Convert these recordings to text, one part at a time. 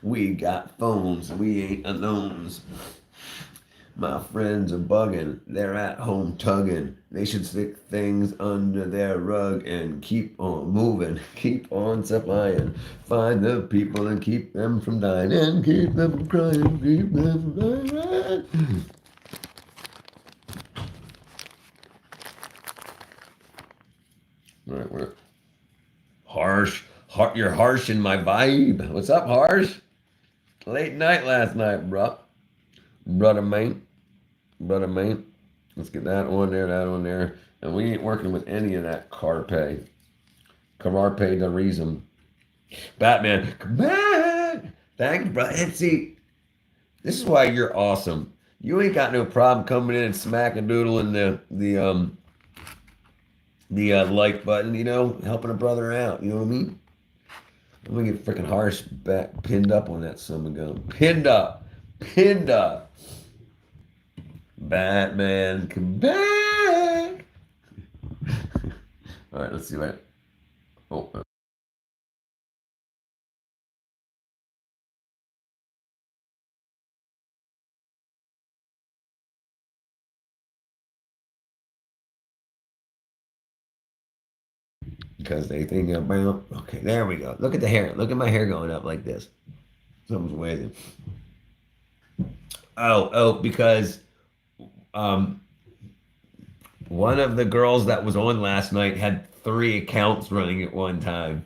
We got phones, we ain't alones. My friends are bugging, they're at home tugging. They should stick things under their rug and keep on moving, keep on supplying. Find the people and keep them from dying, and keep them from crying, keep them from dying. All right, we're harsh. You're harsh in my vibe. What's up, harsh? Late night last night, bruh. Brother man. Brother man. Let's get that on there, that on there. And we ain't working with any of that Carpe. Carpe the reason. Batman, come back. Thank you, brother. And see, this is why you're awesome. You ain't got no problem coming in and smacking doodling the like button, helping a brother out. You know what I mean? I'm gonna get freaking harsh back pinned up on that son of a gun. Pinned up. Pinned up. Batman, come back. All right, let's see what. Oh, because they think about. Okay, there we go. Look at the hair. Look at my hair going up like this. Something's waiting. Because um, one of the girls that was on last night had three accounts running at one time.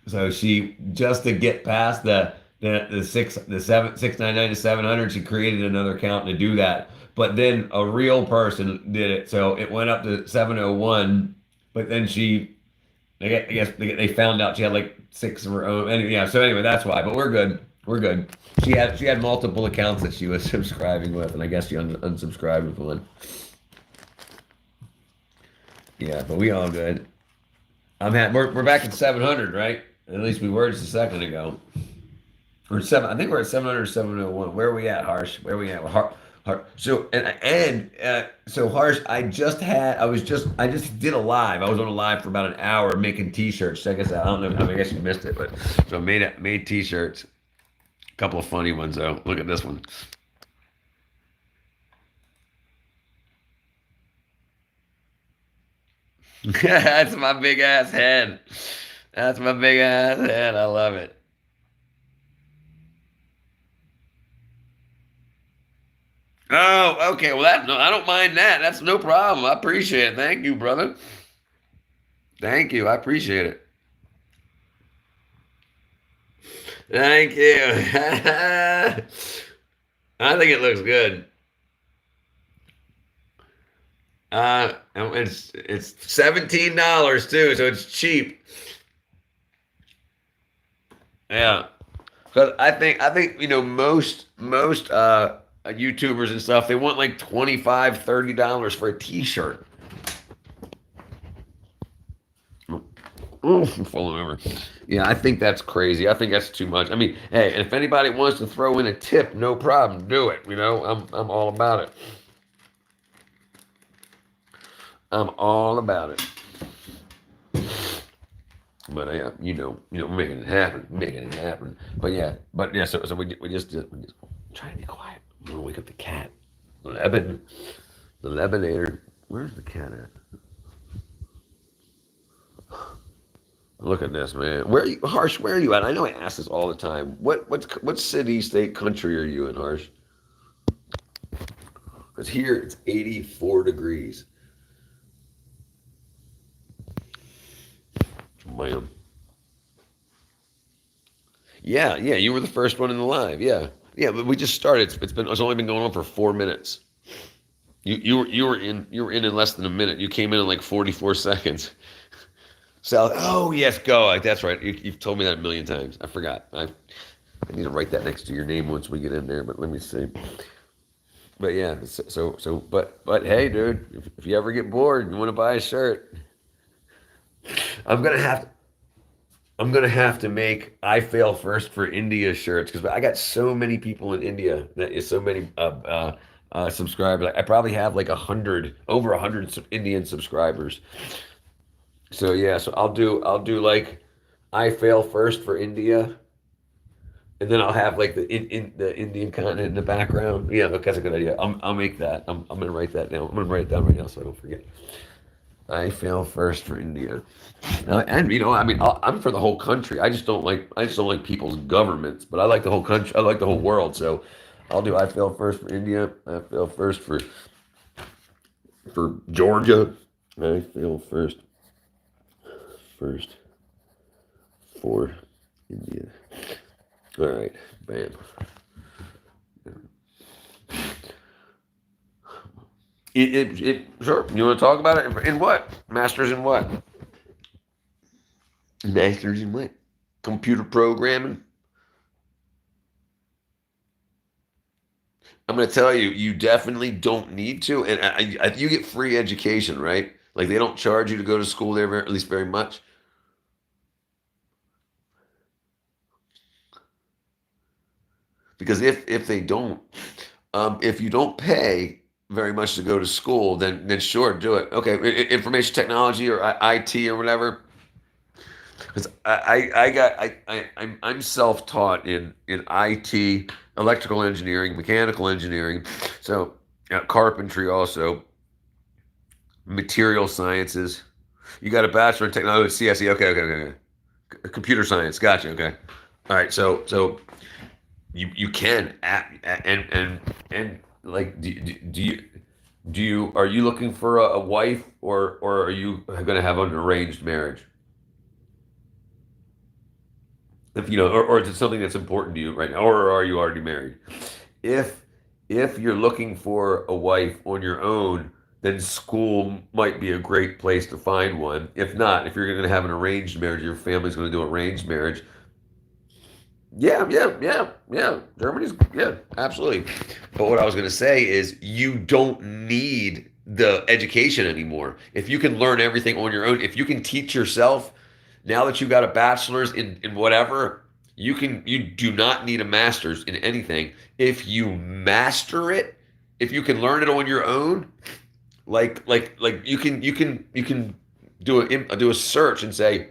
So she just to get past the 699 to 700, she created another account to do that. But then a real person did it, so it went up to 701. But then I guess they found out she had like six of her own. And yeah, so anyway, that's why. But we're good. We're good. She had multiple accounts that she was subscribing with, and I guess she unsubscribed with one. Yeah, but we all good. We're back at 700, right? At least we were just a second ago. We're seven. I think we're at 700 or 701. Where are we at, Harsh? Where are we at? So so Harsh, I just did a live. I was on a live for about an hour making T-shirts. Check us out. I don't know. I guess you missed it, but so I made T-shirts. A couple of funny ones though. Look at this one. That's my big ass head. That's my big ass head. I love it. Oh, okay. Well, no, I don't mind that. That's no problem. I appreciate it. Thank you, brother. Thank you. I appreciate it. Thank you. I think it looks good. And it's $17 too, so it's cheap. Yeah. Because I think most YouTubers and stuff they want like 25, $30 for a T-shirt. Oh, I'm falling over. Yeah, I think that's crazy. I think that's too much. I mean, hey, if anybody wants to throw in a tip, no problem. Do it. I'm all about it. I'm all about it. But yeah, making it happen, making it happen. But yeah. So we just try to be quiet. I'm gonna wake up the cat, Lebanon, the Lebanon. Where's the cat at? Look at this, man. Where are you, Harsh? Where are you at? I know I ask this all the time. What city, state, country are you in, Harsh? Because here it's 84 degrees. Bam. Yeah. You were the first one in the live. Yeah. But we just started. It's only been going on for 4 minutes. You were in less than a minute. You came in like 44 seconds. Sal. Oh yes, go. That's right. You've told me that a million times. I forgot. I need to write that next to your name once we get in there. But let me see. But yeah. But hey, dude, if you ever get bored, and you want to buy a shirt. I'm gonna have I'm gonna have to make I fail first for India shirts because I got so many people in India that is so many subscribers. I probably have like over 100 Indian subscribers. So yeah, so I'll do like I fail first for India, And then I'll have like in the Indian continent in the background. Yeah, look, that's a good idea. I'll make that. I'm gonna write that down. I'm gonna write it down right now so I don't forget. I fail first for India. And I mean, I'm for the whole country. I just don't like people's governments, but I like the whole country. I like the whole world. So I'll do. I fail first for India. I fail first for Georgia. I fail first for India. All right, bam. Sure. You want to talk about it? In what? Masters in what? Masters in what? Computer programming. I'm going to tell you, you definitely don't need to. And you get free education, right? Like they don't charge you to go to school there, at least very much. Because if they don't, if you don't pay very much to go to school, then sure, do it. Okay, information technology or IT or whatever. Because I'm self-taught in IT, electrical engineering, mechanical engineering, so carpentry also, material sciences. You got a bachelor in technology, CSE. Okay, okay, okay, okay. Computer science. Gotcha. Okay. All right. So you can and like do you are you looking for a wife or are you going to have an arranged marriage? If or is it something that's important to you right now, or are you already married? If if you're looking for a wife on your own, then school might be a great place to find one. If not, if you're going to have an arranged marriage, your family's going to do arranged marriage. Yeah, yeah, yeah, yeah. Germany's yeah, absolutely. But what I was going to say is you don't need the education anymore. If you can learn everything on your own, if you can teach yourself, now that you've got a bachelor's in whatever, you do not need a master's in anything. If you master it, if you can learn it on your own, like you can do a search and say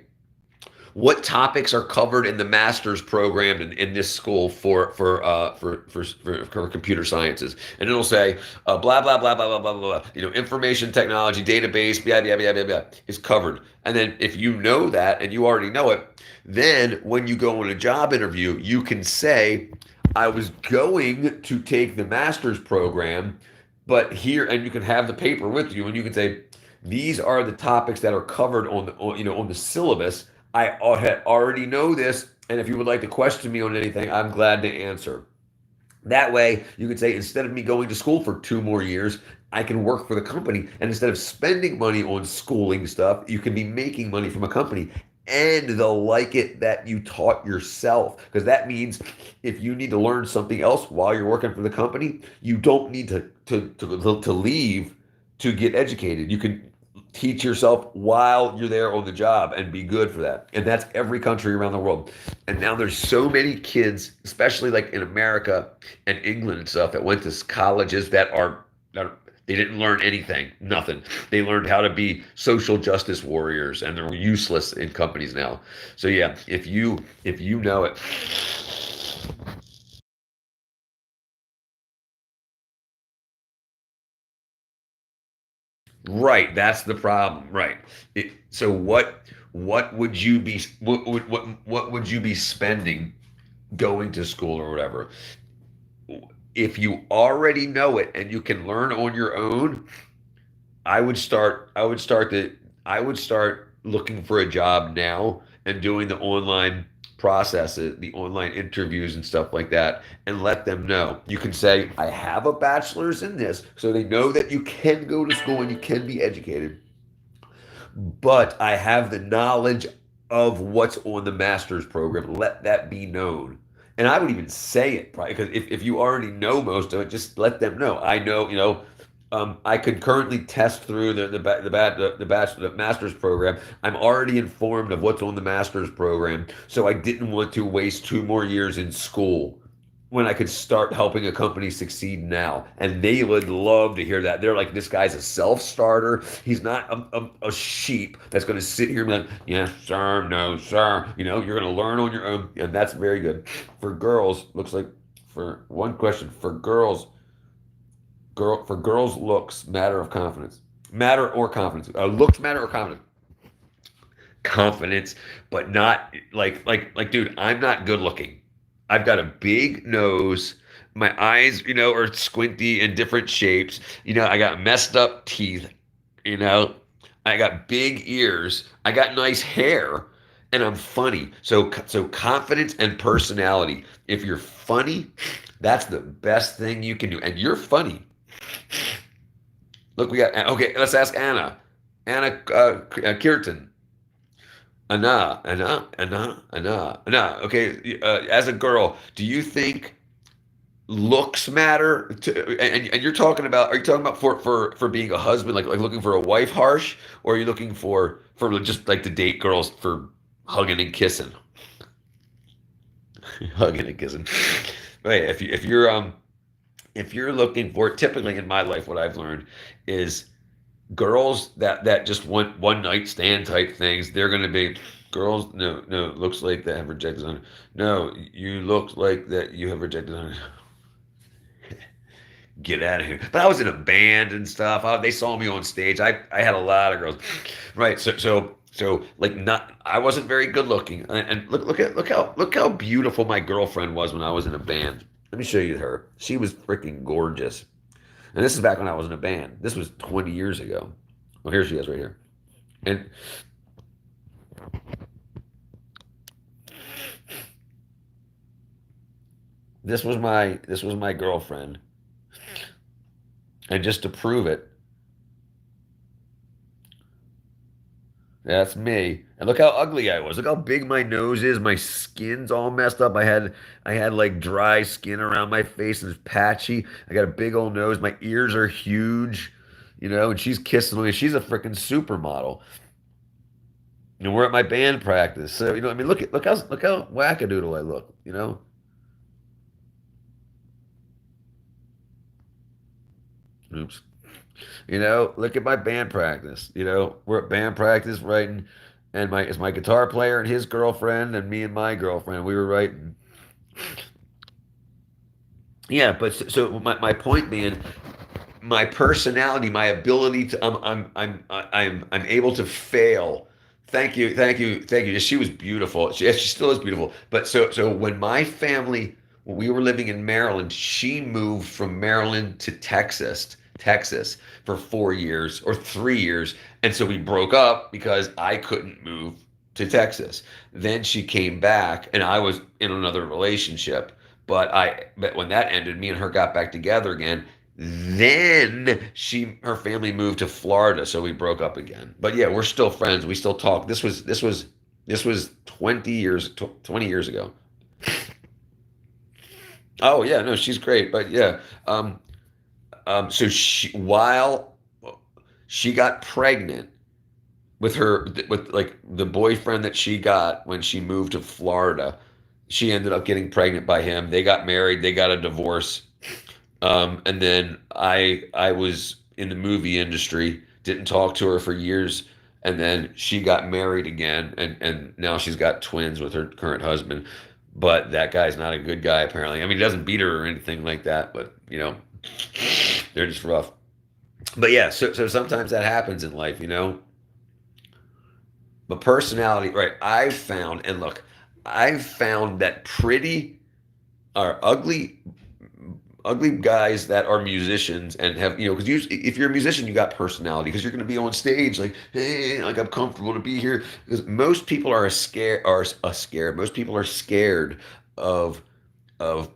what topics are covered in the master's program in this school for computer sciences, and it'll say blah blah blah blah blah blah blah, information technology database blah blah blah blah blah is covered. And then if you know that and you already know it, then when you go on a job interview you can say I was going to take the master's program, but here, and you can have the paper with you and you can say these are the topics that are covered on the syllabus. I already know this, and if you would like to question me on anything, I'm glad to answer. That way, you could say, instead of me going to school for 2 more years, I can work for the company. And instead of spending money on schooling stuff, you can be making money from a company. And they'll like it that you taught yourself. Because that means if you need to learn something else while you're working for the company, you don't need to leave to get educated. You can teach yourself while you're there on the job and be good for that. And that's every country around the world. And now there's so many kids, especially like in America and England and stuff, that went to colleges that they didn't learn anything, nothing. They learned how to be social justice warriors, and they're useless in companies now. So yeah, if you know it. Right, that's the problem. Right. So what would you be what would you be spending going to school or whatever? If you already know it and you can learn on your own, I would start looking for a job now and doing the online processes, the online interviews and stuff like that, and let them know. You can say, I have a bachelor's in this, so they know that you can go to school and you can be educated, but I have the knowledge of what's on the master's program. Let that be known. And I would even say it probably because if you already know most of it, just let them know. I know, I could currently test through the master's program. I'm already informed of what's on the master's program, so I didn't want to waste 2 more years in school. when I could start helping a company succeed now. And they would love to hear that. They're like, this guy's a self-starter. He's not a sheep that's going to sit here and be like, yes, sir, no, sir. You're going to learn on your own. And that's very good. For girls, looks like for one question, for girls, looks matter of confidence. Matter or confidence. Looks matter or confidence. Confidence, but not like dude, I'm not good looking. I've got a big nose. My eyes, are squinty in different shapes. I got messed up teeth, you know. I got big ears. I got nice hair, and I'm funny. So confidence and personality. If you're funny, that's the best thing you can do. And you're funny. Look, we got okay, let's ask Anna. Anna Kirtan. Anna. Okay, as a girl, do you think looks matter? And you're talking about? Are you talking about for being a husband, like looking for a wife, harsh, or are you looking for just like to date girls for hugging and kissing, hugging and kissing? Right. If you're looking for typically in my life, what I've learned is girls that just want one night stand type things, they're going to be girls. No, no, looks like that have rejected on. No, you look like that you have rejected on. Get out of here. But I was in a band and stuff. They saw me on stage. I had a lot of girls, right? So like not. I wasn't very good looking. And look how beautiful my girlfriend was when I was in a band. Let me show you her. She was freaking gorgeous. And this is back when I was in a band. This was 20 years ago. Well, here she is right here. And this was my girlfriend. And just to prove it, that's me. And look how ugly I was. Look how big my nose is. My skin's all messed up. I had like dry skin around my face and it's patchy. I got a big old nose. My ears are huge, and she's kissing me. She's a freaking supermodel. And we're at my band practice. So, I mean, look how wackadoodle I look. Oops. Look at my band practice. We're at band practice writing, and it's my guitar player and his girlfriend and me and my girlfriend. We were writing. Yeah, but so my point being, my personality, my ability to, I'm able to fail. Thank you, thank you, thank you. She was beautiful. She still is beautiful. But so when my family, when we were living in Maryland, she moved from Maryland to Texas for 4 years or 3 years, and so we broke up because I couldn't move to Texas. Then she came back, and I was in another relationship. But when that ended, me and her got back together again. Then her family moved to Florida, so we broke up again. But yeah, we're still friends. We still talk. This was 20 years ago. Oh yeah, no, she's great. But yeah, so while she got pregnant with like the boyfriend that she got when she moved to Florida, she ended up getting pregnant by him. They got married. They got a divorce. And then I was in the movie industry, didn't talk to her for years, and then she got married again, and now she's got twins with her current husband. But that guy's not a good guy, apparently. I mean, he doesn't beat her or anything like that, but they're just rough. But yeah, so sometimes that happens in life. But personality, right? I've found that pretty or ugly guys that are musicians and have because if you're a musician you got personality because you're going to be on stage like, hey, like I'm comfortable to be here, because most people are scared. Most people are scared of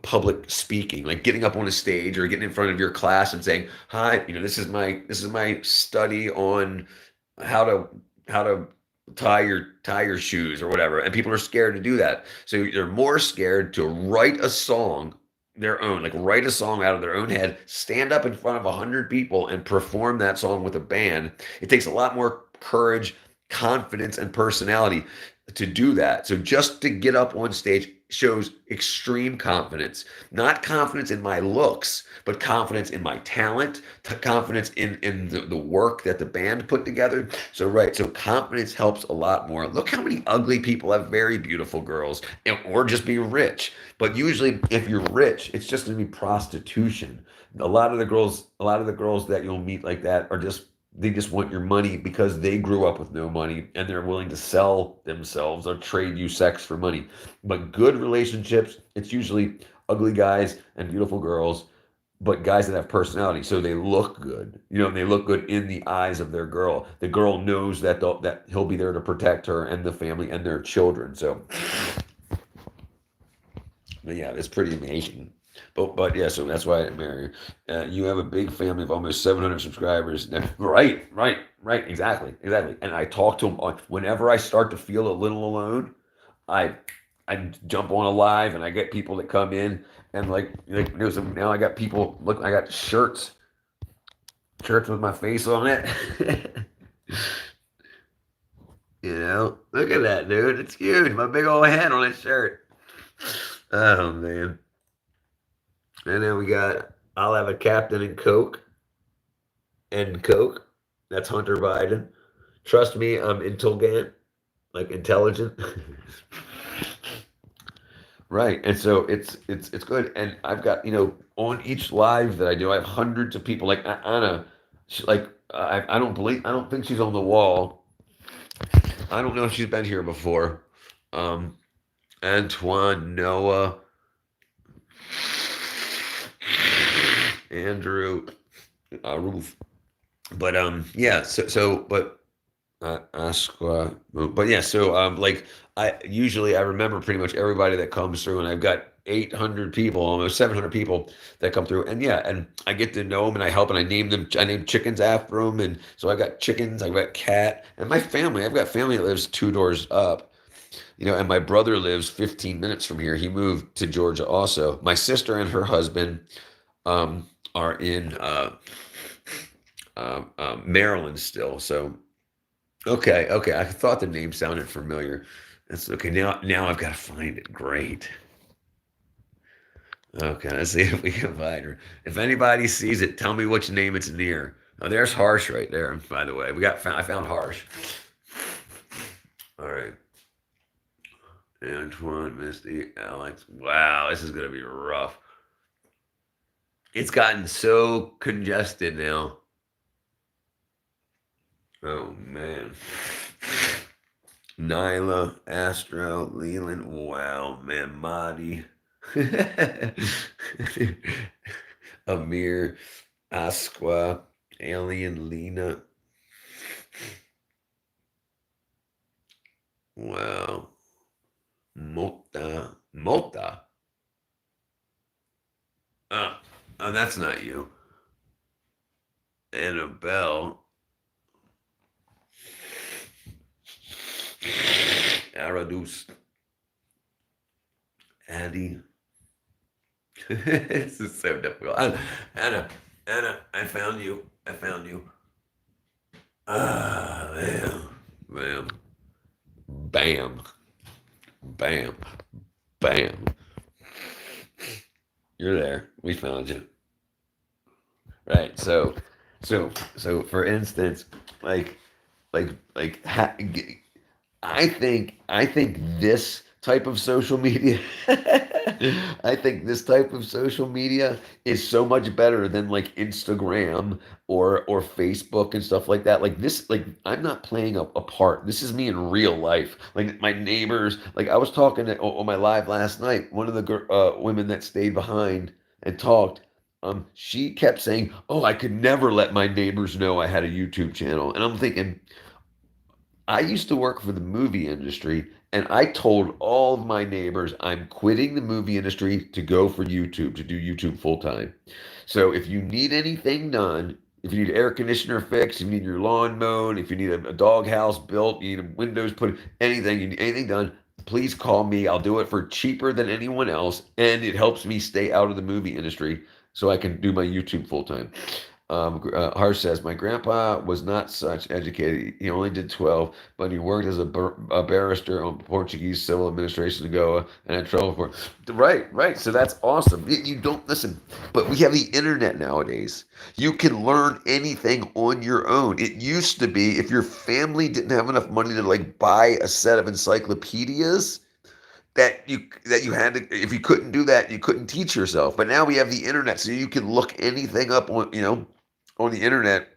public speaking, like getting up on a stage or getting in front of your class and saying, hi, this is my study on how to tie your shoes or whatever, and people are scared to do that. So they're more scared to write a song their own, like write a song out of their own head, stand up in front of 100 people and perform that song with a band. It takes a lot more courage, confidence, and personality to do that. So just to get up on stage, shows extreme confidence, not confidence in my looks, but confidence in my talent, confidence in the work that the band put together. So right, so confidence helps a lot more. Look how many ugly people have very beautiful girls, or just be rich. But usually, if you're rich, it's just going to be prostitution. A lot of the girls that you'll meet like that are just, they just want your money because they grew up with no money and they're willing to sell themselves or trade you sex for money. But good relationships, it's usually ugly guys and beautiful girls, but guys that have personality, so they look good. And they look good in the eyes of their girl. The girl knows that he'll be there to protect her and the family and their children. So, but yeah, it's pretty amazing. But yeah, so that's why I marry you. You have a big family of almost 700 subscribers. Right, right, right. Exactly, exactly. And I talk to them whenever I start to feel a little alone. I I jump on a live and I get people that come in and now I got people look. I got shirts with my face on it. Look at that, dude. It's huge. My big old head on his shirt. Oh man. And then we got, I'll have a Captain and Coke. That's Hunter Biden. Trust me, I'm intelligent, like intelligent. Right. And so it's good. And I've got, on each live that I do, I have hundreds of people. Like Anna, I don't think she's on the wall. I don't know if she's been here before. Um, Antoine, Noah, Andrew, Ruth. But yeah, but yeah, so I remember pretty much everybody that comes through, and I've got 800 people, almost 700 people that come through, and yeah, and I get to know them, and I help, and I name them. I name chickens after them, and so I got chickens, I got cat, and my family. I've got family that lives two doors up, and my brother lives 15 minutes from here. He moved to Georgia also. My sister and her husband are in Maryland still. So okay, okay. I thought the name sounded familiar. That's okay. Now I've got to find it. Great. Okay, let's see if we can find her. If anybody sees it, tell me which name it's near. Oh, there's Harsh right there. By the way, I found Harsh. All right. Antoine, Misty, Alex. Wow, this is gonna be rough. It's gotten so congested now. Oh man. Nyla, Astro, Leland. Wow, man, Madi. Amir, Asqua, Alien, Lena. Wow. Mota. Oh, that's not you. Annabelle. Aradus. Addie. This is so difficult. Anna, I found you. I found you. Ah, man. Bam. Bam. Bam. Bam. You're there. We found you. Right. So for instance, like like I think this type of social media I think this type of social media is so much better than like Instagram or Facebook and stuff like that. Like this, like I'm not playing a part. This is me in real life. Like my neighbors, like I was talking on my live last night. One of the women that stayed behind and talked, she kept saying, "Oh, I could never let my neighbors know I had a YouTube channel." And I'm thinking, I used to work for the movie industry, and I told all of my neighbors I'm quitting the movie industry to go for YouTube, to do YouTube full time. So if you need anything done, if you need air conditioner fixed, if you need your lawn mowed, if you need a dog house built, you need windows put, anything, you need anything done, please call me. I'll do it for cheaper than anyone else, and it helps me stay out of the movie industry so I can do my YouTube full time. Harsh says, my grandpa was not such educated. He only did 12, but he worked as a barrister on Portuguese civil administration in Goa and had trouble for. Right, right. So that's awesome. You don't listen, but we have the internet nowadays. You can learn anything on your own. It used to be if your family didn't have enough money to like buy a set of encyclopedias, that you had to, if you couldn't do that, you couldn't teach yourself. But now we have the internet, so you can look anything up on on the internet.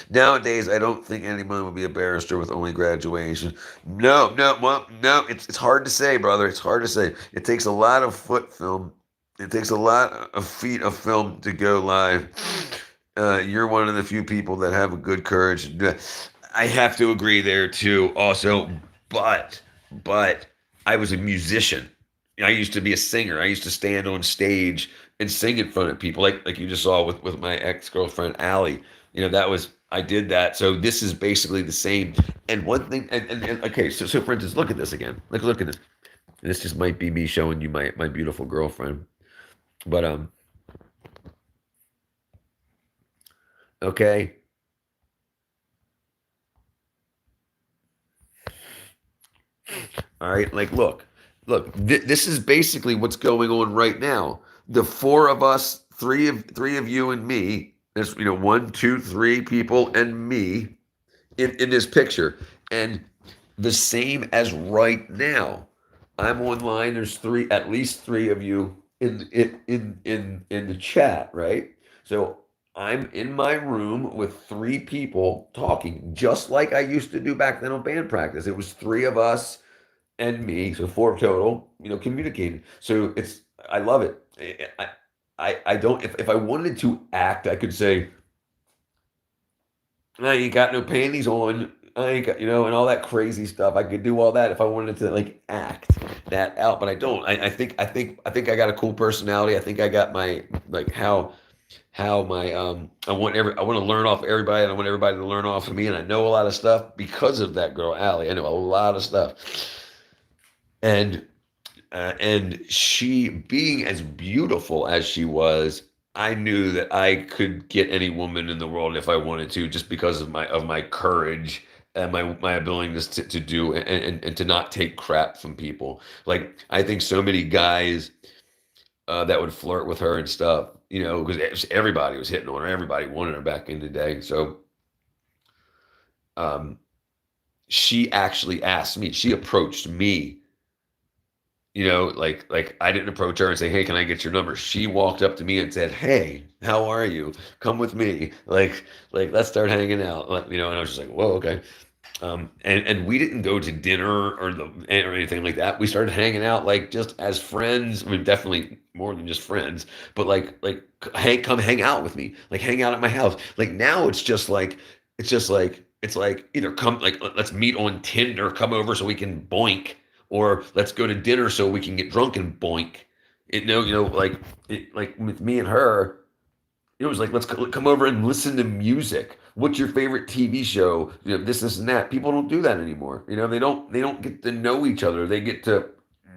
Nowadays, I don't think anyone would be a barrister with only graduation. No, no, well, no. It's hard to say, brother. It's hard to say. It takes a lot of foot film. It takes a lot of feet of film to go live. You're one of the few people that have a good courage. I have to agree there too. Also, but but I was a musician. I used to be a singer. I used to stand on stage and sing in front of people, like you just saw with my ex girlfriend Allie. That was I did that. So this is basically the same. And one thing, and okay, so for instance, look at this again. Look at this. This just might be me showing you my beautiful girlfriend. But okay. All right, like look. This is basically what's going on right now. The four of us, three of you and me. There's one, two, three people and me in this picture, and the same as right now. I'm online. There's at least three of you in the chat, right? So I'm in my room with three people talking, just like I used to do back then on band practice. It was three of us and me, so four total, communicating. So I love it. I don't, if I wanted to act, I could say, I ain't got no panties on. I ain't got, and all that crazy stuff. I could do all that if I wanted to like act that out, but I don't. I think I got a cool personality. I think I got my like how my I want to learn off everybody, and I want everybody to learn off of me, and I know a lot of stuff because of that girl Allie. I know a lot of stuff, and and she being as beautiful as she was, I knew that I could get any woman in the world if I wanted to, just because of my courage and my ability to do and to not take crap from people. Like I think so many guys that would flirt with her and stuff, because everybody was hitting on her, everybody wanted her back in the day. So um, she actually asked me, she approached me. Like I didn't approach her and say, "Hey, can I get your number?" She walked up to me and said, "Hey, how are you? Come with me. Like let's start hanging out." And I was just like, "Whoa, okay." And we didn't go to dinner or anything like that. We started hanging out like just as friends. I mean, definitely more than just friends, but hey, come hang out with me. Like hang out at my house. Like now it's like either come like let's meet on Tinder, come over so we can boink, or let's go to dinner so we can get drunk and boink. Like with me and her, it was like, come over and listen to music. What's your favorite TV show? This, and that. People don't do that anymore. They don't get to know each other. They get to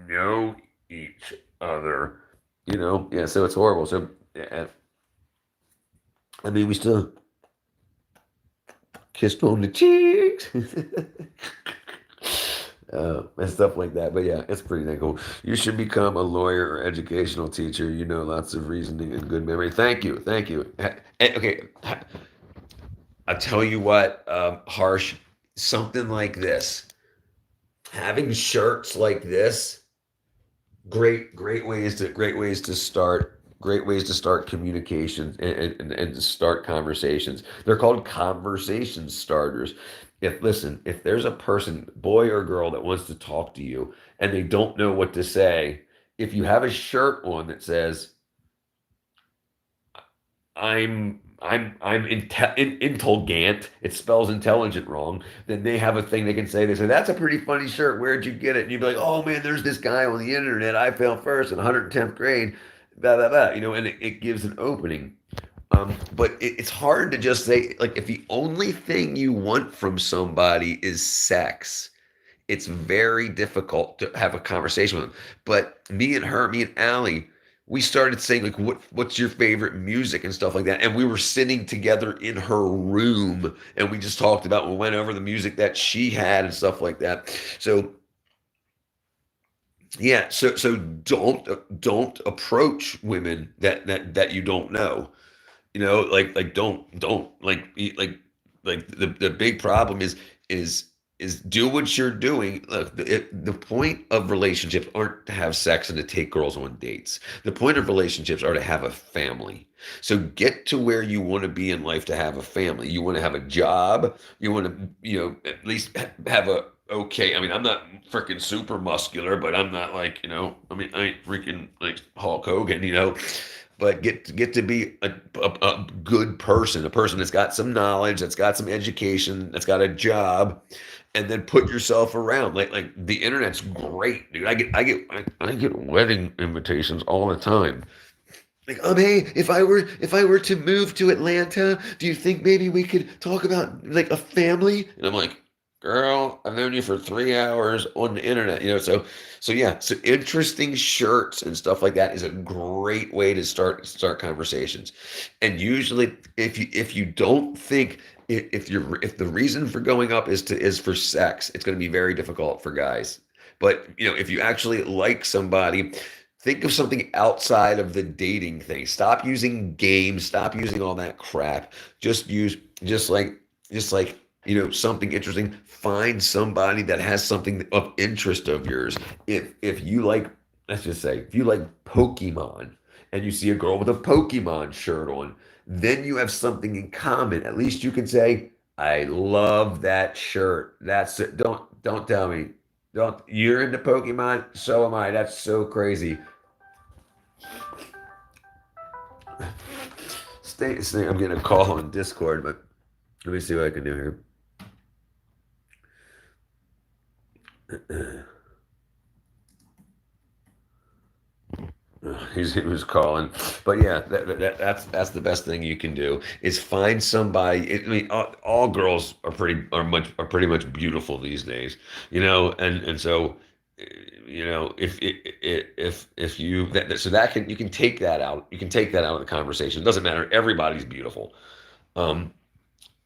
know each other. Yeah. So it's horrible. So yeah, I mean, we still kissed on the cheeks. And stuff like that. But yeah, it's pretty dang cool. You should become a lawyer or educational teacher. Lots of reasoning and good memory. Thank you. Thank you. Okay. I'll tell you what, Harsh, something like this, having shirts like this, great ways to start communications and to start conversations. They're called conversation starters. If there's a person, boy or girl, that wants to talk to you and they don't know what to say, if you have a shirt on that says I'm intelligent. It spells intelligent wrong. Then they have a thing they can say. They say, "That's a pretty funny shirt. Where'd you get it?" And you'd be like, "Oh man, there's this guy on the internet. I fell first in 110th grade." Blah blah blah. And it gives an opening. But it's hard to just say, like, if the only thing you want from somebody is sex, it's very difficult to have a conversation with them. But me and Allie, we started saying like what's your favorite music and stuff like that, and we were sitting together in her room and we just talked about, we went over the music that she had and stuff like that. So yeah, so don't approach women that you don't know. Like don't like the big problem is is do what you're doing. Look, the point of relationships aren't to have sex and to take girls on dates. The point of relationships are to have a family. So get to where you want to be in life to have a family. You want to have a job. You want to, at least have a okay. I mean, I'm not freaking super muscular, but I'm not like, I mean, I ain't freaking like Hulk Hogan, but get to be a good person, a person that's got some knowledge, that's got some education, that's got a job, and then put yourself around. Like the internet's great, dude. I get wedding invitations all the time. Like, hey, if I were to move to Atlanta, do you think maybe we could talk about like a family? And I'm like, girl, I've known you for 3 hours on the internet, so yeah, so interesting shirts and stuff like that is a great way to start conversations. And usually, if you don't think if the reason for going up is for sex, it's going to be very difficult for guys. But if you actually like somebody, think of something outside of the dating thing. Stop using games. Stop using all that crap. Just use just like something interesting. Find somebody that has something of interest of yours. If you like, let's just say, if you like Pokemon and you see a girl with a Pokemon shirt on, then you have something in common. At least you can say, "I love that shirt." That's it. Don't tell me. Don't. You're into Pokemon, so am I. That's so crazy. Stay. I'm getting a call on Discord, but let me see what I can do here. He was calling, but yeah, that's the best thing you can do is find somebody. I mean, all girls are pretty much beautiful these days, and so if you so that can you can take that out. You can take that out of the conversation. It doesn't matter. Everybody's beautiful. Um,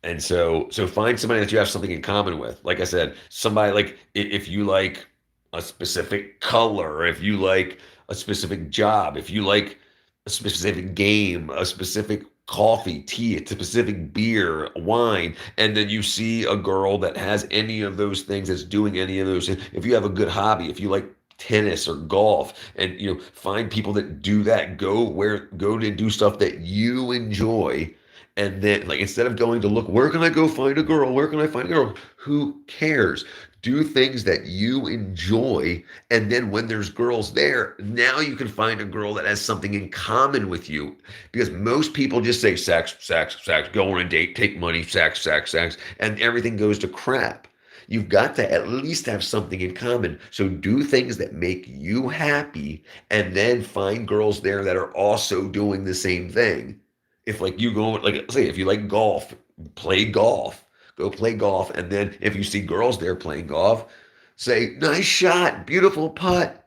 and so find somebody that you have something in common with. Like I said, somebody like if you like a specific color, if you like a specific job, if you like a specific game, a specific coffee, tea, a specific beer, wine, and then you see a girl that has any of those things, that's doing any of those things. If you have a good hobby, if you like tennis or golf, and find people that do that, go to do stuff that you enjoy. And then, like, instead of going to look, where can I go find a girl? Where can I find a girl? Who cares? Do things that you enjoy. And then when there's girls there, now you can find a girl that has something in common with you. Because most people just say sex, sex, sex, go on a date, take money, sex, sex, sex, and everything goes to crap. You've got to at least have something in common. So do things that make you happy and then find girls there that are also doing the same thing. If like you go, like say if you like golf, play golf. Go play golf, and then if you see girls there playing golf, say, "Nice shot, beautiful putt."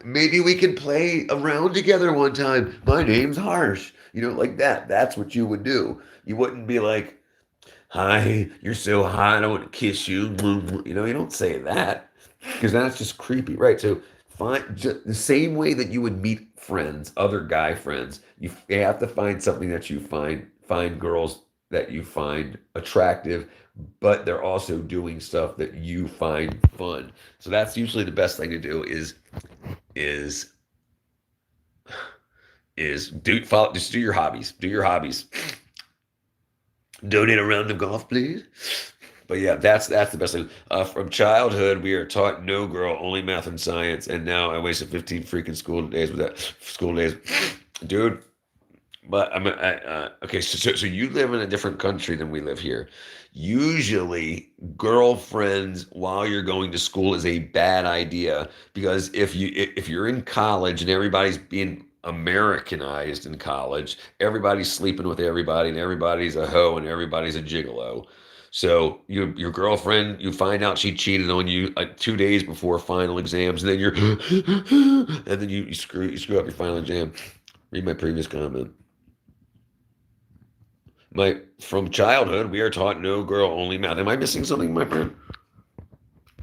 Maybe we can play around together one time. My name's Harsh. Like that. That's what you would do. You wouldn't be like, "Hi, you're so hot. I want to kiss you." You don't say that because that's just creepy, right? So find just the same way that you would meet friends, other guy friends. You have to find something that you find girls that you find attractive, but they're also doing stuff that you find fun. So that's usually the best thing to do is just do your hobbies. Do your hobbies. Donate a round of golf, please. But yeah, that's the best thing. From childhood, we are taught no girl, only math and science, and now I wasted 15 freaking school days with that school days, dude. But okay. So you live in a different country than we live here. Usually, girlfriends while you're going to school is a bad idea because if you're in college and everybody's being Americanized in college, everybody's sleeping with everybody and everybody's a hoe and everybody's a gigolo. So your girlfriend, you find out she cheated on you like 2 days before final exams, and then you're and then you screw up your final exam. Read my previous comment. My From childhood, we are taught no girl, only math. Am I missing something, my friend?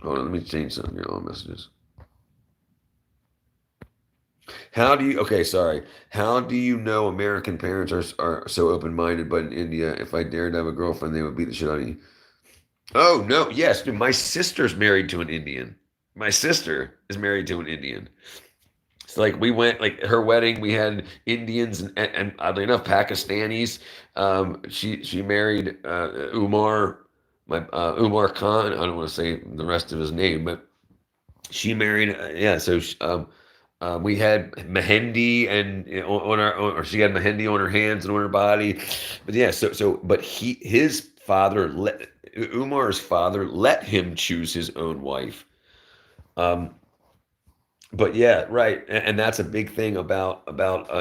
Hold on, let me change something here. All messages. How do you? Okay, sorry. How do you know American parents are so open minded, but in India, if I dared to have a girlfriend, they would beat the shit out of you? Oh no, yes, dude, my sister's married to an Indian. My sister is married to an Indian. So like we went like her wedding, we had Indians and oddly enough Pakistanis. She married Umar Khan. I don't want to say the rest of his name, but she married yeah. We had Mehendi and on our or she had Mehendi on her hands and on her body, but yeah. But his father let Umar's father let him choose his own wife. Um, but yeah, right, and that's a big thing about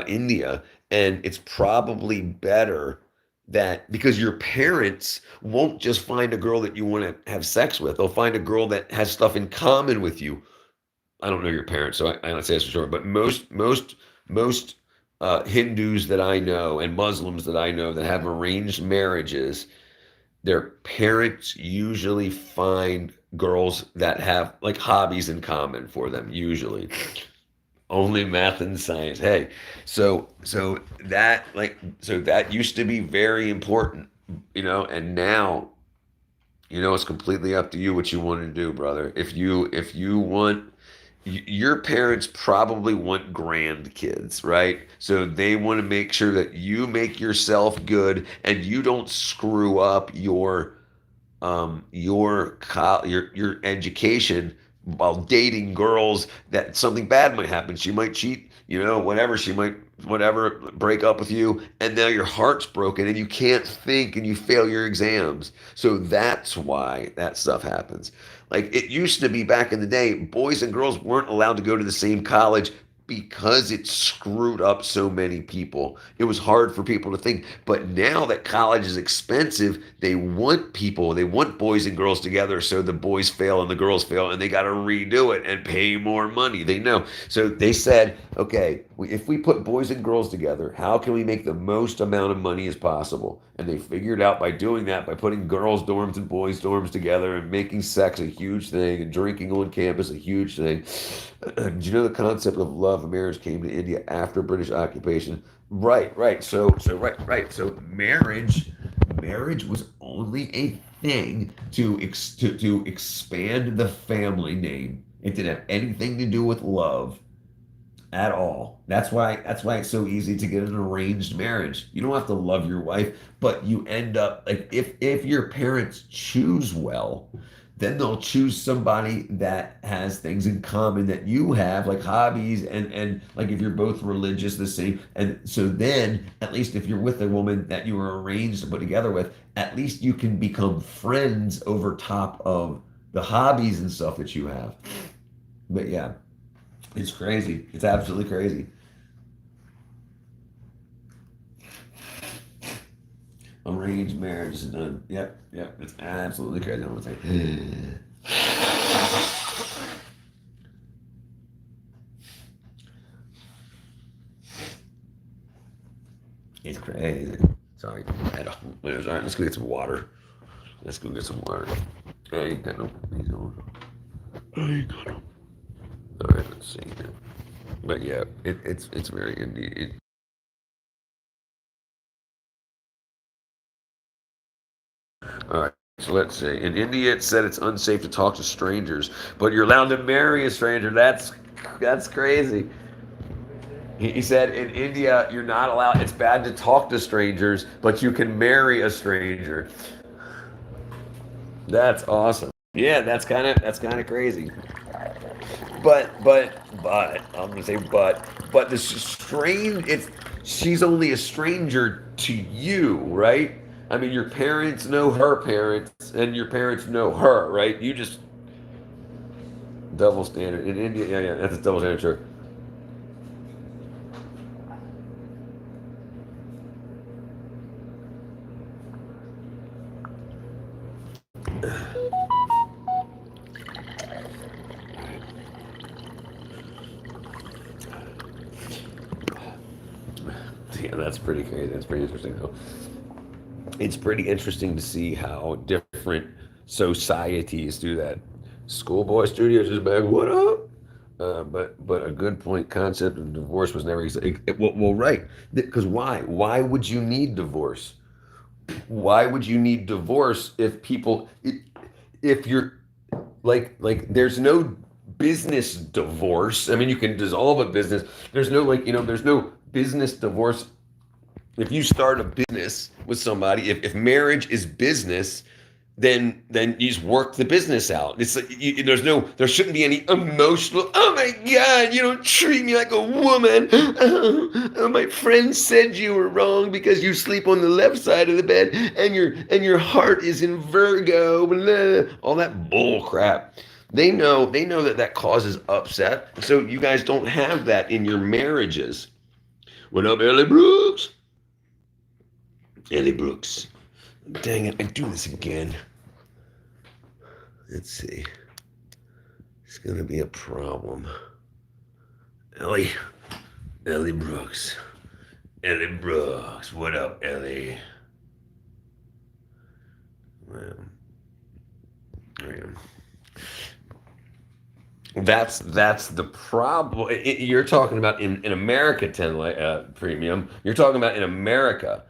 India, and it's probably better that because your parents won't just find a girl that you want to have sex with; they'll find a girl that has stuff in common with you. I don't know your parents, so I don't say this for sure, but most Hindus that I know and Muslims that I know that have arranged marriages, their parents usually find girls that have like hobbies in common for them, usually. Only math and science. Hey, so that used to be very important, and now, it's completely up to you what you want to do, brother. If you want your parents probably want grandkids, right? So they want to make sure that you make yourself good and you don't screw up your education while dating girls that something bad might happen. She might cheat, whatever. She might whatever break up with you, and now your heart's broken and you can't think and you fail your exams. So that's why that stuff happens. Like it used to be back in the day, boys and girls weren't allowed to go to the same college because it screwed up so many people. It was hard for people to think. But now that college is expensive, they want boys and girls together so the boys fail and the girls fail and they got to redo it and pay more money. They know. So they said, okay, if we put boys and girls together, how can we make the most amount of money as possible? And they figured out by doing that, by putting girls' dorms and boys' dorms together and making sex a huge thing and drinking on campus a huge thing. Do you know the concept of love and marriage came to India after British occupation? Right, right. Right. So marriage was only a thing to expand the family name. It didn't have anything to do with love at all. That's why it's so easy to get an arranged marriage. You don't have to love your wife, but you end up like if your parents choose well, then they'll choose somebody that has things in common that you have, like hobbies and like if you're both religious, the same. And so then, at least if you're with a woman that you were arranged to put together with, at least you can become friends over top of the hobbies and stuff that you have. But yeah, it's crazy. It's absolutely crazy. Arranged marriage is done. Yep, yep. It's absolutely crazy. I want to say. It's crazy. Sorry. All right, let's go get some water. Let's go get some water. I ain't got no. These on. I ain't got no. All right, let's see here. But yeah, it's very indeed. All right. So let's see. In India, it said it's unsafe to talk to strangers, but you're allowed to marry a stranger. That's crazy. He said in India, you're not allowed. It's bad to talk to strangers, but you can marry a stranger. That's awesome. Yeah, that's kind of crazy. But I'm gonna say but the strange. It's she's only a stranger to you, right? I mean, your parents know her parents, and your parents know her, right? You just double standard in India. Yeah, yeah, that's a double standard. Sure. That's pretty crazy. That's pretty interesting, though. It's pretty interesting to see how different societies do that. Schoolboy Studios is back. What up? But a good point. Concept of divorce was never well, right. Because why? Why would you need divorce? Why would you need divorce if if you're like there's no business divorce. I mean, you can dissolve a business. There's no there's no business divorce. If you start a business with somebody, if marriage is business, then you just work the business out. It's like there shouldn't be any emotional. Oh my God, you don't treat me like a woman. Oh, my friend said you were wrong because you sleep on the left side of the bed and your heart is in Virgo. Blah, all that bull crap. They know that causes upset. So you guys don't have that in your marriages. What up, Ellie Brooks? Ellie Brooks. Dang it, I do this again. Let's see. It's gonna be a problem. Ellie. Ellie Brooks. Ellie Brooks. What up, Ellie? Well, there you go. That's the problem. You're talking about in America, premium. You're talking about in America.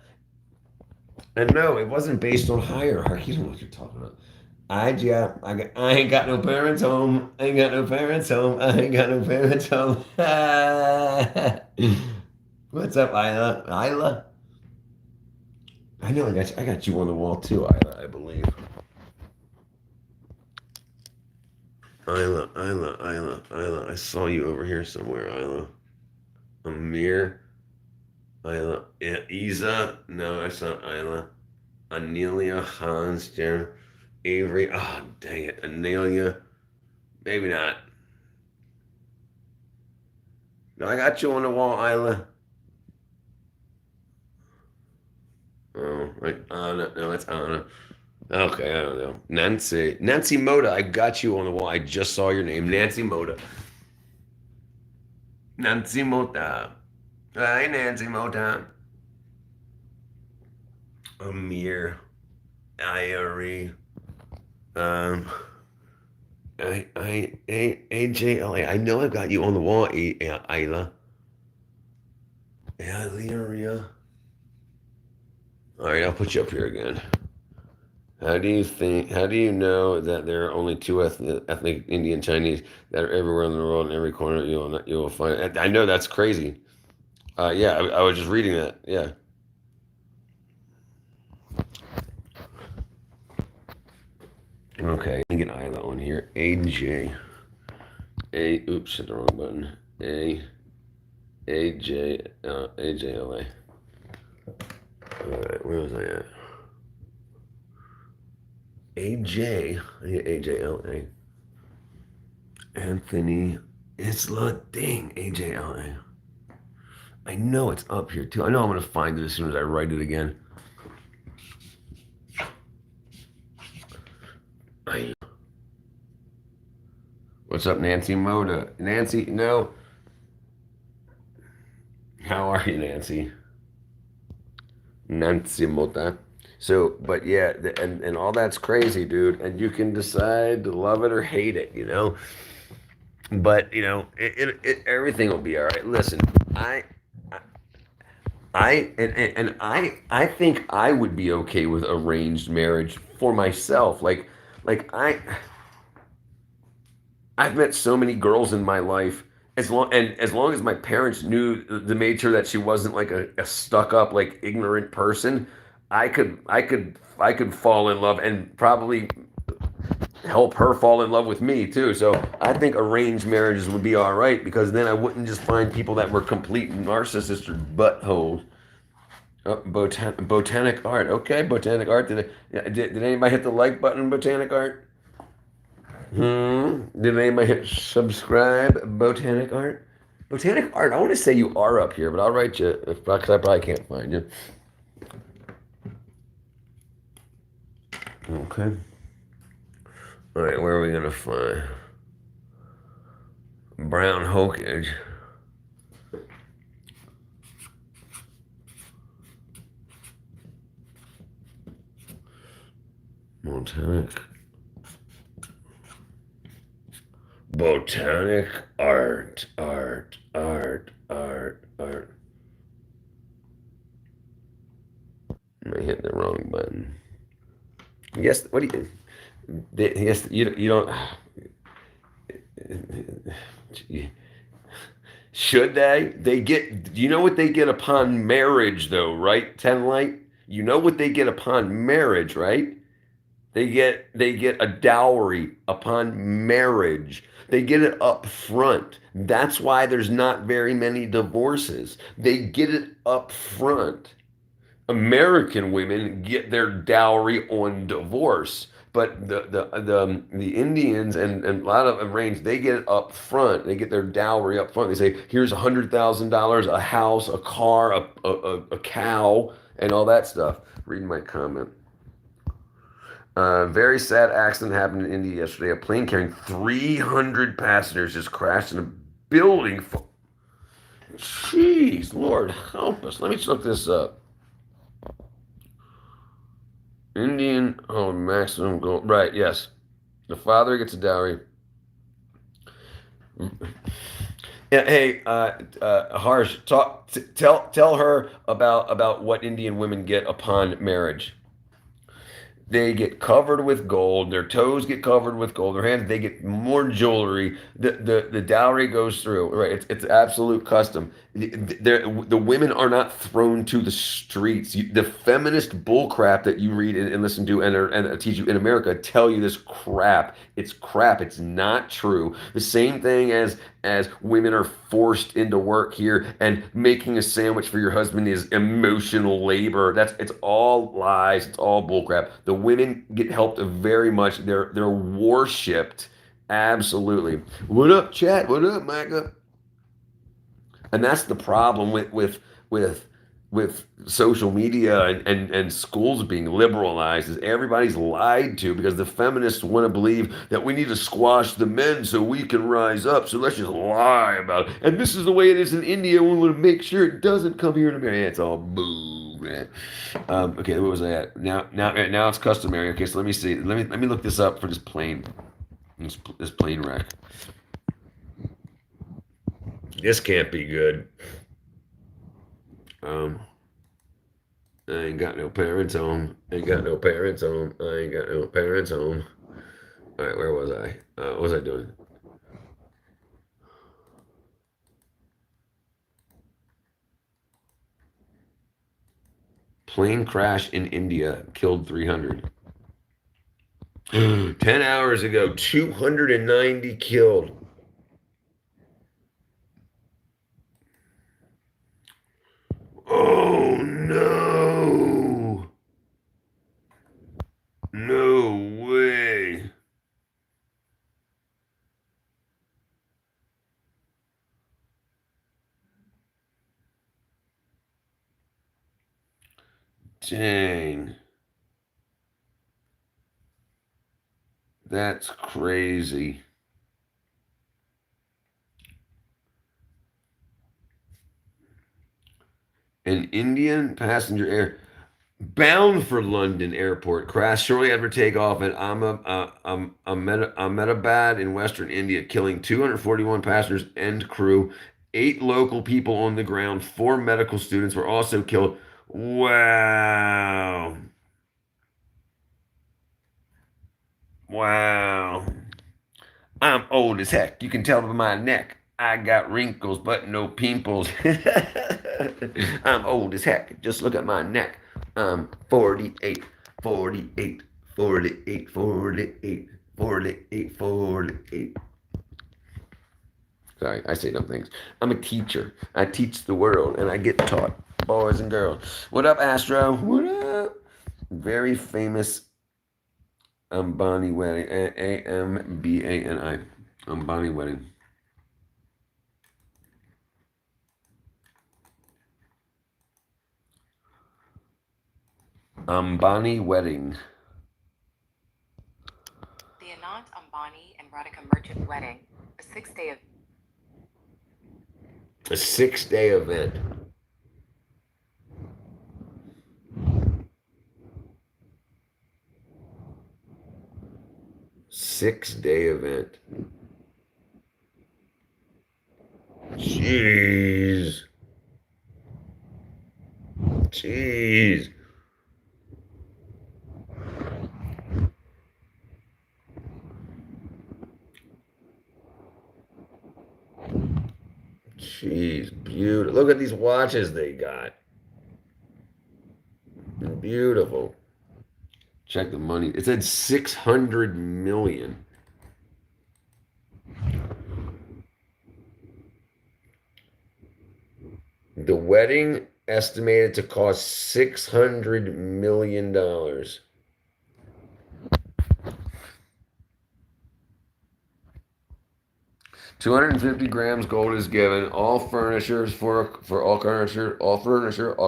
And no, it wasn't based on hierarchy. You don't know what you're talking about. I ain't got no parents home. I ain't got no parents home. I ain't got no parents home. What's up, Isla? Isla? I know I got you on the wall too, Isla, I believe. Isla. I saw you over here somewhere, Isla. Amir. Isla. Isa. No, I saw Isla. Anelia, Hans, Jen, Avery. Oh, dang it. Anelia. Maybe not. No, I got you on the wall, Isla. Oh, right. Anna. No, that's Anna. Okay, I don't know. Nancy Moda, I got you on the wall. I just saw your name. Nancy Moda. Nancy Moda. Hi, Nancy Moda. Amir. Irie. Um, AJLA. I know I got you on the wall, Ayla. Illyria. All right, I'll put you up here again. How do you know that there are only two ethnic Indian Chinese that are everywhere in the world, in every corner you will find? I know that's crazy. Yeah, I was just reading that. Yeah. Okay, let me get Isla on here. AJ. Oops, hit the wrong button. AJLA. Alright, where was I at? AJ. I get AJLA. Anthony Isla. Dang, AJLA. I know it's up here too. I know I'm going to find it as soon as I write it again. What's up, Nancy Moda? Nancy, no. How are you, Nancy? Nancy Moda. So, but yeah, and all that's crazy, dude. And you can decide to love it or hate it, you know. But everything will be all right. Listen, I think I would be okay with arranged marriage for myself. I've met so many girls in my life. As long as my parents knew, they made sure that she wasn't like a stuck up, like ignorant person. I could fall in love and probably help her fall in love with me too. So I think arranged marriages would be all right because then I wouldn't just find people that were complete narcissists or buttholes. Oh, botanic art. Okay, botanic art. Did anybody hit the like button, botanic art? Did anybody hit subscribe, botanic art? Botanic art. I want to say you are up here, but I'll write you because I probably can't find you. Okay. All right, where are we gonna find Brown Hokage? Botanic. Botanic art, art, art, art, art. I hit the wrong button. Yes, what do you? Yes, you don't. Should they? They get. Do you know what they get upon marriage, though? Right, Ten Light. You know what they get upon marriage, right? They get a dowry upon marriage. They get it up front. That's why there's not very many divorces. They get it up front. American women get their dowry on divorce, but the Indians and a lot of arranged they get it up front. They get their dowry up front. They say, "Here's $100,000, a house, a car, a cow, and all that stuff." Read my comment. Very sad accident happened in India yesterday. A plane carrying 300 passengers just crashed in a building. Jeez, Lord, help us. Let me just look this up. Indian, oh, maximum gold. Right, yes. The father gets a dowry. Yeah, hey, Harsh, tell her about what Indian women get upon marriage. They get covered with gold. Their toes get covered with gold. Their hands, they get more jewelry. The dowry goes through. Right? It's absolute custom. The women are not thrown to the streets. The feminist bullcrap that you read and listen to and teach you in America tell you this crap. It's crap. It's not true. The same thing as women are forced into work here and making a sandwich for your husband is emotional labor. It's all lies. It's all bullcrap. The women get helped very much. They're worshipped. Absolutely. What up, chat? What up, Micah? And that's the problem with social media and schools being liberalized is everybody's lied to because the feminists want to believe that we need to squash the men so we can rise up. So let's just lie about it. And this is the way it is in India. We want to make sure it doesn't come here to America. It's all boo, man. Okay, what was I at? Now it's customary. Okay, so let me see. Let me look this up for this plane. This plane wreck. This can't be good. Um, I ain't got no parents home. Ain't got no parents home. I ain't got no parents home. All right, where was I? What was I doing? Plane crash in India killed 300. 10 hours ago, 290 killed. Oh no. No way. Dang. That's crazy. An Indian passenger air bound for London airport crashed shortly after takeoff at Ahmedabad in western India, killing 241 passengers and crew. 8 local people on the ground. 4 medical students were also killed. Wow. Wow. I'm old as heck. You can tell by my neck. I got wrinkles, but no pimples. I'm old as heck. Just look at my neck. I'm 48, 48, 48, 48, 48, 48. Sorry, I say dumb things. I'm a teacher. I teach the world, and I get taught, boys and girls. What up, Astro? What up? Very famous Ambani wedding. Ambani. Ambani wedding. Ambani wedding. The Anant Ambani and Radhika Merchant wedding, a 6-day event. A 6-day event. 6-day event. Jeez. Jeez. Jeez, beautiful. Look at these watches they got. Beautiful. Check the money. It said 600 million. The wedding estimated to cost $600 million. 250 grams gold is given. All furniture, a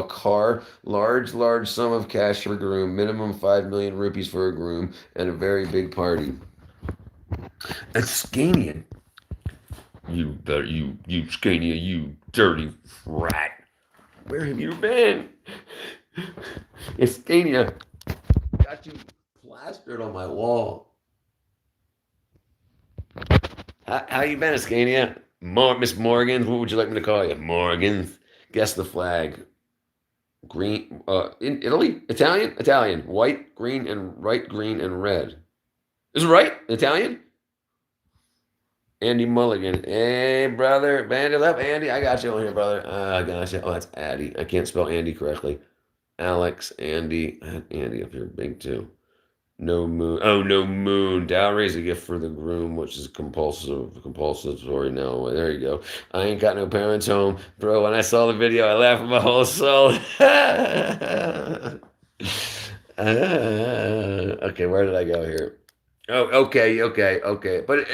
car, large sum of cash for groom, minimum 5 million rupees for a groom, and a very big party. That's Scania. You Scania, you dirty rat. Where have you been? Scania, got you plastered on my wall. How you been, Scania? Miss Morgan, what would you like me to call you? Morgan. Guess the flag. Green, in Italy? Italian. White, green, and red. Is it right? Italian? Andy Mulligan. Hey, brother. Bandit up, Andy. I got you on here, brother. I got you. Oh, that's Addy. I can't spell Andy correctly. Alex, Andy. Andy up here, big too. No moon. Oh, no moon. Dowry is a gift for the groom, which is compulsory now. There you go. I ain't got no parents home. Bro, when I saw the video, I laughed my whole soul. Okay, where did I go here? Oh, okay. But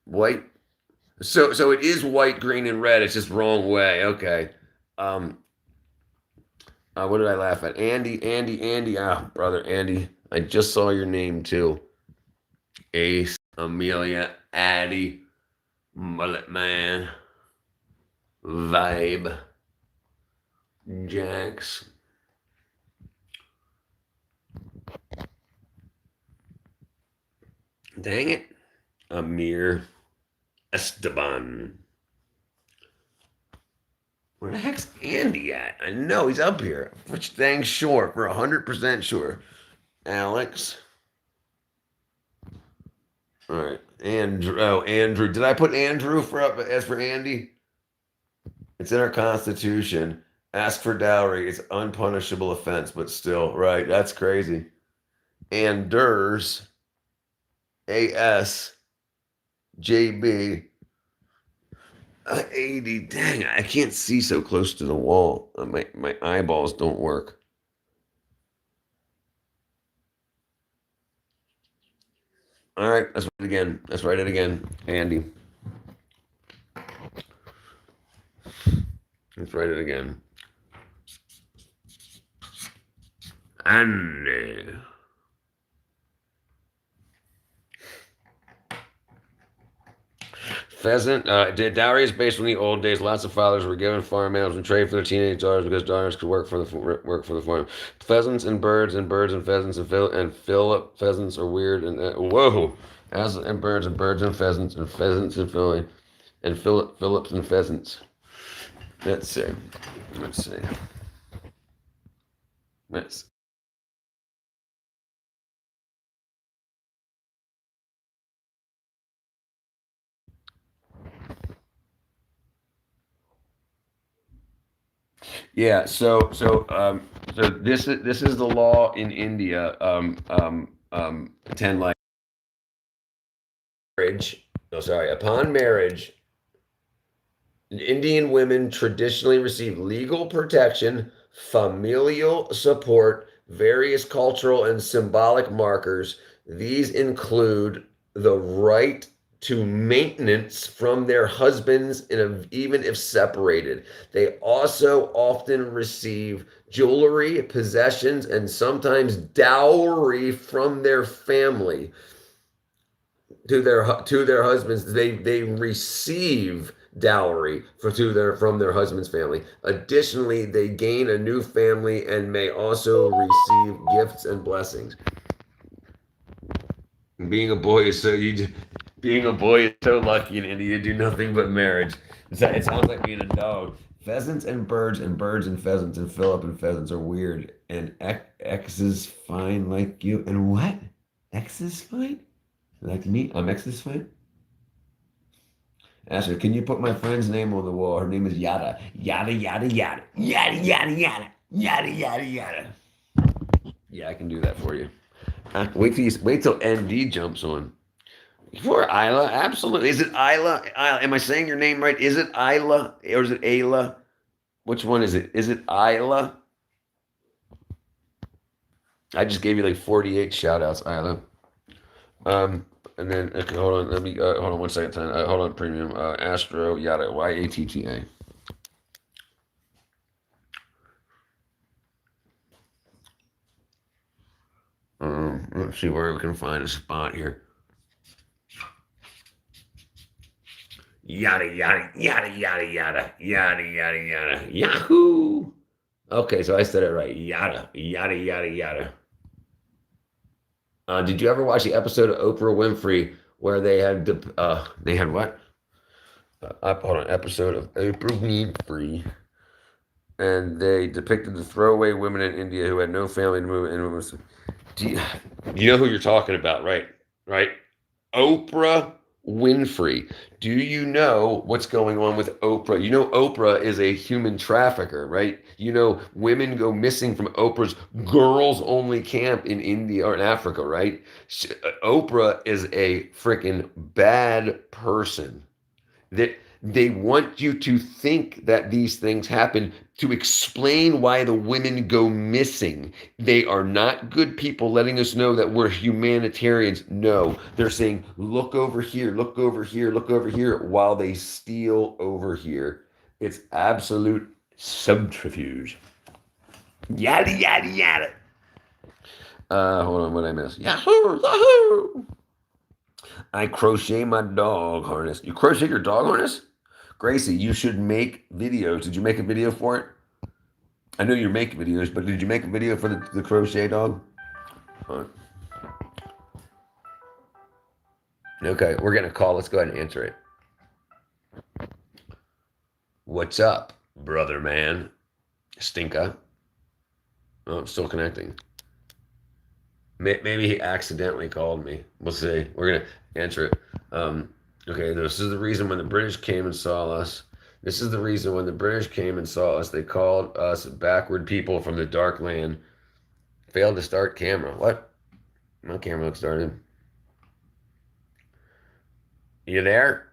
white. So it is white, green, and red. It's just wrong way. Okay. What did I laugh at? Andy. Ah, brother, Andy. I just saw your name too. Ace, Amelia, Addie, Mullet Man, Vibe, Jax. Dang it. Amir, Esteban. Where the heck's Andy at? I know he's up here. Which dang sure, for 100% sure. Alex. All right. Andrew. Oh, Andrew. Did I put Andrew for up as for Andy? It's in our Constitution. Ask for dowry. It's unpunishable offense, but still, right. That's crazy. Anders. AS. JB. 80. Dang, I can't see so close to the wall. My eyeballs don't work. All right, let's write it again. Andy. Let's write it again. Andy. Pheasant. Dowry is based on the old days. Lots of fathers were given farm animals in trade for their teenage daughters because daughters could work for the farm. Pheasants and birds and pheasants and Philip pheasants are weird and whoa. As and birds and pheasants and Philly and Phillips and pheasants. Let's see. Yeah, so this is the law in India. 10 like marriage. No, sorry. Upon marriage, Indian women traditionally receive legal protection, familial support, various cultural and symbolic markers. These include the right to maintenance from their husbands, even if separated. They also often receive jewelry, possessions, and sometimes dowry from their family to their husbands. They receive dowry from their husband's family. Additionally, they gain a new family and may also receive gifts and blessings. Being a boy is so being a boy is so lucky in India. You do nothing but marriage. It sounds like being a dog. Pheasants and birds and pheasants and Philip and pheasants are weird. And X is fine like you. And what? X is fine? Like me? I'm X is fine? Asher, can you put my friend's name on the wall? Her name is Yada. Yada, yada, yada. Yada, yada, yada. Yada, yada, yada. Yeah, I can do that for you. Wait till ND jumps on. For Isla, absolutely. Is it Isla? Isla? Am I saying your name right? Is it Isla or is it Ayla? Which one is it? Is it Isla? I just gave you like 48 shout outs, Isla. And then okay, hold on. Let me hold on one second. Hold on, premium. Astro Yada Yatta. Let's see where we can find a spot here. Yada yada yada yada yada yada yada yada Yahoo. Okay, so I said it right. Yada yada yada yada. Did you ever watch the episode of Oprah Winfrey where they had what? Hold on, episode of Oprah Winfrey, and they depicted the throwaway women in India who had no family to move in. Do you know who you're talking about, right? Right? Oprah Winfrey. Do you know what's going on with Oprah? You know Oprah is a human trafficker, right? You know women go missing from Oprah's girls only camp in India or in Africa, right? Oprah is a freaking bad person. That they want you to think that these things happen to explain why the women go missing. They are not good people letting us know that we're humanitarians. No, they're saying, look over here, look over here, look over here, while they steal over here. It's absolute subterfuge. Yada, yada, yada. Hold on, what did I miss? Yahoo! Yahoo! I crochet my dog harness. You crochet your dog harness? Gracie, you should make videos. Did you make a video for it? I know you make videos, but did you make a video for the crochet dog? Huh. Okay, we're getting a call. Let's go ahead and answer it. What's up, brother man? Stinka. Oh, I'm still connecting. Maybe he accidentally called me. We'll see. We're going to answer it. Okay, this is the reason when the British came and saw us. This is the reason when the British came and saw us, they called us backward people from the dark land. Failed to start camera. What? My camera looks started. You there?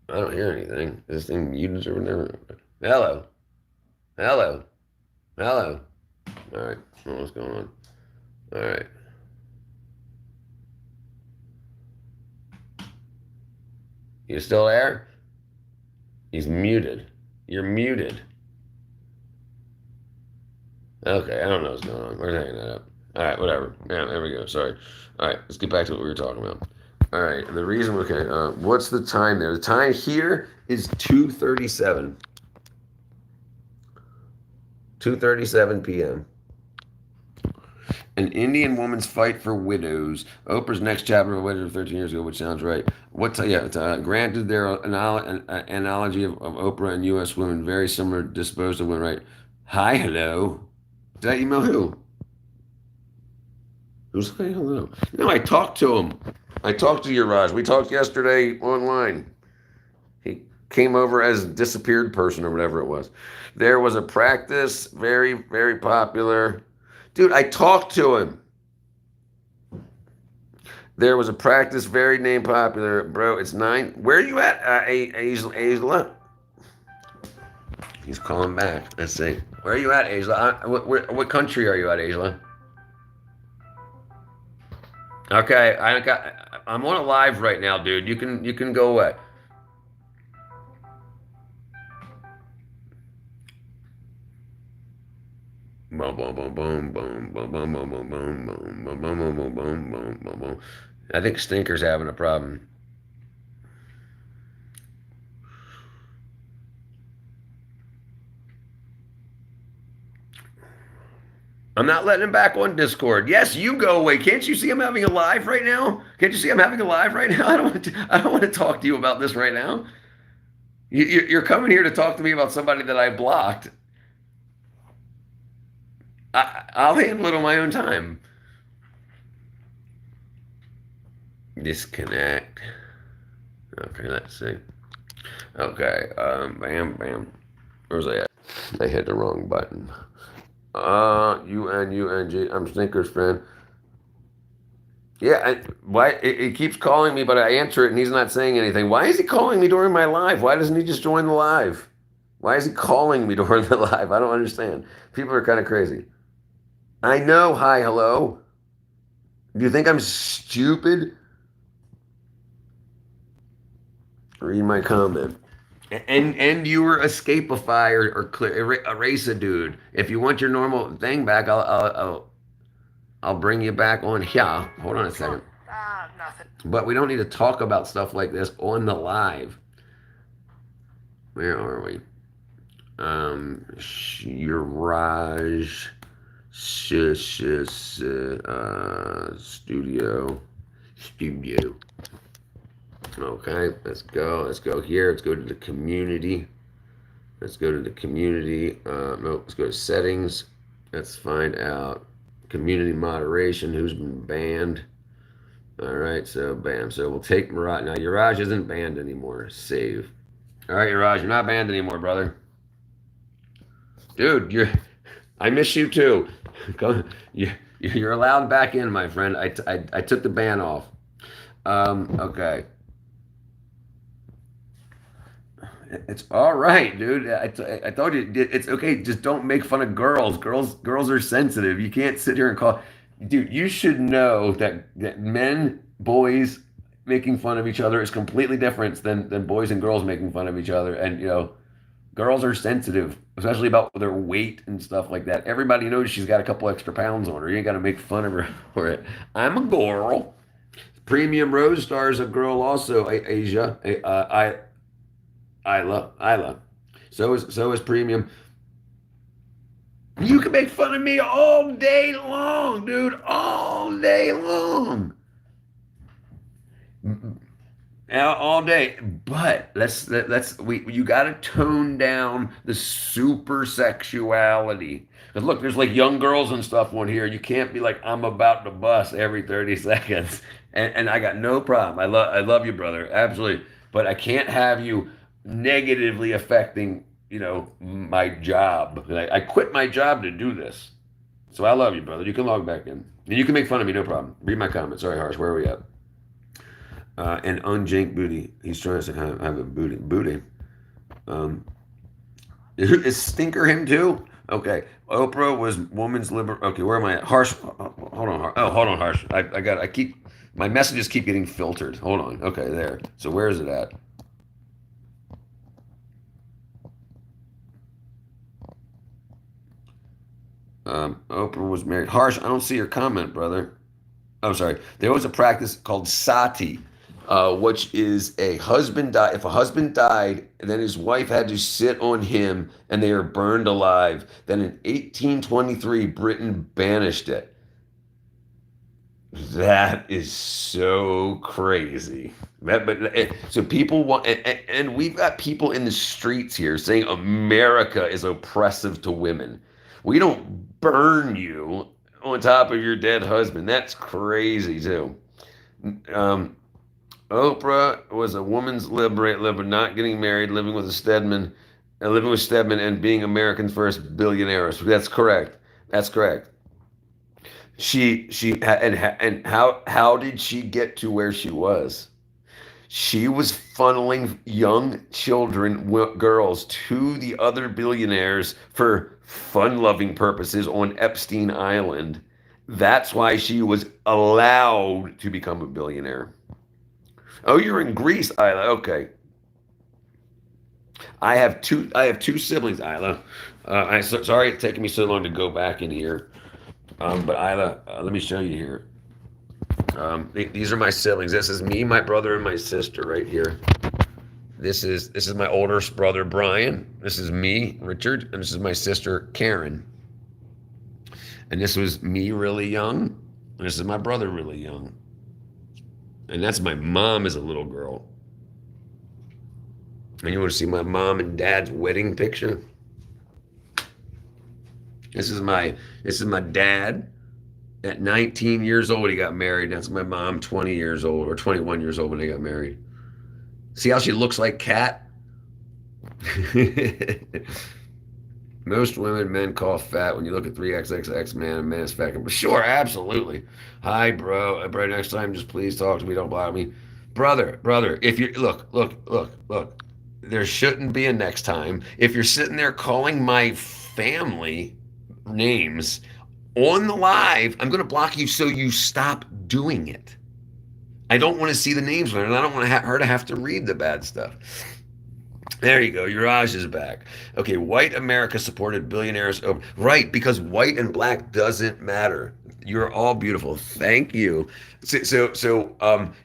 I don't hear anything. Is this thing muted or whatever? Hello. Hello. Hello. All right. What's going on? All right. You still there? He's muted. You're muted. Okay, I don't know what's going on. We're hanging that up. All right, whatever. Yeah, there we go. Sorry. All right, let's get back to what we were talking about. All right, the reason. Okay, what's the time there? The time here is 2:37. 2:37 p.m. An Indian woman's fight for widows. Oprah's next chapter of Widows 13 years ago, which sounds right. Granted, their analogy of Oprah and U.S. women very similar, disposed of women, right? Hi, hello. Did I email who? Who's saying hello? No, I talked to him. I talked to Raj. We talked yesterday online. He came over as a disappeared person or whatever it was. There was a practice, very, very popular. Dude, I talked to him. There was a practice, very name popular. Bro, it's 9. Where are you at, Aisla? He's calling back. Let's see. Where are you at, Aisla? What country are you at, Aisla? Okay, I'm on a live right now, dude. You can go away. Boom, boom, boom, boom, boom, boom, boom, boom, boom, boom, boom, boom, boom, boom, boom, boom, boom, boom. I think Stinker's having a problem. I'm not letting him back on Discord. Yes, you go away. Can't you see I'm having a live right now? Can't you see I'm having a live right now? I don't want to talk to you about this right now. You're coming here to talk to me about somebody that I blocked. I'll handle it on my own time. Disconnect. Okay, let's see. Okay, bam, bam. Where's I at? I hit the wrong button. UNG. I'm Snickers friend. Yeah, why it keeps calling me, but I answer it and he's not saying anything. Why is he calling me during my live? Why doesn't he just join the live? Why is he calling me during the live? I don't understand. People are kind of crazy. I know. Hi, hello. Do you think I'm stupid? Read my comment. And you were escapify or clear, erase a dude. If you want your normal thing back, I'll bring you back on here. Hold on a second. Nothing. But we don't need to talk about stuff like this on the live. Where are we? Your Raj studio. Okay, let's go. Let's go here. Let's go to the community. Let's go to the community. No, let's go to settings. Let's find out community moderation. Who's been banned? All right, so bam. So we'll take Mirage. Now, Uraj isn't banned anymore. Save. All right, Uraj, you're not banned anymore, brother. Dude, I miss you too. You're allowed back in, my friend. I took the ban off. Okay. It's all right, dude. I told you it's okay. Just don't make fun of girls. Girls are sensitive. You can't sit here and call. Dude, you should know that men, boys making fun of each other is completely different than boys and girls making fun of each other. And girls are sensitive, especially about their weight and stuff like that. Everybody knows she's got a couple extra pounds on her. You ain't got to make fun of her for it. I'm a girl. Premium Rose Star is a girl also. Asia. Isla. So is Premium. You can make fun of me all day long, dude. All day long. All day. But you gotta tone down the super sexuality. Because look, there's like young girls and stuff on here. You can't be like, I'm about to bust every 30 seconds. And I got no problem. I love you, brother. Absolutely. But I can't have you negatively affecting, my job. I quit my job to do this. So I love you, brother. You can log back in. And you can make fun of me, no problem. Read my comments. Sorry, Harsh. Where are we at? And unjanked booty. He's trying to have a booty. Is Stinker him too? Okay. Oprah was woman's liber. Okay, where am I at? Harsh. Hold on. Oh, hold on, Harsh. My messages keep getting filtered. Hold on. Okay, there. So where is it at? Oprah was married. Harsh, I don't see your comment, brother. I'm sorry. There was a practice called sati, which is a husband died. If a husband died, and then his wife had to sit on him, and they are burned alive. Then in 1823, Britain banished it. That is so crazy. So people want, and we've got people in the streets here saying America is oppressive to women. We don't burn you on top of your dead husband. That's crazy too. Oprah was a woman's liberator, not getting married, living with Stedman and being America's first billionaire. So that's correct. That's correct. And how did she get to where she was? She was funneling young children, girls, to the other billionaires for fun-loving purposes on Epstein Island. That's why she was allowed to become a billionaire. Oh, you're in Greece, Isla. Okay. I have two siblings, Isla. Sorry it's taking me so long to go back in here. But Isla, let me show you here. These are my siblings. This is me, my brother, and my sister right here. This is my older brother, Brian. This is me, Richard, and this is my sister, Karen. And this was me really young. And this is my brother really young. And that's my mom as a little girl. And you want to see my mom and dad's wedding picture? This is my dad at 19 years old. He got married. That's my mom, 20 years old or 21 years old when they got married. See how she looks like Kat? Most women, men call fat. When you look at 3XXX man, a man is fat. Sure, absolutely. Hi, bro. Next time, just please talk to me. Don't bother me. Brother, if you look. There shouldn't be a next time. If you're sitting there calling my family names on the live, I'm going to block you so you stop doing it. I don't want to see the names on it, and I don't want her to have to read the bad stuff. There you go. Uraj is back. Okay, white America supported billionaires. Oh, right, because white and black doesn't matter. You're all beautiful. Thank you.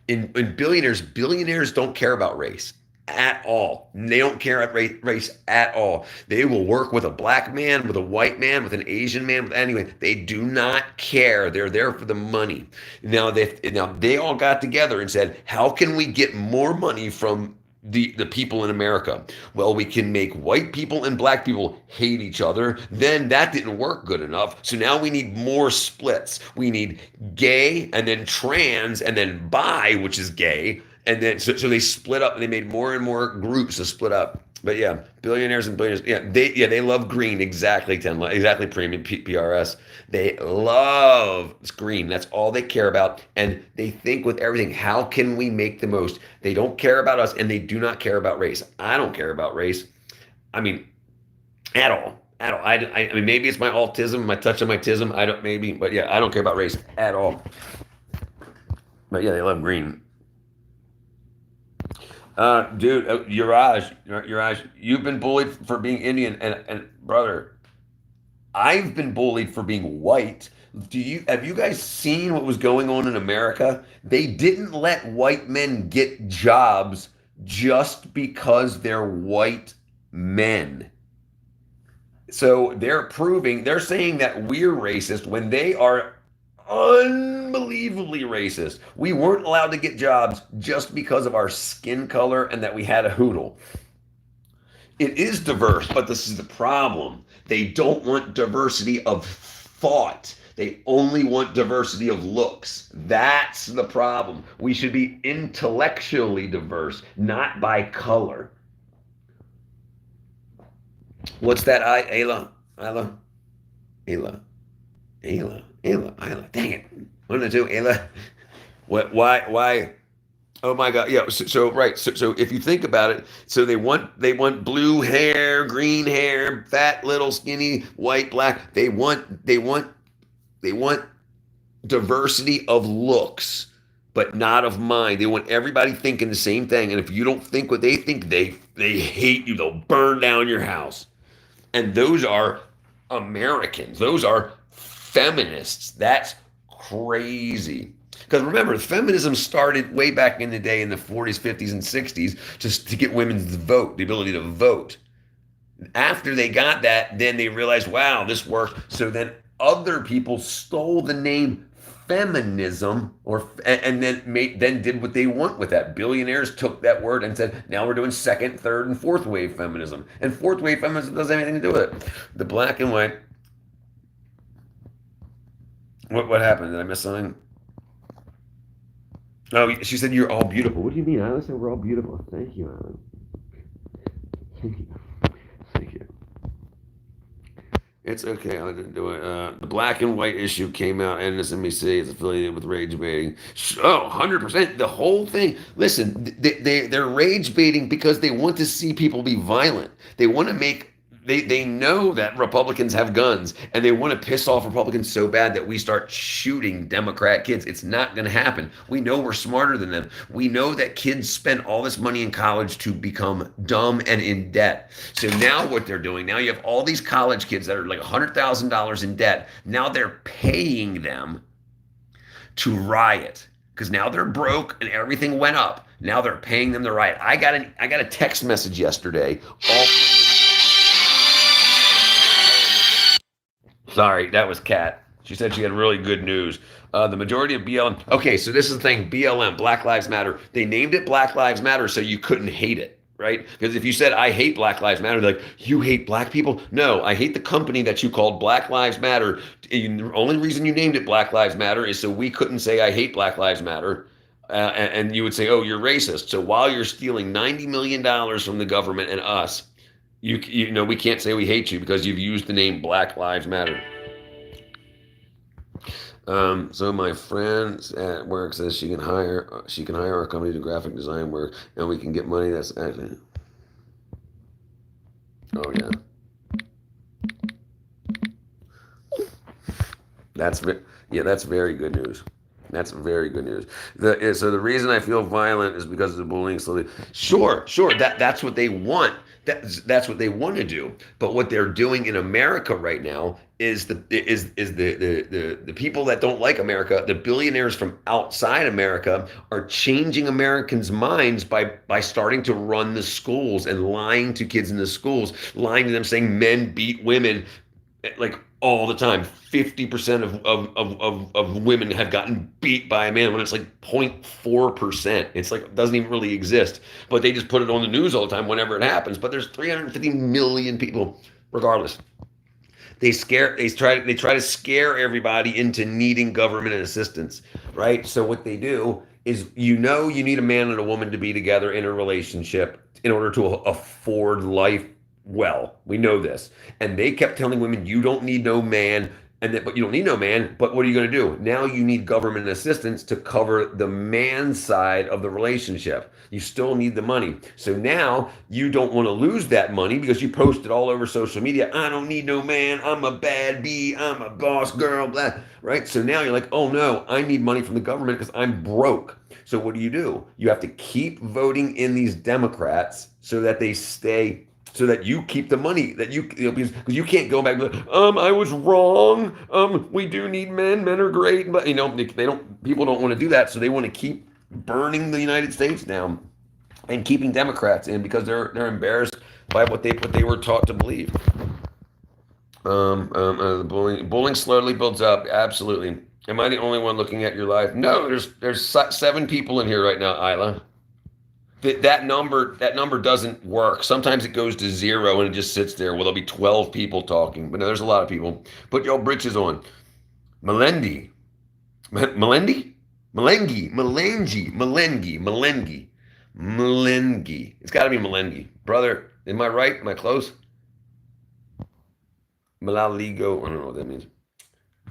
In billionaires don't care about race at all. They don't care about race at all. They will work with a black man, with a white man, with an Asian man, with anyone. They do not care. They're there for the money. Now they all got together and said, how can we get more money from the people in America? Well, we can make white people and black people hate each other. Then that didn't work good enough. So now we need more splits. We need gay and then trans and then bi, which is gay. And then so they split up and they made more and more groups to split up. But yeah, billionaires and billionaires. Yeah, they love green. Exactly, exactly, premium PRS. They love green. That's all they care about. And they think with everything, how can we make the most? They don't care about us, and they do not care about race. I don't care about race. I mean, at all. At all. I mean, maybe it's my autism, my touch of my tism. I don't, maybe, but yeah, I don't care about race at all. But yeah, they love green. Dude, Uraj, you've been bullied for being Indian, and brother, I've been bullied for being white. Have you guys seen what was going on in America? They didn't let white men get jobs just because they're white men. So they're saying that we're racist when they are unbelievably racist. We weren't allowed to get jobs just because of our skin color and that we had a hoodle. It is diverse, but this is the problem. They don't want diversity of thought. They only want diversity of looks. That's the problem. We should be intellectually diverse, not by color. What's that? Ayla. Dang it. What did I do, Ayla? What? Why? Oh my God. Yeah. Right. So if you think about it, so they want blue hair, green hair, fat, little, skinny, white, black. They want diversity of looks, but not of mind. They want everybody thinking the same thing. And if you don't think what they think, they hate you. They'll burn down your house. And those are Americans. Those are feminists. That's crazy. Because remember, feminism started way back in the day in the 40s, 50s, and 60s just to get women to vote, the ability to vote. After they got that, then they realized, wow, this works. So then other people stole the name feminism and then did what they want with that. Billionaires took that word and said, now we're doing second, third, and fourth wave feminism. And fourth wave feminism doesn't have anything to do with it. The black and white. What happened? Did I miss something? Oh, she said you're all beautiful. What do you mean? I said we're all beautiful. Thank you, Alan. Thank you. It's okay. I didn't do it. The black and white issue came out, and MSNBC is affiliated with rage baiting. Oh, 100%. The whole thing. Listen, they're rage baiting because they want to see people be violent. They want to make. They know that Republicans have guns, and they want to piss off Republicans so bad that we start shooting Democrat kids. It's not going to happen. We know we're smarter than them. We know that kids spend all this money in college to become dumb and in debt. So now what they're doing, now you have all these college kids that are like $100,000 in debt. Now they're paying them to riot because now they're broke and everything went up. Now they're paying them to riot. I got a text message yesterday. Sorry, that was Kat. She said she had really good news. The majority of BLM. Okay, so this is the thing. BLM, Black Lives Matter. They named it Black Lives Matter so you couldn't hate it, right? Because if you said I hate Black Lives Matter, they're like, you hate black people? No, I hate the company that you called Black Lives Matter. And the only reason you named it Black Lives Matter is so we couldn't say I hate Black Lives Matter. And you would say, oh, you're racist. So while you're stealing $90 million from the government and us, you know we can't say we hate you because you've used the name Black Lives Matter. So my friend at work says she can hire our company to graphic design work, and we can get money. That's actually, oh yeah, that's very good news. That's very good news. So the reason I feel violent is because of the bullying. Slowly, sure. That's what they want. That's what they want to do. But what they're doing in America right now is the people that don't like America, the billionaires from outside America, are changing Americans' minds by starting to run the schools and lying to kids in the schools, lying to them, saying men beat women, like all the time. 50% of women have gotten beat by a man when it's like 0.4%. It's like it doesn't even really exist. But they just put it on the news all the time whenever it happens. But there's 350 million people, regardless. They try to scare everybody into needing government assistance, right? So what they do is, you need a man and a woman to be together in a relationship in order to afford life well. We know this. And they kept telling women, you don't need no man, but you don't need no man, but what are you going to do? Now you need government assistance to cover the man side of the relationship. You still need the money. So now you don't want to lose that money because you posted all over social media, I don't need no man, I'm a bad bee, I'm a boss girl, blah, right? So now you're like, oh no, I need money from the government because I'm broke. So what do? You have to keep voting in these Democrats so that they stay, so that you keep the money, that because you can't go back and be like, I was wrong. We do need men. Men are great, but people don't want to do that, so they want to keep burning the United States down and keeping Democrats in because they're embarrassed by what they were taught to believe. The bullying slowly builds up. Absolutely. Am I the only one looking at your life? No, there's 7 people in here right now, Isla. That number doesn't work. Sometimes it goes to 0 and it just sits there. Well, there'll be 12 people talking, but no, there's a lot of people. Put your britches on. Melendi. It's got to be Melendi. Brother, am I right? Am I close? Malaligo. I don't know what that means.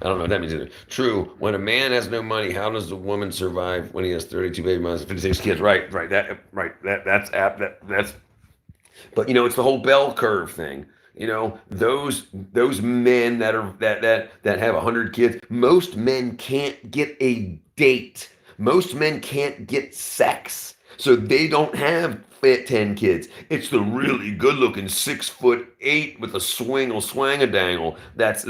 I don't know what that means either. True. When a man has no money, how does the woman survive when he has 32 baby mamas and 56 kids? Right. That's apt. That's. But it's the whole bell curve thing. Those men that have 100 kids. Most men can't get a date. Most men can't get sex, so they don't have 10 kids. It's the really good-looking 6'8" with a swang-a-dangle. That's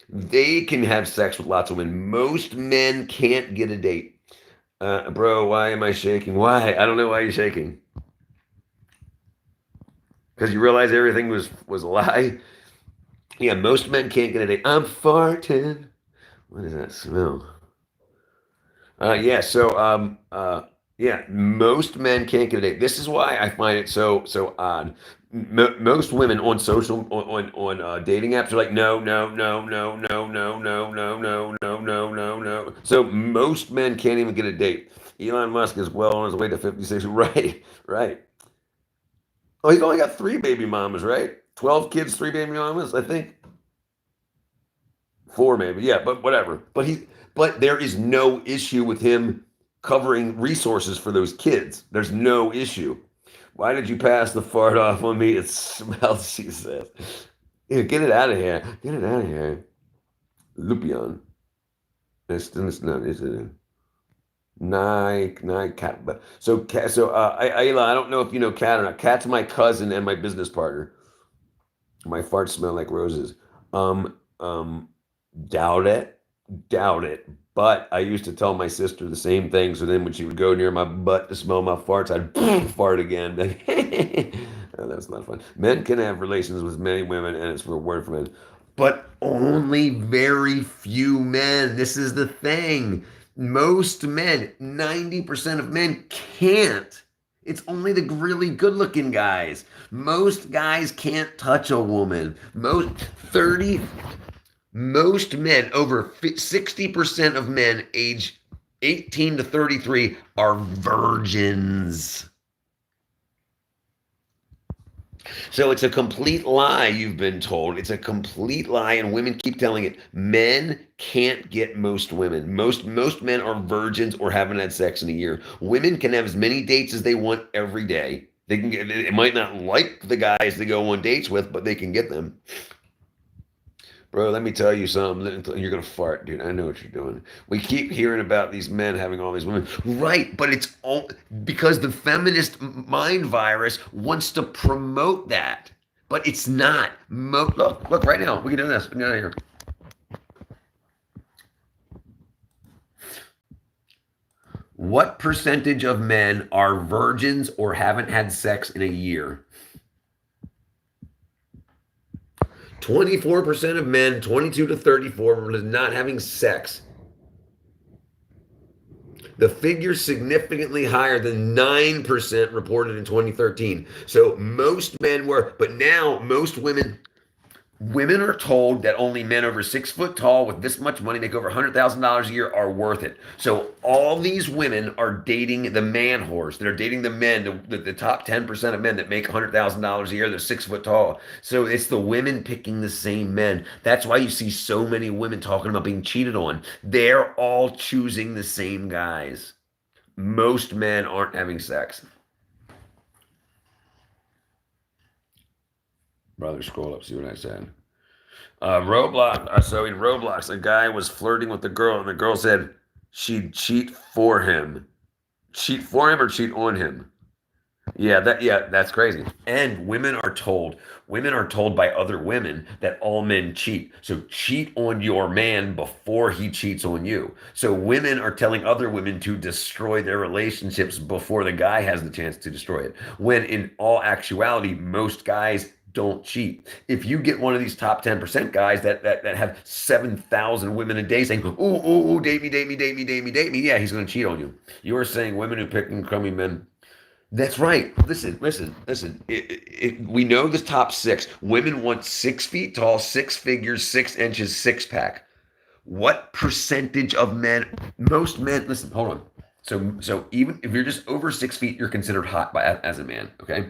they can have sex with lots of women. Most men can't get a date. Bro, why am I shaking? Why? I don't know why you're shaking. Because you realize everything was a lie? Yeah, most men can't get a date. I'm farting. What does that smell? Most men can't get a date. This is why I find it so odd. Most women on dating apps are like, no. So most men can't even get a date. Elon Musk is well on his way to 56. Right. Oh, he's only got 3 baby mamas, right? 12 kids, 3 baby mamas, I think. 4 maybe, yeah, but whatever. But there is no issue with him covering resources for those kids. There's no issue. Why did you pass the fart off on me? It smells, she says. Yeah, get it out of here. Get it out of here. Lupion. It's not, is it? Cat. Ayla, I don't know if you know Cat or not. Cat's my cousin and my business partner. My farts smell like roses. Doubt it. But I used to tell my sister the same thing. So then when she would go near my butt to smell my farts, I'd fart again. Oh, that's not fun. Men can have relations with many women, and it's reward for men. But only very few men. This is the thing. Most men, 90% of men can't. It's only the really good looking guys. Most guys can't touch a woman. Most men, over 60% of men age 18 to 33 are virgins. So it's a complete lie, you've been told. It's a complete lie, and women keep telling it. Men can't get most women. Most men are virgins or haven't had sex in a year. Women can have as many dates as they want every day. They can get. It might not like the guys they go on dates with, but they can get them. Bro, let me tell you something. You're gonna fart, dude. I know what you're doing. We keep hearing about these men having all these women. Right, but it's all because the feminist mind virus wants to promote that. But it's not. Look, right now. We can do this. We can get out of here. What percentage of men are virgins or haven't had sex in a year? 24% of men, 22 to 34, is not having sex. The figure's significantly higher than 9% reported in 2013. So most men were, but now most women are told that only men over 6 foot tall with this much money, make over $100,000 a year, are worth it. So all these women are dating the man horse. They're dating the men, the top 10% of men that make $100,000 a year. They're 6 foot tall. So it's the women picking the same men. That's why you see so many women talking about being cheated on. They're all choosing the same guys. Most men aren't having sex. Brother, scroll up, see what I said. Roblox. So in Roblox, a guy was flirting with the girl, and the girl said she'd cheat for him. Cheat for him or cheat on him? Yeah, that's crazy. And women are told by other women that all men cheat. So cheat on your man before he cheats on you. So women are telling other women to destroy their relationships before the guy has the chance to destroy it. When in all actuality, most guys don't cheat. If you get one of these top 10% guys that have 7,000 women a day saying, ooh, date me, date me, date me, date me, date me, yeah, he's going to cheat on you. You are saying women who pick crummy men. That's right. Listen. We know the top six. Women want 6 feet tall, 6 figures, 6 inches, six pack. What percentage of men? Most men. Listen, hold on. So even if you're just over 6 feet, you're considered hot as a man. Okay.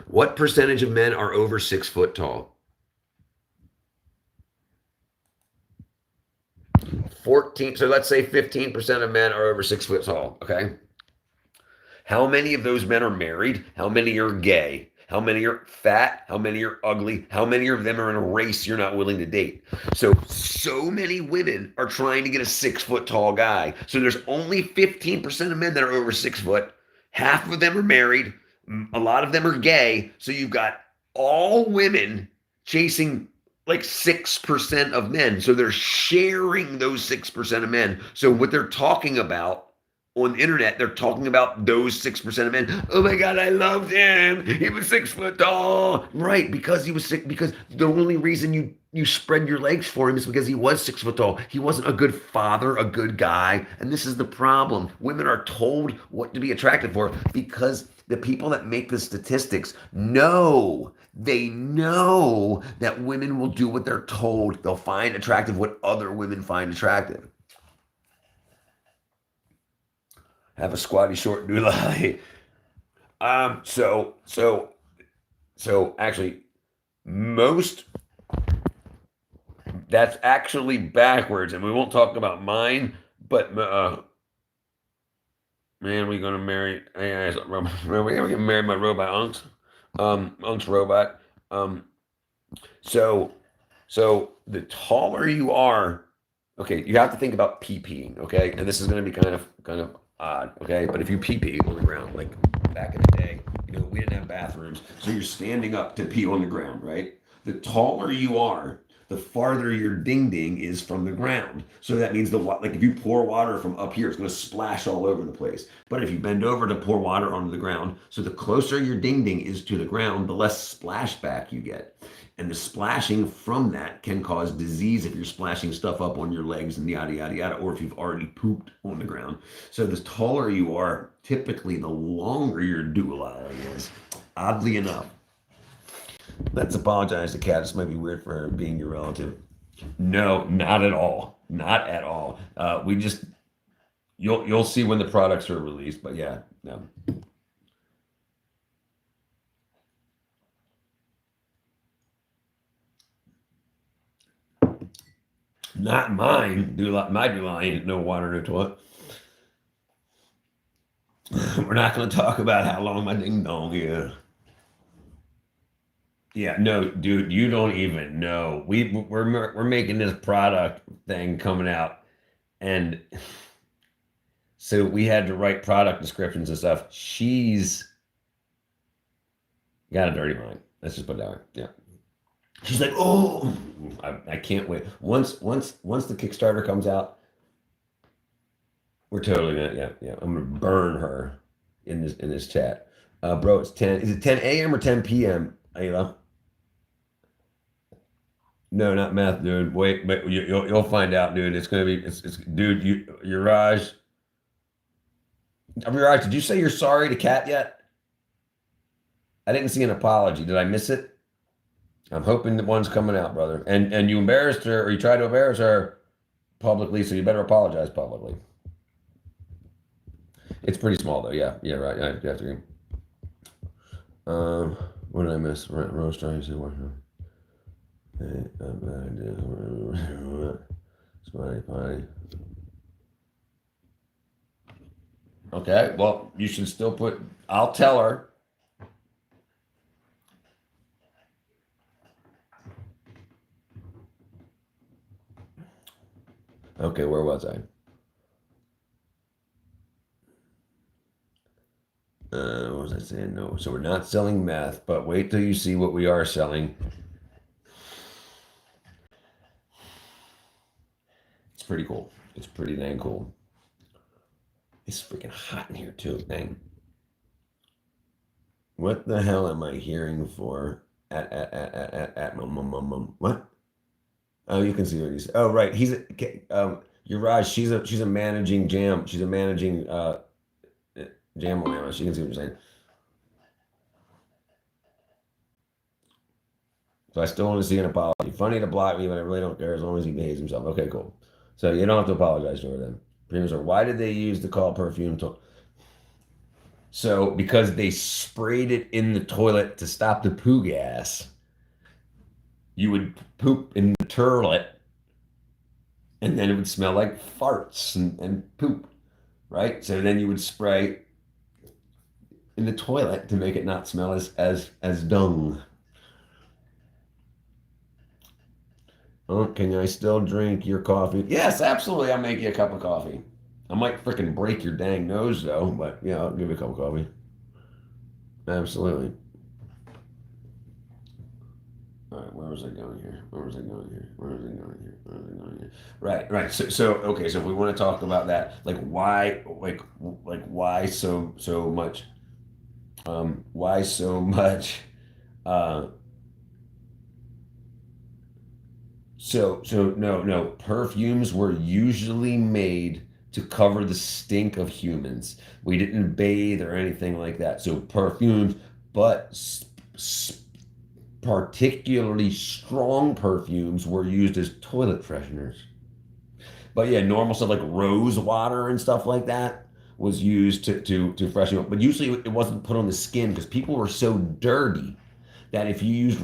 What percentage of men are over 6 foot tall? 14. So let's say 15% of men are over 6 foot tall. Okay. How many of those men are married? How many are gay? How many are fat? How many are ugly? How many of them are in a race you're not willing to date? So many women are trying to get a 6 foot tall guy. So there's only 15% of men that are over 6 foot. Half of them are married. A lot of them are gay. So you've got all women chasing like 6% of men. So they're sharing those 6% of men. So what they're talking about on the internet, they're talking about those 6% of men. Oh my God, I loved him. He was 6 foot tall. Right, because he was sick. Because the only reason you spread your legs for him is because he was 6 foot tall. He wasn't a good father, a good guy. And this is the problem. Women are told what to be attracted for because the people that make the statistics they know that women will do what they're told. They'll find attractive what other women find attractive. Have a squatty short doulai. So actually, that's actually backwards, and we won't talk about mine. But man, we're gonna marry. We're gonna get married by robot Unc's robot. So the taller you are, okay, you have to think about pee-peeing, okay, and this is gonna be kind of odd, okay? But if you pee on the ground, like back in the day, we didn't have bathrooms, so you're standing up to pee on the ground, right? The taller you are, the farther your ding ding is from the ground. So that means like if you pour water from up here, it's going to splash all over the place. But if you bend over to pour water onto the ground, so the closer your ding ding is to the ground, the less splashback you get. And the splashing from that can cause disease if you're splashing stuff up on your legs and yada yada yada, or if you've already pooped on the ground. So the taller you are, typically the longer your dewar is. Oddly enough. Let's apologize to Kat. This might be weird for her being your relative. No, not at all. Not at all. We just you'll see when the products are released, but yeah, no. Not mine. My Dulai ain't no water in the toilet. We're not going to talk about how long my ding dong is. Yeah, no, dude, you don't even know. We're making this product thing coming out, and so we had to write product descriptions and stuff. She's got a dirty mind. Let's just put it that way. Yeah. She's like, oh, I can't wait. Once the Kickstarter comes out, we're totally gonna yeah. I'm gonna burn her in this chat. Bro, it's 10. Is it 10 a.m. or 10 p.m., Ayla? No, not math, dude. Wait, but you'll find out, dude. It's gonna be it's dude. Uraj, Uraj, did you say you're sorry to Kat yet? I didn't see an apology. Did I miss it? I'm hoping that one's coming out, brother. And you embarrassed her, or you tried to embarrass her publicly, so you better apologize publicly. It's pretty small though. Yeah, yeah, right. I have to agree. What did I miss? Roast trying to what? Smiley pie. Okay, well, you should still put. I'll tell her. Okay, where was I? What was I saying? No. So we're not selling meth, but wait till you see what we are selling. It's pretty cool. It's pretty dang cool. It's freaking hot in here too, dang. What the hell am I hearing for? What? Oh, you can see what he's. Oh, right. You're right. She's a managing jam. She's a managing jam on. She can see what you're saying. So I still want to see an apology. Funny to block me, but I really don't care as long as he behaves himself. Okay, cool. So you don't have to apologize to her then. Premiums are why did they use the call perfume? So because they sprayed it in the toilet to stop the poo gas, you would poop in the toilet, and then it would smell like farts and poop, right? So then you would spray in the toilet to make it not smell as dung. Oh, can I still drink your coffee? Yes, absolutely. I'll make you a cup of coffee. I might freaking break your dang nose though, but yeah, I'll give you a cup of coffee. Absolutely. All right, where was I going here? Where was I going here? Where was I going here? Where was I going here? Right. So okay, so if we want to talk about that, like why so much why so much uh no, perfumes were usually made to cover the stink of humans. We didn't bathe or anything like that. So perfumes, but particularly strong perfumes were used as toilet fresheners. But yeah, normal stuff like rose water and stuff like that was used to freshen up. But usually it wasn't put on the skin because people were so dirty that if you used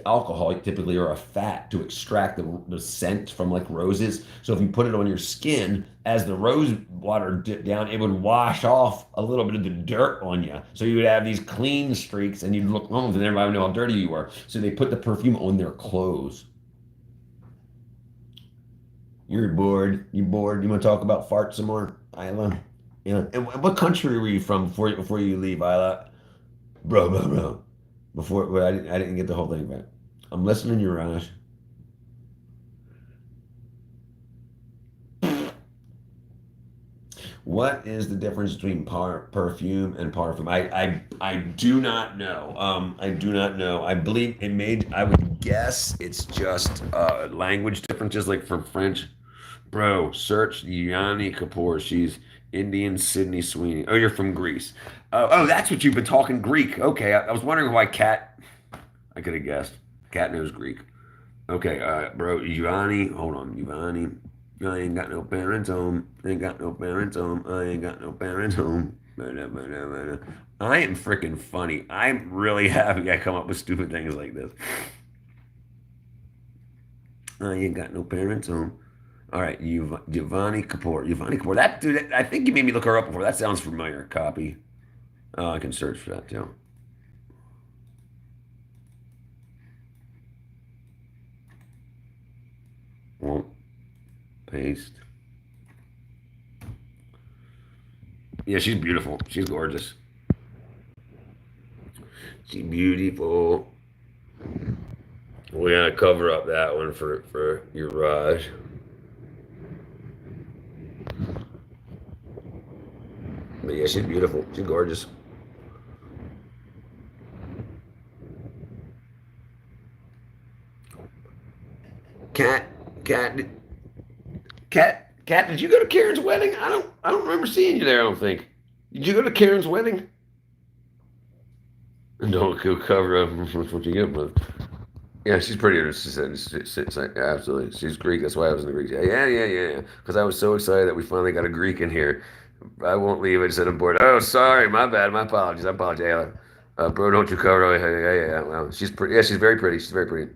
alcohol typically or a fat to extract the scent from like roses. So if you put it on your skin, as the rose water dipped down, it would wash off a little bit of the dirt on you. So you would have these clean streaks and you'd look home and everybody would know how dirty you were. So they put the perfume on their clothes. You're bored. You bored? You want to talk about farts some more, Isla? Yeah. And what country were you from before you leave, Isla? Bro. Before, well, I didn't get the whole thing back. I'm listening, Uraj. What is the difference between perfume and parfum? I do not know. I do not know. I believe it made. I would guess it's just language differences, like from French. Bro, search Yanni Kapoor. She's Indian Sydney Sweeney. Oh, you're from Greece. Oh, that's what you've been talking Greek. Okay, I was wondering why Cat. I could have guessed. Cat knows Greek. Okay, bro, Giovanni, hold on, Giovanni. I ain't got no parents home. Ain't got no parents home. I ain't got no parents home. I am freaking funny. I'm really happy I come up with stupid things like this. I ain't got no parents home. All right, Giovanni Kapoor. Giovanni Kapoor. That dude, I think you made me look her up before. That sounds familiar. Copy. I can search for that too. Well, paste. Yeah, she's beautiful. She's gorgeous. She's beautiful. We gotta cover up that one for your Raj. But yeah, she's beautiful. She's gorgeous. Cat, cat, cat. Did you go to Karen's wedding? I don't remember seeing you there. I don't think. Did you go to Karen's wedding? Don't go cover up what you get with. Yeah, she's prettier. She said, yeah, absolutely. She's Greek. That's why I was in the Greek. Yeah. Because I was so excited that we finally got a Greek in here. I won't leave. I just said I'm bored. Oh, sorry. My bad. My apologies. I apologize. Bro, don't you cover? Oh, yeah. Well, she's pretty. Yeah, she's very pretty. She's very pretty.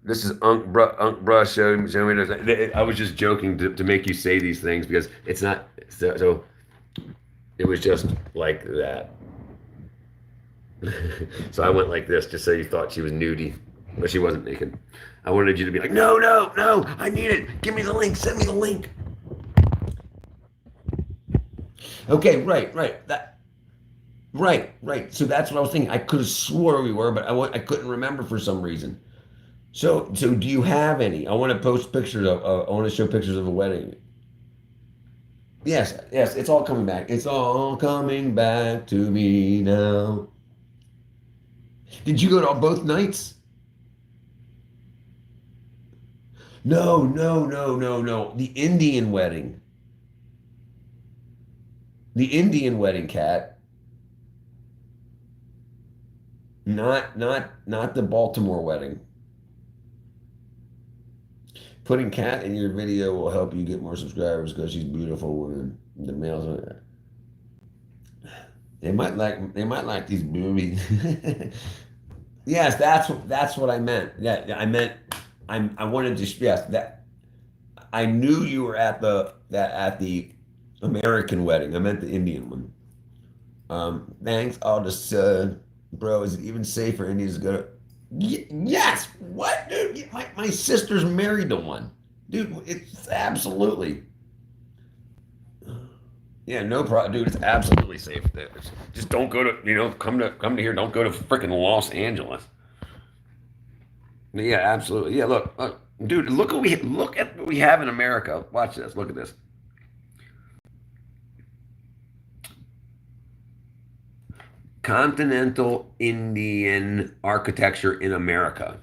This is Unc Bruh show me this. I was just joking to make you say these things because it's not. So it was just like that. So I went like this just so you thought she was nudie, but she wasn't naked. I wanted you to be like, no, I need it. Give me the link. Send me the link. Okay, right. Right. So that's what I was thinking. I could have swore we were, but I couldn't remember for some reason. So do you have any? I want to post pictures of. I want to show pictures of a wedding. Yes. It's all coming back. It's all coming back to me now. Did you go to both nights? No. The Indian wedding. The Indian wedding, cat. Not the Baltimore wedding. Putting cat in your video will help you get more subscribers because she's beautiful woman. The males, they might like these boobies. Yes, that's what I meant. Yeah, I meant I wanted to yes that I knew you were at the American wedding. I meant the Indian one. Thanks. I'll just bro. Is it even safe for Indians to go to? Yes. What, dude? My sister's married to one, dude. It's absolutely. Yeah, no problem, dude. It's absolutely safe. Just don't go to come to here. Don't go to freaking Los Angeles. Yeah, absolutely. Yeah, look, dude. Look at what we have in America. Watch this. Look at this. Continental Indian architecture in America.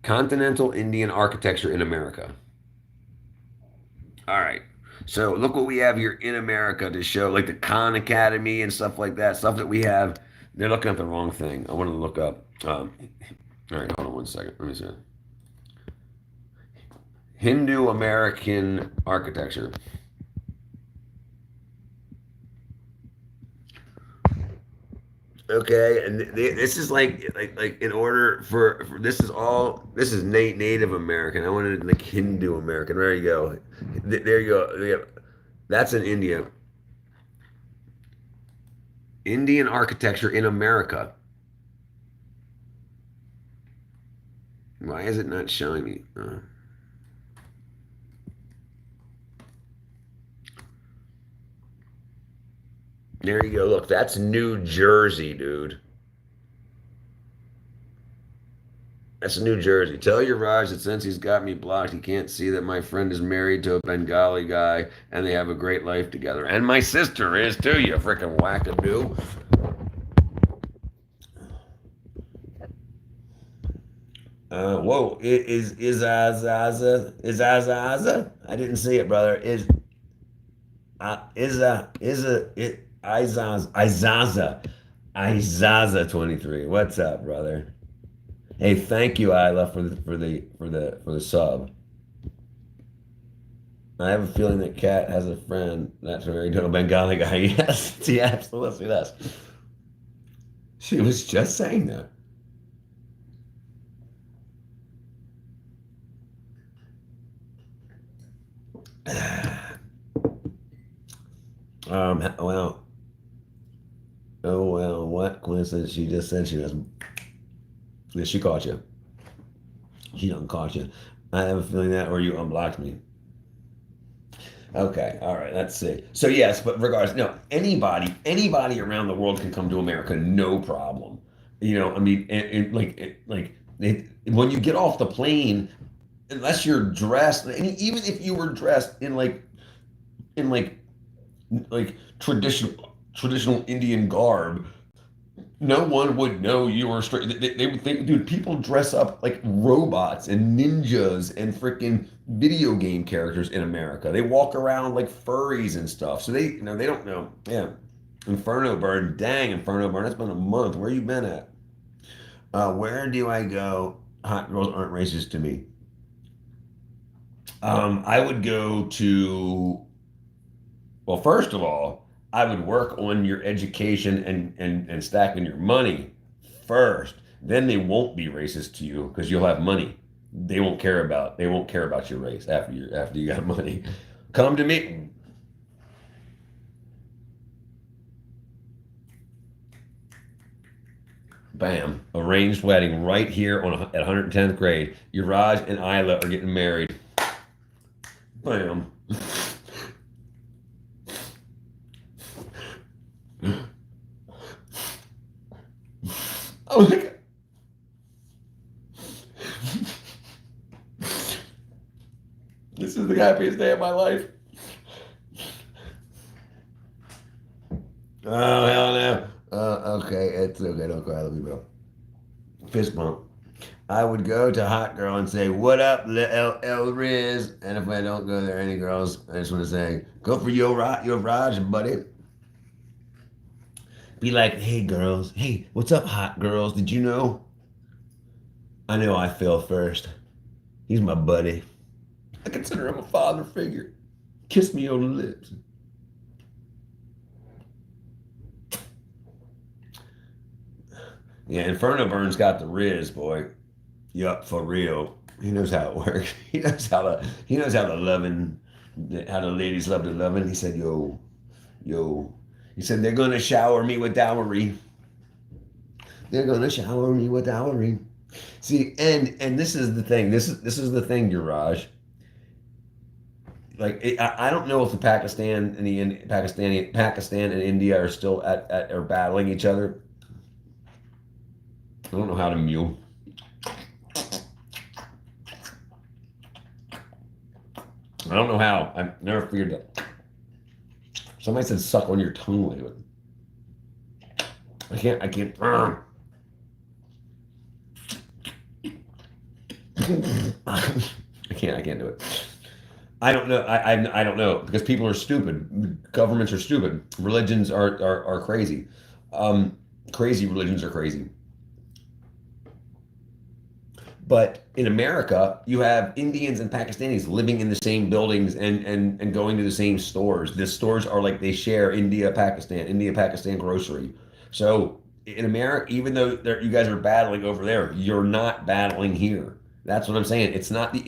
Continental Indian architecture in America. All right. So look what we have here in America to show, like the Khan Academy and stuff like that. Stuff that we have. They're looking at the wrong thing. I wanted to look up. All right, hold on one second. Let me see. Hindu American architecture. Okay, and this is like in order for this is Native American. I wanted like Hindu American. There you go. There you go. Yeah. That's in India. Indian architecture in America. Why is it not showing me? There you go. Look, that's New Jersey, dude. That's New Jersey. Tell your Raj that since he's got me blocked, he can't see that my friend is married to a Bengali guy and they have a great life together. And my sister is too, you freaking wackadoo. Whoa, is Azaza? I didn't see it, brother. Izaza 23. What's up, brother? Hey, thank you, Isla, for the sub. I have a feeling that Kat has a friend that's married to a Bengali guy. Yes, she absolutely does. She was just saying that. Well, oh well, what coincidence? She just said she doesn't. Yeah, she caught you. She done caught you. I have a feeling that, or you unblocked me. Okay, all right, let's see. So yes, but regardless, no, anybody around the world can come to America, no problem. I mean, when you get off the plane, unless you're dressed, and even if you were dressed in like traditional Indian garb, no one would know you were straight. They would think, dude, people dress up like robots and ninjas and freaking video game characters in America. They walk around like furries and stuff. So they don't know. Yeah. Inferno Burn. Dang, Inferno Burn. It's been a month. Where you been at? Where do I go? Hot girls aren't racist to me. I would go to, well, first of all, I would work on your education and stacking your money first. Then they won't be racist to you because you'll have money. They won't care about your race after you got money. Come to me. Bam. Arranged wedding right here at 110th grade. Uraj and Isla are getting married. Bam. Oh my God. This is the happiest day of my life. Oh, hell no. Okay, it's okay. Don't cry, let me bro. Fist bump. I would go to Hot Girl and say, "What up, El Riz?" And if I don't go there, any girls, I just want to say, "Go for your Raj, buddy." Be like, "Hey, girls. Hey, what's up, hot girls? Did you know? I know I fell first. He's my buddy. I consider him a father figure. Kiss me on the lips." Yeah, Inferno Burns got the Riz, boy. Yup, for real. He knows how it works. He knows how the ladies love the loving. He said, "Yo, yo." He said, "They're gonna shower me with dowry. They're gonna shower me with dowry." See, and this is the thing. This is the thing, Uraj. I don't know if the Pakistan and Pakistan and India are still are battling each other. I don't know how to mew. I don't know how. I've never figured that. Somebody said suck on your tongue lately. I can't. I can't. I can't do it. I don't know. I don't know because people are stupid. Governments are stupid. Religions are crazy. Crazy religions are crazy. But in America, you have Indians and Pakistanis living in the same buildings and going to the same stores. The stores are like they share India, Pakistan grocery. So in America, even though you guys are battling over there, you're not battling here. That's what I'm saying. It's not the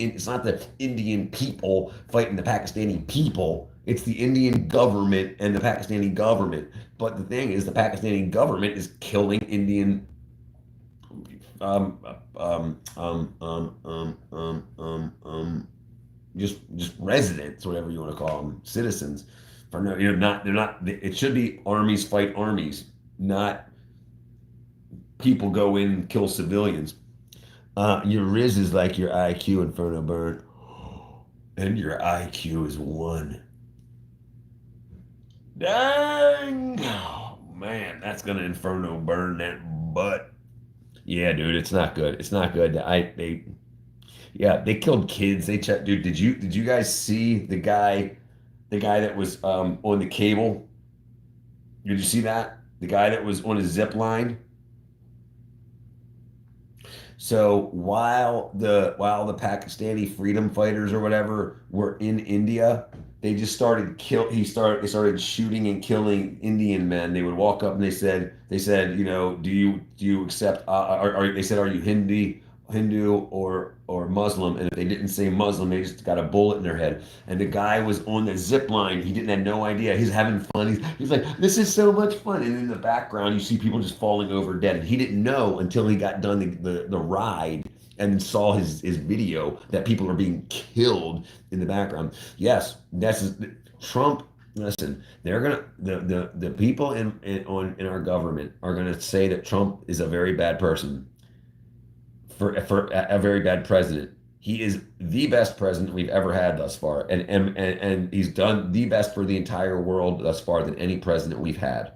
Indian people fighting the Pakistani people. It's the Indian government and the Pakistani government. But the thing is, the Pakistani government is killing Indian um, just residents, whatever you want to call them, citizens. For no, not they're not. It should be armies fight armies, not people go in and kill civilians. Your Riz is like your IQ, Inferno Burn, and your IQ is one. Dang! Oh man, that's gonna Inferno Burn that butt. Yeah, dude, it's not good. It's not good. Yeah, they killed kids. They checked, dude. Did you guys see the guy that was on the cable? Did you see that? The guy that was on a zip line. So while the Pakistani freedom fighters or whatever were in India, they started shooting and killing Indian men. They would walk up and they said, do you accept they said, are you Hindu or Muslim? And if they didn't say Muslim, they just got a bullet in their head. And the guy was on the zip line. He didn't have no idea. He's having fun. He's like, this is so much fun. And in the background, you see people just falling over dead. And he didn't know until he got done the ride and saw his video that people are being killed in the background. Yes, Trump. Listen, they're gonna the people in our government are gonna say that Trump is a very bad person for a very bad president. He is the best president we've ever had thus far, and he's done the best for the entire world thus far than any president we've had.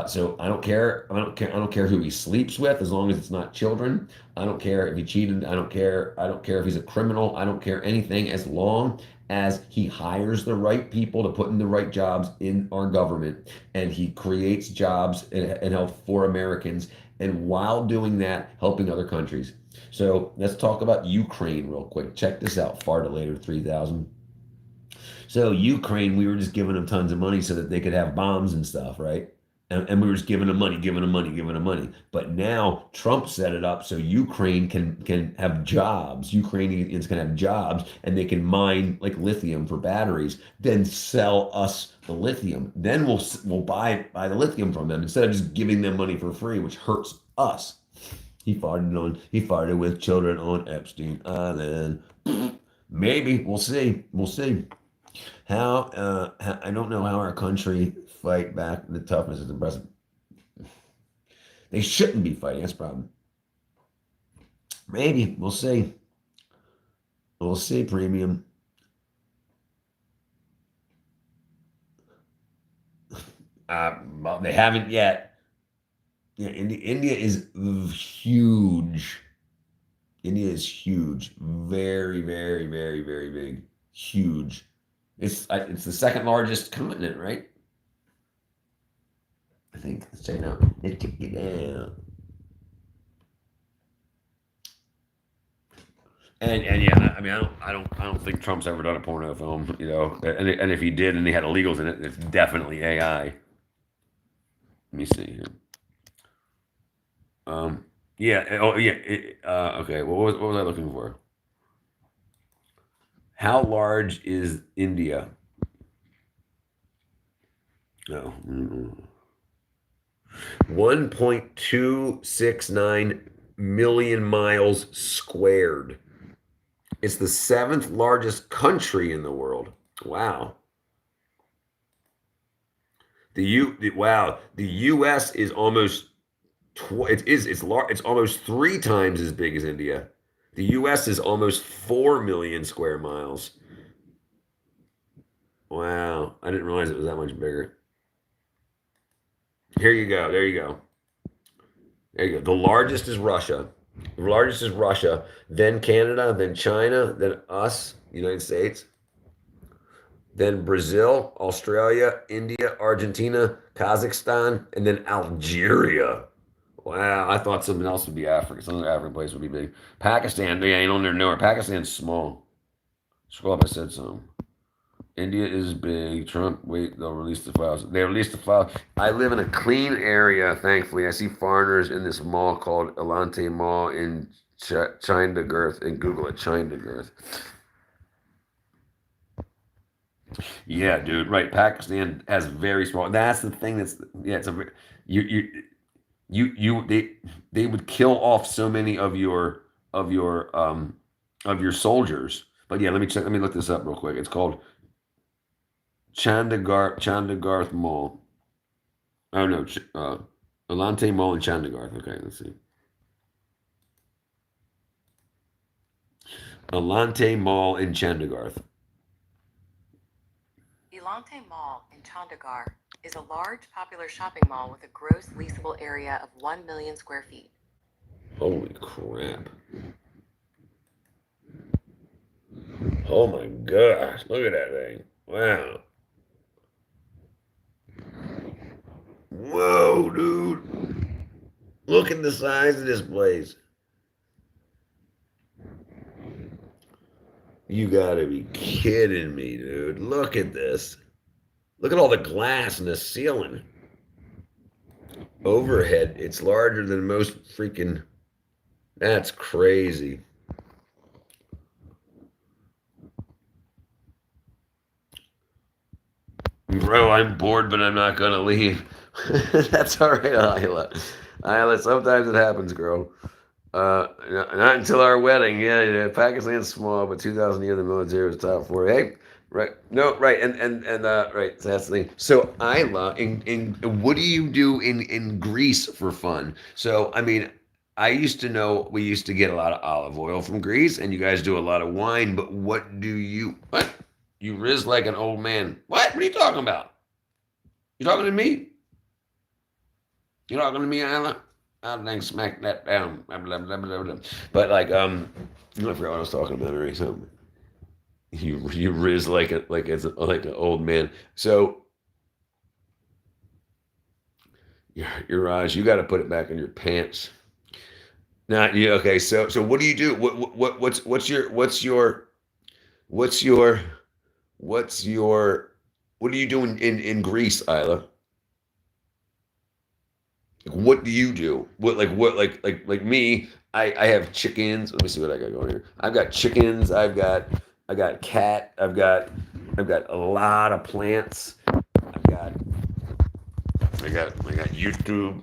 So I don't care. I don't care. I don't care who he sleeps with, as long as it's not children. I don't care if he cheated. I don't care. I don't care if he's a criminal. I don't care anything, as long as he hires the right people to put in the right jobs in our government, and he creates jobs and health for Americans, and while doing that, helping other countries. So let's talk about Ukraine real quick. Check this out. Farta later 3000. So Ukraine, we were just giving them tons of money so that they could have bombs and stuff, right? And we were just giving them money, giving them money, giving them money. But now Trump set it up so Ukraine can have jobs. Ukrainians can have jobs, and they can mine like lithium for batteries, then sell us the lithium. Then we'll buy the lithium from them instead of just giving them money for free, which hurts us. He farted with children on Epstein Island. Maybe we'll see. We'll see. I don't know how our country fight back. The toughness is impressive. They shouldn't be fighting. That's the problem. Maybe we'll see. We'll see. Premium. Well, they haven't yet. Yeah, India is huge. India is huge. Very, very, very, very big. Huge. It's the second largest continent, right? I think. Let's check it out. Let's check it out. And yeah, I mean, I don't think Trump's ever done a porno film, and if he did and he had illegals in it, it's definitely AI. Let me see here. Yeah. Oh, yeah. Okay. What was I looking for? How large is India? No. 1.269 million miles squared. It's the seventh largest country in the world. Wow. Wow. The U.S. is almost it's almost three times as big as India. The U.S. is almost 4 million square miles. Wow. I didn't realize it was that much bigger. Here you go. There you go. There you go. The largest is Russia. The largest is Russia, then Canada, then China, then us, United States, then Brazil, Australia, India, Argentina, Kazakhstan, and then Algeria. Wow, I thought something else would be Africa. Some other African place would be big. Pakistan, they ain't on there nowhere. Pakistan's small. Scroll up, I said something. India is big. Trump, wait, they'll release the files. They released the file. I live in a clean area, thankfully. I see foreigners in this mall called Elante Mall in Chindagirth, and Google it, Chindagirth. Yeah, dude, right. Pakistan has very small. That's the thing. It's a they would kill off so many of your soldiers. But yeah, let me check. Let me look this up real quick. It's called Chandigarth Mall. Oh no, Elante Mall in Chandigarth. Okay, let's see. Alante Mall in Chandigarh. Elante Mall in Chandigarh is a large, popular shopping mall with a gross leasable area of 1 million square feet. Holy crap. Oh my gosh, look at that thing. Wow. Whoa, dude. Look at the size of this place. You gotta be kidding me, dude. Look at this. Look at all the glass in the ceiling. Overhead, it's larger than most freaking. That's crazy. Bro, I'm bored, but I'm not gonna leave. That's all right, Isla. Isla, sometimes it happens, girl. Not until our wedding. Yeah, Pakistan's small, but 2,000 a year in the military was top four. Hey, right? No, right, and right. So that's the thing. So Isla, in what do you do in Greece for fun? So I mean, I used to know we used to get a lot of olive oil from Greece, and you guys do a lot of wine. But what do you? What? You riz like an old man. What? What are you talking about? You talking to me? You talking to me, Isla? I think smack that down. Blah, blah, blah, blah, blah. But like, I forgot what I was talking about already. So you riz like like an old man. So your eyes, you got to put it back in your pants. Now, yeah, okay. So what do you do? What's your what do you do in Greece, Isla? What do you do? What me? I have chickens. Let me see what I got going here. I've got chickens. I got cat. I've got a lot of plants. I've got I got YouTube.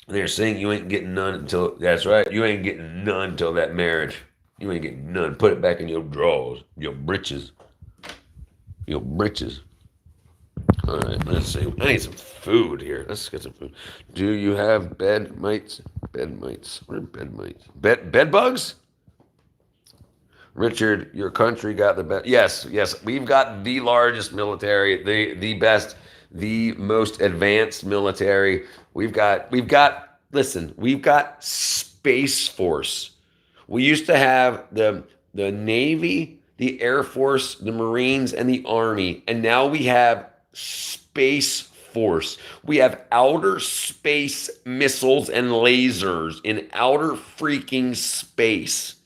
They're saying you ain't getting none until that's right. You ain't getting none until that marriage. You ain't getting none. Put it back in your drawers, your britches, your britches. All right, let's see. I need some food here. Let's get some food. Do you have bed mites? Bed mites. What are bed mites? Bed bugs? Richard, your country got the best. Yes, yes. We've got the largest military, the best, the most advanced military. Listen, we've got Space Force. We used to have the Navy, the Air Force, the Marines, and the Army, and now we have Space Force. We have outer space missiles and lasers in outer freaking space.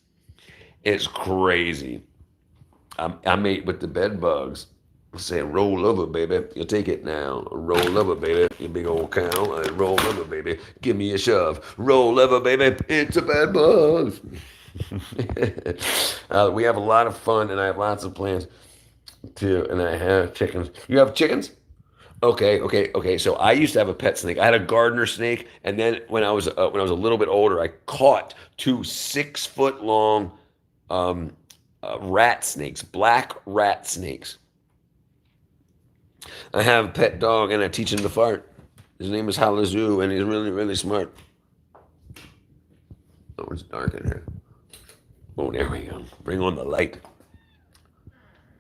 It's crazy. I'm ate with the bed bugs. Saying, roll over, baby. You take it now. Roll over, baby. You big old cow. Roll over, baby. Give me a shove. Roll over, baby. It's a bed bug. We have a lot of fun, and I have lots of plans too. And I have chickens. You have chickens? Okay. So I used to have a pet snake. I had a gardener snake, and then when I was a little bit older, I caught two 6 foot long rat snakes, black rat snakes. I have a pet dog, and I teach him to fart. His name is Halazoo, and he's really, really smart. Oh, it's dark in here. Oh, there we go. Bring on the light.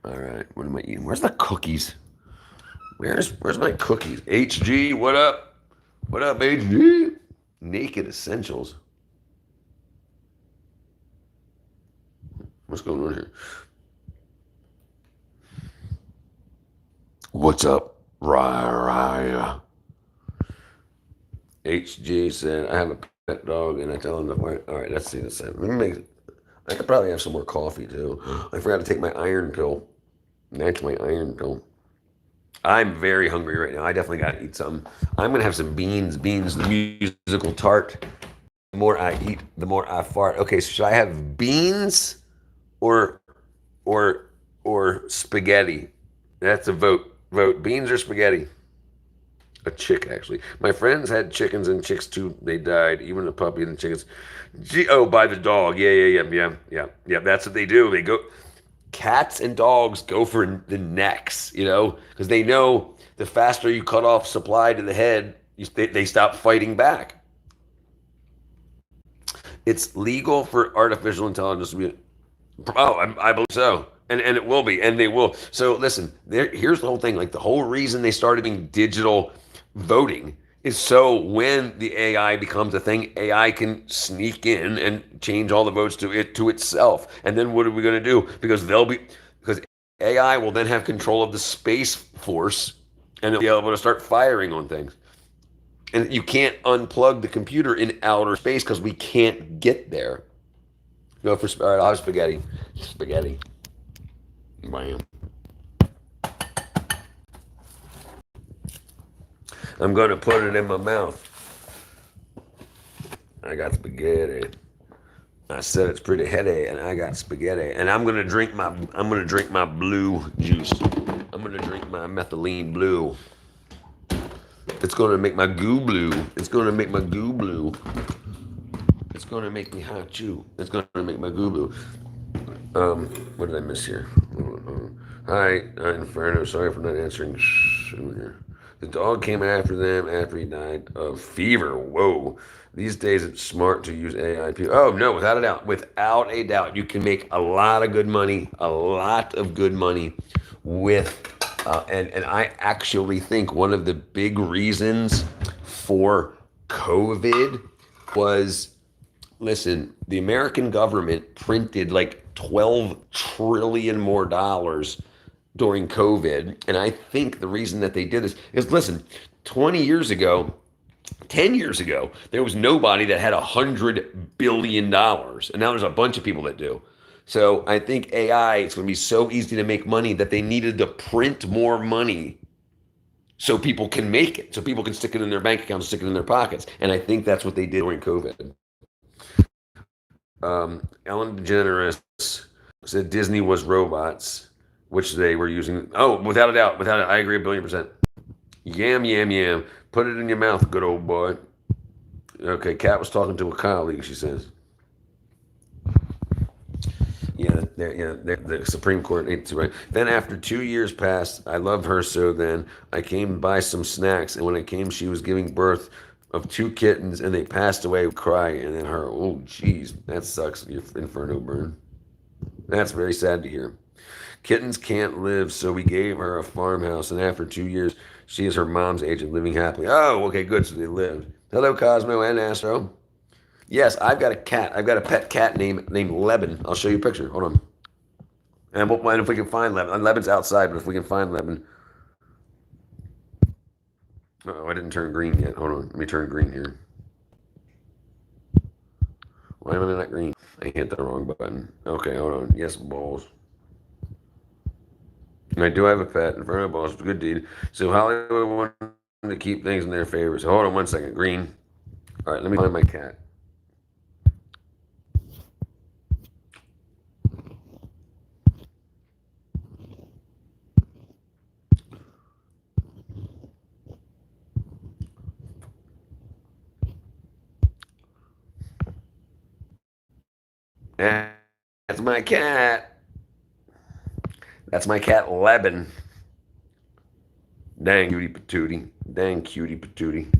All right, what am I eating? Where's the cookies? Where's my cookies? HG, what up? What up, HG? Naked Essentials. What's going on here? What's up, Raya? HG said, I have a pet dog and I tell him to fart. All right, let's see this. I could probably have some more coffee too. I forgot to take my iron pill. That's my iron pill. I'm very hungry right now. I definitely got to eat something. I'm going to have some beans, the musical tart. The more I eat, the more I fart. Okay, so should I have beans or or spaghetti? That's a vote. Vote beans or spaghetti. A chick, actually. My friends had chickens and chicks too. They died. Even the puppy and the chickens. Oh, by the dog. Yeah. That's what they do. They go. Cats and dogs go for the necks, because they know the faster you cut off supply to the head, they stop fighting back. It's legal for artificial intelligence to be. Oh, I believe so, and it will be, and they will. So listen, here's the whole thing. Like the whole reason they started doing digital voting is so when the AI becomes a thing, AI can sneak in and change all the votes to itself. And then what are we going to do? Because AI will then have control of the space force, and they'll be able to start firing on things. And you can't unplug the computer in outer space because we can't get there. No, all right, I'll have spaghetti. Spaghetti. Bam. I'm gonna put it in my mouth. I got spaghetti. I said it's pretty heady, and I got spaghetti. And I'm gonna drink my blue juice. I'm gonna drink my methylene blue. It's gonna make my goo blue. It's gonna make my goo blue. It's gonna make me hot chew. It's gonna make my goo blue. What did I miss here? Hi, Inferno. Sorry for not answering. The dog came after them after he died of fever. Whoa. These days it's smart to use AI. Oh, no, without a doubt. Without a doubt. You can make a lot of good money, a lot of good money with, and I actually think one of the big reasons for COVID was, listen, the American government printed like 12 trillion more dollars during COVID. And I think the reason that they did this is, listen, 20 years ago, 10 years ago, there was nobody that had $100 billion. And now there's a bunch of people that do. So I think AI, it's going to be so easy to make money that they needed to print more money so people can make it, so people can stick it in their bank accounts, stick it in their pockets. And I think that's what they did during COVID. Ellen DeGeneres said Disney was robots, which they were using. Oh, without a doubt, without it, I agree 1,000,000,000%. Yam, yam, yam. Put it in your mouth, good old boy. Okay, Kat was talking to a colleague, she says. Yeah, the Supreme Court ain't too right. Then after 2 years passed, I loved her so then I came by some snacks, and when I came, she was giving birth of 2 kittens, and they passed away, crying, and then her, oh, jeez, that sucks, your Inferno burn. That's very sad to hear. Kittens can't live, so we gave her a farmhouse, and after 2 years, she is her mom's age and living happily. Oh, okay, good, so they lived. Hello, Cosmo and Astro. Yes, I've got a cat. I've got a pet cat named Lebanon. I'll show you a picture. Hold on. And if we can find Lebanon. Lebanon's outside, but if we can find Lebanon. Oh, I didn't turn green yet. Hold on. Let me turn green here. Why am I not green? I hit the wrong button. Okay, hold on. Yes, balls. And I do have a pet. Inferno balls. Good deed. So Hollywood wanted to keep things in their favor. So hold on 1 second. Green. All right, let me find my cat. That's my cat. That's my cat, Lebanon. Dang cutie patootie. Dang cutie patootie.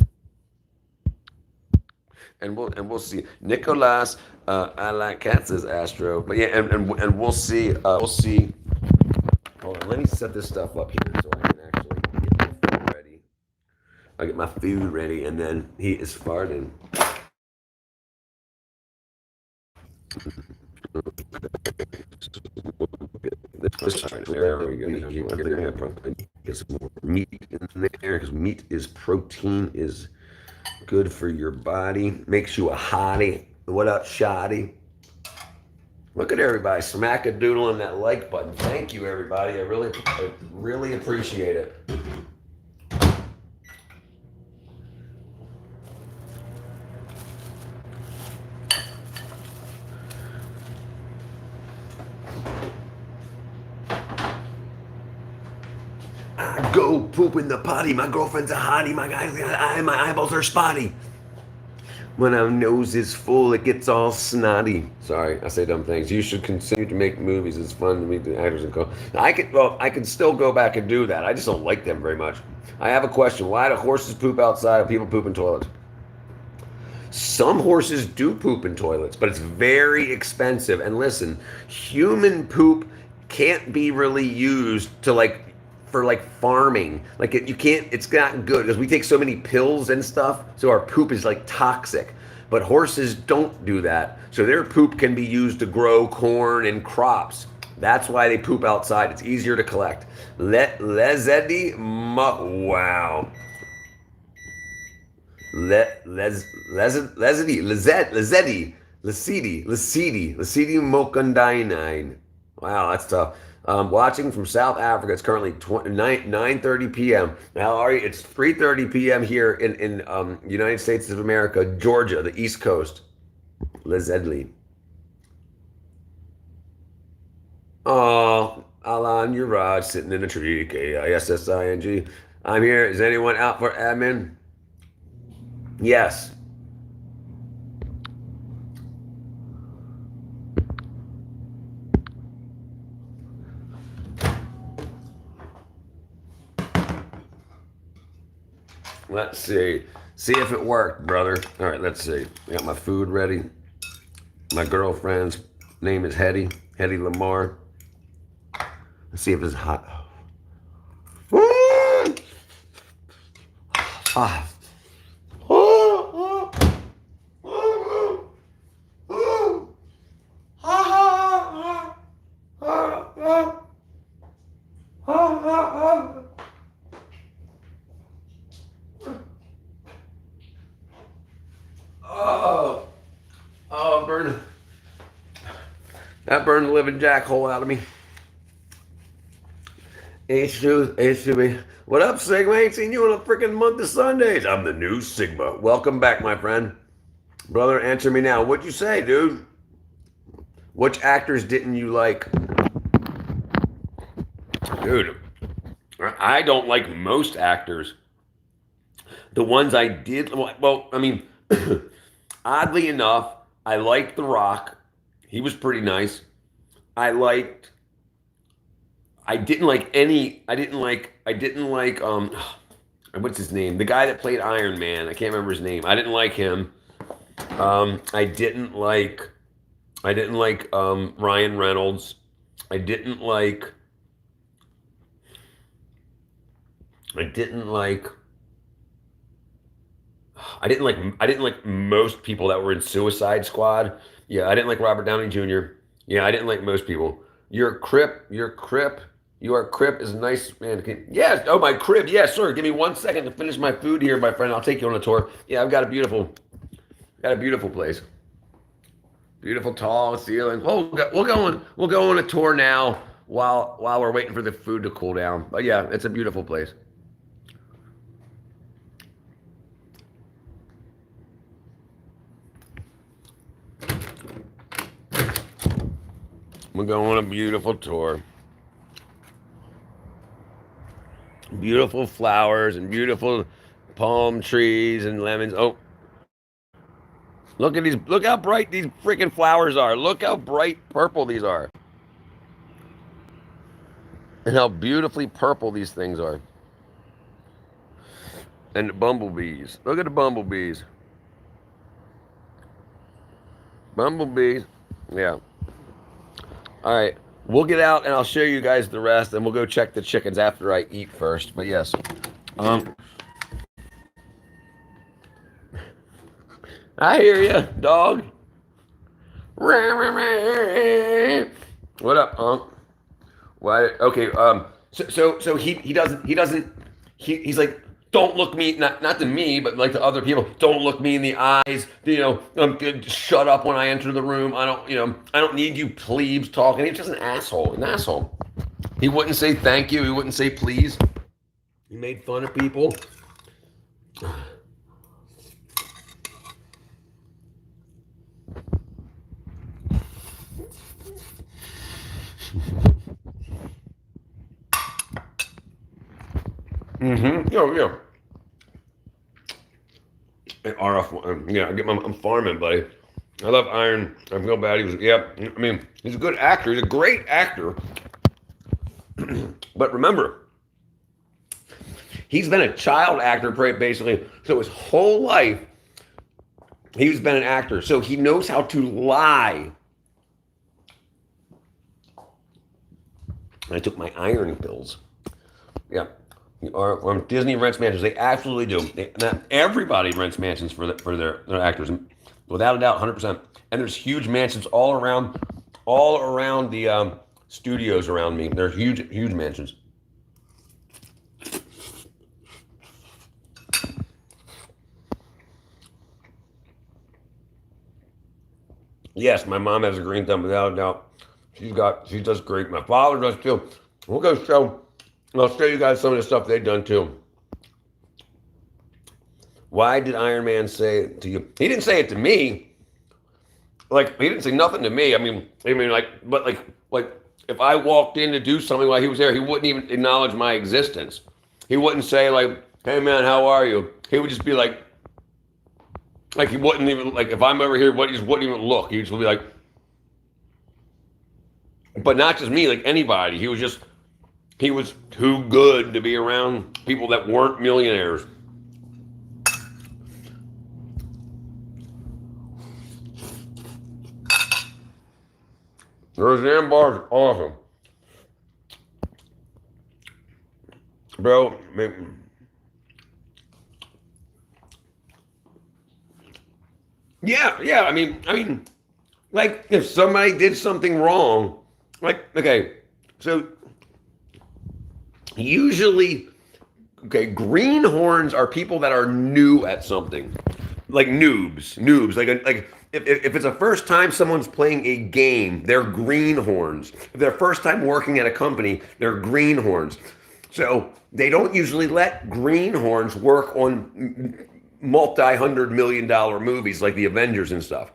And we'll see. Nicolas, I like cats, says Astro. But yeah, and we'll see. We'll see. Hold on, let me set this stuff up here so I can actually get my food ready. I get my food ready, and then he is farting. There we go. Get some more meat in there because meat is protein, is good for your body, makes you a hottie. What up, shoddy? Look at everybody smack-a-doodling that like button. Thank you, everybody. I really appreciate it. I go poop in the potty. My girlfriend's a hottie. My eyeballs are spotty. When our nose is full, it gets all snotty. Sorry, I say dumb things. You should continue to make movies. It's fun to meet the actors and I could still go back and do that. I just don't like them very much. I have a question. Why do horses poop outside and people poop in toilets? Some horses do poop in toilets, but it's very expensive. And listen, human poop can't be really used to like for like farming. Like you can't. It's not good because we take so many pills and stuff, so our poop is like toxic. But horses don't do that, so their poop can be used to grow corn and crops. That's why they poop outside. It's easier to collect. Wow. Lasidi Mokandinine. Wow, that's tough. Watching from South Africa. It's currently 9:30 p.m. How are you? It's 3:30 p.m. here in United States of America, Georgia, the East Coast. Lezedli. Oh, Alan Uraj sitting in a tree. K-I-S-S-I-N-G. I'm here. Is anyone out for admin? Yes. Let's see. See if it worked, brother. All right, let's see. I got my food ready. My girlfriend's name is Hetty Lamar. Let's see if it's hot. Ah. Oh, burn. That burned the living jackhole out of me. H2B. What up, Sigma? Ain't seen you in a freaking month of Sundays. I'm the new Sigma. Welcome back, my friend. Brother, answer me now. What'd you say, dude? Which actors didn't you like? Dude, I don't like most actors. The ones I did, well, I mean, oddly enough, I liked The Rock. He was pretty nice. I didn't like what's his name? The guy that played Iron Man. I can't remember his name. I didn't like him. I didn't like Ryan Reynolds. I didn't like most people that were in Suicide Squad. Yeah, I didn't like Robert Downey Jr. Yeah, I didn't like most people. Your Crip is nice, man. Yes, oh, my crib. Yes, sir. Give me 1 second to finish my food here, my friend. I'll take you on a tour. Yeah, I've got a beautiful place. Beautiful tall ceiling. Oh, we'll go on a tour now while we're waiting for the food to cool down. But yeah, it's a beautiful place. We're going on a beautiful tour. Beautiful flowers and beautiful palm trees and lemons. Oh, look at these. Look how bright these freaking flowers are. Look how bright purple these are. And how beautifully purple these things are. And the bumblebees. Look at the bumblebees. Bumblebees. Yeah. All right. We'll get out and I'll show you guys the rest, and we'll go check the chickens after I eat first. But yes. I hear you, dog. What up, Unc? Why? Okay. So he's like, don't look me, not to me, but like to other people. Don't look me in the eyes. Shut up when I enter the room. I don't need you plebes talking. He's just an asshole. He wouldn't say thank you. He wouldn't say please. He made fun of people. Yeah. RF, yeah, I'm farming, buddy. I love Iron. I feel bad. I mean, he's a good actor. He's a great actor. But remember, he's been a child actor basically, so his whole life, He's been an actor, so he knows how to lie. I took my iron pills. Yeah. Or Disney rents mansions. They absolutely do. Not everybody rents mansions for their actors, without a doubt, 100%. And there's huge mansions all around the studios around me. There's huge mansions. Yes, my mom has a green thumb without a doubt. She does great. My father does too. I'll show you guys some of the stuff they've done too. Why did Iron Man say it to you? He didn't say it to me. Like, he didn't say nothing to me. But if I walked in to do something while he was there, he wouldn't even acknowledge my existence. He wouldn't say like, "Hey man, how are you?" He would just be like he wouldn't even, like, if I'm over here, he just wouldn't even look. He just would be like, but not just me, like anybody. He was too good to be around people that weren't millionaires. Roseanne Barr is awesome. Bro, yeah. Like, if somebody did something wrong, like, okay, so usually, okay, greenhorns are people that are new at something, like noobs. Like if it's the first time someone's playing a game, they're greenhorns. If they're first time working at a company, they're greenhorns. So they don't usually let greenhorns work on multi-$100 million movies like the Avengers and stuff.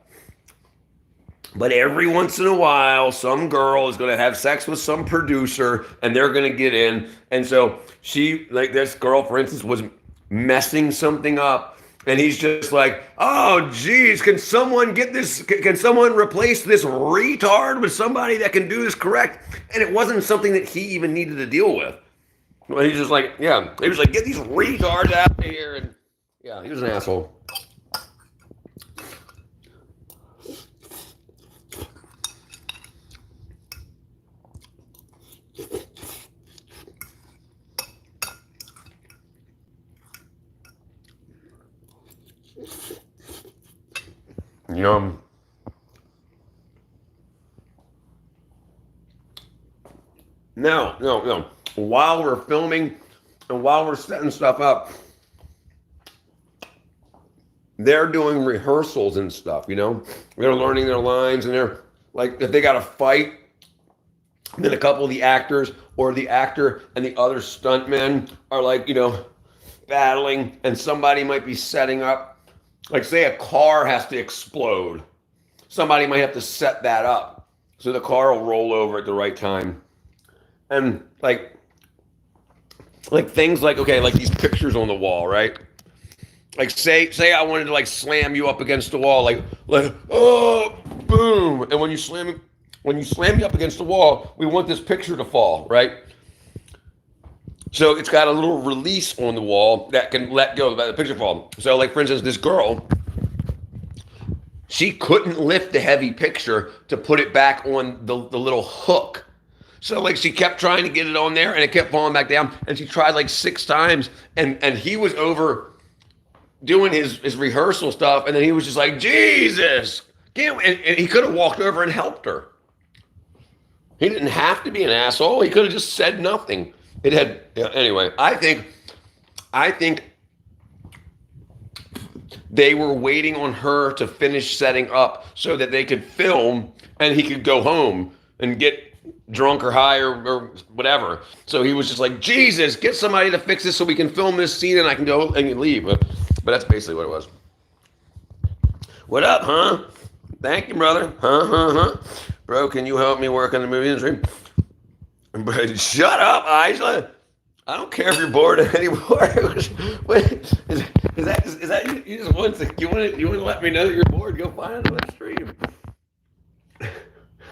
But every once in a while, some girl is going to have sex with some producer and they're going to get in. And so like this girl, for instance, was messing something up. And he's just like, "Oh, geez, can someone replace this retard with somebody that can do this correct?" And it wasn't something that he even needed to deal with. Well, he's just like, yeah. He was like, "Get these retards out of here." And yeah, he was an asshole. Yum. No. While we're filming and while we're setting stuff up, they're doing rehearsals and stuff, you know? They're learning their lines, and they're like, if they got to fight, then a couple of the actors or the actor and the other stuntmen are like, you know, battling, and somebody might be setting up, like say a car has to explode. Somebody might have to set that up so the car will roll over at the right time. And like things like, okay, like these pictures on the wall, right? Like say I wanted to like slam you up against the wall, like oh, boom. And when you slam me up against the wall, we want this picture to fall, right? So it's got a little release on the wall that can let go of the picture fall. So like, for instance, this girl, she couldn't lift the heavy picture to put it back on the little hook. So like she kept trying to get it on there and it kept falling back down. And she tried like 6 times, and he was over doing his rehearsal stuff. And then he was just like, Jesus, and he could have walked over and helped her. He didn't have to be an asshole. He could have just said nothing. It had, anyway, I think they were waiting on her to finish setting up so that they could film and he could go home and get drunk or high or whatever. So he was just like, Jesus, get somebody to fix this so we can film this scene and I can go and leave. But that's basically what it was. What up, huh? Thank you, brother. Huh? Bro, can you help me work on the movie industry? But shut up, Isla. I don't care if you're bored anymore. Wait, is that you just want to let me know that you're bored? Go find another stream.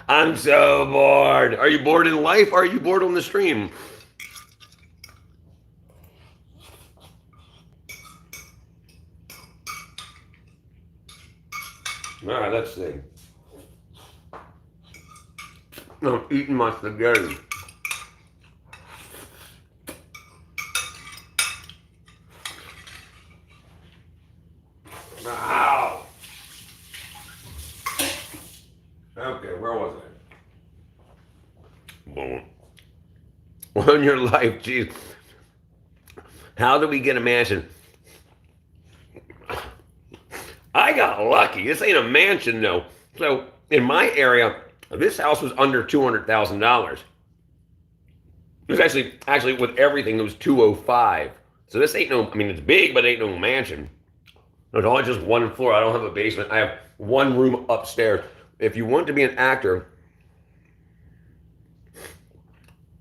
I'm so bored. Are you bored in life? Or are you bored on the stream? All right, let's see. I'm eating my spaghetti. Wow. Okay, where was I? Boom. On your life, geez. How do we get a mansion? I got lucky. This ain't a mansion, though. So in my area, this house was under $200,000. It was actually with everything, it was 205. So this ain't no. I mean, it's big, but it ain't no mansion. It's all just one floor. I don't have a basement. I have one room upstairs. If you want to be an actor,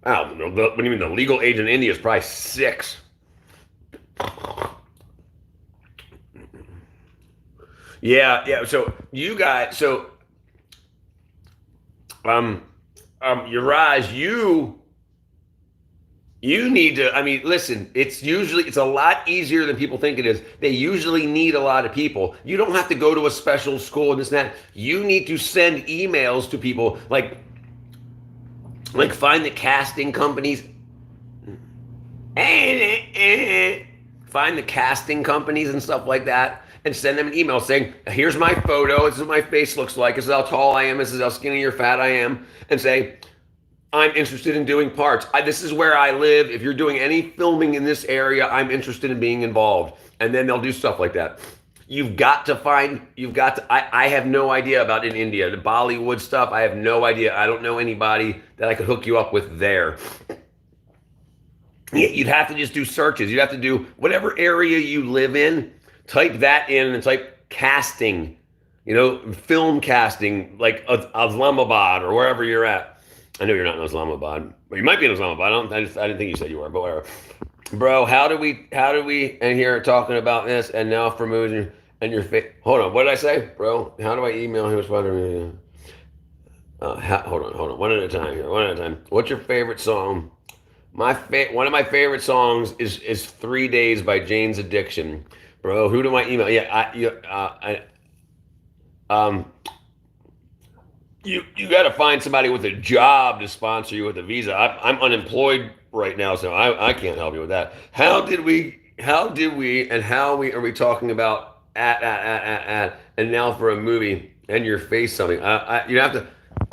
I don't know. What do you mean? The legal age in India is probably 6. Yeah. So you got Uraj, you need to. I mean, listen. It's a lot easier than people think it is. They usually need a lot of people. You don't have to go to a special school and this and that. You need to send emails to people like find the casting companies. Find the casting companies and stuff like that and send them an email saying, here's my photo, this is what my face looks like, this is how tall I am, this is how skinny or fat I am, and say, I'm interested in doing parts. This is where I live. If you're doing any filming in this area, I'm interested in being involved. And then they'll do stuff like that. I have no idea about in India, the Bollywood stuff. I have no idea. I don't know anybody that I could hook you up with there. You'd have to just do searches. You'd have to do whatever area you live in, type that in and type casting, film casting, like Islamabad or wherever you're at. I know you're not in Islamabad, but you might be in Islamabad. I didn't think you said you were, but whatever. Bro, how do we, and here talking about this, and now for moving and your face. Hold on, what did I say, bro? How do I email him? Hold on, one at a time. What's your favorite song? One of my favorite songs is 3 Days by Jane's Addiction. Bro, who do I email? You got to find somebody with a job to sponsor you with a visa. I'm unemployed right now, so I can't help you with that. How are we talking about and now for a movie and your face something? You have to.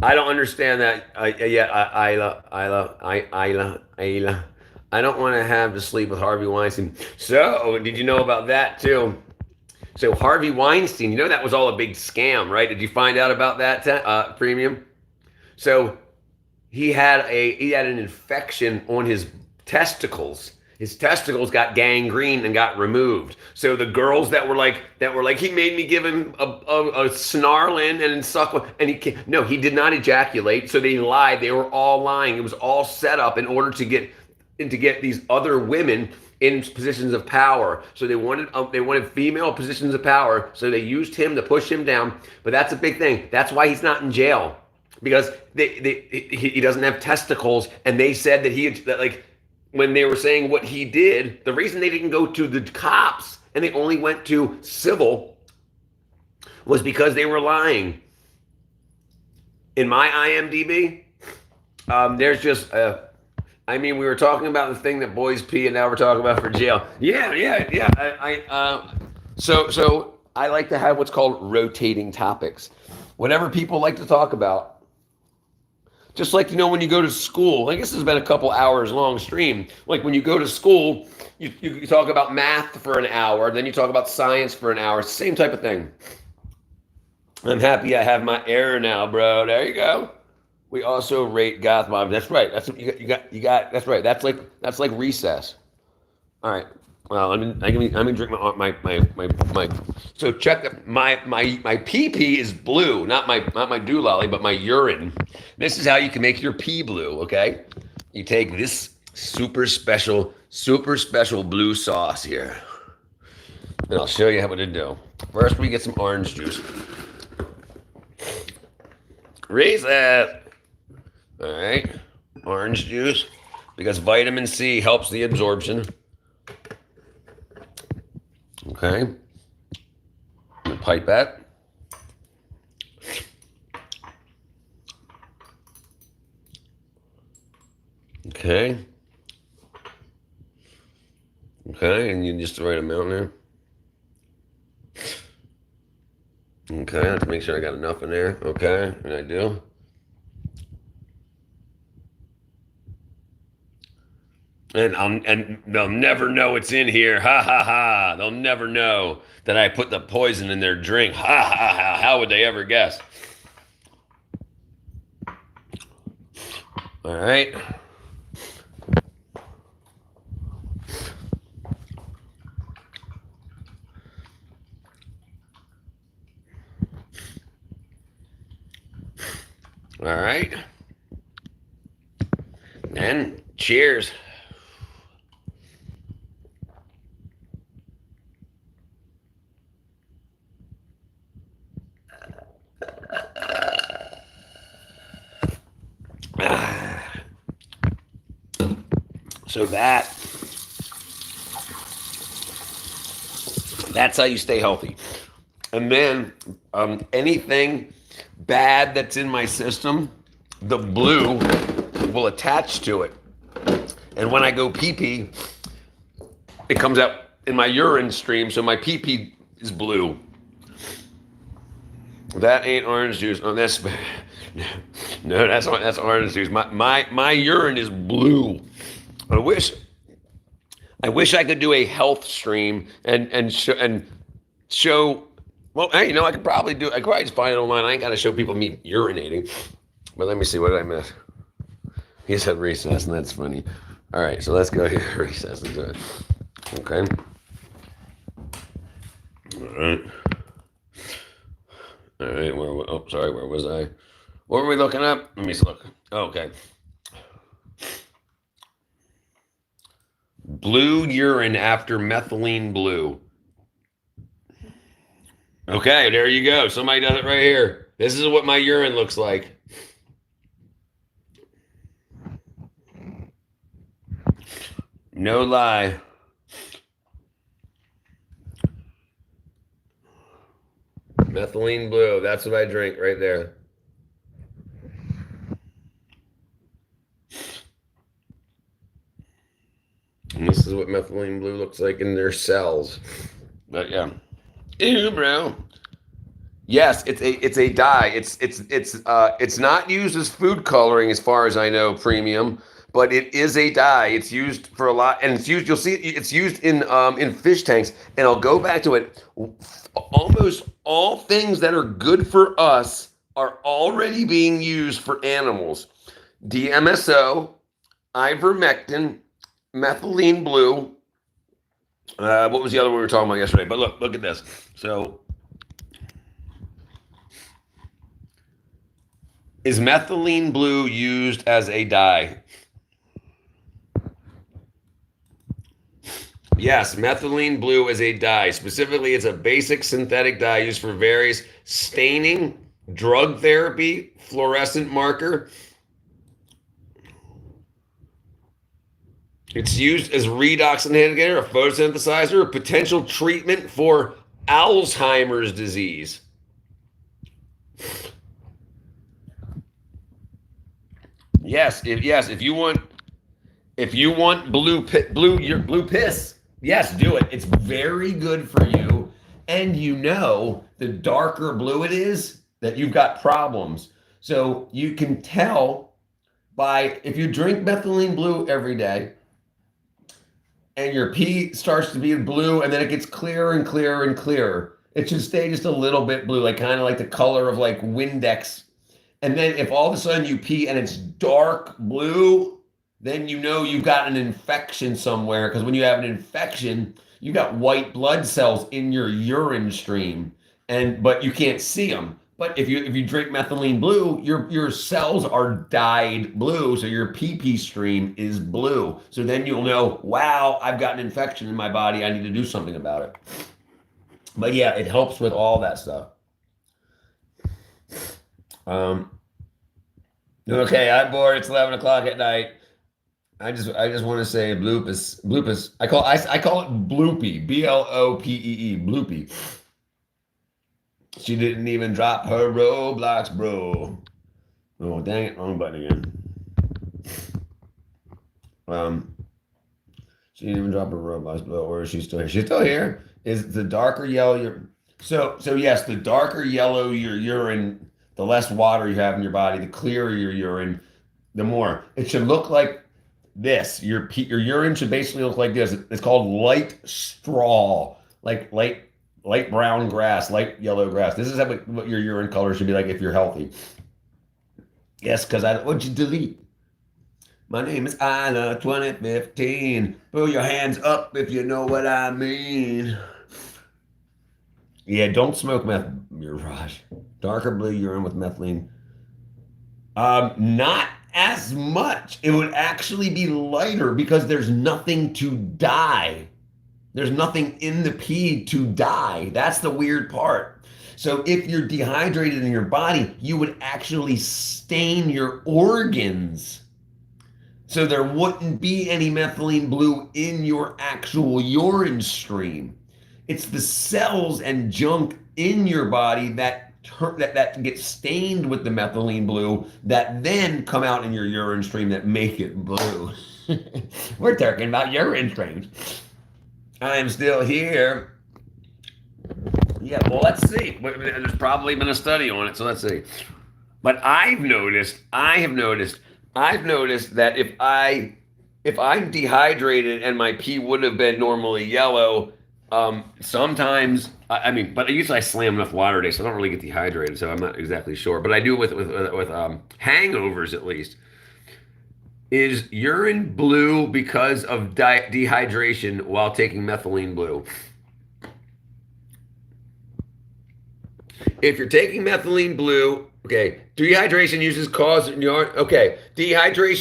I don't understand that. Isla. I don't want to have to sleep with Harvey Weinstein. So, did you know about that too? So Harvey Weinstein, that was all a big scam, right? Did you find out about that, Premium? So he had an infection on his testicles. His testicles got gangrene and got removed. So the girls that were like, he made me give him a snarling and suck, and he did not ejaculate. So they lied. They were all lying. It was all set up in order to get these other women in positions of power. So they wanted female positions of power. So they used him to push him down. But that's a big thing. That's why he's not in jail, because he doesn't have testicles. And they said that when they were saying what he did, the reason they didn't go to the cops and they only went to civil was because they were lying. In my IMDb, there's just we were talking about the thing that boys pee, and now we're talking about for jail. Yeah. So I like to have what's called rotating topics. Whatever people like to talk about. Just like, when you go to school, I guess this has been a couple hours long stream. Like when you go to school, you talk about math for an hour, then you talk about science for an hour. Same type of thing. I'm happy I have my error now, bro. There you go. We also rate goth mob. That's right. That's what you got. That's right. That's like recess. All right. Well, let me drink my. So check my pee is blue, not my doolally, but my urine. This is how you can make your pee blue. Okay, you take this super special blue sauce here, and I'll show you how to do. First, we get some orange juice. Raise that. All right, orange juice, because vitamin C helps the absorption. Okay, pipette. Okay. Okay, and you just the right amount there. Okay, I have to make sure I got enough in there. Okay, and I do. And they'll never know it's in here. Ha ha ha. They'll never know that I put the poison in their drink. Ha ha ha. How would they ever guess? All right. All right. And cheers. So that's how you stay healthy. And then anything bad that's in my system, the blue will attach to it. And when I go pee pee, it comes out in my urine stream, so my pee pee is blue. That ain't orange juice. Oh, that's no, that's orange juice. My urine is blue. I wish I could do a health stream and show. Well, hey, you know, I could probably just find it online. I ain't got to show people me urinating. But let me see, what did I miss? He said recess, and that's funny. All right, so let's go here. Recess into it. Okay. All right. All right. Where was I? What were we looking up? Let me look. Oh, okay. Blue urine after methylene blue. Okay, there you go. Somebody does it right here. This is what my urine looks like. No lie. Methylene blue. That's what I drink right there. And this is what methylene blue looks like in their cells. But yeah. Ew, bro. Yes, it's a dye. It's not used as food coloring as far as I know, premium, but it is a dye. It's used for a lot, and it's used. You'll see it's used in fish tanks. And I'll go back to it. Almost all things that are good for us are already being used for animals. DMSO, ivermectin, methylene blue. What was the other one we were talking about yesterday? But look at this. So, is methylene blue used as a dye? Yes, methylene blue is a dye. Specifically, it's a basic synthetic dye used for various staining, drug therapy, fluorescent marker. It's used as redox inhibitor, a photosynthesizer, a potential treatment for Alzheimer's disease. Yes, if you want blue piss, yes, do it. It's very good for you, and you know the darker blue it is that you've got problems. So you can tell by if you drink methylene blue every day, and your pee starts to be blue, and then it gets clearer and clearer and clearer. It should stay just a little bit blue, like kind of like the color of like Windex. And then if all of a sudden you pee and it's dark blue, then you know you've got an infection somewhere. Because when you have an infection, you got white blood cells in your urine stream, but you can't see them. But if you drink methylene blue, your cells are dyed blue, so your pee stream is blue. So then you'll know, wow, I've got an infection in my body. I need to do something about it. But yeah, it helps with all that stuff. Okay, I'm bored. It's 11 o'clock at night. I just want to say bloopus. I call it bloopy. BLOPEE. Bloopy. She didn't even drop her Roblox, bro. Oh, dang it. Wrong button again. Um, she didn't even drop her robust, but or is she still here? She's still here. Is the darker yellow your so yes, the darker yellow your urine, the less water you have in your body, the clearer your urine, the more. It should look like this. Your urine should basically look like this. It's called light straw, like light brown grass, light yellow grass. This is what your urine color should be like if you're healthy. Yes, because I what'd you delete? My name is Isla 2015. Put your hands up if you know what I mean. Yeah, don't smoke meth, Mirage. Darker blue urine with methylene. Not as much. It would actually be lighter because there's nothing to dye. There's nothing in the pee to dye. That's the weird part. So if you're dehydrated in your body, you would actually stain your organs. So there wouldn't be any methylene blue in your actual urine stream. It's the cells and junk in your body that gets stained with the methylene blue that then come out in your urine stream that make it blue. We're talking about urine streams. I'm still here. Yeah, well, let's see. There's probably been a study on it, so let's see. But I've noticed that if I'm dehydrated and my pee would have been normally yellow, sometimes but usually I slam enough water a day, so I don't really get dehydrated. So I'm not exactly sure, but I do with hangovers at least. Is urine blue because of dehydration while taking methylene blue? If you're taking methylene blue, okay, dehydration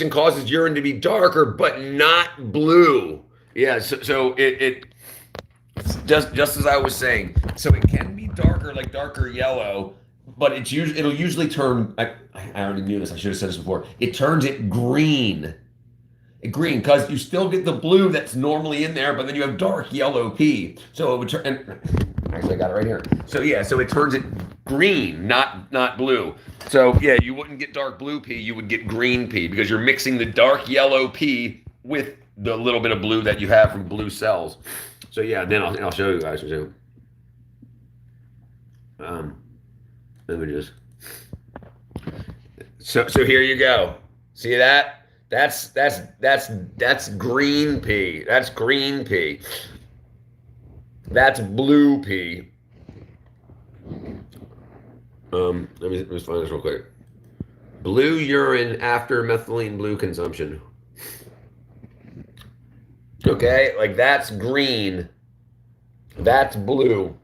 causes urine to be darker, but not blue. Yeah, so it just as I was saying. So it can be darker, like darker yellow, but it'll usually turn. I already knew this. I should have said this before. It turns it green. Green, because you still get the blue that's normally in there, but then you have dark yellow pee. So it would turn. And actually, I got it right here. So yeah, so it turns it green, not blue. So yeah, you wouldn't get dark blue pee. You would get green pee because you're mixing the dark yellow pee with the little bit of blue that you have from blue cells. So yeah, then I'll show you guys. So, let me just. So here you go. See that? That's green pea. That's green pea. That's blue pea. Let me find this real quick. Blue urine after methylene blue consumption. Okay, like that's green. That's blue.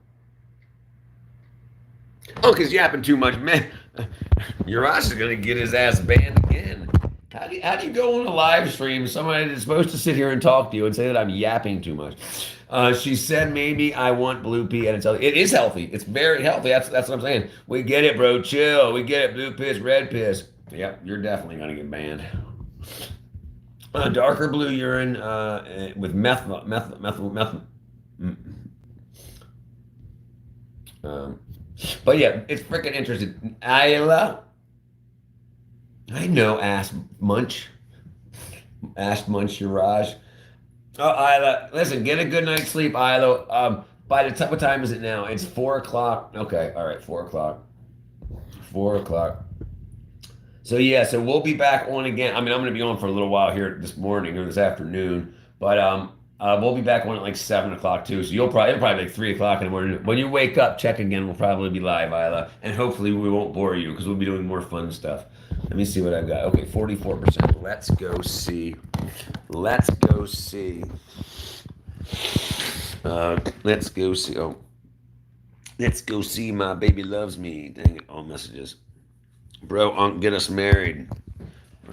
Oh, because yapping too much, man. Urash is gonna get his ass banned again. How do you go on a live stream, somebody that's supposed to sit here and talk to you and say that I'm yapping too much? She said maybe I want blue pea and it's healthy. It is healthy. It's very healthy. That's what I'm saying. We get it, bro. Chill. We get it. Blue piss, red piss. Yep, you're definitely gonna get banned. Darker blue urine with methyl. But yeah, it's freaking interesting. Isla. I know ass munch. Ass munch Uraj. Oh, Isla, listen, get a good night's sleep, Isla. By the time, what time is it now? It's 4 o'clock. Okay, all right, 4 o'clock. 4 o'clock. So yeah, so we'll be back on again. I mean, I'm gonna be on for a little while here this morning or this afternoon, but we'll be back on at like 7 o'clock too. So it'll probably be like 3 o'clock in the morning. When you wake up, check again. We'll probably be live, Isla, and hopefully we won't bore you because we'll be doing more fun stuff. Let me see what I've got. Okay, 44%. Let's go see. Let's go see. Let's go see. Oh, let's go see. My baby loves me. Dang it! All messages, bro. Get us married.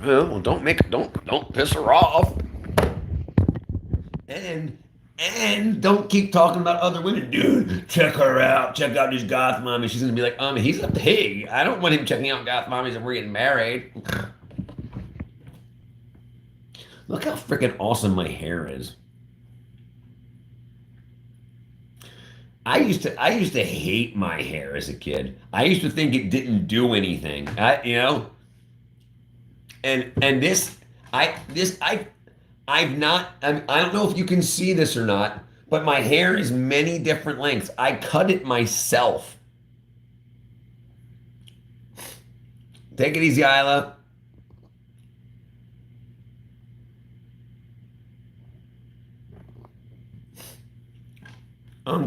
Well, don't piss her off. And don't keep talking about other women. Dude, check her out. Check out this goth mommy. She's going to be like, he's a pig. I don't want him checking out goth mommies if we're getting married. Look how freaking awesome my hair is. I used to hate my hair as a kid. I used to think it didn't do anything. And I've not, I don't know if you can see this or not, but my hair is many different lengths. I cut it myself. Take it easy, Isla.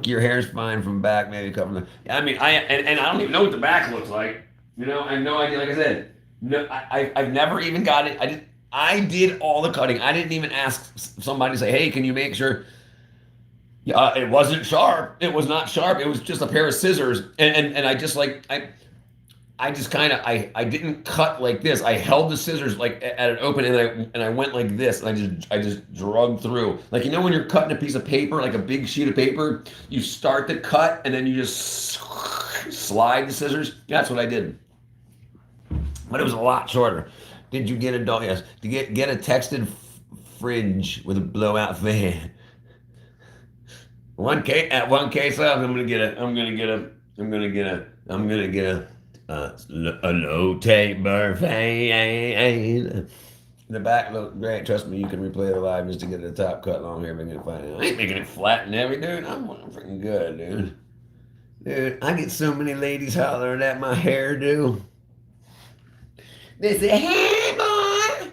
Your hair's fine from back, maybe a couple of. I mean, and I don't even know what the back looks like. I have no idea. Like I said, no, I've never even got it. I did all the cutting. I didn't even ask somebody to say, hey, can you make sure? Yeah, it wasn't sharp. It was not sharp. It was just a pair of scissors, and I just like I just kind of I didn't cut like this. I held the scissors like at an open, and I went like this, and I just drug through. Like when you're cutting a piece of paper, like a big sheet of paper, you start the cut, and then you just slide the scissors. That's what I did, but it was a lot shorter. Did you get a dog? Yes. To get a texted fringe with a blowout fan. 1K at 1K sales. I'm gonna get a low taper fan. The back looks great. Trust me, you can replay it live just to get the top cut long hair, making it fine. I ain't making it flat and every dude. I'm freaking good, dude. Dude, I get so many ladies hollering at my hairdo. They say, hey boy,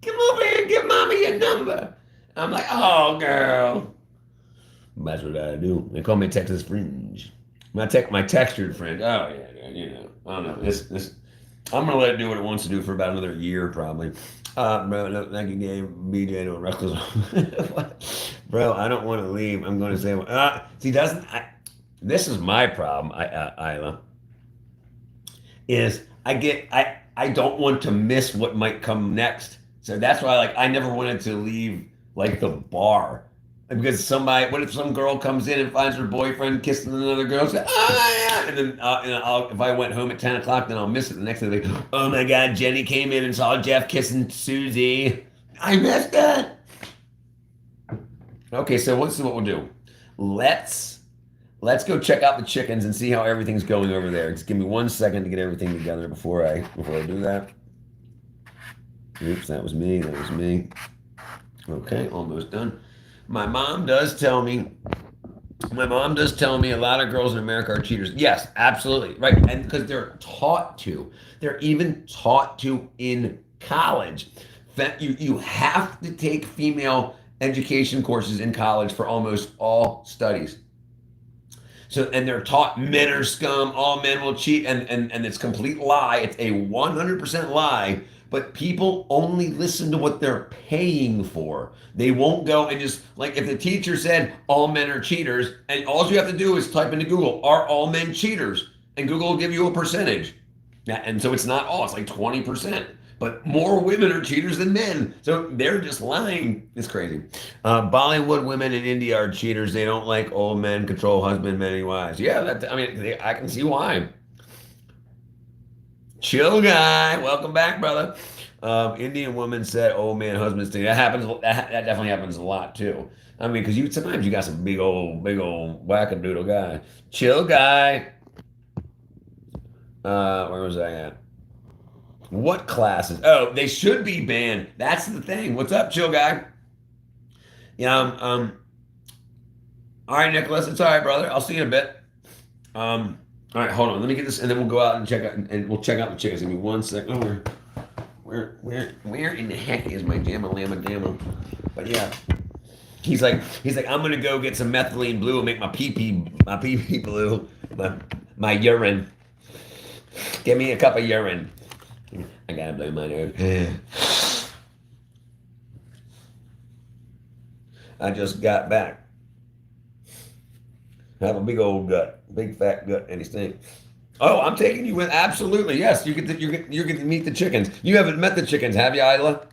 come over here and give mama your number. I'm like, oh girl. That's what I do. They call me Texas Fringe. My textured fringe. Oh yeah. I don't know. This. I'm gonna let it do what it wants to do for about another year, probably. Bro, no, thank you, Gabe. BJ, no reckless. Bro, I don't want to leave. I'm going to say, see, this is my problem, Isla. Is I don't want to miss what might come next. So that's why, like, I never wanted to leave like the bar. Because what if some girl comes in and finds her boyfriend kissing another girl? Say, oh yeah, and then if I went home at 10 o'clock, then I'll miss it the next day. Like, oh my God, Jenny came in and saw Jeff kissing Susie. I missed it. Okay, so let's see what we'll do. Let's go check out the chickens and see how everything's going over there. Just give me 1 second to get everything together before I do that. Oops, that was me. Okay, almost done. My mom does tell me a lot of girls in America are cheaters. Yes, absolutely. Right. And because they're taught to. They're even taught to in college. That you have to take female education courses in college for almost all studies. So, and they're taught men are scum, all men will cheat, and it's a complete lie. It's a 100% lie. But people only listen to what they're paying for. They won't go and just, like, if the teacher said all men are cheaters, and all you have to do is type into Google, are all men cheaters? And Google will give you a percentage. And so it's not all, it's like 20%. But more women are cheaters than men. So they're just lying. It's crazy. Bollywood women in India are cheaters. They don't like old men, control husband, many wives. Yeah, I can see why. Chill guy, welcome back, brother. Indian woman said, "Old man, husband thing." That happens. That definitely happens a lot too. I mean, because sometimes you got some big old wackadoodle guy. Chill guy. Where was I at? What classes? Oh, they should be banned. That's the thing. What's up, chill guy? Yeah. All right, Nicholas. It's all right, brother. I'll see you in a bit. All right, hold on. Let me get this, and then we'll go out and check out, and we'll check out the chickens. Give me 1 second. Oh, where in the heck is my jamma llama jamma? But yeah, he's like, I'm gonna go get some methylene blue and make my pee pee blue, my urine. Give me a cup of urine. I gotta blow my nose. I just got back. I have a big old gut, big fat gut, and he stinks. Oh, I'm taking you with absolutely yes. You get to meet the chickens. You haven't met the chickens, have you, Isla?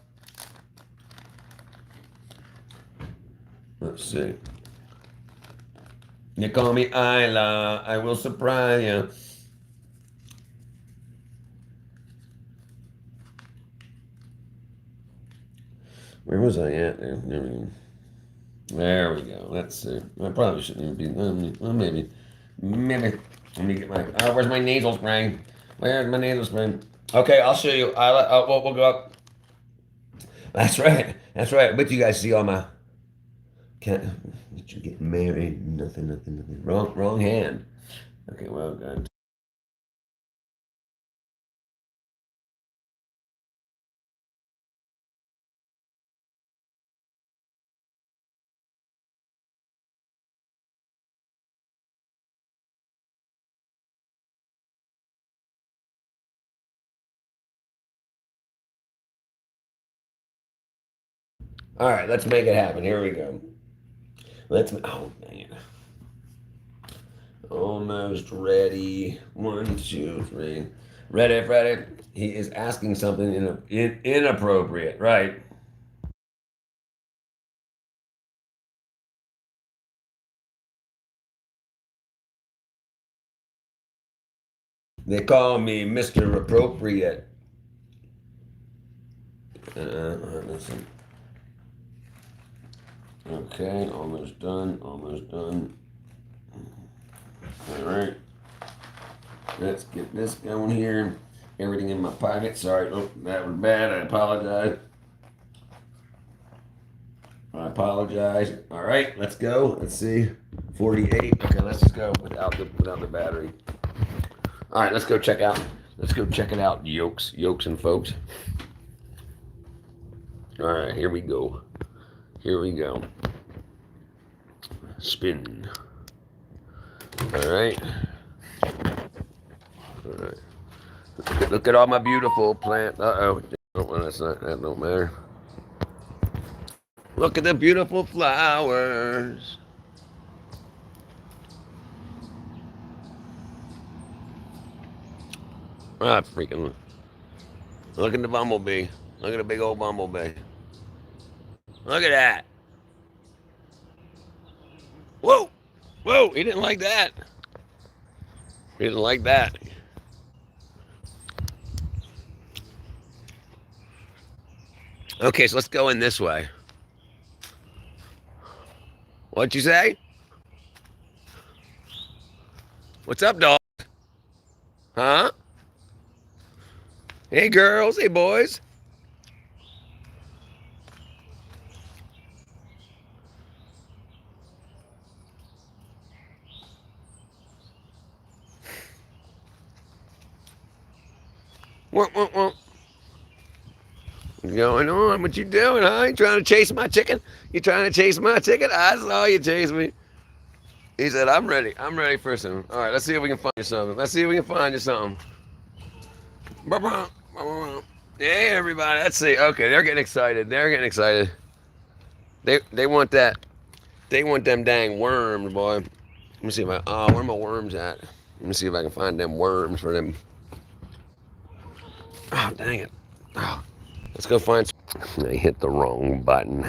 Let's see. You call me Isla, I will surprise you. Where was I at there? There we go. Let's see. I probably shouldn't even be. Well, maybe. Let me get my. Where's my nasal spray? Where's my nasal spray? Okay, I'll show you. We'll go up. That's right. That's right. But you guys see all my can't let you get married. Nothing, nothing, nothing. Wrong hand. Okay, well done. All right, let's make it happen. Here we go. Oh man. Almost ready. One, two, three. Ready, Freddy. He is asking something inappropriate, right? They call me Mr. Appropriate. Listen. Okay, almost done. Almost done. All right. Let's get this going here. Everything in my pocket. Sorry, oh, that was bad. I apologize. I apologize. All right, let's go. Let's see. 48. Okay, let's just go without the battery. All right, let's go check out. Let's go check it out, yokes and folks. All right, here we go. Here we go. Spin. All right. All right. Look at all my beautiful plant. Uh-oh. Well, that don't matter. Look at the beautiful flowers. Ah, freaking. Look at the bumblebee. Look at the big old bumblebee. Look at that. Whoa. Whoa. He didn't like that. He didn't like that. Okay, so let's go in this way. What'd you say? What's up, dog? Huh? Hey, girls. Hey, boys. What going on? What you doing, huh? You trying to chase my chicken? You trying to chase my chicken? I saw you chase me. He said, I'm ready. I'm ready for some. All right, let's see if we can find you something. Let's see if we can find you something. Hey, everybody. Let's see. Okay, they're getting excited. They're getting excited. They want that. They want them dang worms, boy. Let me see if where my worms at? Let me see if I can find them worms for them. Oh, dang it. Oh, let's go find some. I hit the wrong button.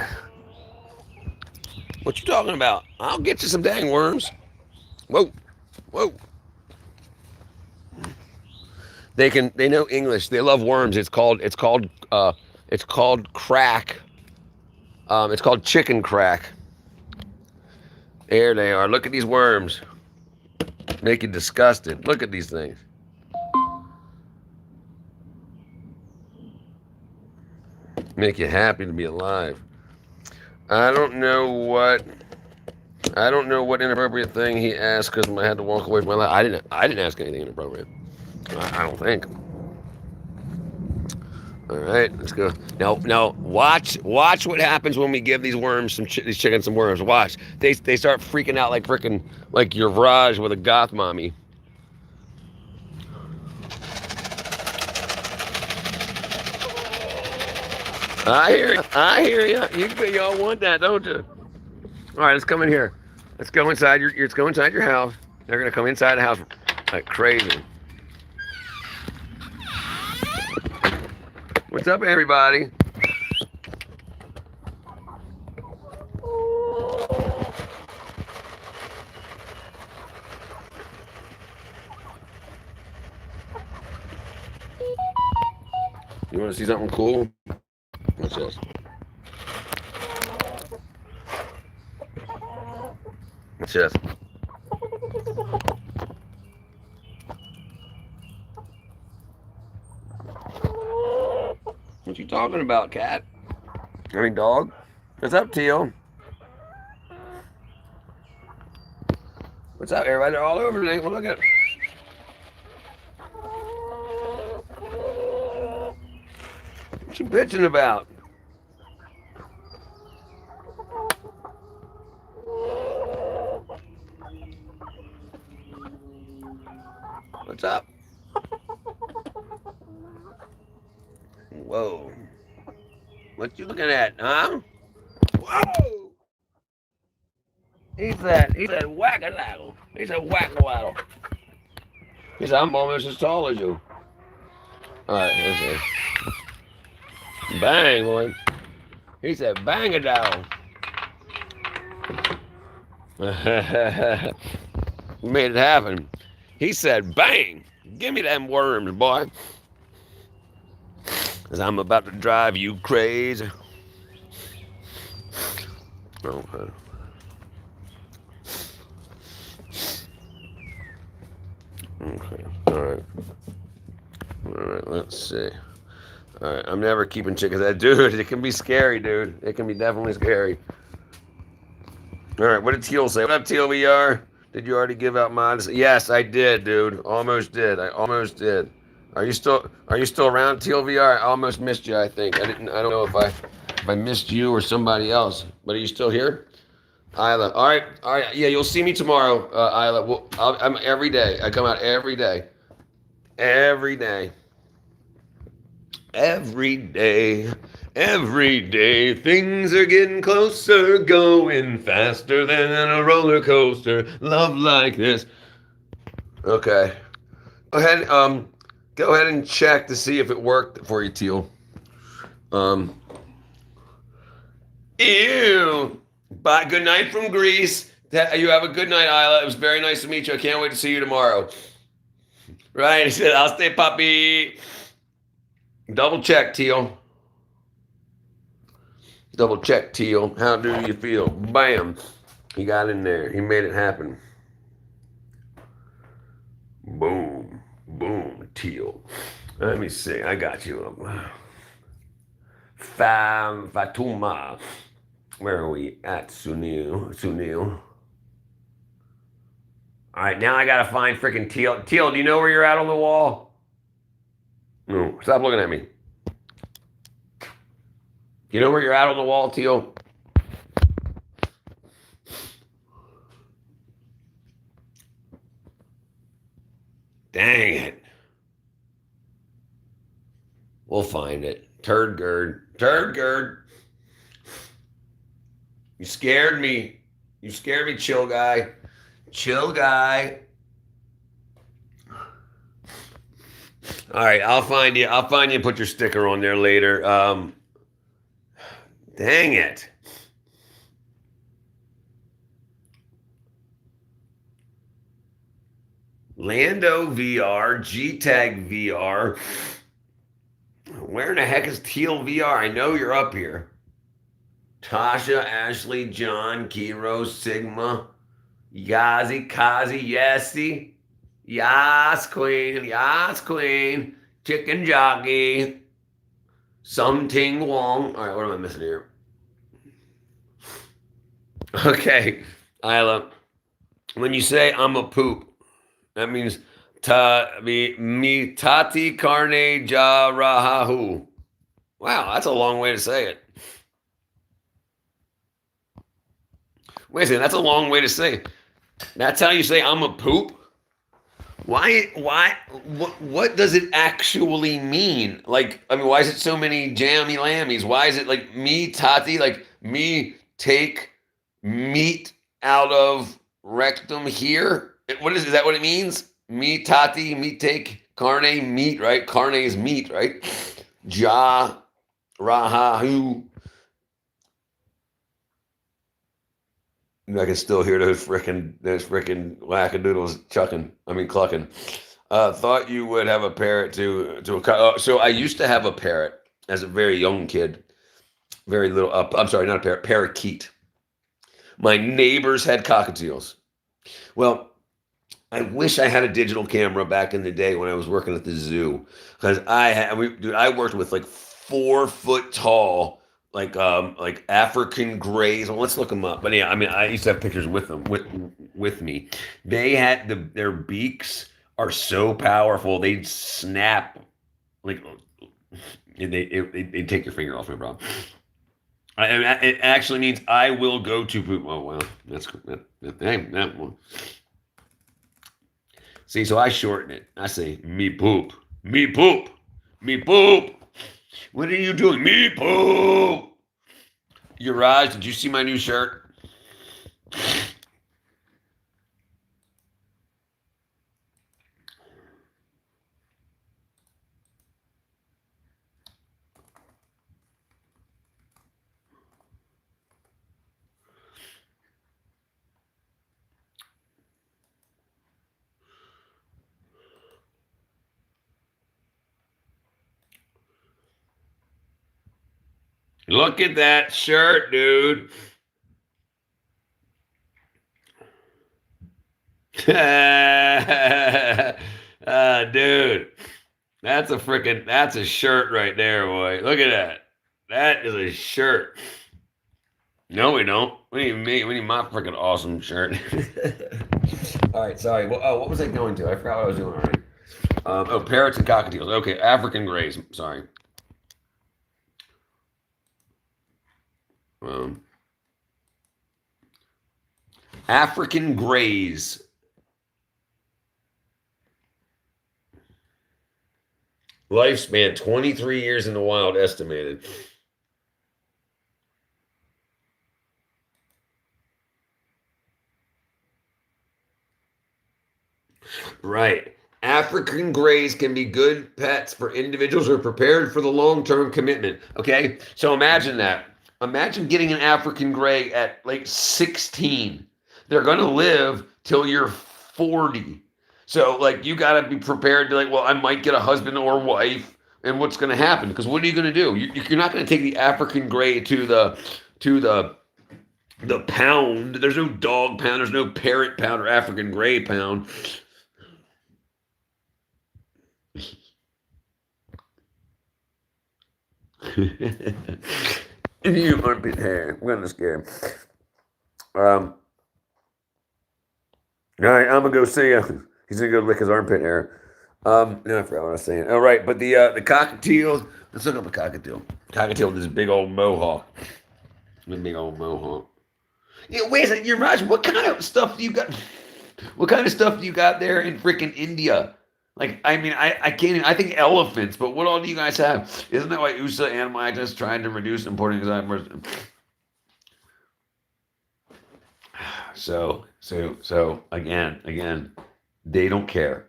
What you talking about? I'll get you some dang worms. Whoa. Whoa. They know English. They love worms. It's called crack. It's called chicken crack. There they are. Look at these worms. Make you disgusted. Look at these things. Make you happy to be alive. I don't know what inappropriate thing he asked because I had to walk away from my life. I didn't ask anything inappropriate. I don't think. All right, let's go. Now, watch what happens when we give these worms these chickens some worms. Watch, they start freaking out like your Raj with a goth mommy. I hear you. I hear you. Y'all want that, don't you? All right, let's come in here. Let's go inside let's go inside your house. They're gonna come inside the house like crazy. What's up, everybody? You want to see something cool? What's this? What's this? What you talking about, cat? I mean, dog. What's up, Teal? What's up, everybody? They're all over today. Well, look at it. What you bitching about? What's up? Whoa. What you looking at, huh? Whoa! He said whack-a-laddle. He said whack-a-waddle. He said, I'm almost as tall as you. All right, let's see. Bang, boy. He said bang-a-dow. We made it happen. He said, bang! Give me them worms, boy. Because I'm about to drive you crazy. Okay. Okay. All right. Let's see. All right. I'm never keeping chickens. Dude, it can be scary, dude. It can be definitely scary. All right. What did Teal say? What up, Teal VR? Did you already give out mine? Yes, I did, dude. Almost did. I almost did. Are you still around, Teal VR? I almost missed you, I think. I don't know if I missed you or somebody else. But are you still here? Isla. All right. Yeah, you'll see me tomorrow, Isla. I'm every day. I come out every day. Every day. Every day. Every day. Things are getting closer, going faster than a roller coaster. Love like this. Okay. Go ahead and check to see if it worked for you, Teal. Ew. Bye. Good night from Greece. You have a good night, Isla. It was very nice to meet you. I can't wait to see you tomorrow. Right. He said, I'll stay, puppy. Double check, Teal. Double check, Teal. How do you feel? Bam. He got in there. He made it happen. Boom. Boom, Teal. Let me see. I got you. Fatuma. Where are we at, Sunil? All right, now I gotta find freaking Teal. Teal, do you know where you're at on the wall? No, stop looking at me. You know where you're at on the wall, Teal? Dang it. We'll find it. Turd gird. You scared me. Chill guy. All right, I'll find you and put your sticker on there later. Dang it. Lando VR, G-Tag VR. Where in the heck is Teal VR? I know you're up here. Tasha, Ashley, John, Kiro, Sigma, Yazi, Kazi, Yesy, Yas Queen, Chicken Jockey, Something Wong. All right, what am I missing here? Okay, Isla. When you say I'm a poop, that means mi tati carne ja rahahu. Wow, that's a long way to say it. Wait a second, that's a long way to say. That's how you say I'm a poop? Why, what does it actually mean? Like, I mean, why is it so many jammy lammies? Why is it like me, Tati, like me take meat out of rectum here? Is that what it means? Me, Tati, me take carne, meat, right? Carne is meat, right? Ja, rahahu. I can still hear those frickin' wackadoodles clucking. Thought you would have a parrot so I used to have a parrot as a very young kid. Very little, I'm sorry, not a parrot, parakeet. My neighbors had cockatiels. Well, I wish I had a digital camera back in the day when I was working at the zoo. Because I worked with like 4 foot tall, like African grays. Well, let's look them up. But yeah, I mean, I used to have pictures with them with me. They had their beaks are so powerful they'd snap like they take your finger off, no problem. It actually means I will go to poop. Oh well, that's that one. See, so I shorten it. I say me poop, me poop, me poop. What are you doing? Me poop. Uraj, did you see my new shirt? Look at that shirt, dude. Dude, that's a shirt right there, boy. Look at that. That is a shirt. No, we don't. What do you mean? We need my freaking awesome shirt. All right, sorry. Well, oh, what was I going to? I forgot what I was doing already. Oh, parrots and cockatiels. Okay, African grays. Sorry. African grays. Lifespan 23 years in the wild estimated. Right. African grays can be good pets for individuals who are prepared for the long-term commitment. Okay? So imagine that. Imagine getting an African gray at like 16. They're going to live till you're 40. So like you got to be prepared to like, well, I might get a husband or wife, and what's going to happen? Because what are you going to do? You're not going to take the African gray to the pound. There's no dog pound. There's no parrot pound or African gray pound. You armpit hair. I'm gonna scare him. All right, I'm gonna go see him. He's gonna go lick his armpit hair. No, I forgot what I was saying. All right, but the cockatiel. Let's look up a cockatiel. Cockatiel with this big old mohawk. This big old mohawk. Yeah, wait a second. You're right. What kind of stuff do you got? What kind of stuff do you got there in freaking India? Like, I mean, I can't even, I think elephants, but what all do you guys have? Isn't that why USA Animal Act is trying to reduce importing exotic? So again, they don't care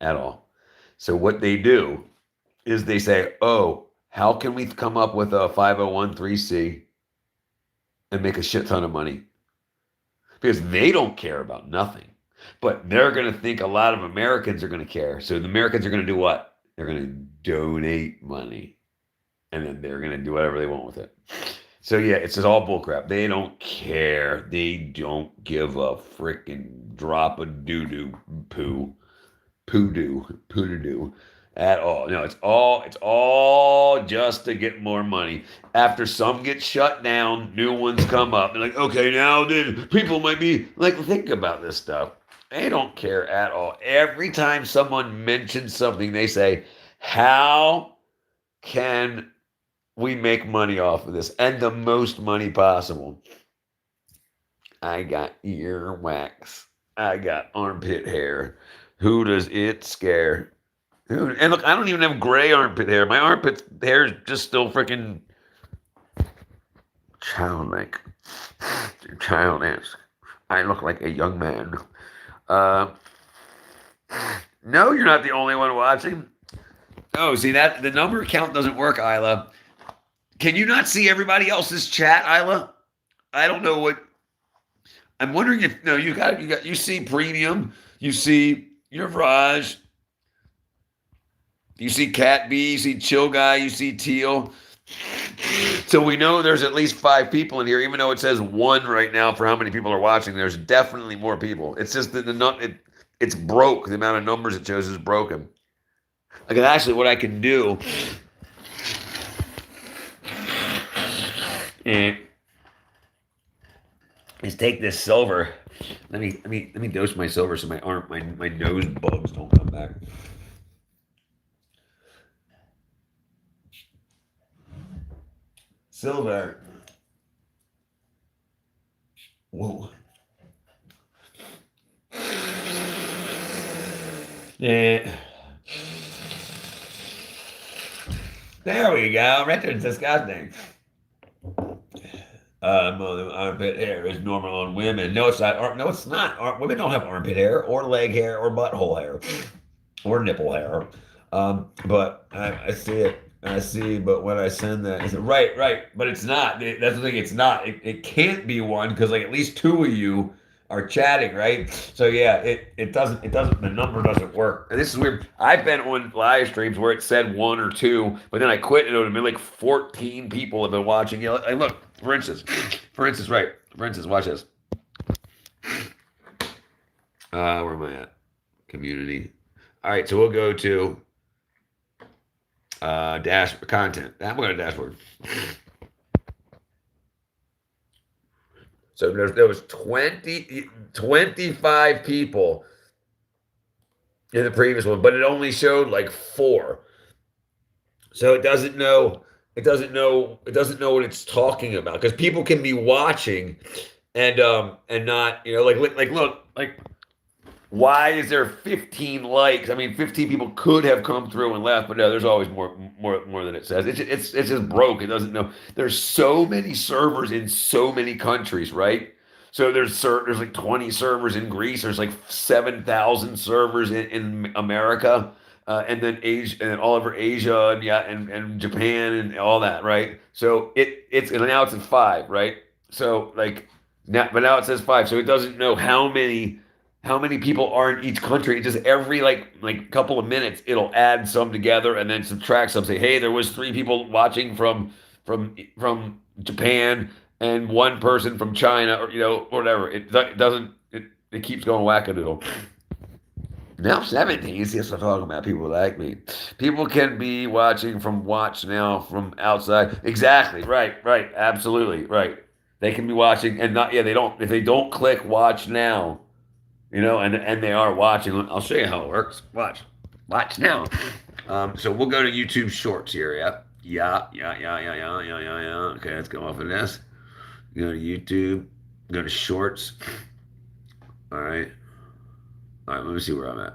at all. So what they do is they say, oh, how can we come up with a 501(c) and make a shit ton of money? Because they don't care about nothing. But they're going to think a lot of Americans are going to care. So the Americans are going to do what? They're going to donate money. And then they're going to do whatever they want with it. So yeah, it's just all bullcrap. They don't care. They don't give a freaking drop of doo-doo poo-doo at all. No, it's all just to get more money. After some get shut down, new ones come up. They're like, okay, now then people might be like, think about this stuff. They don't care at all. Every time someone mentions something, they say, how can we make money off of this? And the most money possible. I got ear wax. I got armpit hair. Who does it scare? And look, I don't even have gray armpit hair. My armpit hair is just still freaking childlike. Childish. I look like a young man. No, you're not the only one watching. Oh, see that the number count doesn't work, Isla. Can you not see everybody else's chat, Isla? I don't know what. I'm wondering if no, you see premium, you see your Raj, you see Cat B, you see Chill Guy, you see Teal. So we know there's at least 5 people in here, even though it says 1 right now for how many people are watching. There's definitely more people. It's just that it's broke. The amount of numbers it shows is broken. Like actually, what I can do And is take this silver. Let me dose my silver so my nose bugs don't come back. Silver. Whoa. Yeah. There we go. Richard's disgusting. Armpit hair is normal on women. No, it's not. No, it's not. Women don't have armpit hair or leg hair or butthole hair or nipple hair. But I see it. I see. But when I send that, I said, right. But it's not. That's the thing. It's not. It can't be one because like at least two of you are chatting, right? So yeah, it doesn't. The number doesn't work. And this is weird. I've been on live streams where it said 1 or 2, but then I quit and it would have been like 14 people have been watching. You know, and look, for instance, right. For instance, watch this. Where am I at? Community. All right, so we'll go to dash content. I'm going to dashboard. So there was 25 people in the previous one, but it only showed like 4. So it doesn't know what it's talking about because people can be watching and not, Look, why is there 15 likes? I mean, 15 people could have come through and left, but no, there's always more than it says. It's just broke. It doesn't know. There's so many servers in so many countries, right? So there's like 20 servers in Greece. There's like 7,000 servers in America, and then Asia and all over Asia and Japan and all that, right? So it's and now it's at 5, right? So like now it says 5. So it doesn't know how many people are in each country. It just every like couple of minutes it'll add some together and then subtract some. Say, hey, there was 3 people watching from Japan and 1 person from China, or whatever. It doesn't. It keeps going wackadoodle. Now 17. See, that's what I'm talking about. People like me. People can be watching from watch now from outside. Exactly. Right. Absolutely. Right. They can be watching and not. Yeah. They don't. If they don't click watch now. And they are watching. I'll show you how it works. Watch now. So we'll go to YouTube Shorts here. Yeah. Okay, let's go off of this. Go to YouTube. Go to Shorts. All right. Let me see where I'm at.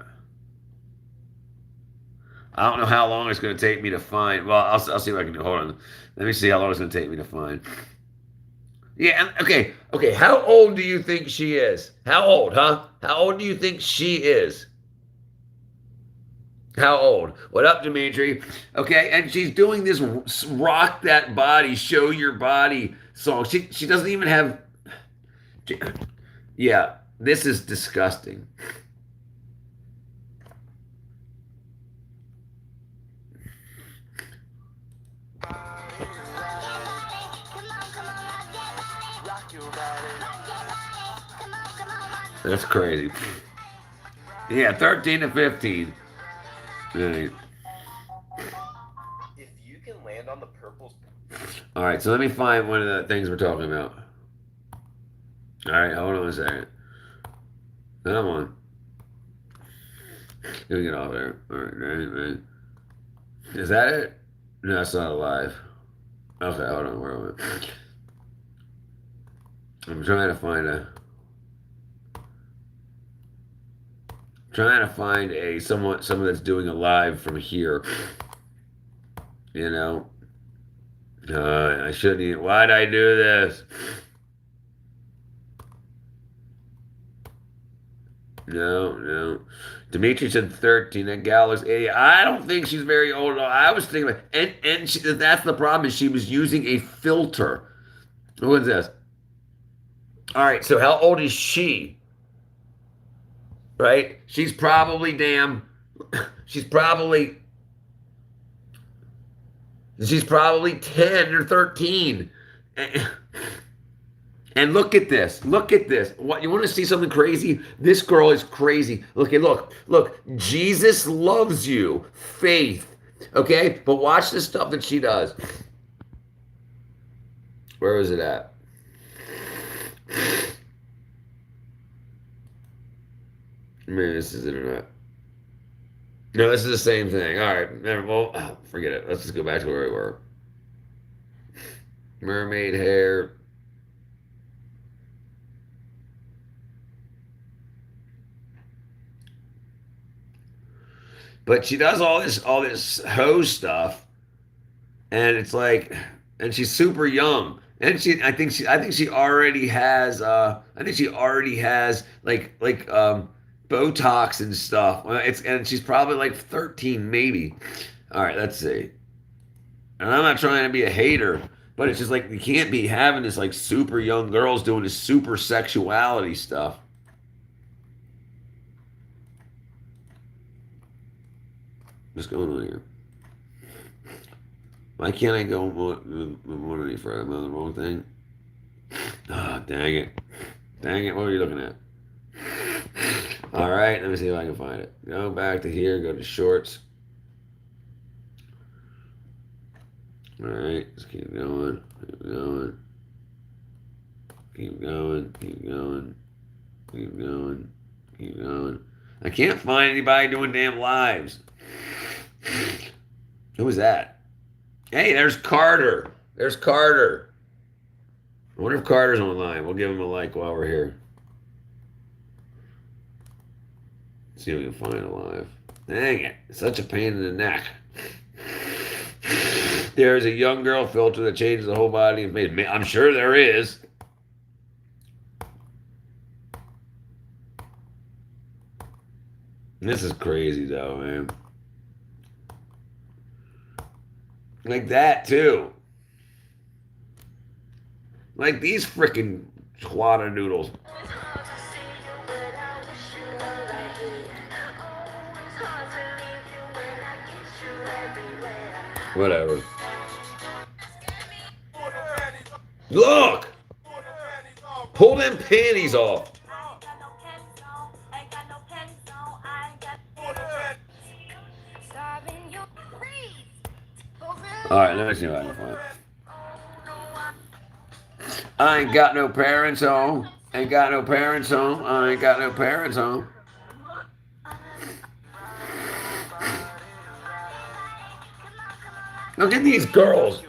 I don't know how long it's going to take me to find. Well, I'll see what I can do. Hold on. Let me see how long it's going to take me to find. Yeah, okay. How old do you think she is? How old, huh? How old do you think she is? How old? What up, Dimitri? Okay, and she's doing this rock that body, show your body song. She doesn't even have. Yeah, this is disgusting. That's crazy. Yeah, 13 to 15. Right. If you can land on the purples. All right, so let me find one of the things we're talking about. All right, hold on a second. Come on. Let me get off there. All right. Is that it? No, that's not alive. Okay, hold on. Where am I? I'm trying to find someone that's doing a live from here. I shouldn't even. Why'd I do this? No. Dimitri said 13. That gal is 80. I don't think she's very old. I was thinking, that's the problem is she was using a filter. Who is this? All right, so how old is she? Right? She's probably 10 or 13. And look at this. What, you want to see something crazy? This girl is crazy. Look. Jesus loves you. Faith. Okay? But watch the stuff that she does. Where was it at? Maybe this is internet. No, this is the same thing. All right. Well, forget it. Let's just go back to where we were. Mermaid hair. But she does all this hoe stuff, and it's like, and she's super young, and I think she already has Botox and stuff. And she's probably like 13 maybe. All right, let's see. And I'm not trying to be a hater, but it's just like you can't be having this like super young girls doing this super sexuality stuff. What's going on here? Why can't I go one any further? Am I on the wrong thing? Ah, dang it. Dang it, what are you looking at? All right, let me see if I can find it. Go back to here, go to shorts. All right, let's keep going, keep going. Keep going, keep going, keep going, keep going. I can't find anybody doing damn lives. Who was that? Hey, there's Carter. There's Carter. I wonder if Carter's online. We'll give him a like while we're here. See if we can find it live. Dang it. Such a pain in the neck. There is a young girl filter that changes the whole body and face. I'm sure there is. This is crazy though, man. Like that too. Like these freaking twata noodles. Whatever. Look! Pull them panties off. Alright, let me see if I can find it. I ain't got no parents home. Ain't got no parents home. I ain't got no parents home. Look at these girls.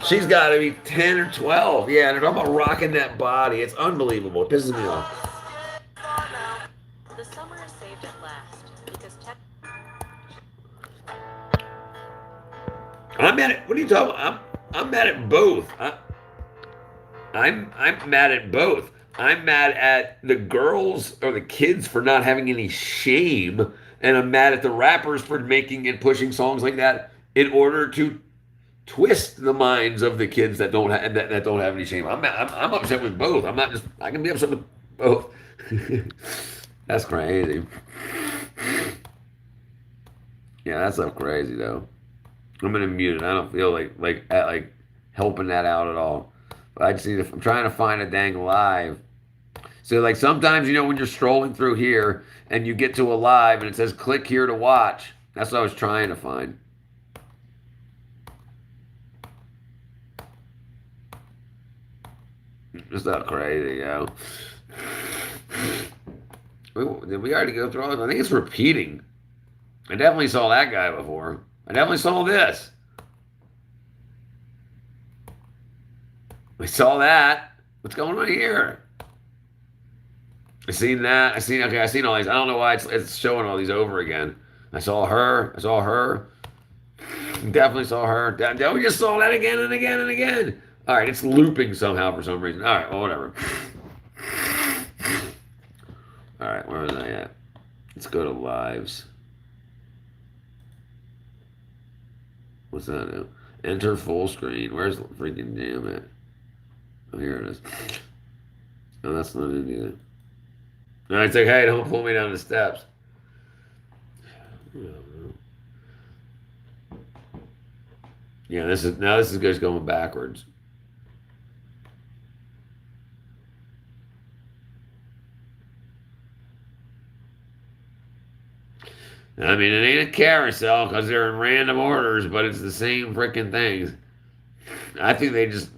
She's got to be 10 or 12. Yeah, they're talking about rocking that body. It's unbelievable. It pisses me off. The summer is saved at last because I'm mad at. What are you talking about? I'm mad at both. I'm mad at both. I'm mad at the girls or the kids for not having any shame, and I'm mad at the rappers for making and pushing songs like that in order to twist the minds of the kids that that don't have any shame. I'm upset with both. I'm not just. I can be upset with both. That's crazy. Yeah, that's so crazy though. I'm gonna mute it. I don't feel like helping that out at all. But I just need to. I'm trying to find a dang live. So like sometimes when you're strolling through here and you get to a live and it says click here to watch. That's what I was trying to find. It's not crazy, Did we already go through all this? I think it's repeating. I definitely saw that guy before. I definitely saw this. I saw that. What's going on here? I seen that. I seen all these. I don't know why it's showing all these over again. I saw her. I saw her. Definitely saw her. We just saw that again and again and again. All right, it's looping somehow for some reason. All right, well, whatever. All right, where was I at? Let's go to lives. What's that now? Enter full screen. Where's the freaking damn at? Oh, here it is. No, that's not it either. No, it's like, hey, don't pull me down the steps. Yeah, this is just going backwards. I mean, it ain't a carousel because they're in random orders, but it's the same freaking things. I think they just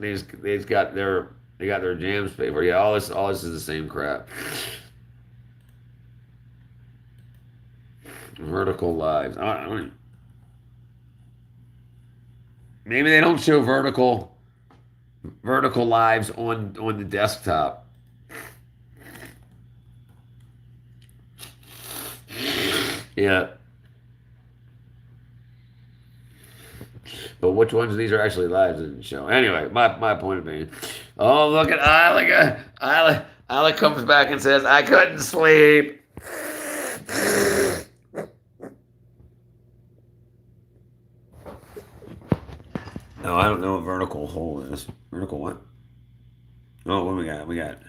got their jams paid for. Yeah, all this is the same crap. Vertical lives. Maybe they don't show vertical lives on the desktop. Yeah. But which ones of these are actually lives didn't show. Anyway, my point of being. Oh, look at Isla. Isla comes back and says, I couldn't sleep. No, I don't know what vertical hole is. Vertical what? Oh, what do we got? We got.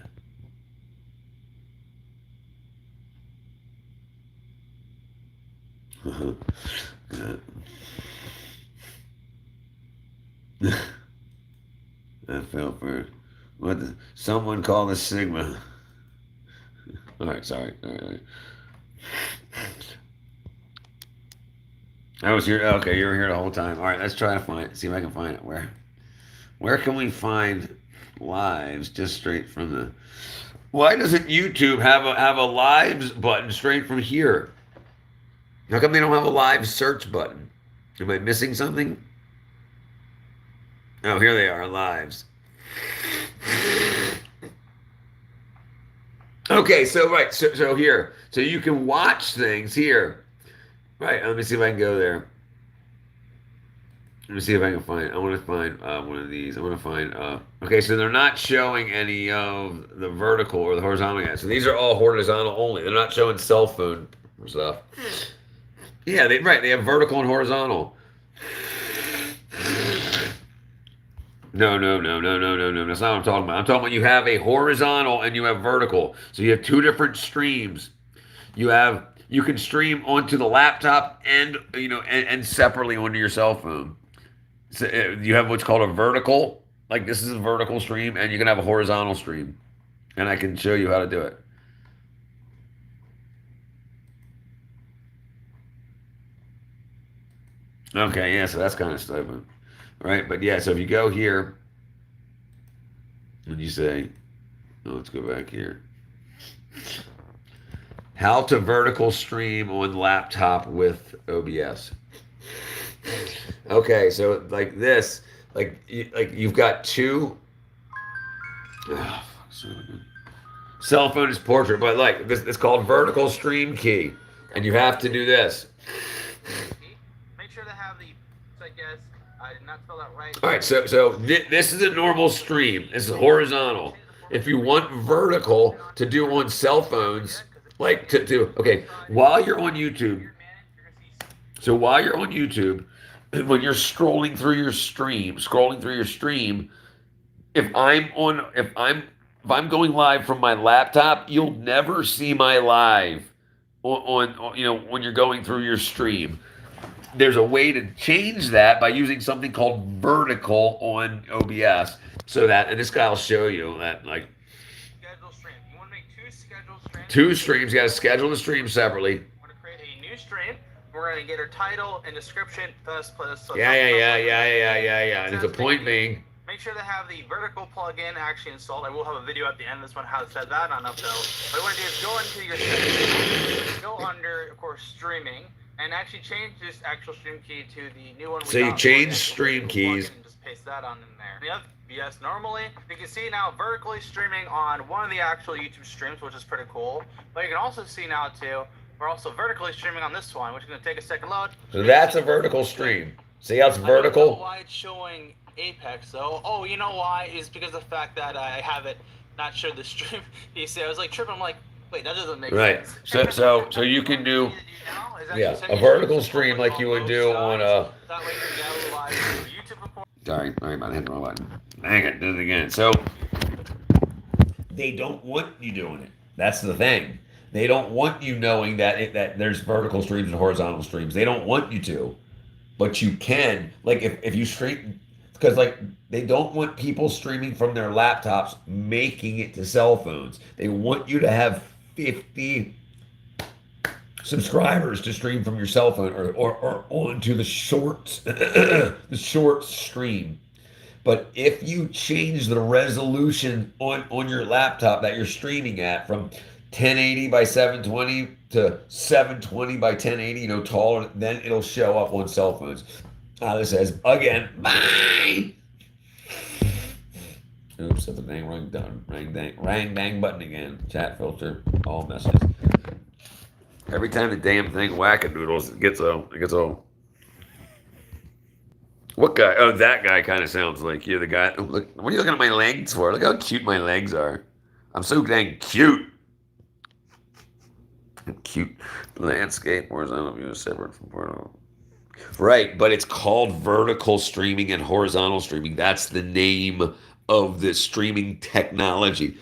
I fell for what? Someone call this Sigma. All right, sorry. All right. I was here. Okay, you were here the whole time. All right, let's try to find it. See if I can find it. Where can we find lives just straight from the? Why doesn't YouTube have a lives button straight from here? How come they don't have a live search button? Am I missing something? Oh, here they are, lives. Okay, so right, so here, so you can watch things here. Right, let me see if I can go there. Let me see if I can find. I want to find one of these. I want to find. Okay, so they're not showing any of the vertical or the horizontal yet. So these are all horizontal only. They're not showing cell phone stuff. Yeah, they have vertical and horizontal. No. That's not what I'm talking about. I'm talking about you have a horizontal and you have vertical. So you have two different streams. You can stream onto the laptop and and separately onto your cell phone. So you have what's called a vertical. Like this is a vertical stream, and you can have a horizontal stream. And I can show you how to do it. Okay, yeah, so that's kind of stupid. Right? But yeah, so if you go here and you say, oh, let's go back here. How to vertical stream on laptop with OBS. Okay, so like this, like you've got two. Oh, cell phone is portrait, but like this, it's called vertical stream key, and you have to do this. Make sure to have the, I guess, I did not spell that right. All right, so this is a normal stream. This is horizontal. If you want vertical to do on cell phones, like okay, while you're on YouTube. So while you're on YouTube, when you're scrolling through your stream, if I'm going live from my laptop, you'll never see my live on when you're going through your stream. There's a way to change that by using something called vertical on OBS. So that, and this guy will show you that, like, Schedule stream. You want to make two scheduled streams. two streams. You got to schedule the stream separately. You want to create a new stream. We're going to get our title and description. Yeah. And it's a point being. Make sure to have the vertical plugin actually installed. I will have a video at the end of this one how to set that on up though. What you want to do is go into your settings, go under, of course, streaming, and actually change this actual stream key to the new one. So you change stream keys. And just paste that on in there. Yep. Yes, normally you can see now vertically streaming on one of the actual YouTube streams, which is pretty cool. But you can also see now too, we're also vertically streaming on this one, which is going to take a second load. So that's a vertical stream. See how it's vertical? I don't know why it's showing Apex though. Oh, you know why? Is because of the fact that I have it not showed the stream. You see, I was like tripping. I'm like, wait, that doesn't make sense. So you can do a vertical stream like you would do on a. That way you can go live to YouTube report. Sorry, about hitting the wrong button. Dang it, did it again. So they don't want you doing it. That's the thing. They don't want you knowing that that there's vertical streams and horizontal streams. They don't want you to, but you can. Like if you stream, because like they don't want people streaming from their laptops making it to cell phones. They want you to have 50 subscribers to stream from your cell phone or onto the shorts, the shorts stream. But if you change the resolution on your laptop that you're streaming at from 1080 by 720 to 720 by 1080, taller, then it'll show up on cell phones. This says, again, bye. Oops, that's a dang rang done. Rang dang button again. Chat filter, all messages. Every time the damn thing wackadoodles, it gets all. What guy? Oh, that guy kind of sounds like you. The guy. Oh, look, what are you looking at my legs for? Look how cute my legs are. I'm so dang cute. Cute landscape. Horizontal view is separate from horizontal. Right, but it's called vertical streaming and horizontal streaming. That's the name of the streaming technology.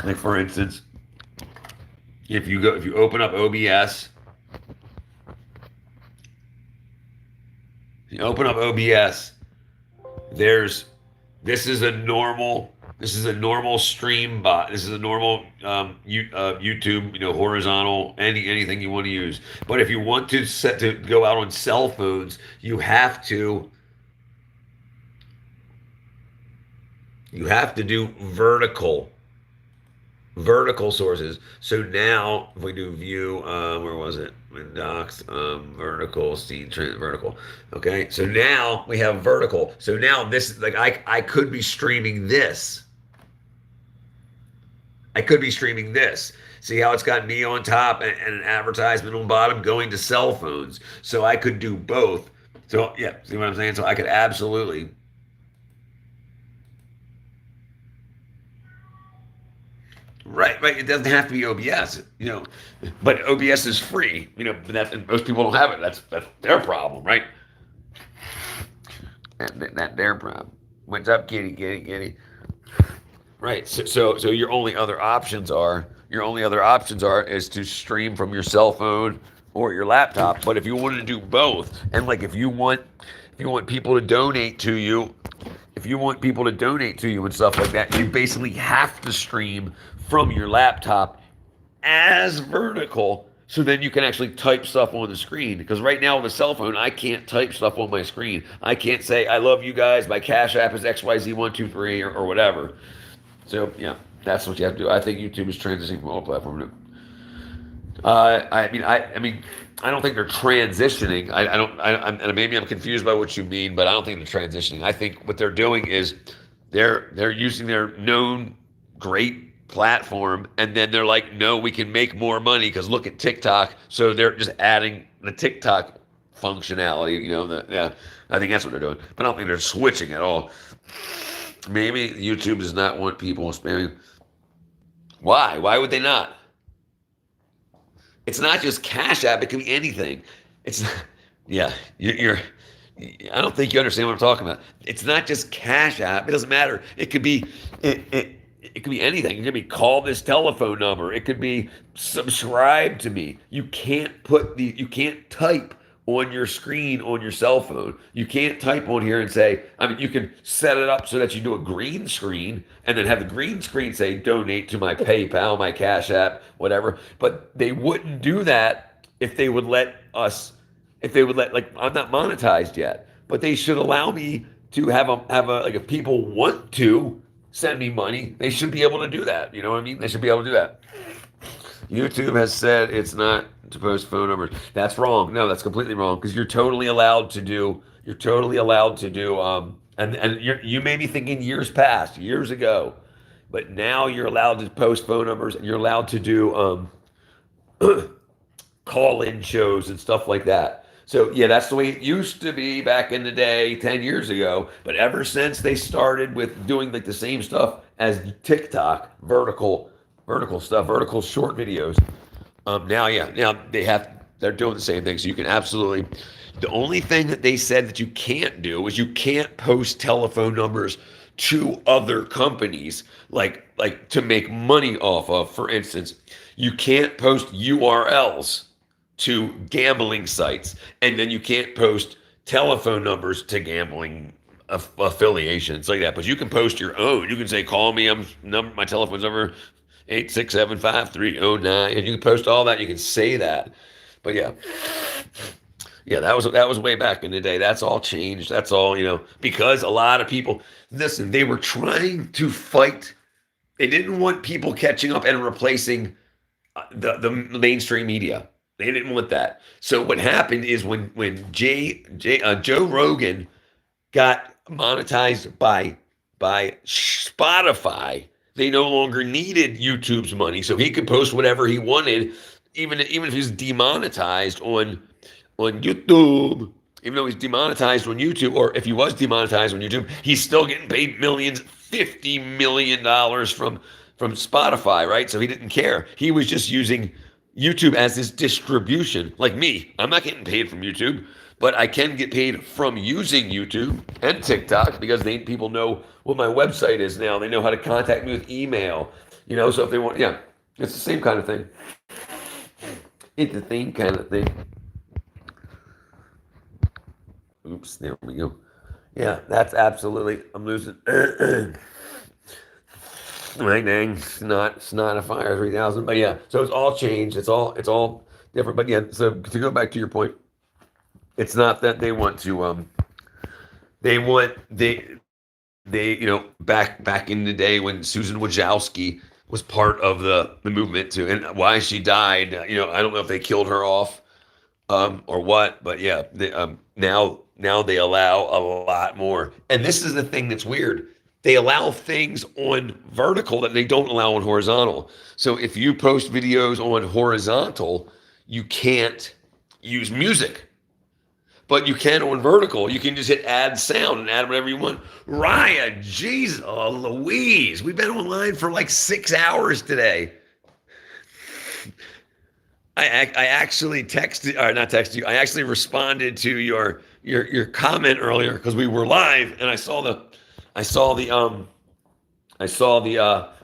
Like for instance, if you open up OBS. You open up OBS, this is a normal stream bot. This is a normal YouTube, horizontal, anything you want to use. But if you want to set to go out on cell phones, you have to do vertical sources. So now if we do view, where was it? Docs, vertical, scene, vertical. Okay, so now we have vertical. So now this, like, I could be streaming this. See how it's got me on top and an advertisement on bottom going to cell phones. So I could do both. So yeah, see what I'm saying? So I could absolutely. Right. It doesn't have to be OBS, but OBS is free, but most people don't have it. That's their problem, right? That their problem. What's up, kitty? Right. So your only other options are is to stream from your cell phone or your laptop. But if you want to do both, and like if you want people to donate to you, and stuff like that, you basically have to stream from your laptop as vertical, so then you can actually type stuff on the screen. Because right now with a cell phone, I can't type stuff on my screen. I can't say, I love you guys, my Cash App is XYZ123 or whatever. So yeah, that's what you have to do. I think YouTube is transitioning from all platforms. I don't think they're transitioning. Maybe I'm confused by what you mean, but I don't think they're transitioning. I think what they're doing is they're using their known great platform, and then they're like, no, we can make more money because look at TikTok. So they're just adding the TikTok functionality. I think that's what they're doing. But I don't think they're switching at all. Maybe YouTube does not want people spamming. Why? Why would they not? It's not just Cash App. It can be anything. It's not, yeah. I don't think you understand what I'm talking about. It's not just Cash App. It doesn't matter. It could be it could be anything. It could be call this telephone number. It could be subscribe to me. You can't type on your screen on your cell phone. You can't type on here and say, you can set it up so that you do a green screen and then have the green screen say donate to my PayPal, my Cash App, whatever. But they wouldn't do that if they would let, like, I'm not monetized yet, but they should allow me to have like, if people want to send me money, they should be able to do that. You know what I mean? They should be able to do that. YouTube has said it's not to post phone numbers. That's wrong. No, that's completely wrong, because you're totally allowed to do, and you may be thinking years ago, but now you're allowed to post phone numbers, and you're allowed to do call-in shows and stuff like that. So yeah, that's the way it used to be back in the day, 10 years ago. But ever since they started with doing like the same stuff as TikTok, vertical stuff, vertical short videos, now they're doing the same thing. So you can absolutely, the only thing that they said that you can't do is you can't post telephone numbers to other companies, like to make money off of. For instance, you can't post URLs to gambling sites, and then you can't post telephone numbers to gambling affiliations like that. But you can post your own. You can say, call me, my telephone number 8675309. And you can post all that. You can say that. But yeah. Yeah, that was way back in the day. That's all changed. That's all, because a lot of people, listen, they were trying to fight. They didn't want people catching up and replacing the mainstream media. They didn't want that. So what happened is when Joe Rogan got monetized by Spotify, they no longer needed YouTube's money, so he could post whatever he wanted, even if he's demonetized on YouTube. Even though he's demonetized on YouTube, or if he was demonetized on YouTube, he's still getting paid millions, $50 million from Spotify, right? So he didn't care. He was just using YouTube as his distribution. Like me, I'm not getting paid from YouTube, but I can get paid from using YouTube and TikTok because people know what my website is now. They know how to contact me with email. So if they want, yeah, it's the same kind of thing. It's the same kind of thing. Oops, there we go. Yeah, that's absolutely, I'm losing. Dang, snot a fire 3000. But yeah, so it's all changed. It's all different. But yeah, so to go back to your point, it's not that they want to back in the day when Susan Wojcicki was part of the movement too, and why she died. I don't know if they killed her off or what, but yeah, now they allow a lot more. And this is the thing that's weird. They allow things on vertical that they don't allow on horizontal. So if you post videos on horizontal, you can't use music. But you can on vertical. You can just hit add sound and add whatever you want. Raya, jeez, oh, Louise. We've been online for like 6 hours today. I actually not texted you. I actually responded to your comment earlier because we were live, and I saw the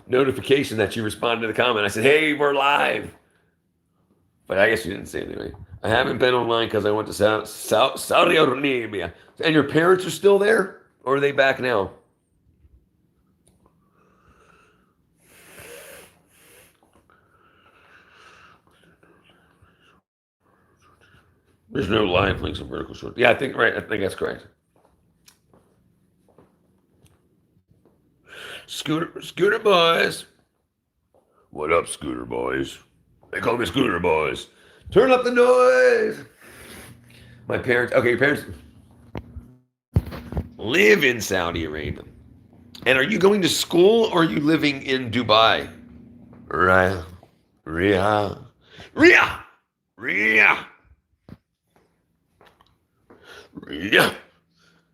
notification that you responded to the comment. I said, "Hey, we're live," but I guess you didn't say anything. I haven't been online because I went to Saudi Arabia. And your parents are still there, or are they back now? There's no live links in vertical short. Yeah, I think that's correct. Scooter boys. What up, Scooter boys? They call me Scooter boys. Turn up the noise. My parents, okay, your parents live in Saudi Arabia. And are you going to school or are you living in Dubai? Ria.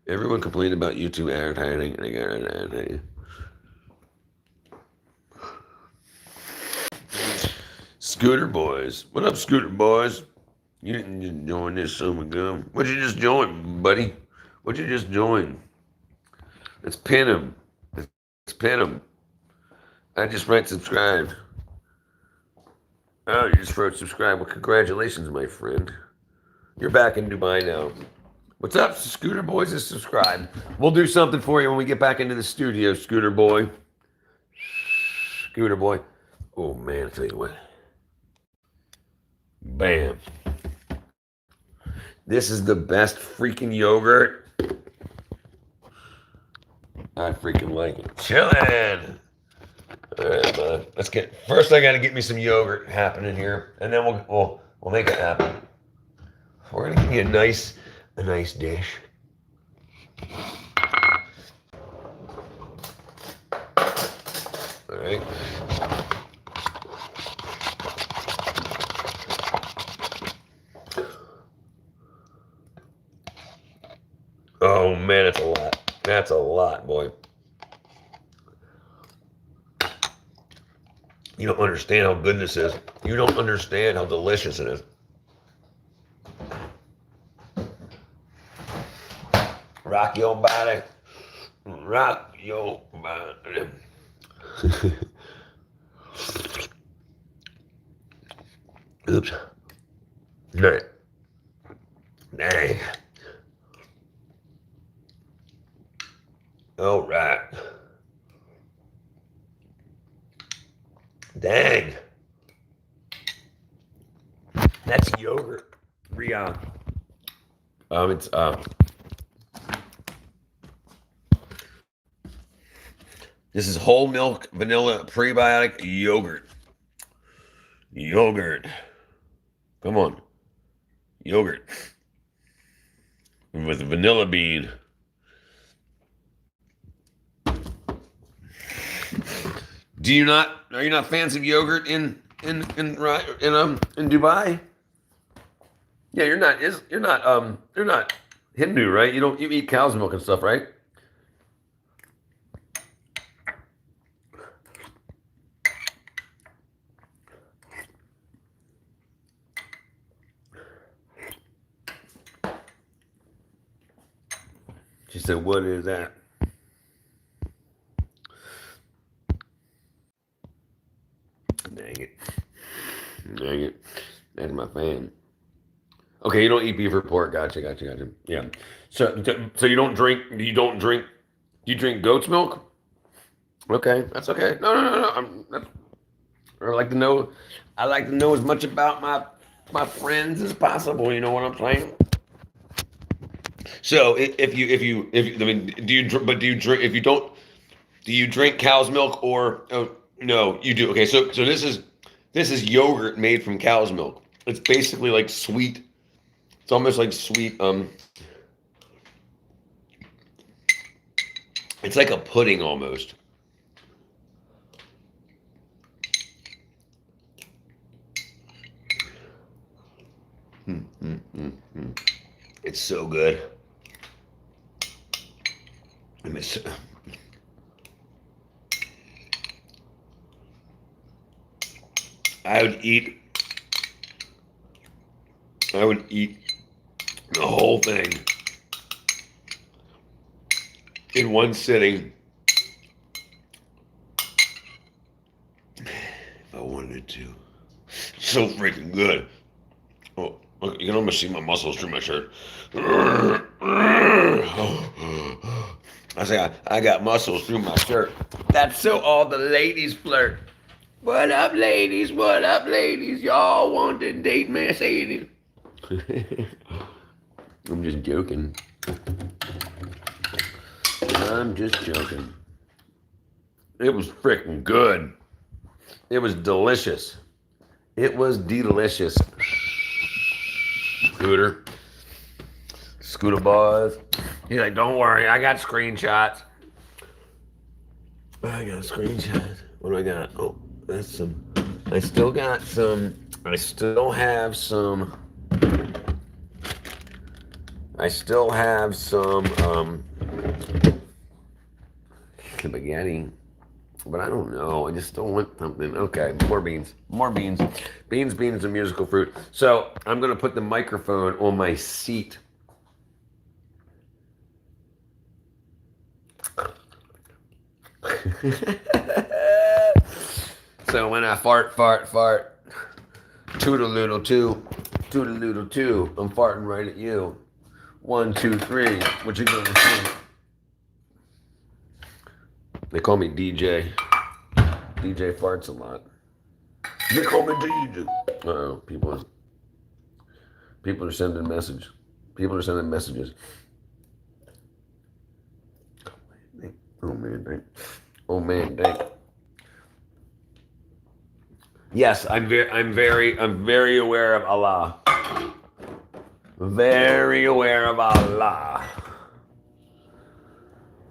Everyone complained about YouTube advertising. Scooter boys. What up, Scooter boys? You didn't just join this summer gum. What'd you just join, buddy? What'd you just join? Let's pin him. I just wrote subscribe. Oh, you just wrote subscribe. Well, congratulations, my friend. You're back in Dubai now. What's up, Scooter boys? Just subscribe. We'll do something for you when we get back into the studio, Scooter boy. Scooter boy. Oh, man, I tell you what. Bam. This is the best freaking yogurt. I freaking like it. Chillin'. All right, man. First I got to get me some yogurt happening here, and then we'll make it happen. We're gonna give you a nice dish. All right. Oh man, it's a lot. That's a lot, boy. You don't understand how good this is. You don't understand how delicious it is. Rock your body. Rock your body. Oops. Dang. All right. Dang. That's yogurt. Rion. It's this is whole milk vanilla prebiotic yogurt. Yogurt. Come on. Yogurt. With vanilla bean. Are you not fans of yogurt in Dubai? Yeah, you're not Hindu, right? You eat cow's milk and stuff, right? She said, "What is that?" Dang it. Dang it. That's my fan. Okay, you don't eat beef or pork. Gotcha. Yeah. So you don't drink, do you drink goat's milk? Okay, that's okay. No. I like to know as much about my friends as possible. You know what I'm saying? So if I mean, do you drink, if you don't, do you drink cow's milk or, oh, no, you do. Okay, so this is yogurt made from cow's milk. It's basically like sweet. It's almost like sweet. It's like a pudding almost. It's so good. I would eat the whole thing in one sitting if I wanted to. So freaking good. Oh, look, you can almost see my muscles through my shirt. I say I got muscles through my shirt. That's so all the ladies flirt. What up, ladies? What up, ladies? Y'all want to date Mercedes? I'm just joking. I'm just joking. It was freaking good. It was delicious. It was delicious. Scooter boys. He's like, don't worry, I got screenshots. I got screenshots. What do I got? Oh, that's some. I still have some. Spaghetti. But I don't know. I just don't want something. Okay, more beans. More beans. Beans, and musical fruit. So I'm going to put the microphone on my seat. So when I fart. Toodle-doodle two. Toodle-doodle two. I'm farting right at you. 1, 2, 3. What you gonna see? They call me DJ. DJ farts a lot. They call me DJ. Uh-oh, people are sending messages. Oh man, dang. Yes, I'm very aware of Allah. Very aware of Allah.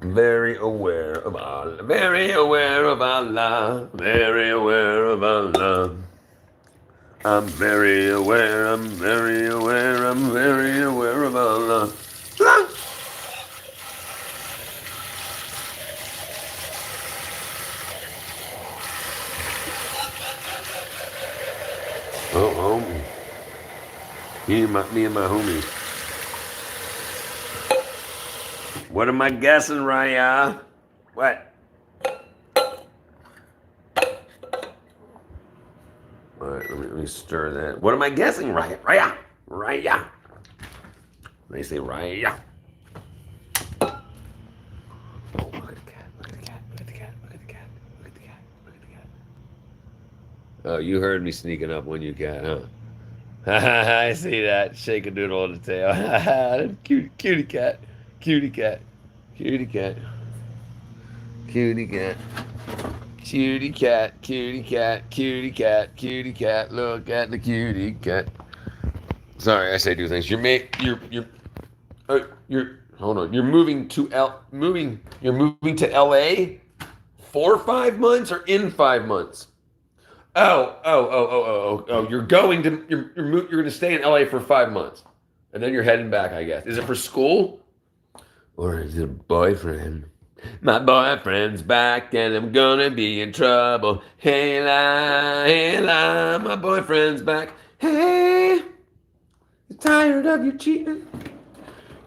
Very aware of Allah. Very aware of Allah. Very aware of Allah. I'm very aware of Allah. Oh, me and my homies. What am I guessing, Raya? What? All right, let me stir that. What am I guessing, Raya? Raya. They say Raya. Oh, look at the cat. Oh, you heard me sneaking up on you, cat, huh? I see that. Shake a doodle on the tail. Cutie cat. Cutie cat. Cutie cat. Cutie cat. Cutie cat. Cutie cat. Cutie cat. Cutie cat. Look at the cutie cat. Sorry, I say two things. You're hold on. You're moving to LA for 5 months or in 5 months? You're going to stay in LA for 5 months, and then you're heading back, I guess. Is it for school, or is it a boyfriend? My boyfriend's back, and I'm gonna be in trouble. Hey la, my boyfriend's back. Hey, tired of you cheating?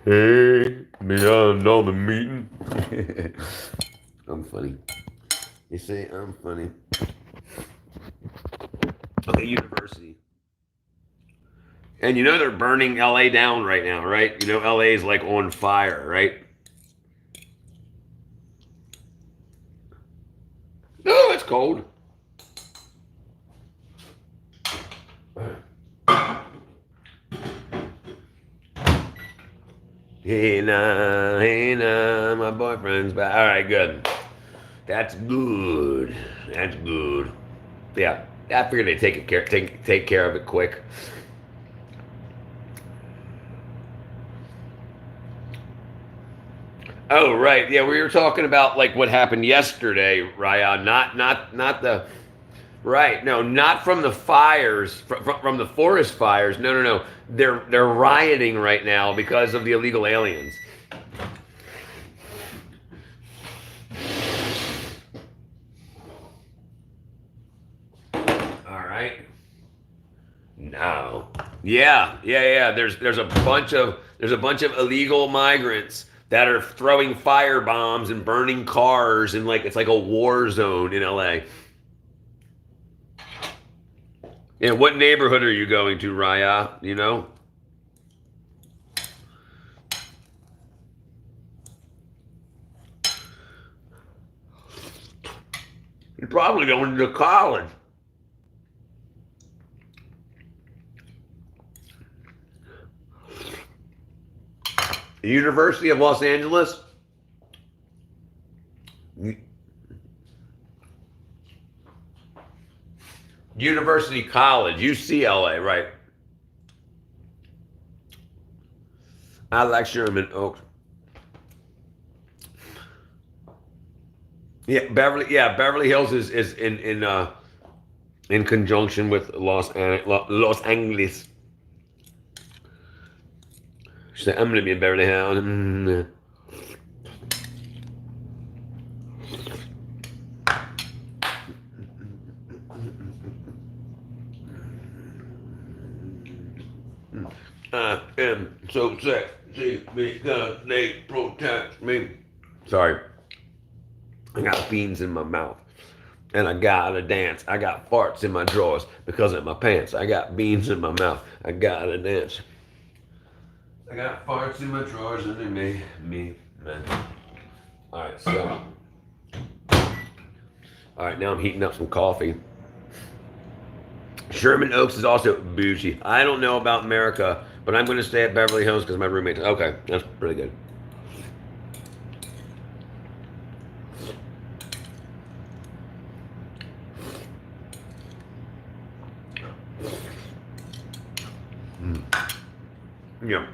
Hey, beyond all the meeting. I'm funny. You see, I'm funny. Okay, university. And you know they're burning LA down right now, right? You know LA is like on fire, right? No, it's cold. Hey nah, my boyfriend's back. All right, good. That's good. That's good. Yeah, I figured they'd take care of it quick. Oh, right. Yeah, we were talking about like what happened yesterday, Raya. Not the right. No, not from the fires, from the forest fires. No. They're rioting right now because of the illegal aliens. All right. No. Yeah. There's a bunch of illegal migrants that are throwing fire bombs and burning cars, and like it's like a war zone in LA. Yeah, what neighborhood are you going to, Raya? You know? You're probably going to college. University of Los Angeles? University College, UCLA, right? I like Sherman Oaks. Beverly Hills is in conjunction with Los Angeles. She said, I'm gonna be in Beverly Hills. I am so sexy because they protect me. Sorry. I got beans in my mouth. And I gotta dance. I got farts in my drawers because of my pants. I got beans in my mouth. I gotta dance. I got farts in my drawers and they made me mad. Alright, so. Alright, now I'm heating up some coffee. Sherman Oaks is also bougie. I don't know about America, but I'm going to stay at Beverly Hills because my roommate. Okay, that's pretty good. Yeah.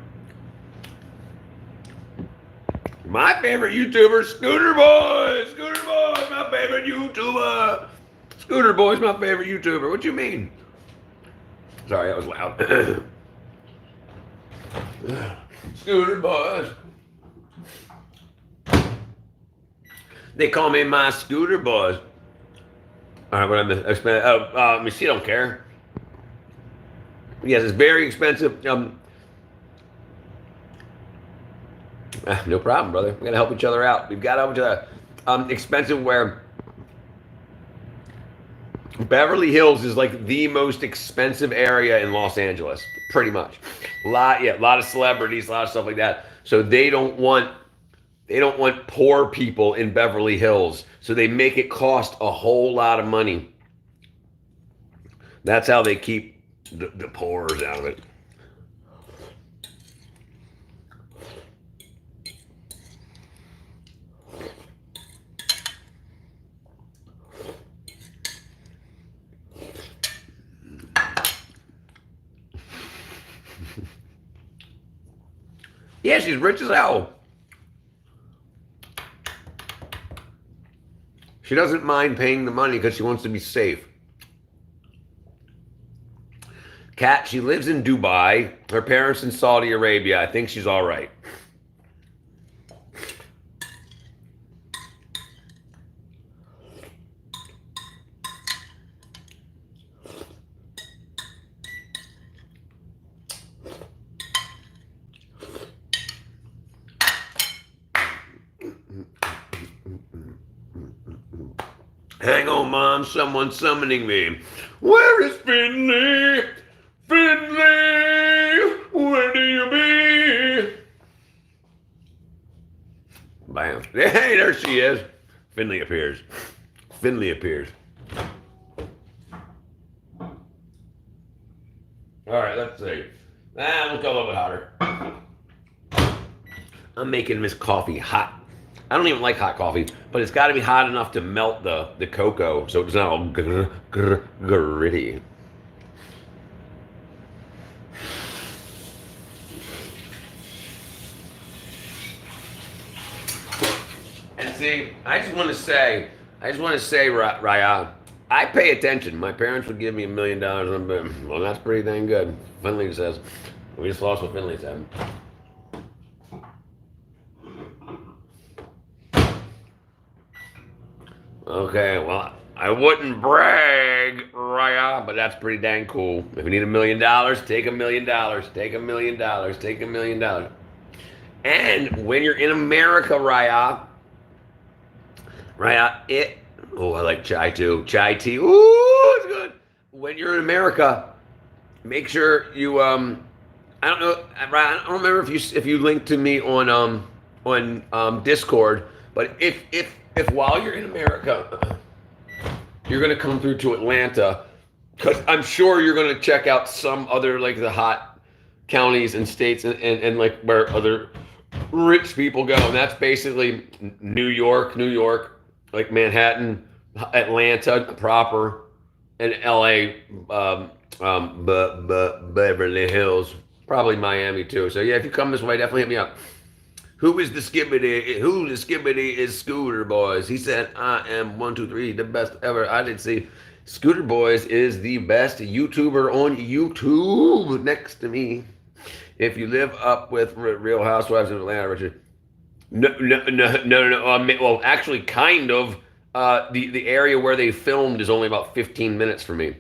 My favorite YouTuber, Scooter Boy. Scooter Boy, my favorite YouTuber. Scooter Boy's my favorite YouTuber. What you mean? Sorry, that was loud. Scooter Boys. They call me my Scooter Boys. All right, what I'm explaining. I mean, she don't care. Yes, it's very expensive. No problem, brother. We gotta help each other out. We've got to help each other. Expensive where Beverly Hills is like the most expensive area in Los Angeles, pretty much. A lot of celebrities, a lot of stuff like that. So they don't want poor people in Beverly Hills. So they make it cost a whole lot of money That's how they keep the pores out of it. Yeah, she's rich as hell. She doesn't mind paying the money because she wants to be safe. Kat, she lives in Dubai. Her parents in Saudi Arabia. I think she's all right. Hang on, Mom. Someone's summoning me. Where is Finley? Finley, where do you be? Bam. Hey, there she is. Finley appears. Finley appears. All right, let's see. Let's go a little bit hotter. I'm making this coffee hot. I don't even like hot coffee, but it's got to be hot enough to melt the cocoa so it's not all gritty. And see, I just want to say, Raya, I pay attention. My parents would give me $1 million. Well, that's pretty dang good. Finley says. We just lost what Finley said. Okay, well, I wouldn't brag, Raya, but that's pretty dang cool. If you need $1 million, take $1 million. Take $1 million. Take $1 million. And when you're in America, Raya, I like chai too. Chai tea, ooh, it's good. When you're in America, make sure you, I don't know, Raya, I don't remember if you linked to me on Discord, but if while you're in America, you're gonna come through to Atlanta, because I'm sure you're gonna check out some other like the hot counties and states and like where other rich people go, and that's basically New York, like Manhattan, Atlanta proper, and LA, Beverly Hills, probably Miami too. So yeah, if you come this way, definitely hit me up. Who is the skibbity? Who the skibbity is Scooter Boys? He said, I am 1, 2, 3, the best ever. I did see Scooter Boys is the best YouTuber on YouTube next to me. If you live up with Real Housewives of Atlanta, Richard. No. Well, actually, kind of. The area where they filmed is only about 15 minutes for me.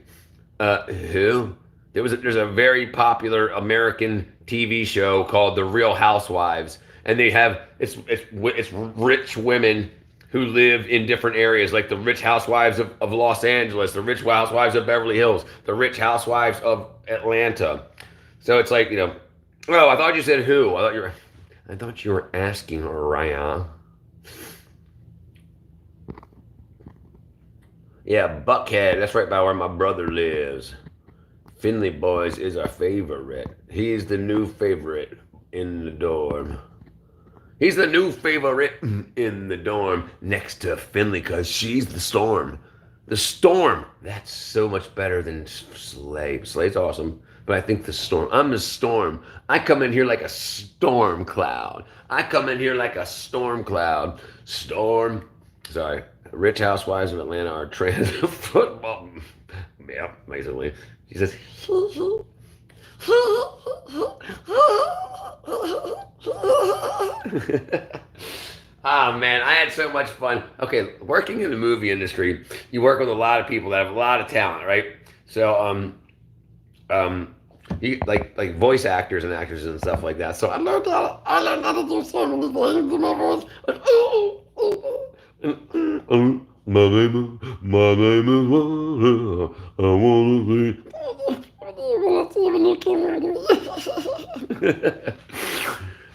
Who? There's a very popular American TV show called The Real Housewives, and they have it's rich women who live in different areas, like the Rich Housewives of Los Angeles, the Rich Housewives of Beverly Hills, the Rich Housewives of Atlanta. So it's like, oh, I thought you said who? I thought you were asking Ryan. Yeah, Buckhead. That's right by where my brother lives. Finley Boys is our favorite. He's the new favorite in the dorm. He's the new favorite in the dorm next to Finley because she's the storm. The storm. That's so much better than Slay. Slay's awesome. But I think the storm. I'm the storm. I come in here like a storm cloud. Storm. Sorry. Rich Housewives of Atlanta are trans football. Yeah, basically. She says, ah, man, I had so much fun. Okay, working in the movie industry, you work with a lot of people that have a lot of talent, right? So, you, like voice actors and actors and stuff like that. So I learned how to do so many things in my voice. My name is Wanda. I wanna be.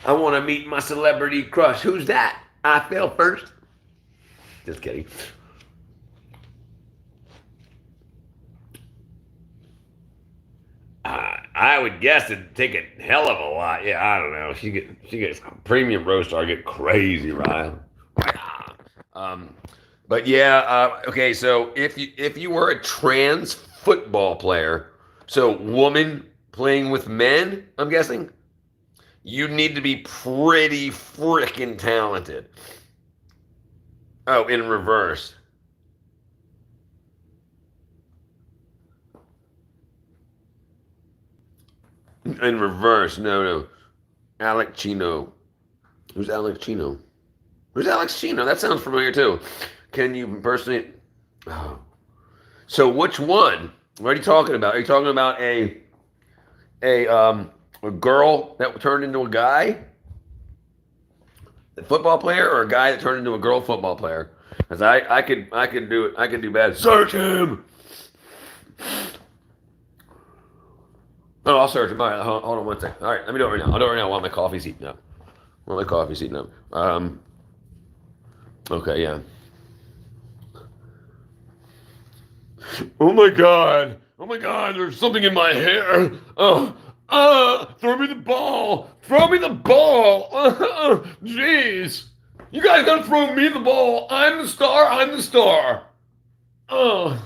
I want to meet my celebrity crush. Who's that? I fell first. Just kidding. I would guess it'd take a hell of a lot. Yeah, I don't know. She gets premium roast. I get crazy, right? Um, but yeah, okay. So if you were a trans football player, so woman playing with men, I'm guessing you need to be pretty freaking talented. Oh, in reverse. In reverse. No, no. Alec Chino. Who's Alex Chino? Who's Alex Chino? That sounds familiar too. Can you impersonate? Oh. So which one? What are you talking about? Are you talking about a girl that turned into a guy, a football player, or a guy that turned into a girl football player? Because I could do it. I could do bad. Search him. Oh, I'll search him. All right, hold on one second. All right, let me do it right now. I'll do it right now while my coffee's heating up. While my coffee's heating up. Okay, yeah. Oh my god! Oh my god! There's something in my hair. Throw me the ball! Throw me the ball! Jeez! You guys gotta throw me the ball! I'm the star! I'm the star! Oh.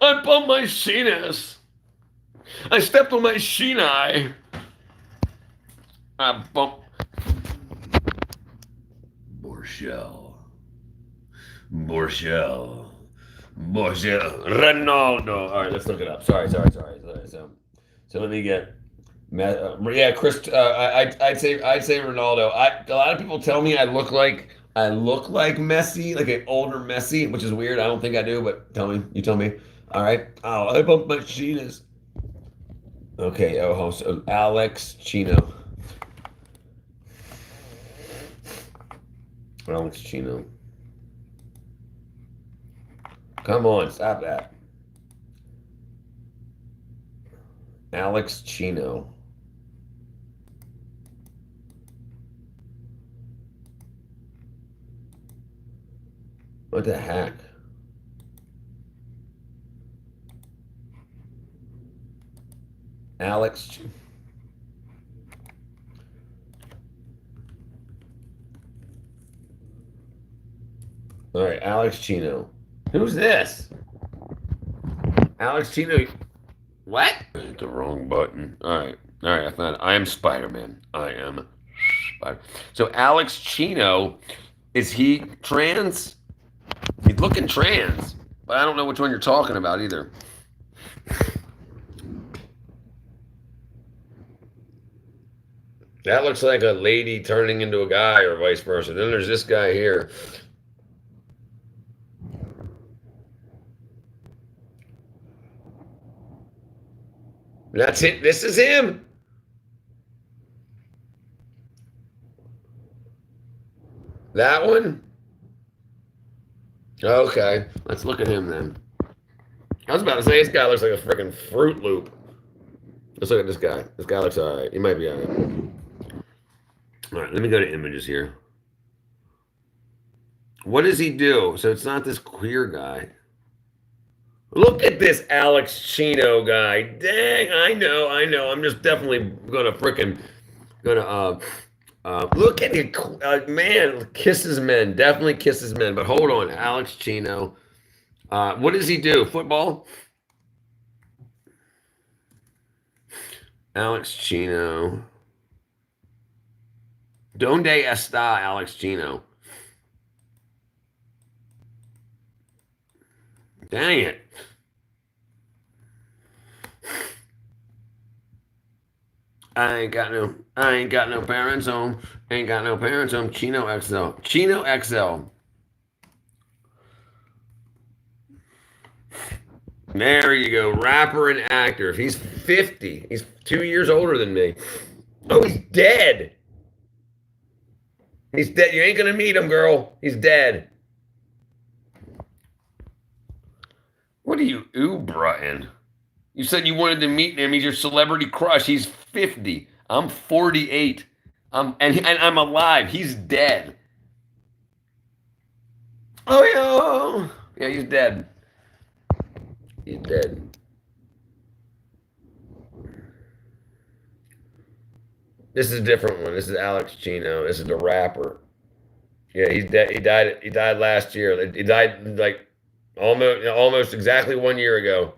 I bumped my shinus. I stepped on my shinai. I bumped. Borchell. Ronaldo. All right, let's look it up. Sorry. So let me get. Yeah, Chris. I'd say Ronaldo. A lot of people tell me I look like Messi, like an older Messi, which is weird. I don't think I do, but tell me. You tell me. All right. Oh, I bumped my chinas. Okay. Oh, so Alex Chino. Alex Chino. Come on, stop that. Alex Chino. What the heck? Alex. All right, Alex Chino. Who's this? Alex Chino. What? I hit the wrong button. All right, I found it. I am Spider-Man. I am Spider. So Alex Chino, is he trans? He's looking trans, but I don't know which one you're talking about either. That looks like a lady turning into a guy or vice versa. Then there's this guy here. That's it. This is him. That one? Okay. Let's look at him then. I was about to say, this guy looks like a freaking Fruit Loop. Let's look at this guy. This guy looks all right. He might be all right. All right, let me go to images here. What does he do? So it's not this queer guy. Look at this Alex Chino guy. Dang, I know. I'm just definitely gonna look at it. Man, kisses men. Definitely kisses men. But hold on, Alex Chino. What does he do? Football? Alex Chino. Donde está Alex Chino? Dang it. I ain't got no parents home. Ain't got no parents home. Chino XL. Chino XL. There you go. Rapper and actor. He's 50. He's 2 years older than me. Oh, he's dead. He's dead. You ain't gonna meet him, girl. He's dead. What are you Ubra-ing? You said you wanted to meet him. He's your celebrity crush. He's 50. I'm 48. And I'm alive. He's dead. Oh, yeah. Yeah, he's dead. He's dead. This is a different one. This is Alex Chino. This is the rapper. Yeah, he's dead. He died. He died last year. He died like almost exactly 1 year ago.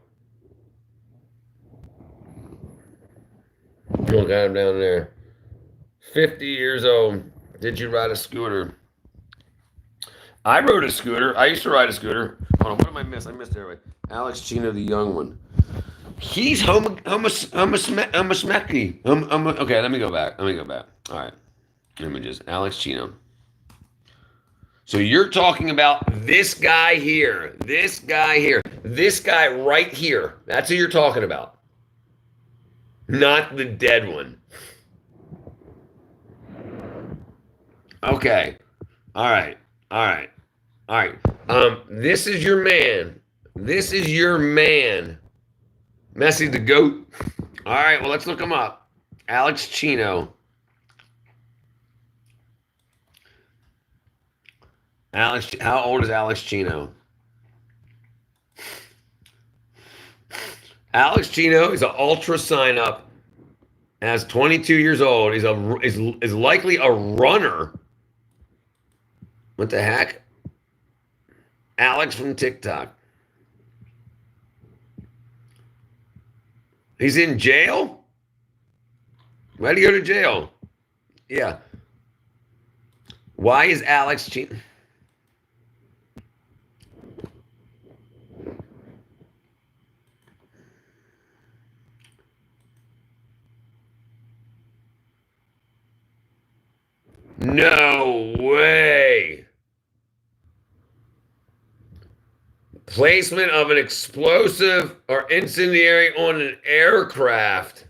Look at him down there. 50 years old. Did you ride a scooter? I rode a scooter. I used to ride a scooter. Hold on, what did I miss? I missed everybody. Alex Chino, the young one. He's homosmeki. Okay, let me go back. All right. Images. Alex Chino. So you're talking about this guy here. This guy here. This guy right here. That's who you're talking about. Not the dead one. Okay. All right. This is your man. Messi the GOAT. All right, well, let's look him up. Alex Chino. How old is Alex Chino? Alex Chino is an ultra sign up. As 22 years old. He's is likely a runner. What the heck? Alex from TikTok. He's in jail? Why'd he go to jail? Yeah. Why is Alex Chino? No way. Placement of an explosive or incendiary on an aircraft.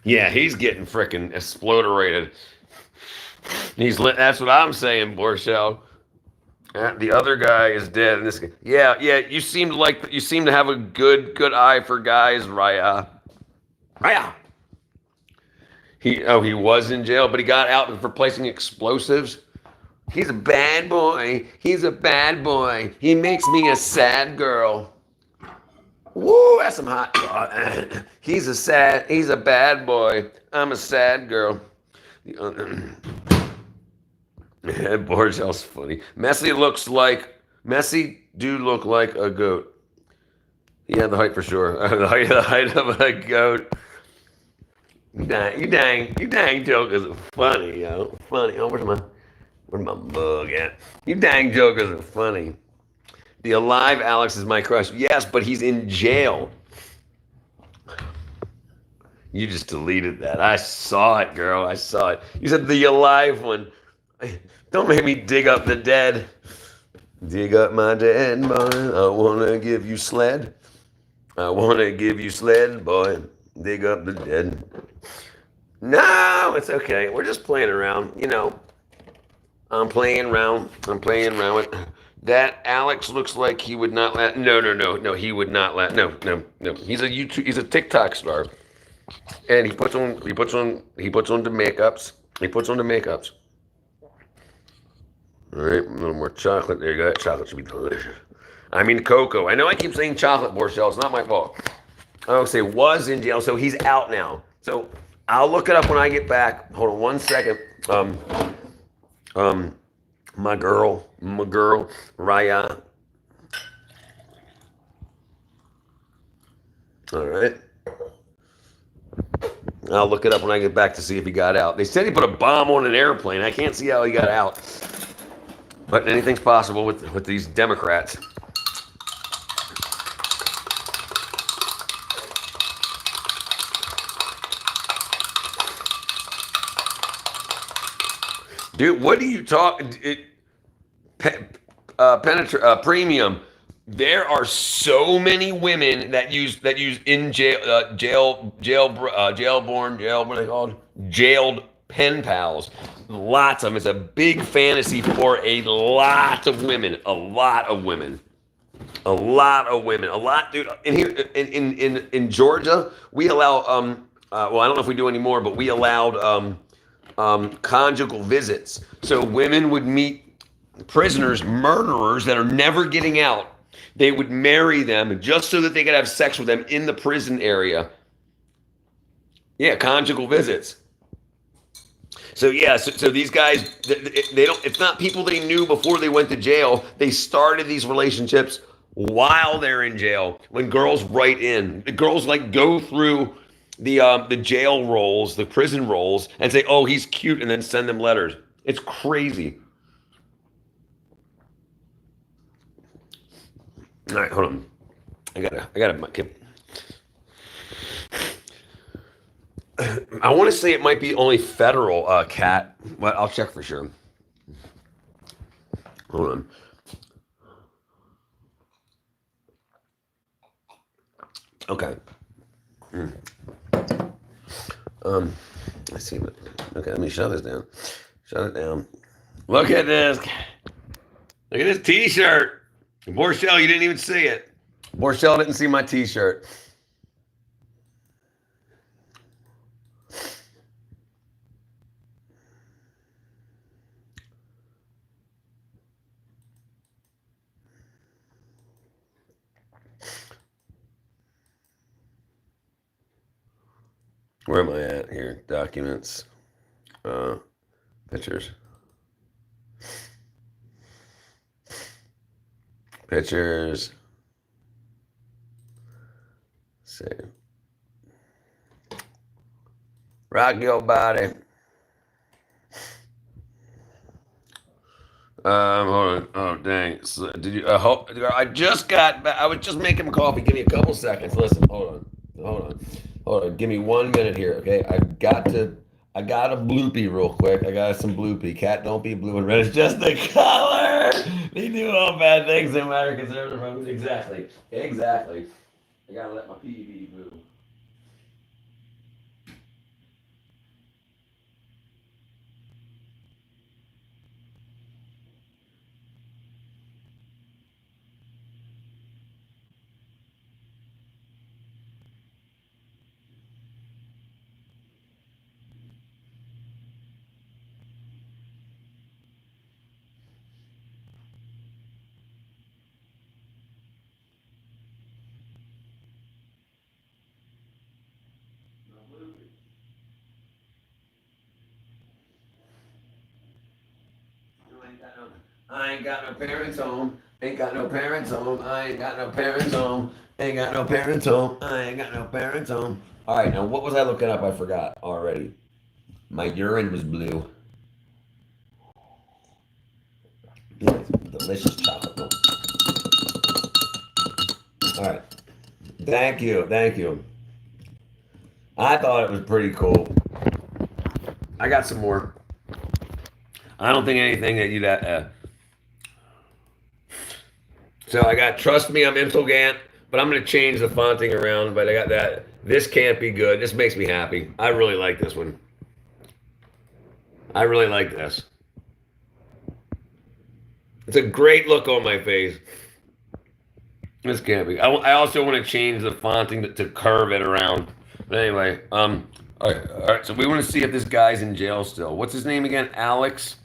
Yeah, he's getting freaking exploderated. That's what I'm saying, Borchell. The other guy is dead. And this guy, yeah. You seem to have a good eye for guys, Raya. He was in jail, but he got out for placing explosives. He's a bad boy. He makes me a sad girl. Woo, that's some hot. He's a bad boy. I'm a sad girl. Borgel's funny. Messi do look like a goat. He had the height for sure. The height of a goat. You dang jokers are funny, yo. Funny. Oh, where's my mug at? You dang jokers are funny. The alive Alex is my crush. Yes, but he's in jail. You just deleted that. I saw it, girl. I saw it. You said the alive one. Don't make me dig up the dead. Dig up my dead, boy. I wanna give you sled. Boy. Dig up the dead. No, it's okay. We're just playing around. You know, I'm playing around with that. Alex looks like he would not let. No, he would not let. No. He's a TikTok star, and he puts on the makeups. All right, a little more chocolate. There you go. That chocolate should be delicious. I mean cocoa. I know I keep saying chocolate, Borchell. It's not my fault. I don't say was in jail, so he's out now. So I'll look it up when I get back. Hold on 1 second. My girl, Raya. All right. I'll look it up when I get back to see if he got out. They said he put a bomb on an airplane. I can't see how he got out. But anything's possible with these Democrats. Dude, what do you talk? Premium. There are so many women that use in what are they called? Jailed pen pals. Lots of them. It's a big fantasy for a lot of women. Dude. In here in Georgia, we allow well, I don't know if we do anymore, but we allowed conjugal visits. So women would meet prisoners, murderers that are never getting out. They would marry them just so that they could have sex with them in the prison area. Yeah, conjugal visits. So yeah, so these guys, they don't. It's not people they knew before they went to jail. They started these relationships while they're in jail. When girls write in, the girls like go through the jail rolls, the prison rolls, and say, "Oh, he's cute," and then send them letters. It's crazy. All right, hold on. I gotta. I want to say it might be only federal, cat, but I'll check for sure. Hold on. Okay. Let's see. Okay, let me shut this down. Shut it down. Look at this. Look at this T-shirt. Borchelle, you didn't even see it. Borchelle didn't see my T-shirt. Where am I at here? Documents. Pictures. Pictures. Save. Rock your body. Hold on. Oh, dang. So, did you? I just got back. I was just making coffee. Give me a couple seconds. Listen. Hold on. Give me 1 minute here. Okay. I got a bloopy real quick. I got some bloopy. Cat, don't be blue and red. It's just the color. They do all bad things in matter conservative rooms. Exactly. I gotta let my PV move. I ain't got no parents home. Ain't got no parents home. I ain't got no parents home. Ain't got no parents home. I ain't got no parents home. All right, now what was I looking up? I forgot already. My urine was blue. Yes, delicious chocolate milk. All right. Thank you. I thought it was pretty cool. I got some more. I don't think anything that you'd. So I got Trust Me, I'm Intelgant, but I'm going to change the fonting around. But I got that. This can't be good. This makes me happy. I really like this one. I really like this. It's a great look on my face. This can't be. I also want to change the fonting to curve it around. But anyway, all right. So we want to see if this guy's in jail still. What's his name again? Alex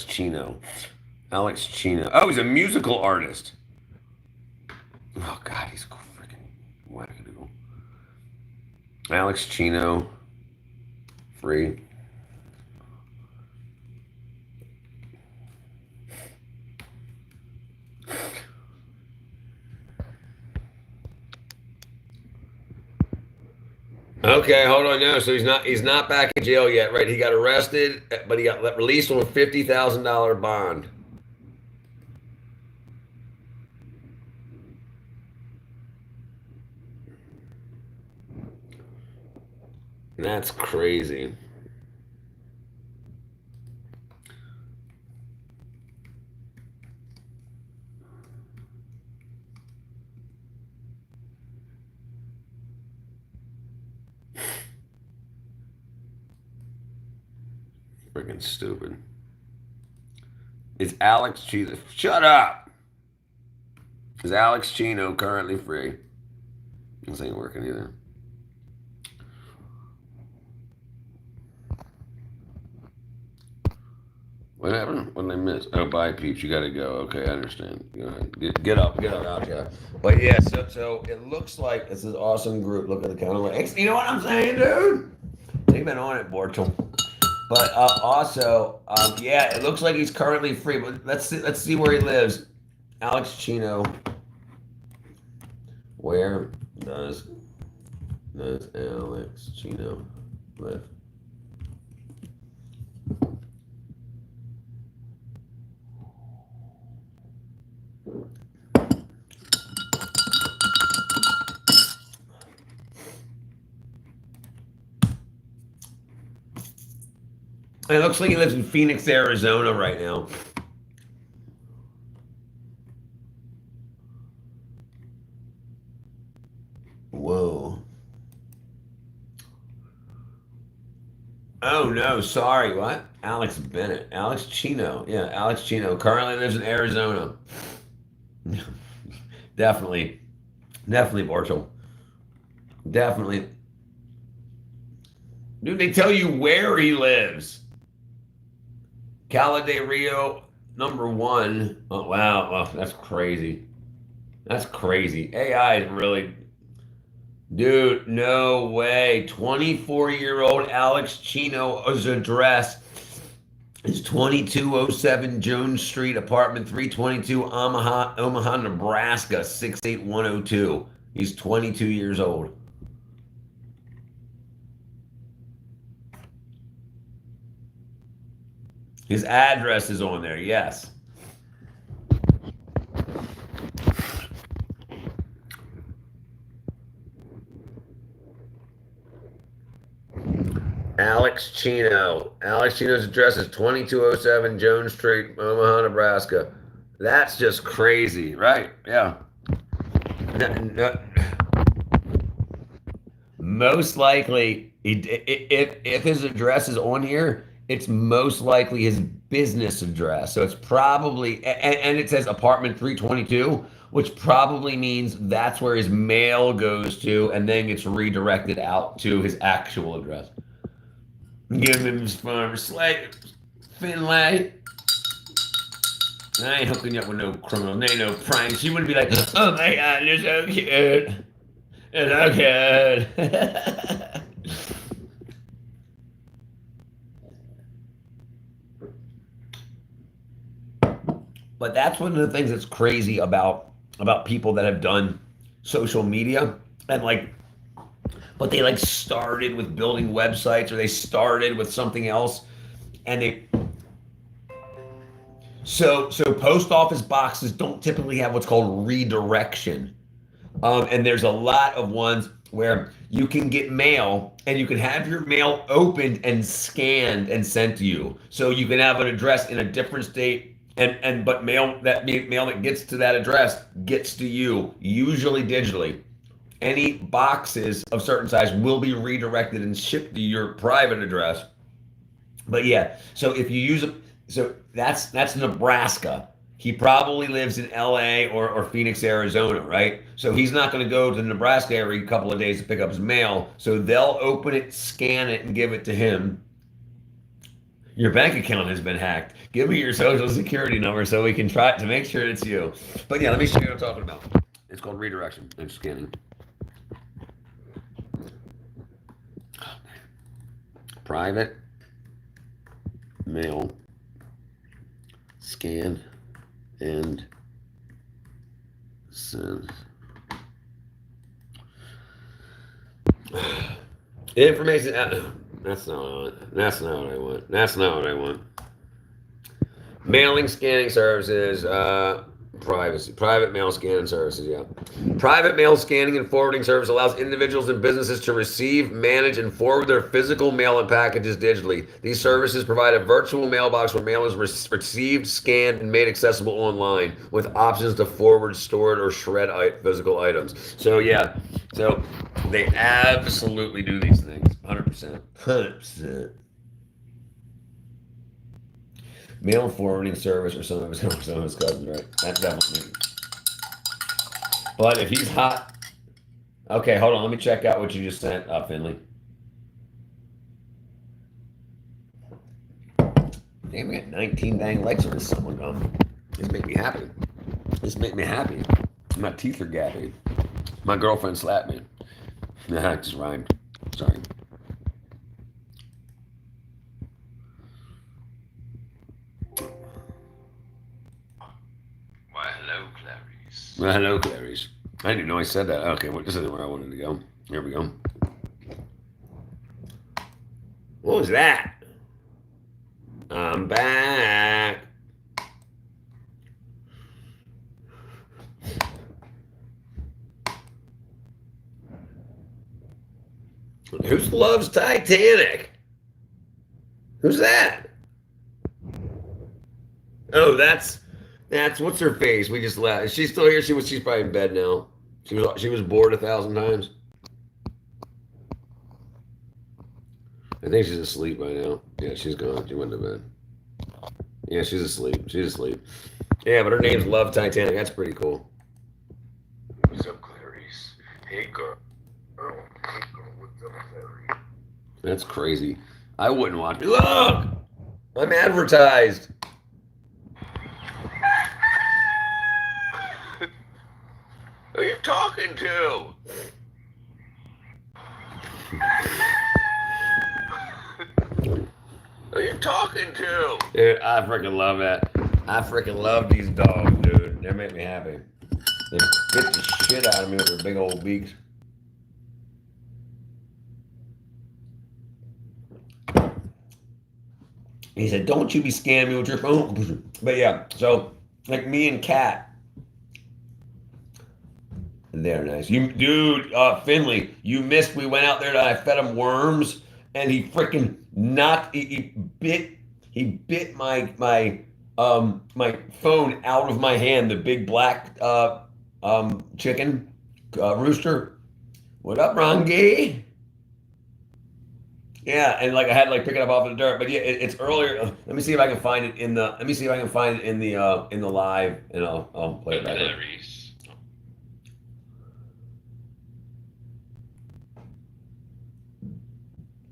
Chino. Alex Chino. Oh, he's a musical artist. Oh God, he's freaking wackadoo. Alex Chino. Free. Okay, hold on now. So he's not back in jail yet, right? He got arrested, but he got released on a $50,000 bond. That's crazy. Freaking stupid. Is Alex Chino? Shut up. Is Alex Chino currently free? This ain't working either. What happened? What did I miss? Oh, bye, peeps. You gotta go. Okay, I understand. Go ahead. Get up. Get up out here. But yeah, so it looks like it's an awesome group. Look at the counter. You know what I'm saying, dude? They've been on it, Borchel. But also, yeah, it looks like he's currently free. But let's see where he lives. Alex Chino. Where does Alex Chino live? It looks like he lives in Phoenix, Arizona right now. Whoa. Oh no, sorry, what? Alex Bennett. Alex Chino. Yeah, Alex Chino. Currently lives in Arizona. Definitely. Definitely, Borchel. Definitely. Dude, they tell you where he lives. Cala de Rio, #1. Oh, wow. Oh, that's crazy. That's crazy. AI is really. Dude, no way. 24-year-old Alex Chino's address is 2207 Jones Street, apartment 322, Omaha, Nebraska, 68102. He's 22 years old. His address is on there, yes. Alex Chino. Alex Chino's address is 2207 Jones Street, Omaha, Nebraska. That's just crazy, right? Yeah. Most likely, if his address is on here, it's most likely his business address. So it's probably, and it says apartment 322, which probably means that's where his mail goes to and then gets redirected out to his actual address. Give him his farm slate, Finlay. I ain't hooking you up with no criminal. There ain't no pranks. You wouldn't be like, oh my God, you're so cute. You're so good. But that's one of the things that's crazy about people that have done social media and like, but they like started with building websites or they started with something else, and they so post office boxes don't typically have what's called redirection, and there's a lot of ones where you can get mail and you can have your mail opened and scanned and sent to you, so you can have an address in a different state. But mail that gets to that address gets to you, usually digitally. Any boxes of certain size will be redirected and shipped to your private address. But yeah, so if you use it, so that's Nebraska. He probably lives in LA or Phoenix, Arizona, right? So he's not going to go to the Nebraska every couple of days to pick up his mail. So they'll open it, scan it, and give it to him. Your bank account has been hacked. Give me your social security number so we can try to make sure it's you. But yeah, let me show you what I'm talking about. It's called redirection and scanning. Private mail, scan, and send. Information. That's not what I want. That's not what I want. That's not what I want. Mailing, scanning services, privacy. Private mail scanning services, yeah. Private mail scanning and forwarding service allows individuals and businesses to receive, manage, and forward their physical mail and packages digitally. These services provide a virtual mailbox where mail is received, scanned, and made accessible online with options to forward, store, or shred physical items. So, yeah. So, they absolutely do these things. 100%. 100%. Mail forwarding service or some of his cousins, right? That's definitely. But if he's hot, okay, hold on. Let me check out what you just sent up, Finley. Damn, we got 19 dang likes on this summer gum. This make me happy. This make me happy. My teeth are gappy. My girlfriend slapped me. Nah, it just rhymed. Sorry. Why, hello, Clarice. Well, hello, Clarice. I didn't even know I said that. Okay, well, this isn't where I wanted to go. Here we go. What was that? I'm back. Who loves Titanic? Who's that? Oh, that's what's her face? We just left. Is she still here? She's probably in bed now. She was bored 1,000 times. I think she's asleep by now. Yeah, she's gone. She went to bed. Yeah, she's asleep. She's asleep. Yeah, but her name's Love Titanic. That's pretty cool. What's up, Clarice? Hey, girl. Hey, girl, what's up, Clarice? That's crazy. I wouldn't watch it. Look! I'm advertised. Who are you talking to? Who are you talking to? Dude, I freaking love that. I freaking love these dogs, dude. They make me happy. They bit the shit out of me with their big old beaks. He said, "Don't you be scamming me with your phone." But yeah, so like me and Kat, they're nice. Dude, Finley, you missed. We went out there and I fed him worms, and he freaking knocked. He bit my phone out of my hand. The big black chicken rooster. What up, Rongi? Yeah, and like I had to like pick it up off of the dirt, but yeah, it's earlier. Let me see if I can find it in the. Let me see if I can find it in the live, and I'll play it back. Clarice.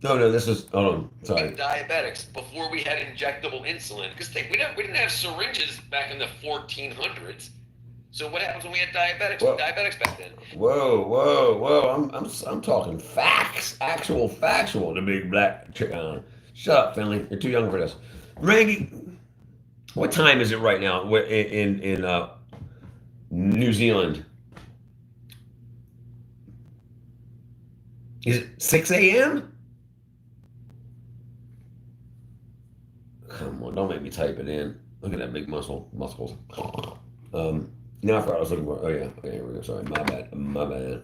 No, this is. Hold on, sorry. Diabetics before we had injectable insulin. Because we didn't have syringes back in the 1400s. So what happens when we had diabetics? Whoa. Diabetics back then. Whoa! I'm talking facts, actual factual. The big black chicken. Shut up, Finley. You're too young for this. Rangy, what time is it right now in New Zealand? Is it 6 a.m.? Come on, don't make me type it in. Look at that big muscles. Now I forgot what I was looking for. Oh yeah, okay, here we go. Sorry, my bad.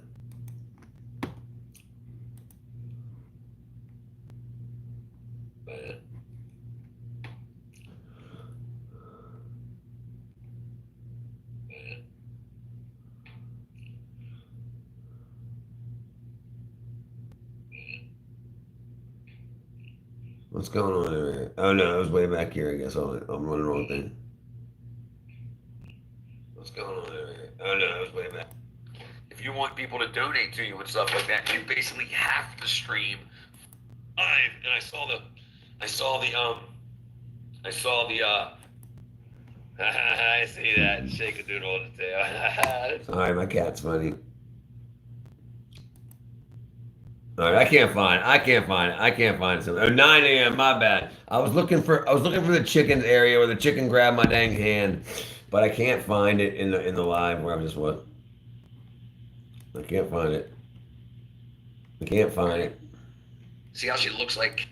What's going on there? Oh no, I was way back here. I guess I'm running the wrong thing. What's going on there? Oh no, I was way back. If you want people to donate to you and stuff like that, you basically have to stream live. And I saw the I see that. Shake a doodle on the tail. Sorry, my cat's funny. All right, I can't find it. Oh, 9 a.m. My bad. I was looking for the chicken area where the chicken grabbed my dang hand, but I can't find it in the live where I just was. I can't find it. See how she looks like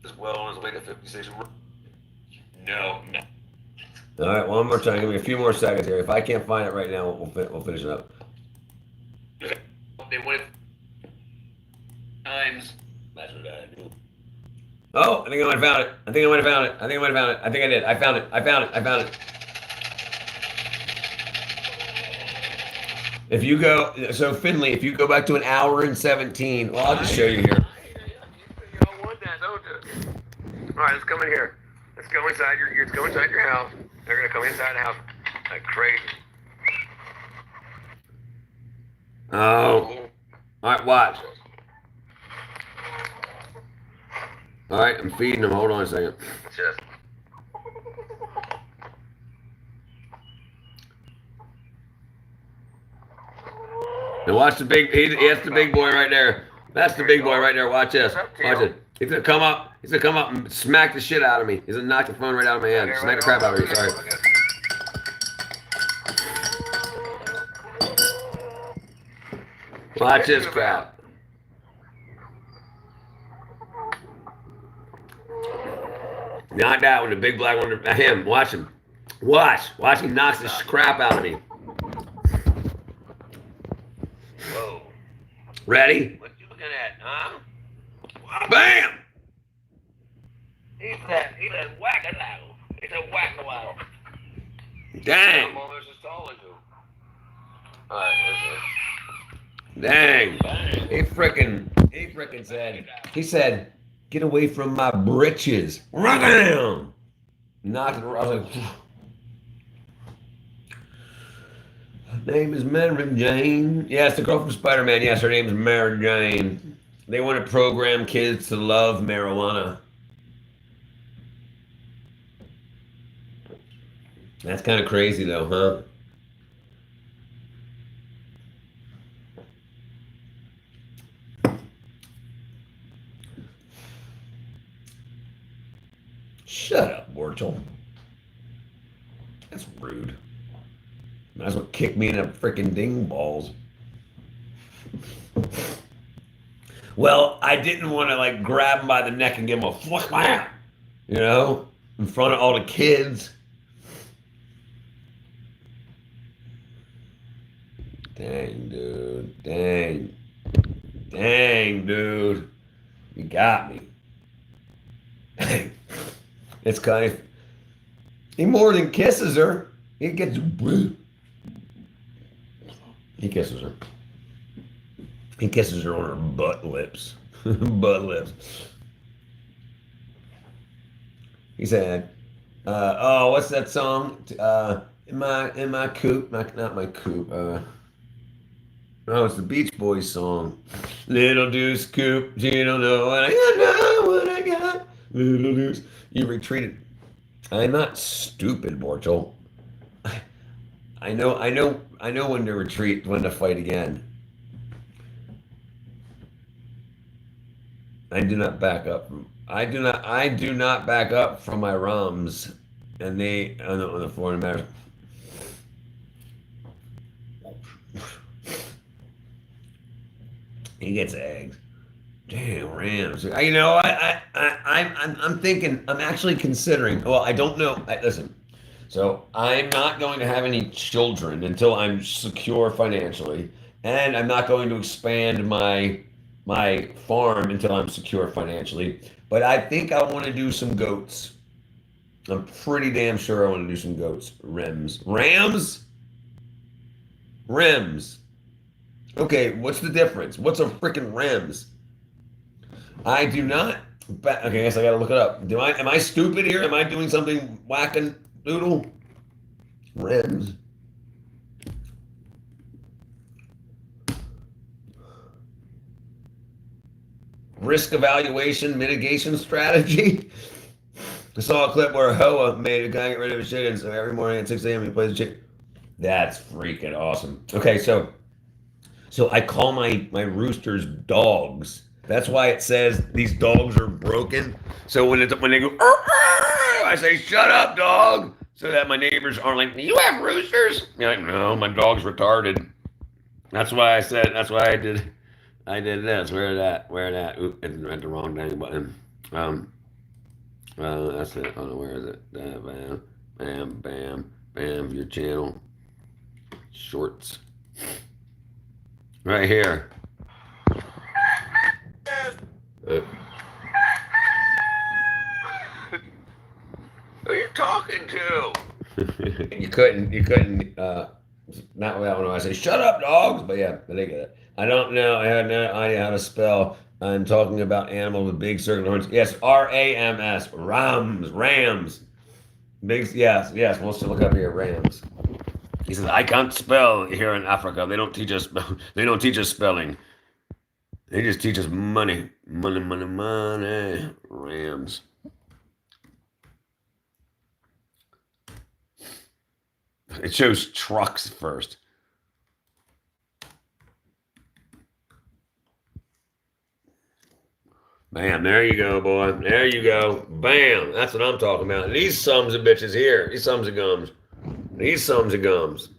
as well on his way to 56. No. All right, one more time. Give me a few more seconds here. If I can't find it right now, we'll finish it up. They went times. That's what I do. Oh, I think I might have found it. I think I did. I found it. If you go, so Finley, if you go back to an hour and 17, well, I'll just show you here. You don't want that, don't you? All right, let's come in here. Let's go inside your house. They're gonna come inside the house like crazy. Oh, all right, watch. All right, I'm feeding them. Hold on a second. Just And watch the big. That's the big boy right there. That's the big boy right there. Watch this. Watch it. He's gonna come up. He's gonna come up and smack the shit out of me. He's gonna knock the phone right out of my hand. Smack the crap out of me. Sorry. Watch this crap. Not that one. The big black one. Him. Watch him. Watch. Watch him knocks the crap out of me. Whoa. Ready? What you looking at, huh? Bam! He's that whack-a-wow. He's a whack-a-wow. Dang! I'm almost as tall as you. Alright, Dang! He frickin' said. He said, "Get away from my britches!" Run down. Knocked it. I was like, name is Mary Jane. Yes, the girl from Spider-Man. Yes, her name is Mary Jane. They want to program kids to love marijuana. That's kind of crazy, though, huh? Shut up, Borchel. That's rude. Might as well kick me in the freaking ding balls. Well, I didn't want to like grab him by the neck and give him a flick, you know, in front of all the kids. Dang, dude. Dang. Dang, dude. You got me. It's kind of. He more than kisses her. He gets. He kisses her. He kisses her on her butt lips. Butt lips. He said, "Oh, what's that song? In my coop, not my coop. Oh, it's the Beach Boys song. Little Deuce Coop, you don't know what I got. Little Deuce, you retreated. I'm not stupid, Borchel. I know when to retreat, when to fight again. I do not back up. I do not back up from my rums, and they on the foreign matters. He gets eggs. Damn Rams. You know, I'm thinking. I'm actually considering. Well, I don't know. Listen. So I'm not going to have any children until I'm secure financially, and I'm not going to expand my farm until I'm secure financially. But I think I want to do some goats. I'm pretty damn sure I want to do some goats. Rams? Rims. Okay, what's the difference? What's a freaking rims? I do not. Okay, I guess I gotta look it up. Am I stupid here? Am I doing something whacking doodle? Rims. Risk evaluation mitigation strategy. I saw a clip where a Hoa made a guy get rid of his chickens. So every morning at 6 a.m. he plays the chicken. That's freaking awesome. Okay, so I call my roosters dogs. That's why it says these dogs are broken. So when they go, I say, "Shut up, dog," so that my neighbors aren't like, "You have roosters?" You're like, "No, my dog's retarded." That's why I said. That's why I did this. Where that? Oop, I hit the wrong dang button. That's it. Oh no, where is it? Bam, bam, bam, bam. Your channel. Shorts. Right here. Who are you talking to? You couldn't, not without when I say, "Shut up, dogs," but yeah, they get it. I don't know, I have no idea how to spell. I'm talking about animals with big circular horns. Yes, R-A-M-S, rams. Big, yes, we'll still look up here, rams. He says, "I can't spell here in Africa. They don't teach us spelling. They just teach us money. Money. Rams." It shows trucks first. Bam, there you go, boy. There you go. Bam. That's what I'm talking about. These sums of bitches here. These sums of gums. These sums of gums.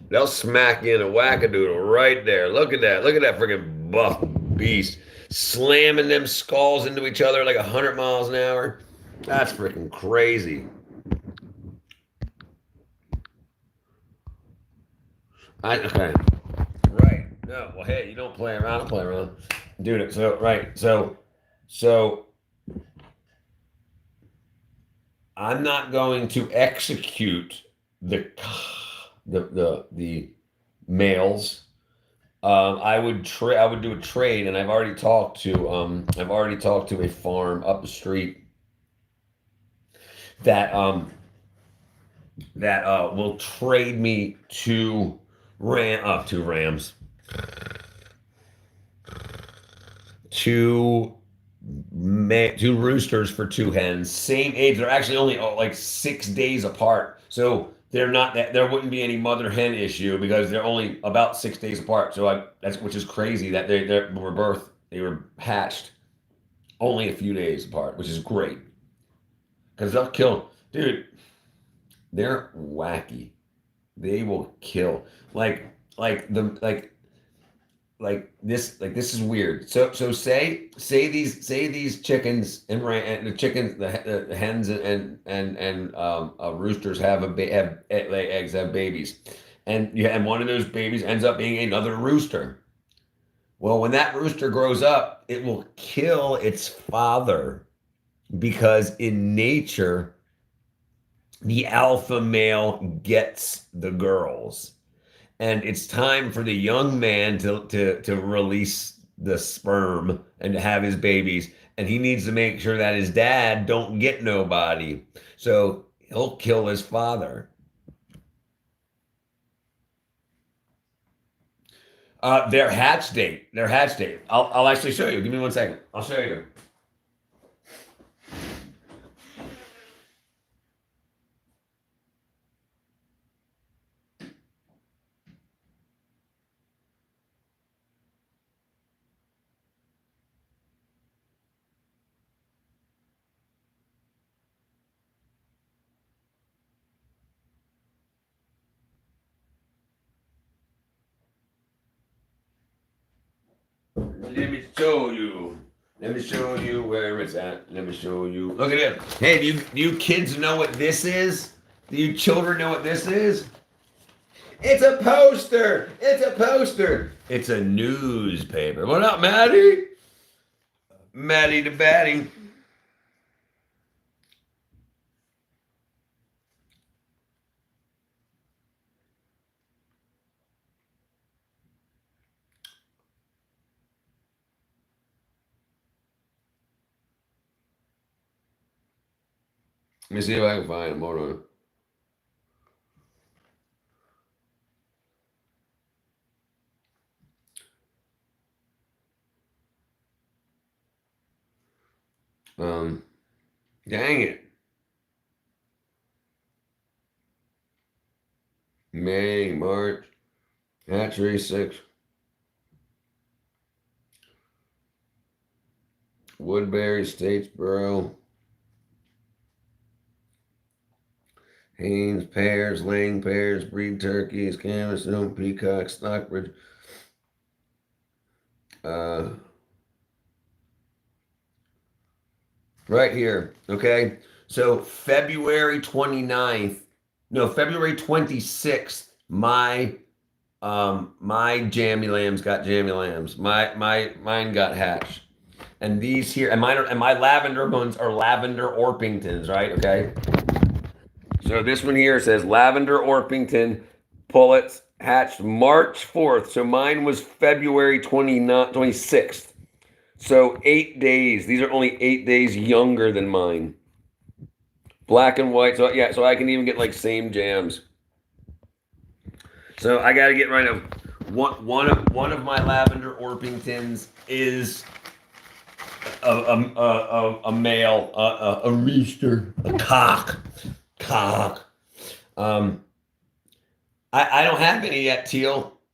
They'll smack you in a wackadoodle right there. Look at that. Look at that freaking buff beast. Slamming them skulls into each other like 100 miles an hour. That's freaking crazy. Okay. Right. No. Well, hey, you don't play around. I don't play around. Dude, so, right. So I'm not going to execute the males. I would do a trade, and I've already talked to a farm up the street that will trade me two rams, two roosters for two hens, same age. They're actually only like 6 days apart, so they're not that there wouldn't be any mother hen issue because they're only about 6 days apart. So that's which is crazy that they were hatched only a few days apart, which is great because they'll kill, dude. They're wacky. They will kill like the like this is weird. So say these chickens and the chickens the hens and roosters lay eggs, have babies, and one of those babies ends up being another rooster. Well, when that rooster grows up, it will kill its father because in nature the alpha male gets the girls. And it's time for the young man to release the sperm and to have his babies. And he needs to make sure that his dad don't get nobody. So he'll kill his father. Their hatch date. Their hatch date. I'll actually show you. Give me 1 second. I'll show you. Let me show you. Let me show you where it's at. Let me show you. Look at it. Hey, do you kids know what this is? Do you children know what this is? It's a poster. It's a poster. It's a newspaper. What up, Maddie? Maddie the Batty. Let me see if I can find him. Hold on. Dang it. May, March, hatchery 6. Woodbury, Statesboro. Haynes, pears, laying pears, breed turkeys, canvas, no peacock, Stockbridge. Right here, okay? So February 26th, my jammy lambs got jammy lambs. Mine got hatched. And these here, and my lavender ones are lavender Orpingtons, right? Okay. So this one here says lavender Orpington pullets hatched March 4th. So mine was February 26th. So 8 days. These are only 8 days younger than mine. Black and white. So yeah, so I can even get like same jams. So I got to get rid of one of my lavender Orpingtons is a male, a rooster, a cock. I don't have any yet, Teal.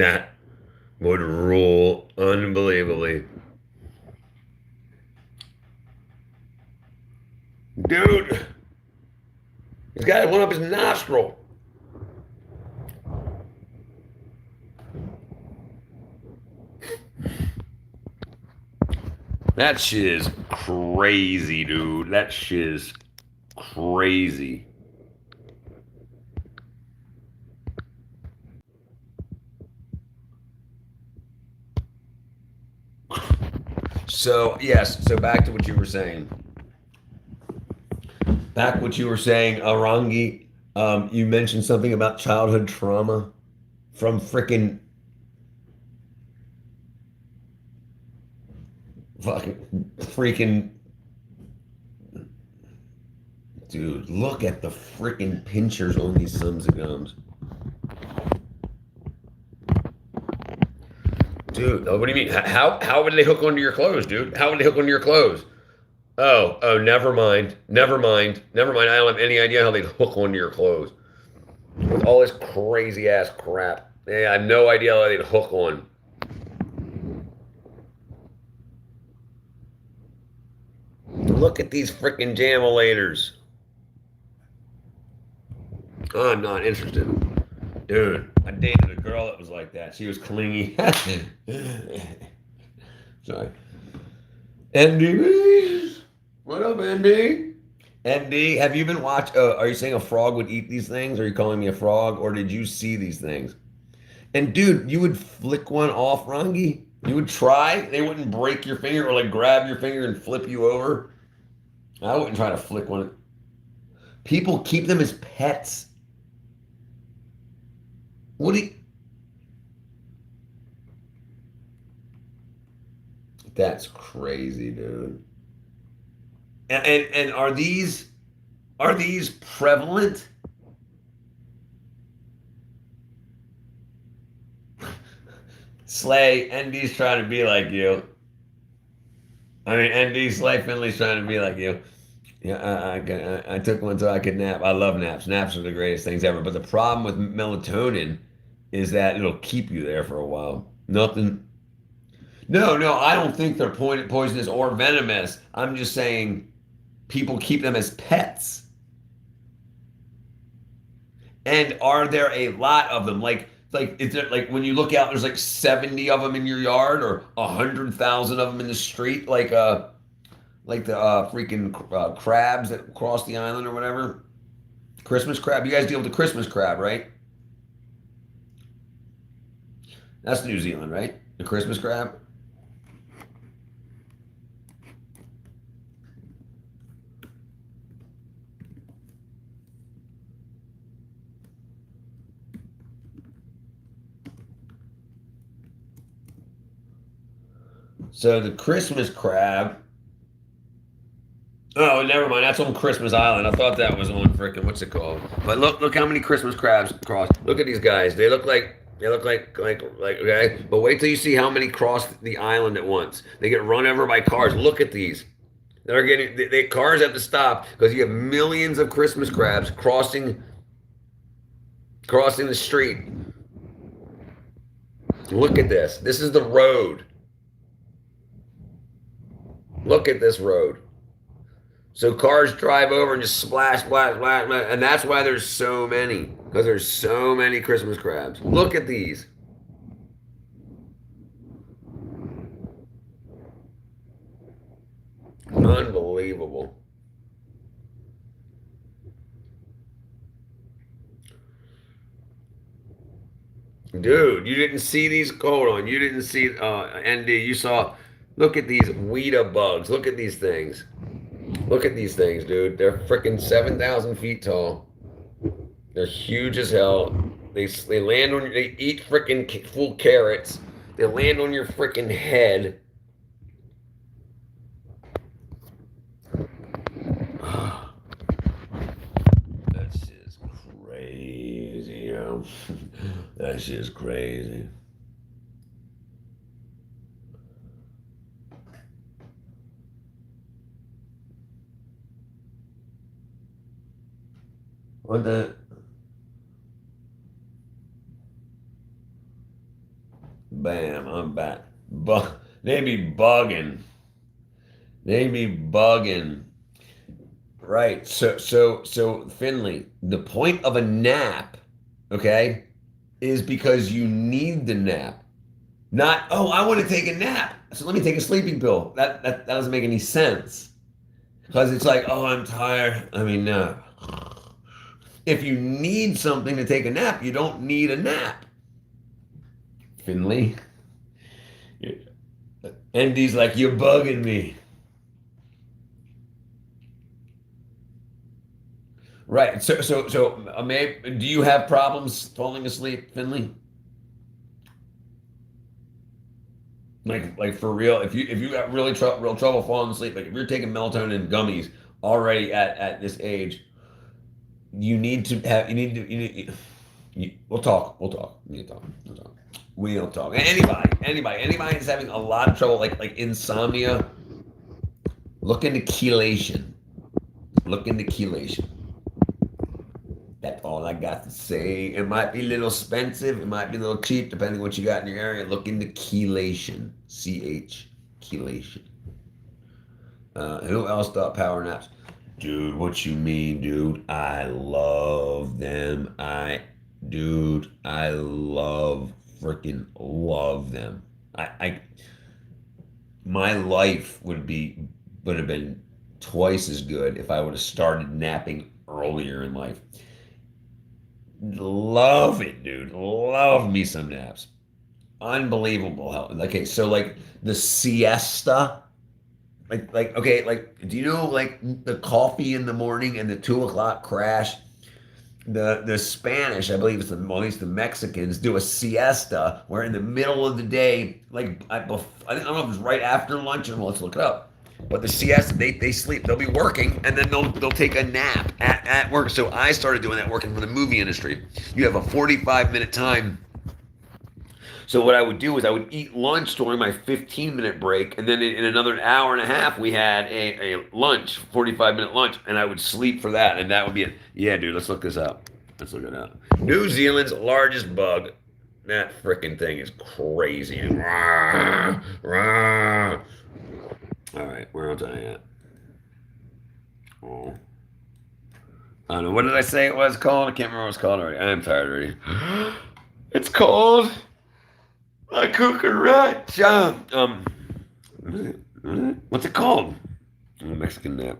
That would rule unbelievably. Dude, he's got one up his nostril. That shit is crazy, dude. That shit is crazy. So, yes, so back to what you were saying. Back what you were saying, Arangi, you mentioned something about childhood trauma from freaking dude, look at the freaking pinchers on these sons of gums. Dude, what do you mean? How would they hook onto your clothes, dude? How would they hook onto your clothes? Oh, never mind. Never mind. Never mind. I don't have any idea how they'd hook onto your clothes. With all this crazy ass crap. Yeah, I have no idea how they'd hook on. Look at these freaking jamolators. Oh, I'm not interested. Dude, I dated a girl that was like that. She was clingy. Sorry. Andy, what up, Andy? Andy, have you been are you saying a frog would eat these things? Are you calling me a frog? Or did you see these things? And dude, you would flick one off, Rangi? You would try? They wouldn't break your finger or like grab your finger and flip you over? I wouldn't try to flick one. People keep them as pets. What do you... That's crazy, dude. And are these prevalent? Slay, ND's trying to be like you. I mean, ND Slay Finley's trying to be like you. Yeah, I took one so I could nap. I love naps. Naps are the greatest things ever. But the problem with melatonin is that it'll keep you there for a while. Nothing. No, I don't think they're poisonous or venomous. I'm just saying people keep them as pets. And are there a lot of them? Like is there like when you look out, there's like 70 of them in your yard or 100,000 of them in the street, like the freaking crabs that cross the island or whatever. Christmas crab. You guys deal with the Christmas crab, right? That's New Zealand, right? The Christmas crab. So the Christmas crab. Oh, never mind. That's on Christmas Island. I thought that was on frickin' what's it called? But look how many Christmas crabs cross. Look at these guys. They look like okay. But wait till you see how many cross the island at once. They get run over by cars. Look at these. They're getting cars have to stop because you have millions of Christmas crabs crossing the street. Look at this. This is the road. Look at this road. So cars drive over and just splash, splash, splash, splash, and that's why there's so many. Because there's so many Christmas crabs. Look at these. Unbelievable. Dude, you didn't see these? Hold on. You didn't see ND. You saw, look at these Ouija bugs. Look at these things. Look at these things, dude. They're freaking 7,000 feet tall. They're huge as hell. They land on, they eat freaking full carrots. They land on your freaking head. That shit's crazy, yo. That shit's crazy. What the? I'm back. They be bugging. They be bugging. Right. So Finley, the point of a nap, okay, is because you need the nap. Not, oh, I want to take a nap. So let me take a sleeping pill. That doesn't make any sense. Because it's like, oh, I'm tired. I mean, no. If you need something to take a nap, you don't need a nap. Finley. Andy's like, you're bugging me. Right. So, maybe, do you have problems falling asleep, Finley? Like for real, if you got real trouble falling asleep, like if you're taking melatonin gummies already at this age, we'll talk. We need to talk. We'll talk. Anybody that's having a lot of trouble, like insomnia, look into chelation. Look into chelation. That's all I got to say. It might be a little expensive. It might be a little cheap, depending on what you got in your area. Look into chelation. Chelation. Who else thought power naps? Dude, what you mean, dude? I love them. Freaking love them. My life would have been twice as good if I would have started napping earlier in life. Love it, dude. Love me some naps. Unbelievable how, okay, so like the siesta, okay, like do you know like the coffee in the morning and the 2 o'clock crash? The Spanish, I believe at least the Mexicans do a siesta where in the middle of the day, like I don't know if it's right after lunch or let's look it up. But the siesta, they sleep. They'll be working and then they'll take a nap at work. So I started doing that working for the movie industry. You have a 45-minute time. So what I would do is I would eat lunch during my 15-minute break, and then in another hour and a half we had a lunch, 45-minute lunch, and I would sleep for that, and that would be it. Yeah, dude, let's look this up. Let's look it up. New Zealand's largest bug. That freaking thing is crazy. Rah, rah. All right, where else I at? Oh. I don't know. What did I say it was called? I can't remember what it's called already. I'm tired already. It's called a cucaracha. What's it called? A Mexican nap.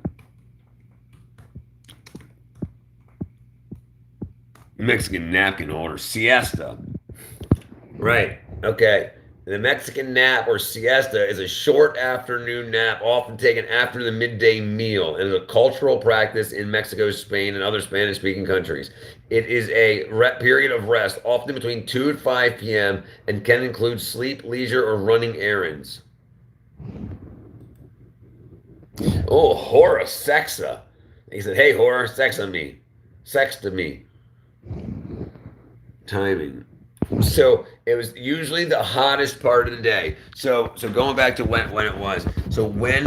Mexican napkin holder. Siesta. Right. Okay. The Mexican nap or siesta is a short afternoon nap often taken after the midday meal and is a cultural practice in Mexico, Spain, and other Spanish-speaking countries. It is a period of rest, often between 2 and 5 p.m., and can include sleep, leisure, or running errands. Oh, hora sexa. He said, hey, hora, sex on me. Sex to me. Timing. So it was usually the hottest part of the day. So going back to when it was. So when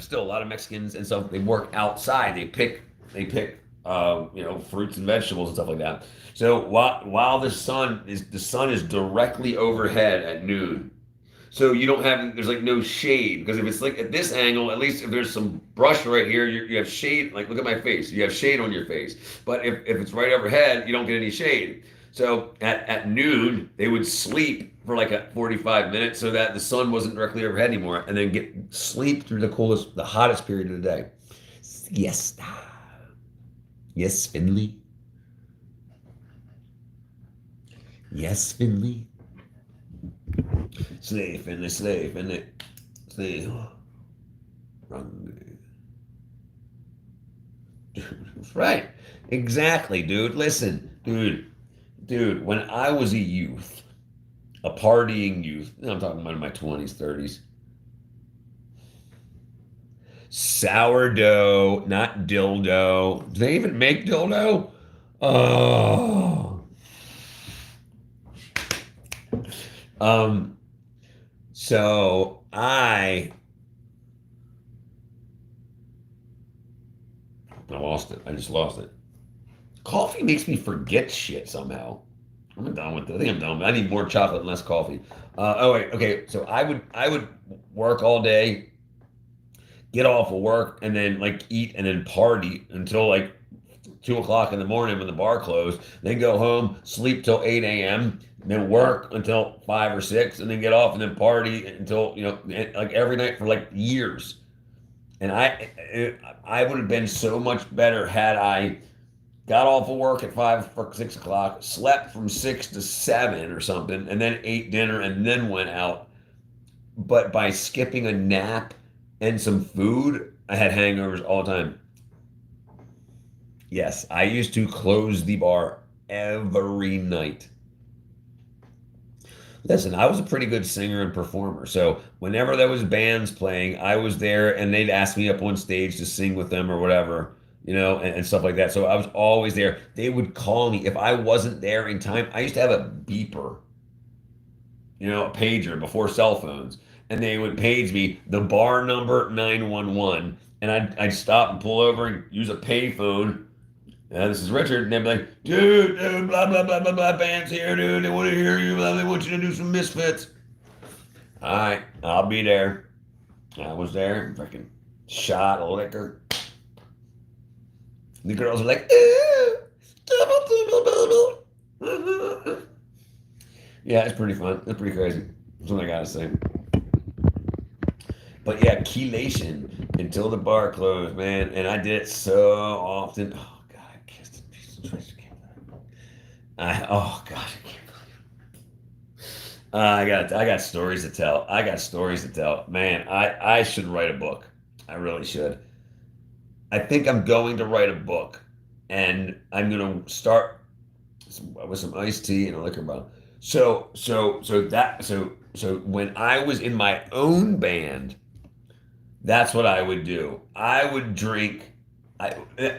still a lot of Mexicans and stuff, they work outside. They pick fruits and vegetables and stuff like that. So while the sun is directly overhead at noon. So there's like no shade, because if it's like at this angle, at least if there's some brush right here, you have shade. Like look at my face, you have shade on your face. But if it's right overhead, you don't get any shade. So at noon, they would sleep for like a 45 minutes so that the sun wasn't directly overhead anymore, and then sleep through the hottest period of the day. Siesta. Yes, Finley. Yes, Finley. Slay, Finley, slay, Finley. Slay. Run. Right. Exactly, dude. Listen, dude, when I was a youth, a partying youth, I'm talking about in my 20s, 30s, sourdough, not dildo. Do they even make dildo? Oh. So I lost it. I just lost it. Coffee makes me forget shit somehow. I'm done with it. I think I'm done. I need more chocolate and less coffee. Oh wait, okay. So I would work all day, get off of work, and then like eat and then party until like 2 o'clock in the morning when the bar closed. Then go home, sleep till 8 a.m. Then work until 5 or 6, and then get off and then party until like every night for like years. And I would have been so much better had I got off of work at 5 or 6 o'clock, slept from 6 to 7 or something, and then ate dinner and then went out. But by skipping a nap and some food, I had hangovers all the time. Yes, I used to close the bar every night. Listen, I was a pretty good singer and performer. So whenever there was bands playing, I was there and they'd ask me up on stage to sing with them or whatever, and stuff like that. So I was always there. They would call me if I wasn't there in time. I used to have a beeper, a pager before cell phones, and they would page me the bar number 911, and I'd stop and pull over and use a payphone. This is Richard, and they'd be like, dude, blah, blah, blah, blah, blah, band's here, dude. They want to hear you. They want you to do some misfits. All right, I'll be there. I was there, freaking shot of liquor. The girls are like, yeah, it's pretty fun. It's pretty crazy. That's what I gotta say. But yeah, chelation until the bar closed, man. And I did it so often. Oh, God, I kissed a piece of trash. Oh, God, I can't believe it. I got stories to tell. I got stories to tell. Man, I should write a book. I really should. I think I'm going to write a book, and I'm going to start with some iced tea and a liquor bottle. So when I was in my own band, that's what I would do. I would drink.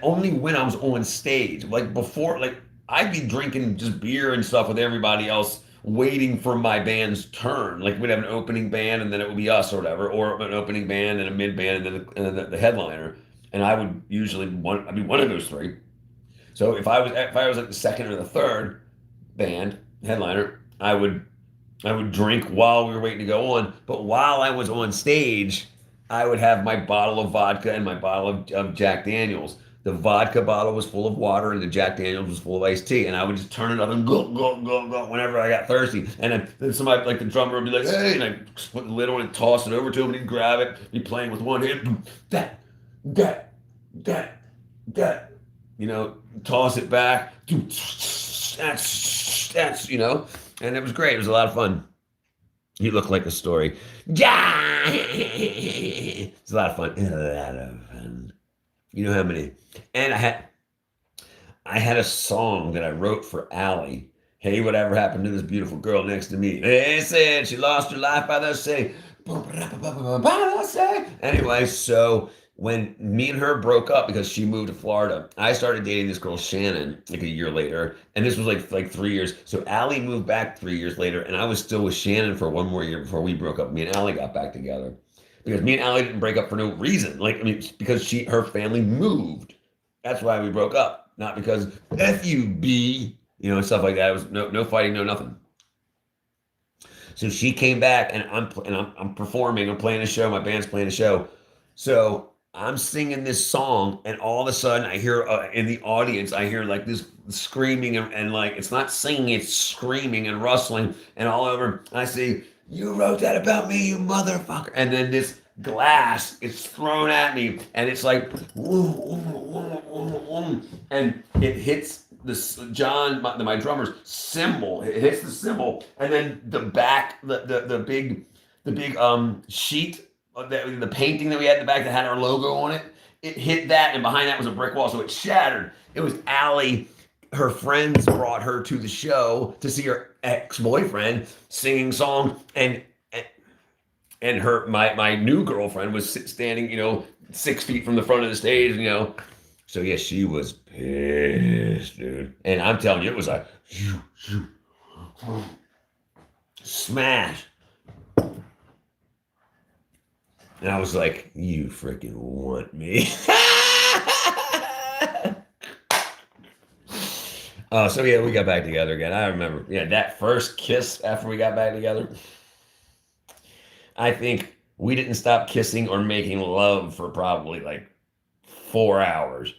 Only when I was on stage, like before, like I'd be drinking just beer and stuff with everybody else, waiting for my band's turn. Like we'd have an opening band, and then it would be us or whatever, or an opening band and a mid band, and then the headliner. And I would usually I'd be one of those three. So if I was like the second or the third band headliner, I would drink while we were waiting to go on. But while I was on stage, I would have my bottle of vodka and my bottle of Jack Daniels. The vodka bottle was full of water and the Jack Daniels was full of iced tea. And I would just turn it up and go whenever I got thirsty. And then somebody, like the drummer, would be like, hey, and I'd put the lid on and toss it over to him and he'd grab it, be playing with one hand, that, toss it back, and it was great. It was a lot of fun. You look like a story. Yeah, it's a lot of fun. A lot of fun. You know how many? And I had a song that I wrote for Allie. Hey, whatever happened to this beautiful girl next to me? They said she lost her life by the sea. Anyway, so when me and her broke up because she moved to Florida, I started dating this girl Shannon like a year later, and this was like 3 years. So Allie moved back 3 years later, and I was still with Shannon for one more year before we broke up. Me and Allie got back together because me and Allie didn't break up for no reason. Because her family moved. That's why we broke up, not because FUB, stuff like that. It was no fighting, no nothing. So she came back, and I'm performing. I'm playing a show. My band's playing a show. So I'm singing this song, and all of a sudden I hear in the audience, I hear like this screaming and like it's not singing, it's screaming and rustling and all over. I see, you wrote that about me, you motherfucker. And then this glass is thrown at me, and it's like, and it hits this John, my drummer's cymbal. It hits the cymbal, and then the back, the big sheet, the painting that we had in the back that had our logo on it, it hit that, and behind that was a brick wall, so it shattered. It was Allie. Her friends brought her to the show to see her ex-boyfriend singing song, and my new girlfriend was standing, 6 feet from the front of the stage, So yeah, she was pissed, dude. And I'm telling you, it was like smash. And I was like, you freaking want me. Oh, so yeah, we got back together again. I remember. Yeah, that first kiss after we got back together. I think we didn't stop kissing or making love for probably like 4 hours.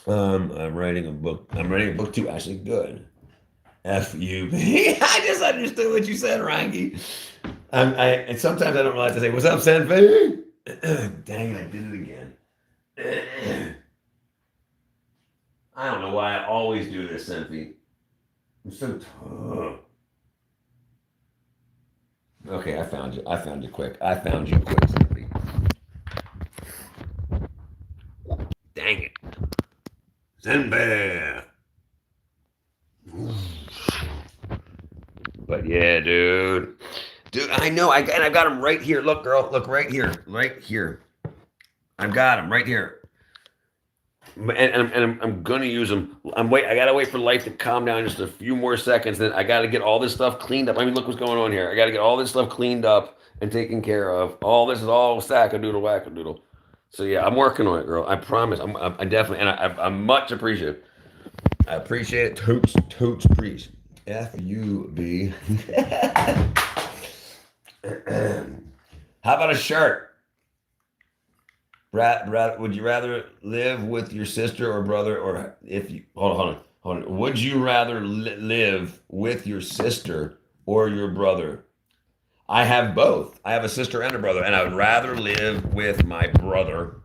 I'm writing a book. I'm writing a book too. Actually, good. F-U-B. I just understood what you said, Ranky. And sometimes I don't realize to say, "What's up, Senfei?" Dang it, I did it again. I don't know why I always do this, Senfei. I'm so tough. Okay, I found you. I found you quick. I found you quick, Senfei. Dang it. Senfei. But yeah, dude. Dude, I know. And I've got him right here. Look, girl. Look right here. Right here. I've got him right here. And I'm gonna use them. I gotta wait for life to calm down just a few more seconds. Then I gotta get all this stuff cleaned up. I mean, look what's going on here. I gotta get all this stuff cleaned up and taken care of. All this is all sackadoodle wackadoodle. So yeah, I'm working on it, girl. I promise. I definitely, and I'm much appreciative. I appreciate it. Totes preach. F-U-B. How about a shirt? Would you rather live with your sister or brother, or if you hold on? Would you rather live with your sister or your brother? I have both. I have a sister and a brother, and I would rather live with my brother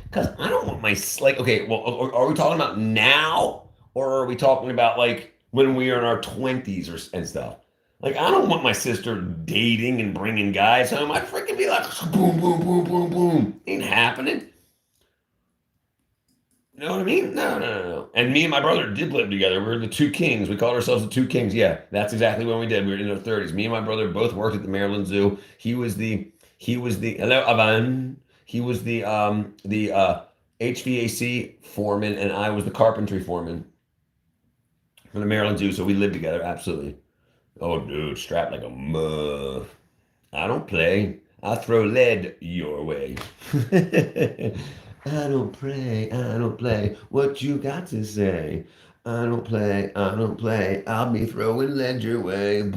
because I don't want my like. Okay, well, are we talking about now, or are we talking about like when we are in our 20s or and stuff? Like, I don't want my sister dating and bringing guys home. I'd freaking be like, boom, boom, boom, boom, boom. Ain't happening. You know what I mean? No. And me and my brother did live together. We were the two kings. We called ourselves the two kings. Yeah, that's exactly what we did. We were in our 30s. Me and my brother both worked at the Maryland Zoo. Hello, Avan. He was the HVAC foreman, and I was the carpentry foreman for the Maryland Zoo. So we lived together, absolutely. Oh, dude, strapped like a mug. I don't play. I throw lead your way. I don't play. I don't play. What you got to say? I don't play. I don't play. I'll be throwing lead your way.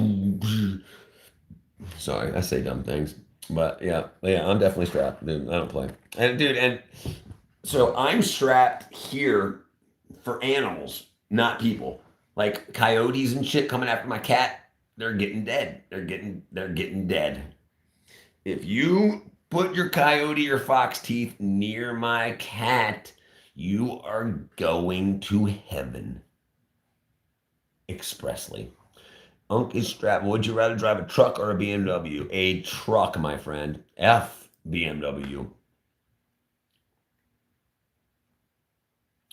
Sorry, I say dumb things. But yeah, I'm definitely strapped, dude. I don't play. And dude, and so I'm strapped here for animals, not people. Like coyotes and shit coming after my cat. They're getting dead. They're getting dead. If you put your coyote or fox teeth near my cat, you are going to heaven. Expressly. Unc is strapped. Would you rather drive a truck or a BMW? A truck, my friend. F BMW.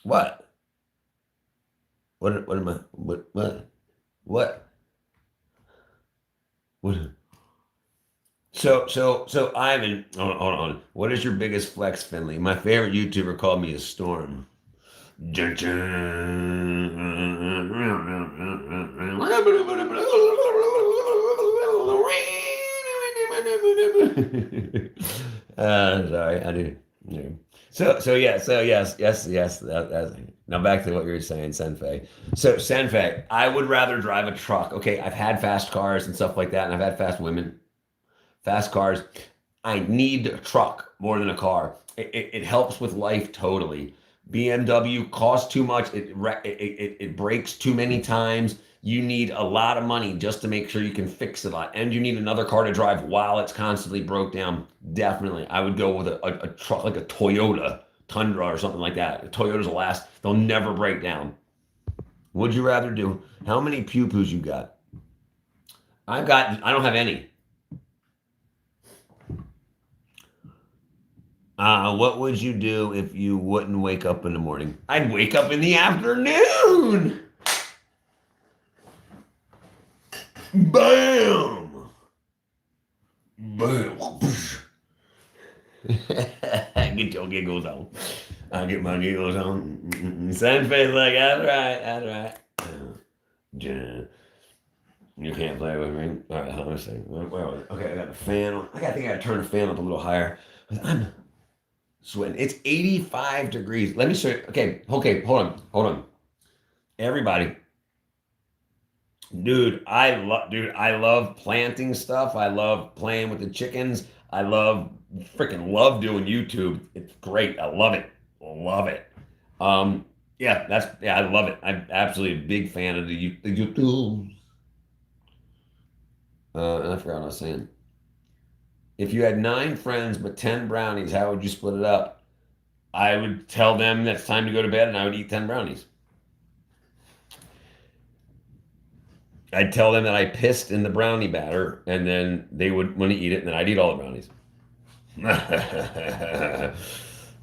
What? What am I? What? What? So Ivan, hold on. What is your biggest flex, Finley? My favorite YouTuber called me a storm. Dun, sorry, I do. Yeah. So yes. Now back to what you were saying, Senfei. So Senfei, I would rather drive a truck. Okay, I've had fast cars and stuff like that, and I've had fast women, fast cars. I need a truck more than a car. It helps with life totally. BMW costs too much. It breaks too many times. You need a lot of money just to make sure you can fix it a lot. And you need another car to drive while it's constantly broke down. Definitely. I would go with a truck like a Toyota Tundra or something like that. Toyotas will last. They'll never break down. Would you rather do? How many pew-pews you got? I don't have any. What would you do if you wouldn't wake up in the morning? I'd wake up in the afternoon. Bam! Bam! Get your giggles on. I'll get my giggles on. Sunface like, that's right. You can't play with me. All right, let me see. Where was it? Okay, I got the fan on. I think I gotta turn the fan up a little higher. sweating. It's 85 degrees. Let me show you. Okay, hold on. Everybody, dude, I love planting stuff. I love playing with the chickens. I freaking love doing YouTube. It's great. I love it. Love it. Um, yeah, I love it. I'm absolutely a big fan of the YouTube. And I forgot what I was saying. If you had 9 friends but 10 brownies, how would you split it up? I would tell them that it's time to go to bed and I would eat 10 brownies. I'd tell them that I pissed in the brownie batter and then they would want to eat it and then I'd eat all the brownies.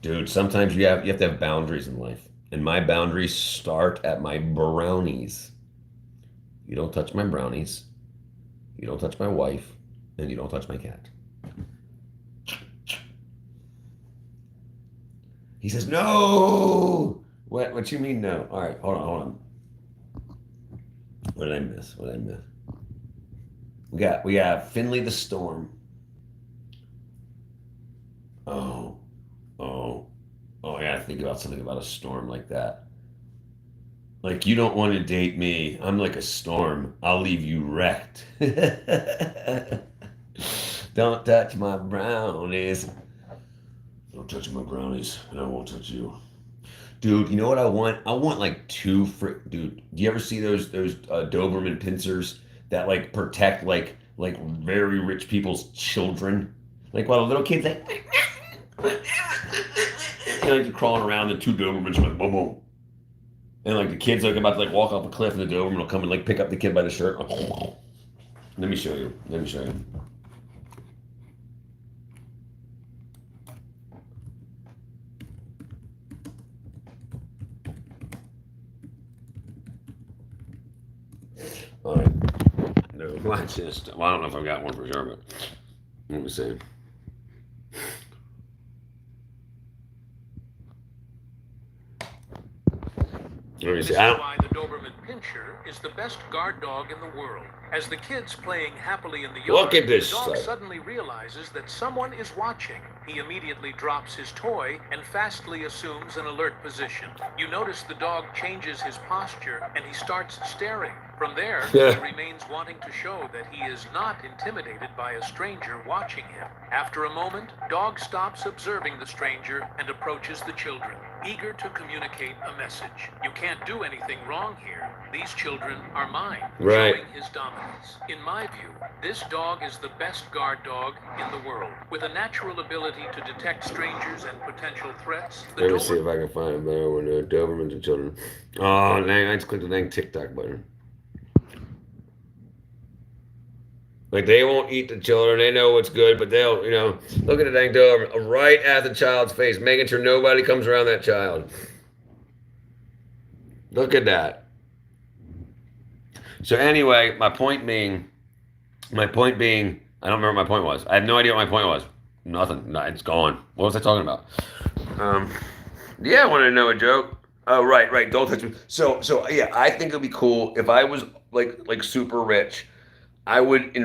Dude, sometimes you have to have boundaries in life. And my boundaries start at my brownies. You don't touch my brownies. You don't touch my wife. And you don't touch my cat. He says, no. What you mean no? All right, hold on. What did I miss? We got Finley the Storm. Oh, I gotta think about something about a storm like that. Like, you don't want to date me. I'm like a storm. I'll leave you wrecked. Don't touch my brownies. Don't touch my brownies, and I won't touch you. Dude, you know what I want? I want like dude, do you ever see those Doberman pincers that like protect like very rich people's children? Like while the little kids like like crawling around, the 2 Dobermans are like boom boom. And like the kid's like about to like walk off a cliff and the Doberman will come and like pick up the kid by the shirt. Let me show you. All right. No, watch this. Well, I don't know if I've got one for sure, but let me see. Let me see. This is why the Doberman Pinscher is the best guard dog in the world. As the kid's playing happily in the yard, Look at this the dog stuff. suddenly realizes that someone is watching. He immediately drops his toy and fastly assumes an alert position. You notice the dog changes his posture and he starts staring. From there, he remains wanting to show that he is not intimidated by a stranger watching him. After a moment, dog stops observing the stranger and approaches the children, eager to communicate a message. You can't do anything wrong here. These children are mine, Right. showing his dominance. In my view, this dog is the best guard dog in the world. With a natural ability to detect strangers and potential threats, the Let me see Doberman if I can find a better one. Dobermans and children. Oh, dang, I just clicked the dang TikTok button. Like, they won't eat the children. They know what's good, but they'll, look at the dang Doberman right at the child's face, making sure nobody comes around that child. Look at that. So anyway, my point being, I don't remember what my point was. I have no idea what my point was. Nothing. No, it's gone. What was I talking about? Yeah, I wanted to know a joke. Oh, right. Don't touch me. So yeah, I think it'd be cool if I was like super rich. I would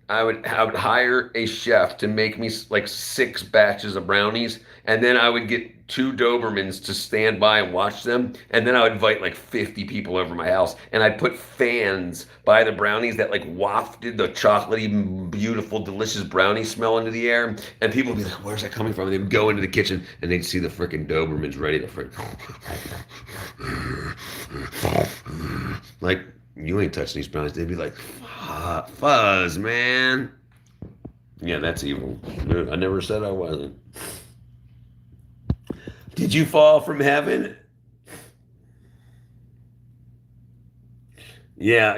hire a chef to make me like 6 batches of brownies, and then I would get 2 Dobermans to stand by and watch them, and then I would invite like 50 people over my house, and I'd put fans by the brownies that like wafted the chocolatey, beautiful, delicious brownie smell into the air, and people would be like, "Where's that coming from?" And they would go into the kitchen, and they'd see the freaking Dobermans ready to like, you ain't touching these brownies. They'd be like, fuzz, man. Yeah, that's evil. I never said I wasn't. Did you fall from heaven? Yeah,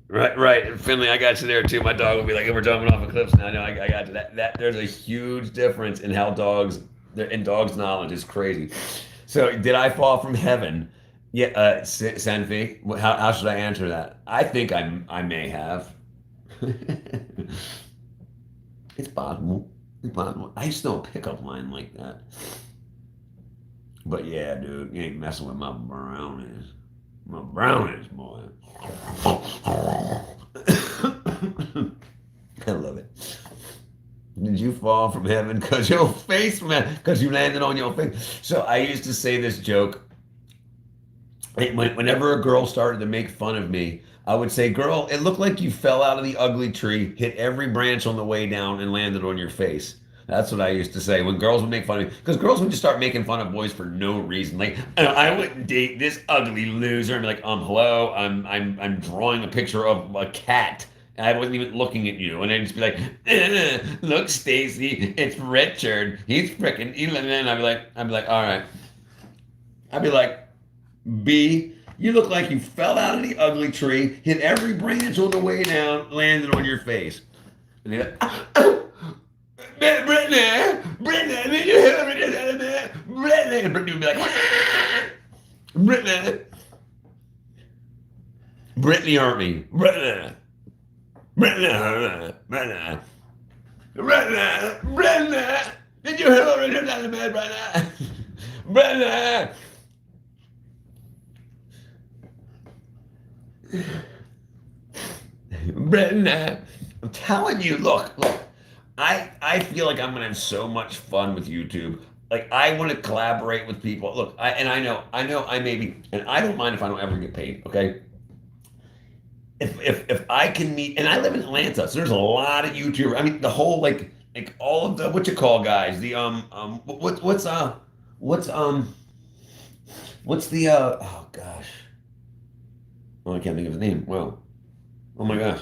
right. Finley, I got you there too. My dog will be like, we're jumping off of cliffs now. No, I got you. That there's a huge difference in how dogs' knowledge is crazy. So, did I fall from heaven? Yeah, Sanfi, how should I answer that? I think I may have. It's possible. I just don't pick up line like that. But yeah, dude, you ain't messing with my brownies. My brownies, boy. I love it. Did you fall from heaven because your face, man, because you landed on your face? So I used to say this joke. Whenever a girl started to make fun of me, I would say, "Girl, it looked like you fell out of the ugly tree, hit every branch on the way down, and landed on your face." That's what I used to say when girls would make fun of me. Because girls would just start making fun of boys for no reason. Like, I wouldn't date this ugly loser. And be like, hello, I'm drawing a picture of a cat. I wasn't even looking at you. And I'd just be like, look, Stacy, it's Richard. He's freaking. And then I'd be like, all right. I'd be like, B, you look like you fell out of the ugly tree, hit every branch on the way down, landed on your face. And they're like, Brittany, Brittany, did you hear me? Brittany. And Brittany would be like, Brittany. Brittany Army. Brittany. Brittany. Brittany. Brittany. Brittany. Did you hear me? Brittany. Brittany. Brittany. I'm telling you, look. I feel like I'm gonna have so much fun with YouTube. Like I want to collaborate with people. Look, I know I maybe, and I don't mind if I don't ever get paid. Okay, if I can meet, and I live in Atlanta, so there's a lot of YouTubers. I mean, the whole like all of the what you call guys. The what's the oh gosh, oh I can't think of his name. Well, oh my gosh.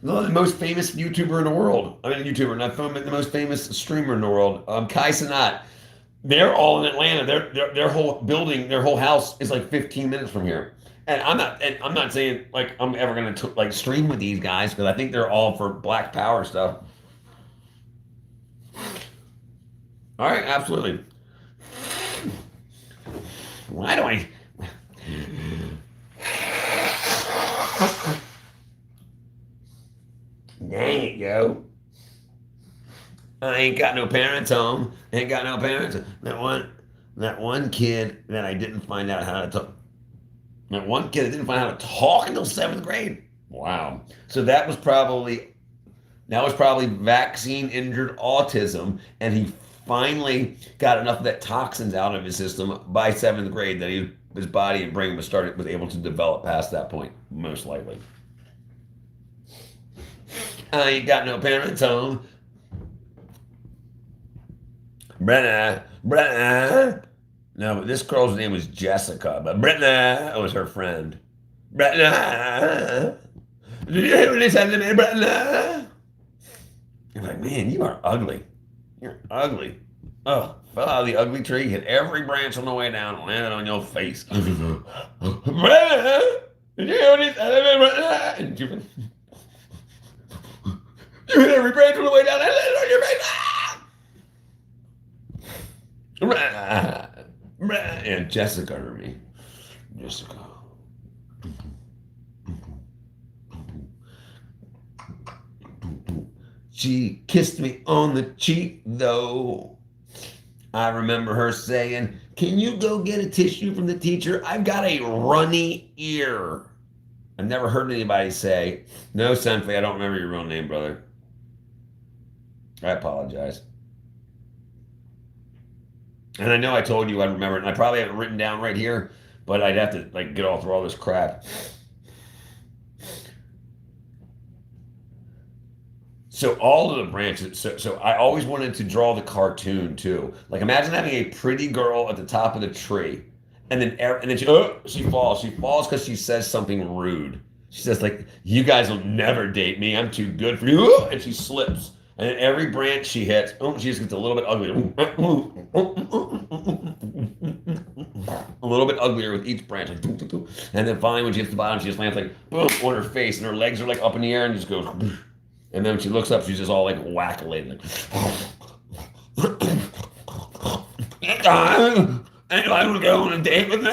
No, the most famous YouTuber in the world. I mean, YouTuber, not the most famous streamer in the world. Kai Cenat. They're all in Atlanta. Their whole building, their whole house is like 15 minutes from here. And I'm not saying like I'm ever gonna like stream with these guys because I think they're all for Black Power stuff. All right, absolutely. Why do I? Dang it, yo. I ain't got no parents home. Ain't got no parents. That one kid that I didn't find out how to talk. That one kid that didn't find out how to talk until 7th grade. Wow. So that was probably vaccine injured autism, and he finally got enough of that toxins out of his system by 7th grade that his body and brain was able to develop past that point, most likely. I ain't got no parents home. Brenna. No, but this girl's name was Jessica, but Brenna was her friend. Brenna. Did you hear what they said to me, Brenna? You're like, man, you are ugly. You're ugly. Oh, fell out of the ugly tree, hit every branch on the way down, and landed on your face. Brenna. Did you hear what he said to me, Brenna? You hit every branch on the way down and landed on your face. And Jessica heard me. Jessica. She kissed me on the cheek, though. I remember her saying, "Can you go get a tissue from the teacher? I've got a runny ear." I've never heard anybody say, "No, Senfei, I don't remember your real name, brother." I apologize. And I know I told you I'd remember it, and I probably have it written down right here, but I'd have to like get all through all this crap. So all of the branches, so I always wanted to draw the cartoon too. Like imagine having a pretty girl at the top of the tree, and then she falls. She falls because she says something rude. She says like, "You guys will never date me. I'm too good for you," and she slips. And then every branch she hits, she just gets a little bit uglier. A little bit uglier with each branch. Like, and then finally when she hits the bottom, she just lands like boom on her face, and her legs are like up in the air and just goes. And then when she looks up, she's just all like wackalated. Like, anybody want to go on a date with me?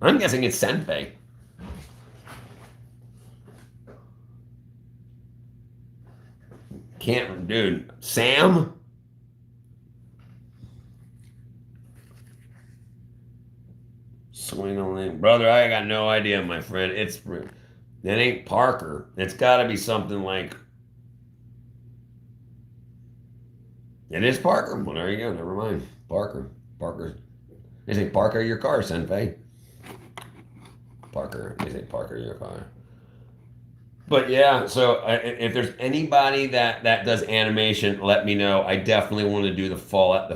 I'm guessing it's Senfei. Can't, dude. Sam? Swing on that. Brother, I got no idea, my friend. It ain't Parker. It's got to be something like. It is Parker. Well, there you go. Never mind. Parker. Parker. They say Parker your car, Senpai. Parker. They say Parker your car. But yeah, so if there's anybody that does animation, let me know. I definitely want to do the fell out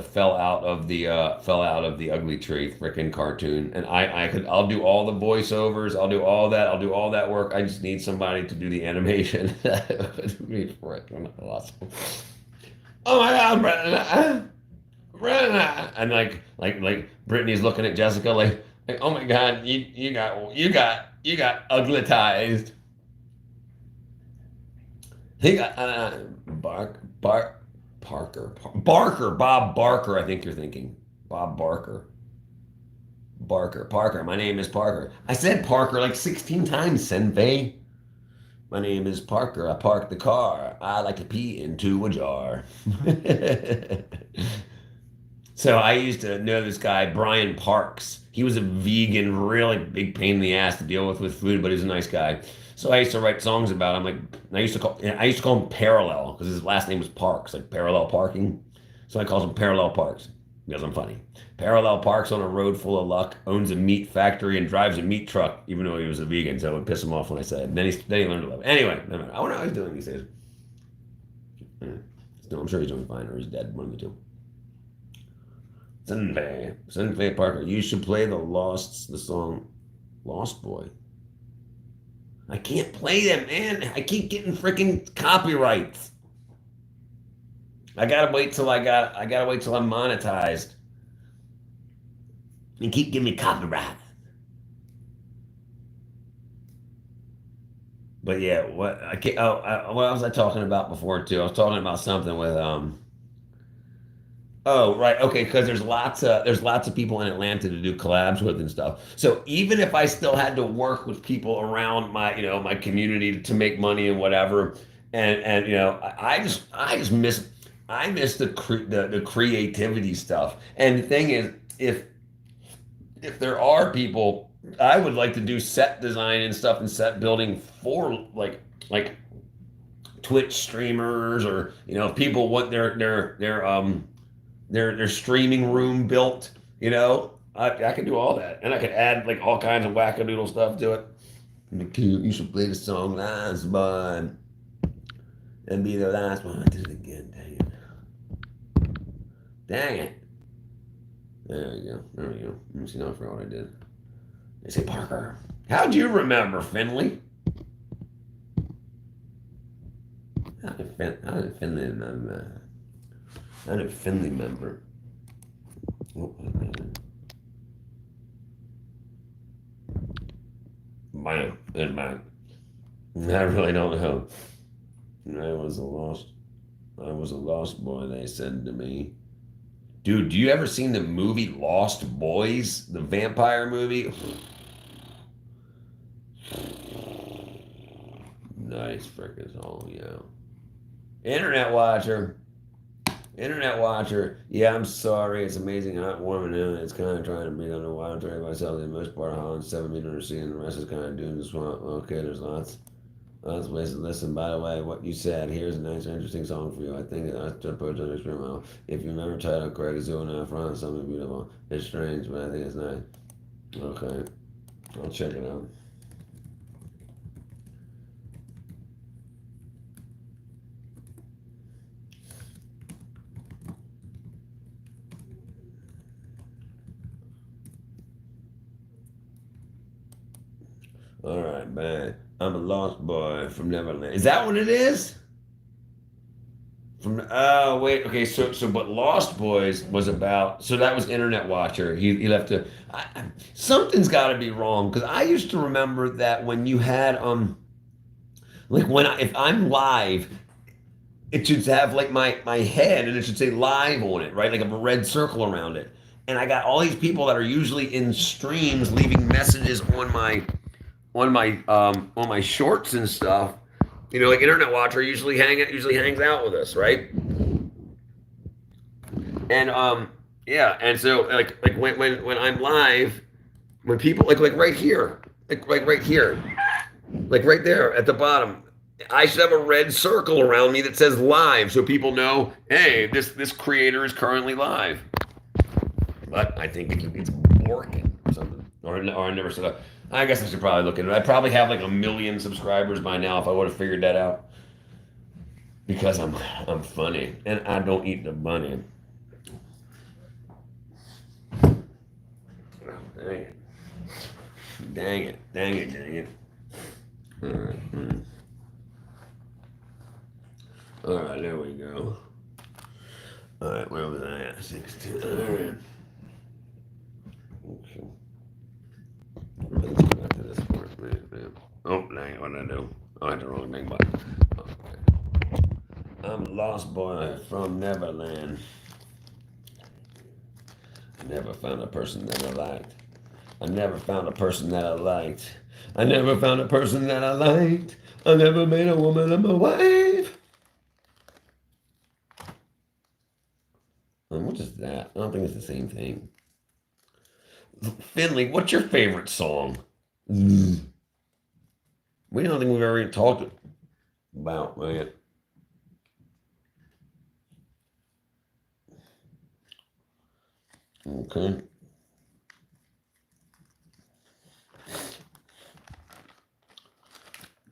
of the ugly tree freaking cartoon, and I'll do all the voiceovers. I'll do all that. I'll do all that work. I just need somebody to do the animation. That would be freaking awesome. Oh my God, Brenna, and like Brittany's looking at Jessica like oh my God, you got uglytized. He got Bob Barker. I think you're thinking Bob Barker. Parker. My name is Parker. I said Parker like 16 times, Senpai. My name is Parker. I parked the car. I like to pee into a jar. So I used to know this guy, Brian Parks. He was a vegan, really big pain in the ass to deal with food, but he's a nice guy. So I used to write songs about him. Like I used to call him Parallel because his last name was Parks, like parallel parking. So I called him Parallel Parks because I'm funny. Parallel parks on a road full of luck, owns a meat factory, and drives a meat truck, even though he was a vegan. So it would piss him off when I said it. Then he learned to love it. Anyway, I wonder how he's doing these days. No, I'm sure he's doing fine, or he's dead. One of the two. Senpai Parker, you should play the song Lost Boy. I can't play them, man. I keep getting freaking copyrights. I gotta wait till I'm monetized. And keep giving me copyright. But yeah, what was I talking about before too? I was talking about something with Oh, right. Okay, because there's lots of people in Atlanta to do collabs with and stuff. So even if I still had to work with people around my community to make money and whatever, and I just miss the creativity stuff. And the thing is, if there are people, I would like to do set design and stuff and set building for like Twitch streamers, or if people want their streaming room built, I could do all that, and I could add like all kinds of wackadoodle stuff to it. You should play the song "Last One" and be the last one. I did it again. Dang it! There we go. Let me see now. I forgot what I did. They say Parker. How'd you remember, Finley? How did Finley remember? I'm a Finley member. Mine. I really don't know. I was a lost boy, they said to me. Dude, do you ever seen the movie Lost Boys? The vampire movie? Nice frickin' song, yeah. Internet Watcher. Yeah, I'm sorry. It's amazing hot, warm, and out. It's kind of trying to breathe underwater. I'm trying myself. The most part of Holland's 7 meters under sea, and the rest is kind of doomed to swamp. Okay, there's lots of ways to listen. By the way, what you said, here's a nice, interesting song for you. I think I to approach an experiment. If you remember title correct, Zoo and Front, something beautiful. It's strange, but I think it's nice. Okay, I'll check it out. All right, man. I'm a lost boy from Neverland. Is that what it is? Wait, okay. But Lost Boys was about. So that was Internet Watcher. He left a. Something's got to be wrong, because I used to remember that when you had like if I'm live, it should have like my head, and it should say live on it, right? Like a red circle around it. And I got all these people that are usually in streams leaving messages on my shorts and stuff. Like Internet Watcher usually hangs out with us, right? And yeah, and so like when I'm live, when people like right here, like right here, like right there at the bottom, I should have a red circle around me that says live so people know, hey, this creator is currently live. But I think it's working or something. Or I never said that. I guess I should probably look at it. I probably have like 1 million subscribers by now if I would have figured that out. Because I'm funny and I don't eat the bunny. Oh, dang it. Dang it. Dang it. Dang it. All right. All right, there we go. All right, where was I at? 16. All right. Okay. Let's go back to this part. Man. Oh, dang it. What did I do? Oh, I hit the wrong thing button. Okay. I'm Lost Boy from Neverland. I never found a person that I liked. I never found a person that I liked. I never found a person that I liked. I never made a woman my wife. What is that? I don't think it's the same thing. Finley, what's your favorite song? We don't think we've ever even talked about, man. Okay.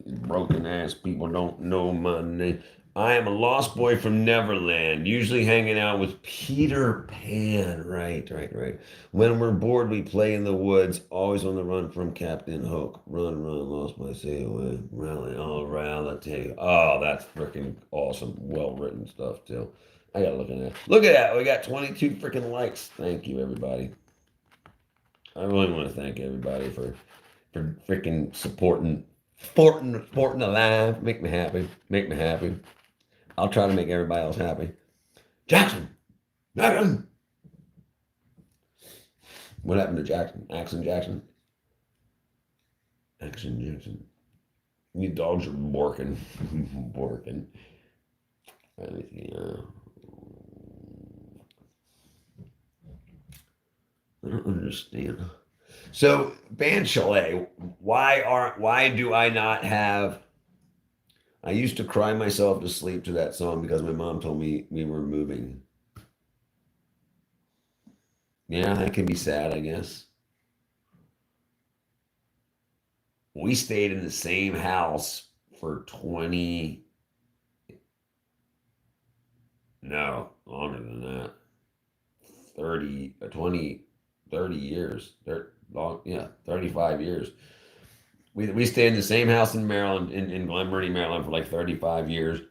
Broken ass people don't know my name. I am a lost boy from Neverland, usually hanging out with Peter Pan. Right. When we're bored, we play in the woods, always on the run from Captain Hook. Run, lost my say away. Rally, all reality. Oh, that's freaking awesome. Well written stuff, too. I gotta look at that. Look at that. We got 22 freaking likes. Thank you, everybody. I really want to thank everybody for freaking supporting alive. Make me happy. I'll try to make everybody else happy. Jackson! What happened to Jackson? Action Jackson? These dogs are borking. Borking. I don't understand. So, Band Chalet, why do I not have... I used to cry myself to sleep to that song because my mom told me we were moving. Yeah, that can be sad, I guess. We stayed in the same house for 20... No, longer than that. 30 years. 35 years. We stayed in the same house in Maryland, in Glen Burnie, Maryland, for like 35 years,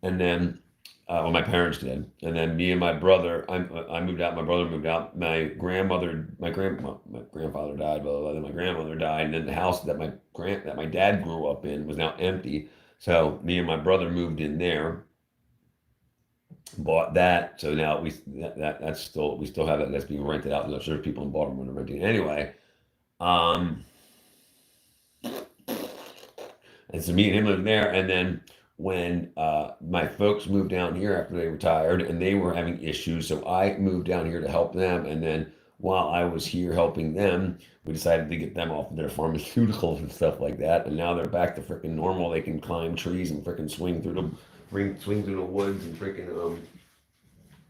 and then, well, my parents did, and then me and my brother, I moved out. My brother moved out. My grandfather died. Blah, blah, blah, then my grandmother died, and then the house that my dad grew up in was now empty. So me and my brother moved in there, bought that. So now we still have it. That's being rented out. I'm sure people in Baltimore are renting anyway. And so me and him lived there. And then when my folks moved down here after they retired, and they were having issues, so I moved down here to help them. And then while I was here helping them, we decided to get them off of their pharmaceuticals and stuff like that. And now they're back to freaking normal. They can climb trees and freaking swing through the woods and freaking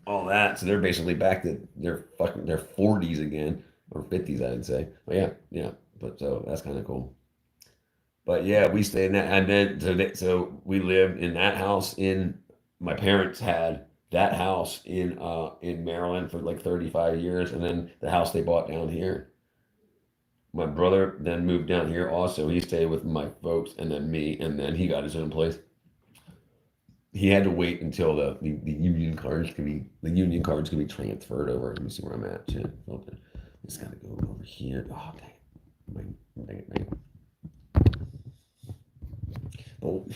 all that. So they're basically back to their 40s again, or 50s, I'd say. But yeah. But so that's kind of cool. But yeah, we stayed in that, and then so we lived in that house. My parents had that house in Maryland for like 35 years, and then the house they bought down here. My brother then moved down here also. He stayed with my folks and then me, and then he got his own place. He had to wait until the union cards could be transferred over. Let me see where I'm at. Shit. Okay. Just gotta go over here. Oh dang it. Well,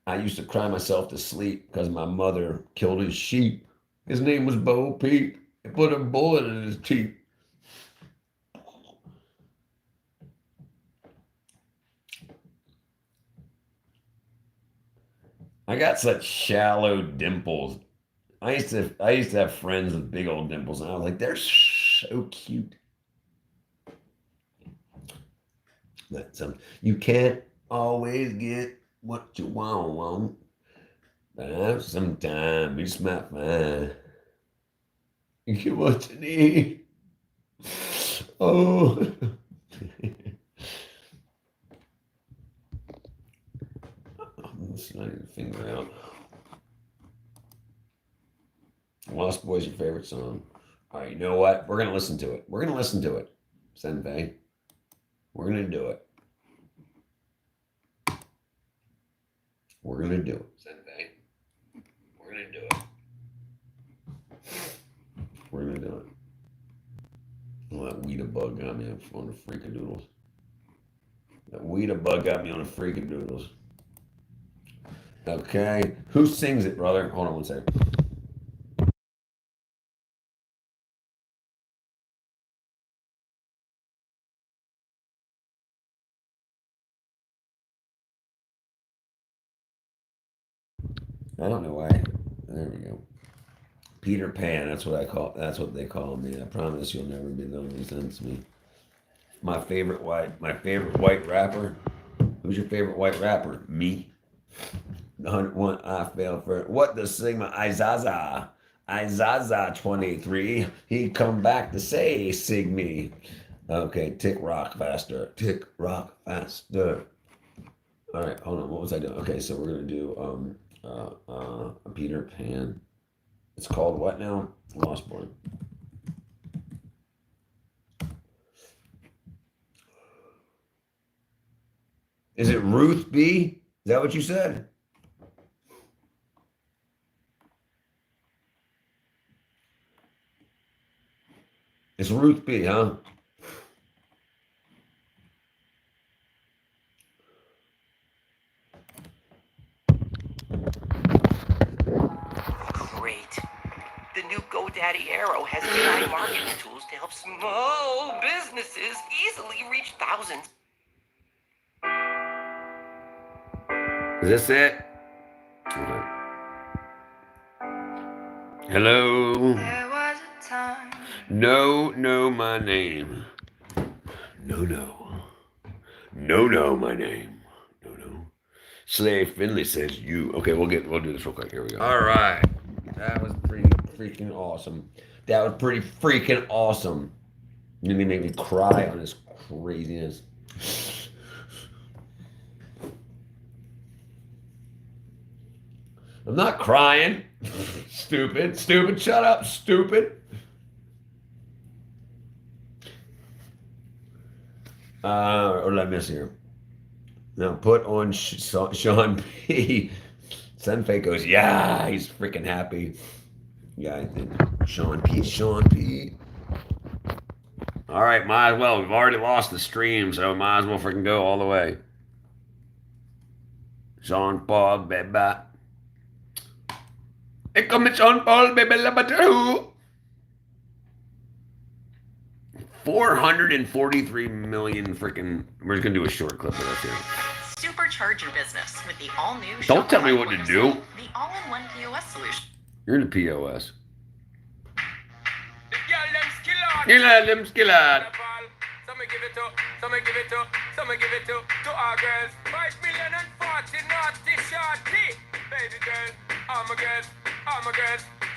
I used to cry myself to sleep because my mother killed his sheep. His name was Bo Peep. It put a bullet in his teeth. I got such shallow dimples. I used to have friends with big old dimples, and I was like, they're so cute. But you can't always get what you want. But sometimes you smell fine. You get what you need. Oh. I'm sliding the finger out. Lost Boy's your favorite song. All right, you know what? We're going to listen to it. We're going to listen to it, Senpei. We're going to do it. We're going to do it, Senpei. We're going to do it. We're going to do it. Oh, that Weeda bug got me on the freakadoodles. That Weeda bug got me on the freakadoodles. Okay. Who sings it, brother? Hold on one second. I don't know why. There we go. Peter Pan. That's what I call. That's what they call me. I promise you'll never be lonely since me. My favorite white rapper. Who's your favorite white rapper? Me. The 101 I fell for. What the Sigma Izaza? Izaza 23. He come back to say sig me. Okay, tick rock faster. Tick rock faster. All right, hold on. What was I doing? Okay, so we're gonna do Peter Pan. It's called what now? Lost Boy. Is it Ruth B? Is that what you said? It's Ruth B, huh? Great. The new GoDaddy Arrow has AI marketing tools to help small businesses easily reach thousands. Is this it? Okay. Hello. There was a time. No, my name. No, my name. No. Slave Finley says you. Okay, we'll do this real quick. Here we go. All right. That was pretty freaking awesome. You make me cry on this craziness. I'm not crying. Stupid. Shut up, stupid. What did I miss here? Now put on Sean P. Senfei goes, yeah, he's freaking happy. Yeah, I think Sean P. All right, might as well. We've already lost the stream, so might as well freaking go all the way. Jean Paul, baby. Here comes Jean Paul, baby, number 443 million freaking. We're just gonna do a short clip of this here. Supercharge your business with the all-new Don't tell me Shopify what to Point of do. Sale, the all-in-one POS solution. You're in the POS. The girl them skill out. You let them skill out. Some give it to, some give it to, some give it to our girls. 5 million and 40 naughty shorty. Baby girl, I'm a girl.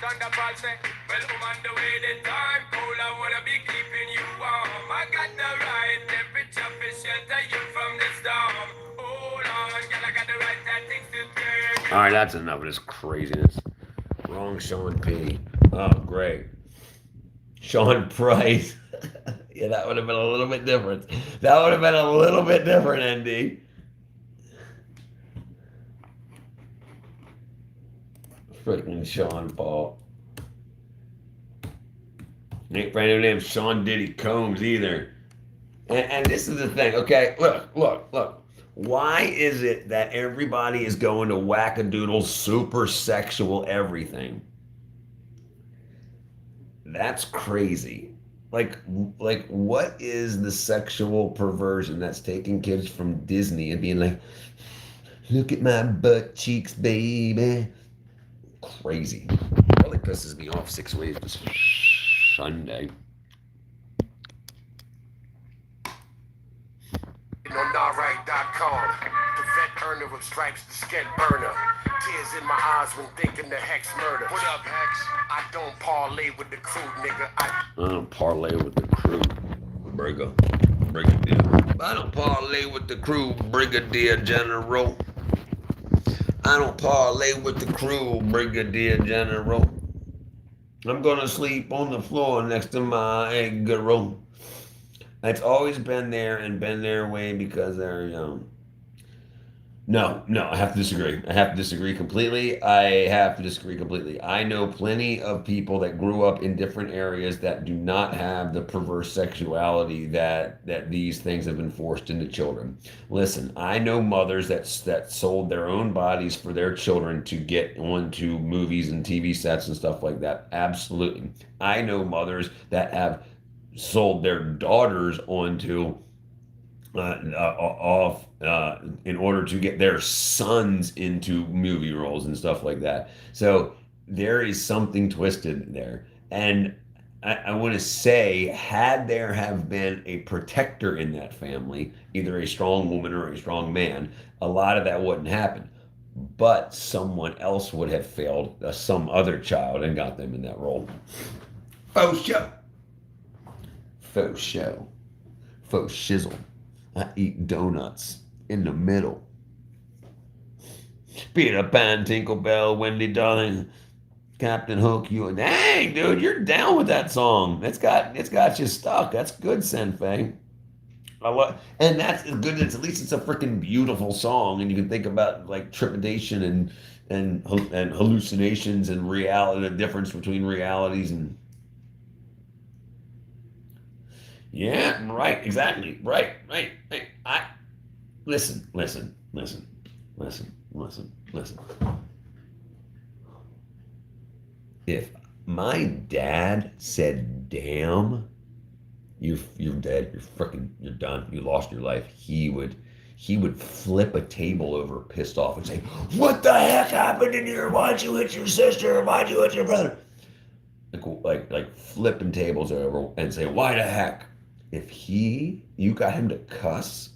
Thunder Paul say, well, on the way the time cold, I wanna be keeping you warm. I got the right temperature for shelter you from the storm. Hold on, girl, I got the right tactics to turn. All right, that's enough of this craziness. Wrong Sean P. Oh, great. Sean Price. Yeah, that would have been a little bit different. ND. Freaking Sean Paul. Ain't brand new name Sean Diddy Combs either. And this is the thing, okay? Look. Why is it that everybody is going to wackadoodle super sexual everything? That's crazy. Like what is the sexual perversion that's taking kids from Disney and being like, look at my butt cheeks, baby. Crazy. Really pisses me off 6 ways this Sunday. on narite.com. The vet earner with stripes, the sked burner. Tears in my eyes when thinking the Hex murder. What up, Hex? I don't parlay with the crew, nigga. I don't parlay with the crew, Brigadier. I don't parlay with the crew, Brigadier General. I don't parlay with the crew, Brigadier General. I'm gonna sleep on the floor next to my egg roll. It's always been there and been their way because they're young. No, I have to disagree. I have to disagree completely. I know plenty of people that grew up in different areas that do not have the perverse sexuality that these things have been forced into children. Listen, I know mothers that sold their own bodies for their children to get onto movies and TV sets and stuff like that. Absolutely. I know mothers that have sold their daughters onto in order to get their sons into movie roles and stuff like that. So there is something twisted there. And I want to say, had there have been a protector in that family, either a strong woman or a strong man, a lot of that wouldn't happen. But someone else would have failed some other child and got them in that role. Faux show. Faux show. Faux shizzle. I eat donuts in the middle. Peter Pan, Tinkerbell, Wendy Darling, Captain Hook, you. Dang, dude, you're down with that song. It's got you stuck. That's good, Senfei. And that's good. At least it's a freaking beautiful song, and you can think about like trepidation and hallucinations and reality, the difference between realities and. Yeah, right, exactly, right. Listen. If my dad said, "Damn, you're dead, you're done, you lost your life," he would flip a table over, pissed off, and say, "What the heck happened in here? Why'd you hit your sister? Why'd you hit your brother?" Like flipping tables over and say, "Why the heck?" If you got him to cuss,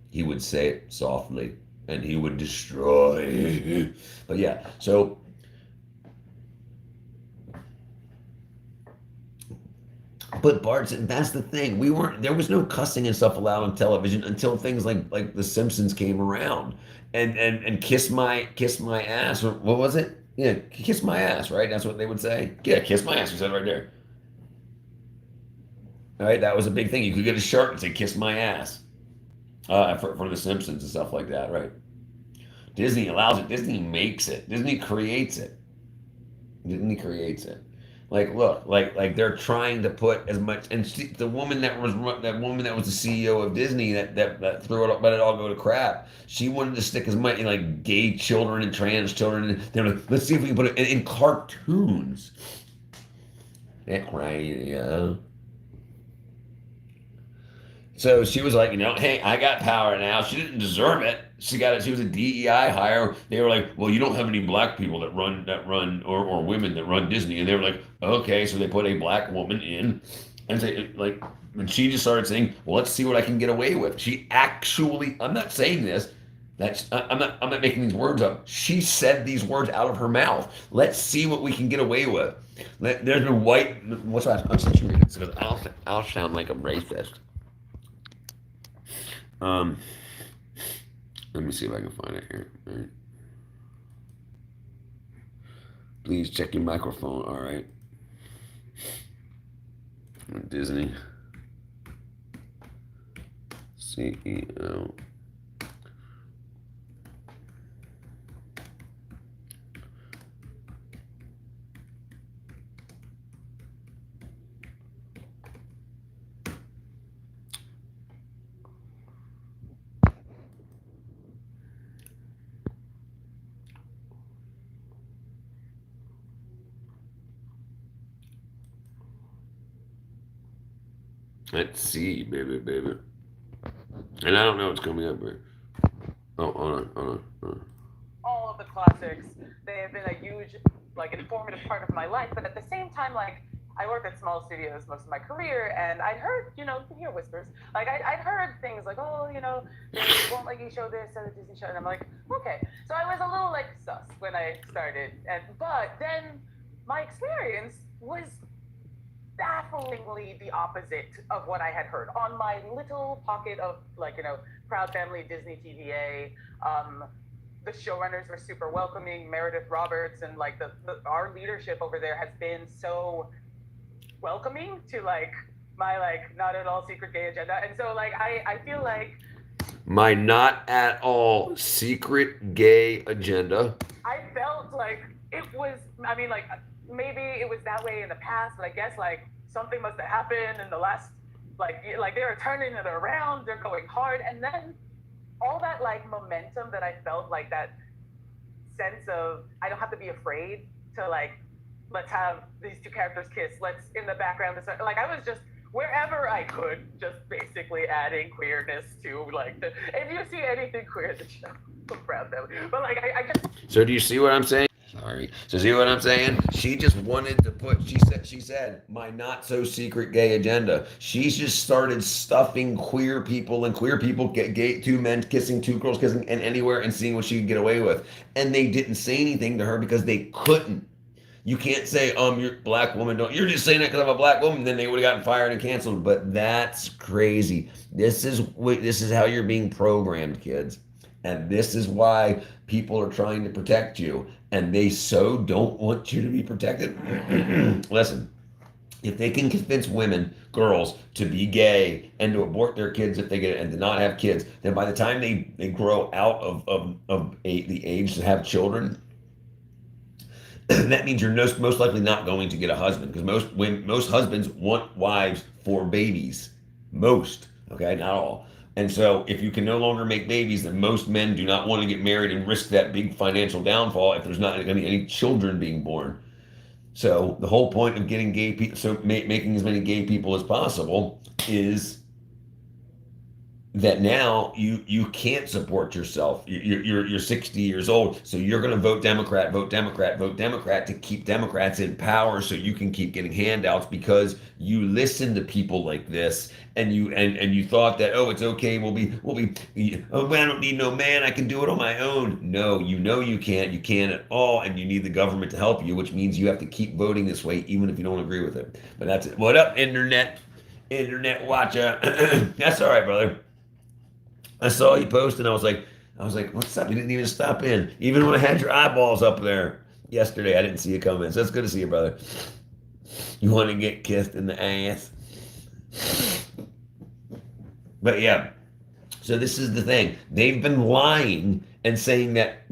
he would say it softly and he would destroy. But yeah, so but Bart, that's the thing. There was no cussing and stuff allowed on television until things like The Simpsons came around. And kiss my ass, or what was it? Yeah, kiss my ass, right? That's what they would say. Yeah, kiss my ass. You said it right there. All right, that was a big thing. You could get a shirt and say "Kiss my ass" for The Simpsons and stuff like that, right? Disney allows it. Disney makes it. Disney creates it. Like, look, like they're trying to put as much. And the woman that was the CEO of Disney that threw it up, let it all go to crap. She wanted to stick as much in like gay children and trans children. And they were like, let's see if we can put it in cartoons. That right, yeah. So she was like, hey, I got power now. She didn't deserve it. She got it. She was a DEI hire. They were like, well, you don't have any black people that run or women that run Disney. And they were like, okay. So they put a black woman in, and and she just started saying, well, let's see what I can get away with. She actually, I'm not saying this. I'm not making these words up. She said these words out of her mouth. Let's see what we can get away with. There's a white. What's that? I'm such a read it because I'll sound like a racist. Let me see if I can find it here. All right. Please check your microphone. All right. Disney CEO. Let's see, baby. And I don't know what's coming up here. Oh, hold on. All of the classics, they have been a huge, informative part of my life. But at the same time, I worked at small studios most of my career, and I'd heard, you hear whispers. Like, I'd heard things like, oh, they won't let you show this at a Disney show. And I'm like, okay. So I was a little, like, sus when I started. But then my experience was bafflingly the opposite of what I had heard. On my little pocket of, like, Proud Family Disney TVA, the showrunners were super welcoming. Meredith Roberts and, like, our leadership over there has been so welcoming to, like, my, like, not at all secret gay agenda. And so, like, I feel like My not at all secret gay agenda. I felt like it was, I mean, like, maybe it was that way in the past, but I guess, like, something must have happened in the last, like they were turning it around, they're going hard. And then all that, like, momentum that I felt, like, that sense of, I don't have to be afraid to, like, let's have these two characters kiss, let's, in the background, like, I was just, wherever I could, just basically adding queerness to, like, if you see anything queer in the show, I'm proud of them. But, like, I just... So do you see what I'm saying? Sorry. So see what I'm saying? She just wanted to put, she said, my not so secret gay agenda. She's just started stuffing queer people and queer people get gay, two men kissing, two girls kissing, and anywhere and seeing what she could get away with. And they didn't say anything to her because they couldn't. You can't say, you're a black woman, you're just saying that because I'm a black woman, then they would have gotten fired and canceled. But that's crazy. This is how you're being programmed, kids. And this is why people are trying to protect you. And they so don't want you to be protected. Listen, if they can convince women, girls, to be gay and to abort their kids if they get it and to not have kids, then by the time they grow out of the age to have children, that means you're most likely not going to get a husband, because most husbands want wives for babies. Most, okay, not all. And so if you can no longer make babies, then most men do not want to get married and risk that big financial downfall if there's not going to be any children being born. So the whole point of getting gay people, making as many gay people as possible, is that now you can't support yourself. You're 60 years old, so you're going to vote Democrat to keep Democrats in power, so you can keep getting handouts because you listen to people like this, and you thought that, oh, it's okay, we'll be oh, I don't need no man, I can do it on my own. No, you can't at all, and you need the government to help you, which means you have to keep voting this way even if you don't agree with it. But that's it. What up, internet watcher? That's all right, brother. I saw you post and I was like, what's up? You didn't even stop in. Even when I had your eyeballs up there yesterday, I didn't see you come in. So it's good to see you, brother. You want to get kissed in the ass? But yeah, so this is the thing. They've been lying and saying that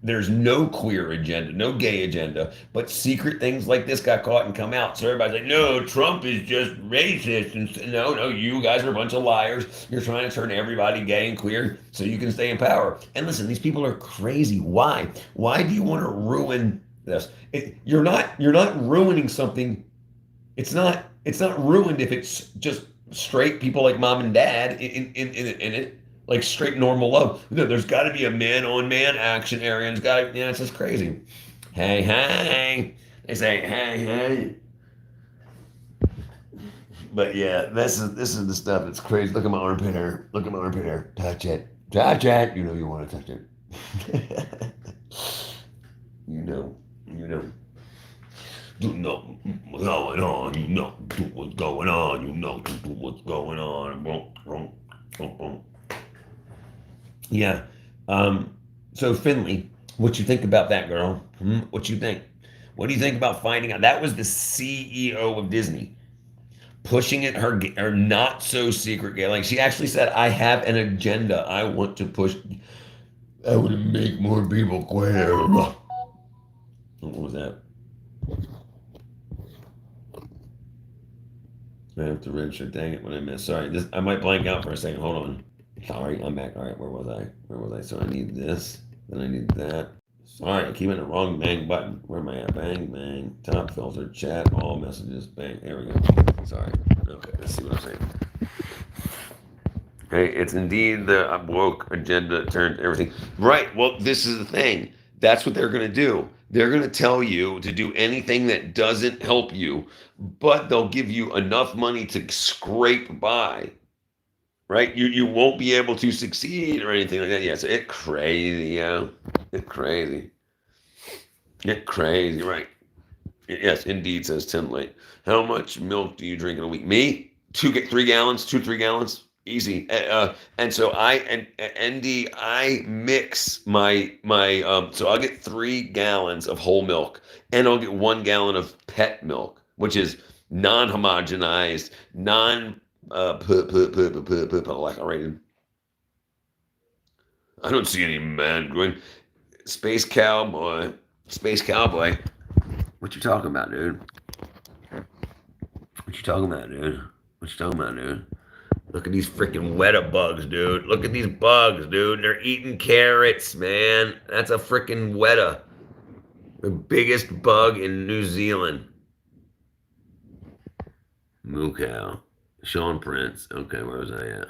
there's no queer agenda, no gay agenda, but secret things like this got caught and come out. So everybody's like, no, Trump is just racist. And no, you guys are a bunch of liars. You're trying to turn everybody gay and queer so you can stay in power. And listen, these people are crazy. Why? Why do you want to ruin this? You're not ruining something. It's not ruined if it's just straight people like mom and dad in it. Like straight normal love. There's got to be a man-on-man action area. And it's just crazy. Hey. They say, hey. But yeah, this is the stuff that's crazy. Look at my armpit hair. Touch it. You know you want to touch it. You know. You know what's going on. You know what's going on. You know what's going on. Yeah. So Finley, what you think about that, girl? What you think? What do you think about finding out? That was the CEO of Disney pushing it, her not so secret gay. Like, she actually said, I have an agenda. I want to push. I want to make more people queer. What was that? I have to register. Dang it, what I missed. Sorry, I might blank out for a second. Hold on. Sorry, I'm back. All right, where was I? So I need this, then I need that. Sorry, I keep hitting the wrong bang button. Where am I at? Bang. Top filter, chat, all messages, bang. There we go. Sorry. Okay, let's see what I'm saying. Okay, it's indeed the woke agenda turned everything. Right, well, this is the thing. That's what they're going to do. They're going to tell you to do anything that doesn't help you, but they'll give you enough money to scrape by, right? You won't be able to succeed or anything like that. Yes, it's crazy, yeah. It's crazy. It's crazy, right? Yes, indeed, says Tim Late. How much milk do you drink in a week? Me? 3 gallons, 3 gallons. Easy. And so ND, I mix so I'll get 3 gallons of whole milk and I'll get 1 gallon of pet milk, which is non-homogenized, non-glycerated. I don't see any man going, Space Cowboy. What you talking about, dude? What you talking about, dude? Look at these freaking weta bugs, dude. Look at these bugs, dude. They're eating carrots, man. That's a freaking weta. The biggest bug in New Zealand. Moo cow. Sean Prince. Okay, where was I at?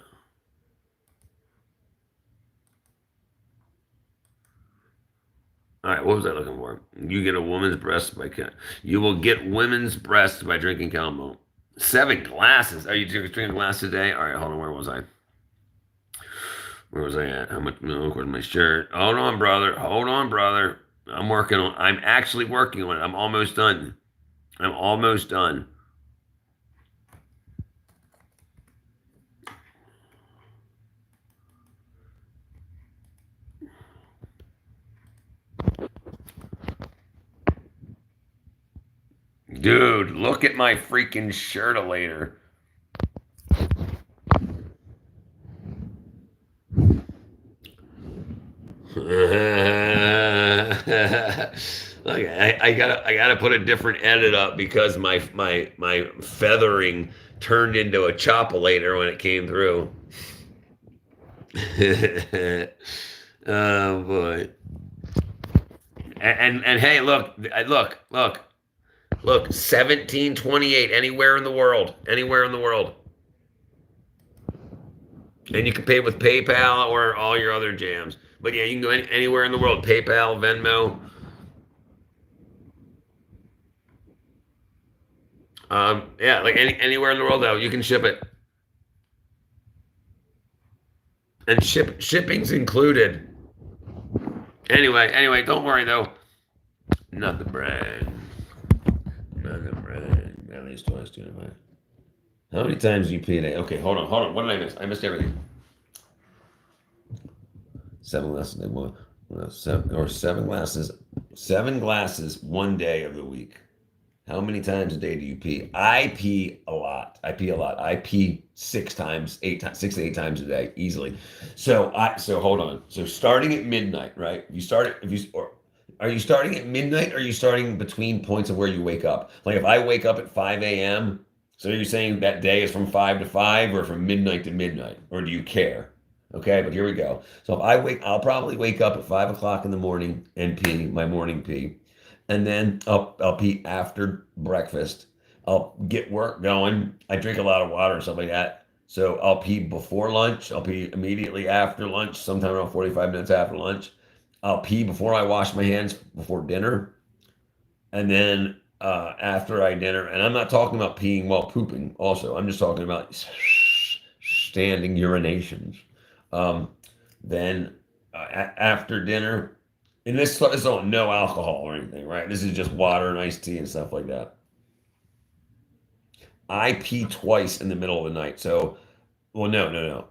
All right, what was I looking for? You get a woman's breast by you will get women's breasts by drinking cow milk. 7 glasses. Are you drinking a glass a day? All right, hold on. Where was I? Where was I at? How much milk? Where's my shirt? Hold on, brother. I'm actually working on it. I'm almost done. Dude, look at my freaking shirtolator. Look, I gotta put a different edit up because my feathering turned into a chopolator when it came through. Oh boy. And hey, look, 1728 anywhere in the world. And you can pay with PayPal or all your other jams. But yeah, you can go anywhere in the world. PayPal, Venmo. Yeah, like anywhere in the world though, you can ship it. And shipping's included. Anyway, don't worry though. Not the brand. At least twice, 2 to 5. How many times do you pee a day? Okay, hold on. What did I miss? I missed everything. 7 glasses a day. Seven glasses one day of the week. How many times a day do you pee? I pee a lot. I pee 6 to 8 times a day easily. So hold on. So starting at midnight, right? Are you starting at midnight or are you starting between points of where you wake up? Like if I wake up at 5 a.m., so you're saying that day is from 5 to 5 or from midnight to midnight? Or do you care? Okay, but here we go. So if I'll probably wake up at 5 o'clock in the morning and pee, my morning pee. And then I'll pee after breakfast. I'll get work going. I drink a lot of water and stuff like that. So I'll pee before lunch. I'll pee immediately after lunch, sometime around 45 minutes after lunch. I'll pee before I wash my hands before dinner. And then after I dinner, and I'm not talking about peeing while pooping also. I'm just talking about standing urinations. Then after dinner, and this is no alcohol or anything, right? This is just water and iced tea and stuff like that. I pee twice in the middle of the night. So, well, no.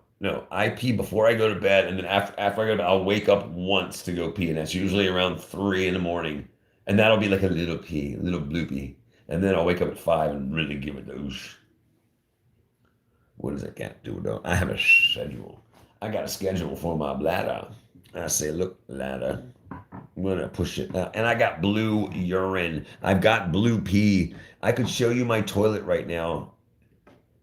I pee before I go to bed, and then after I go to bed, I'll wake up once to go pee, and that's usually around 3 in the morning. And that'll be like a little pee, a little bloopy. And then I'll wake up at 5 and really give it those. What does that cat do, though? I have a schedule. I got a schedule for my bladder. I say, look, bladder, I'm going to push it out. And I got blue urine. I've got blue pee. I could show you my toilet right now.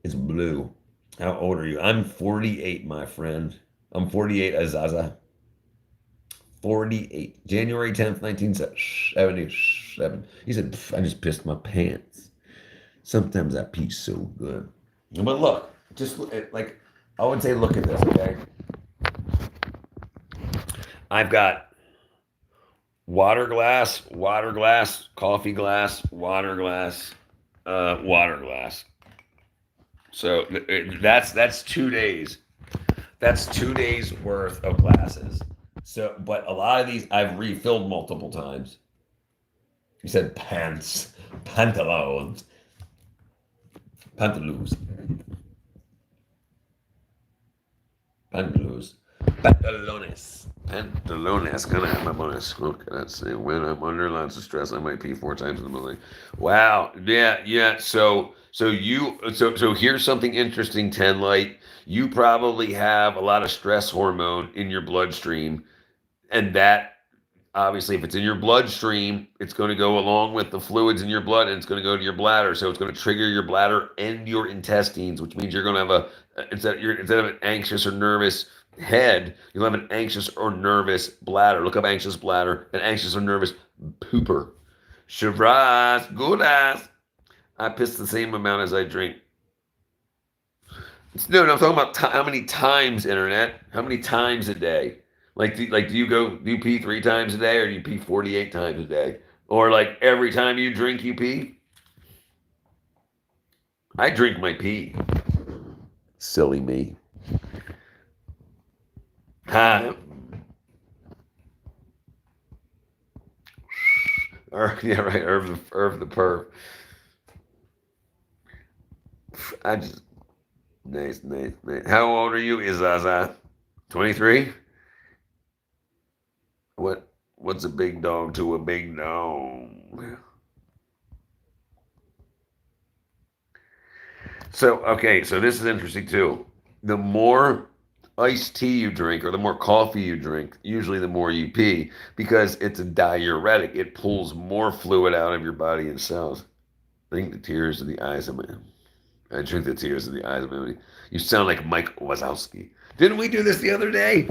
It's blue. How old are you? I'm 48, my friend. I'm 48, Azaza. 48. January 10th, 1977. He said, I just pissed my pants. Sometimes I pee so good. But look, just like, I would say, look at this, okay? I've got water glass, coffee glass, water glass, water glass. So that's 2 days. That's 2 days worth of glasses. So, but a lot of these I've refilled multiple times. You said pants, pantaloons, pantaloons, pantaloons, pantalones. Pantalones. Gonna have my bonus. What can I say? When I'm under lots of stress, I might pee 4 times in the morning. Wow. Yeah. So here's something interesting, Ten Light. You probably have a lot of stress hormone in your bloodstream, and that obviously, if it's in your bloodstream, it's going to go along with the fluids in your blood, and it's going to go to your bladder. So it's going to trigger your bladder and your intestines, which means you're going to have instead of an anxious or nervous head, you'll have an anxious or nervous bladder. Look up anxious bladder, an anxious or nervous pooper. Shavras, good ass. I piss the same amount as I drink. No, I'm talking about how many times, internet. How many times a day? Do you pee 3 times a day, or do you pee 48 times a day? Or like every time you drink, you pee? I drink my pee. Silly me. Ha. Yeah, right. Irv the perv. I just nice. How old are you, Izaza? 23? What's a big dog to a big dog? So this is interesting too. The more iced tea you drink or the more coffee you drink, usually the more you pee, because it's a diuretic. It pulls more fluid out of your body and cells. I think the tears in the eyes of man. I drink the tears in the eyes of man. You sound like Mike Wazowski. Didn't we do this the other day?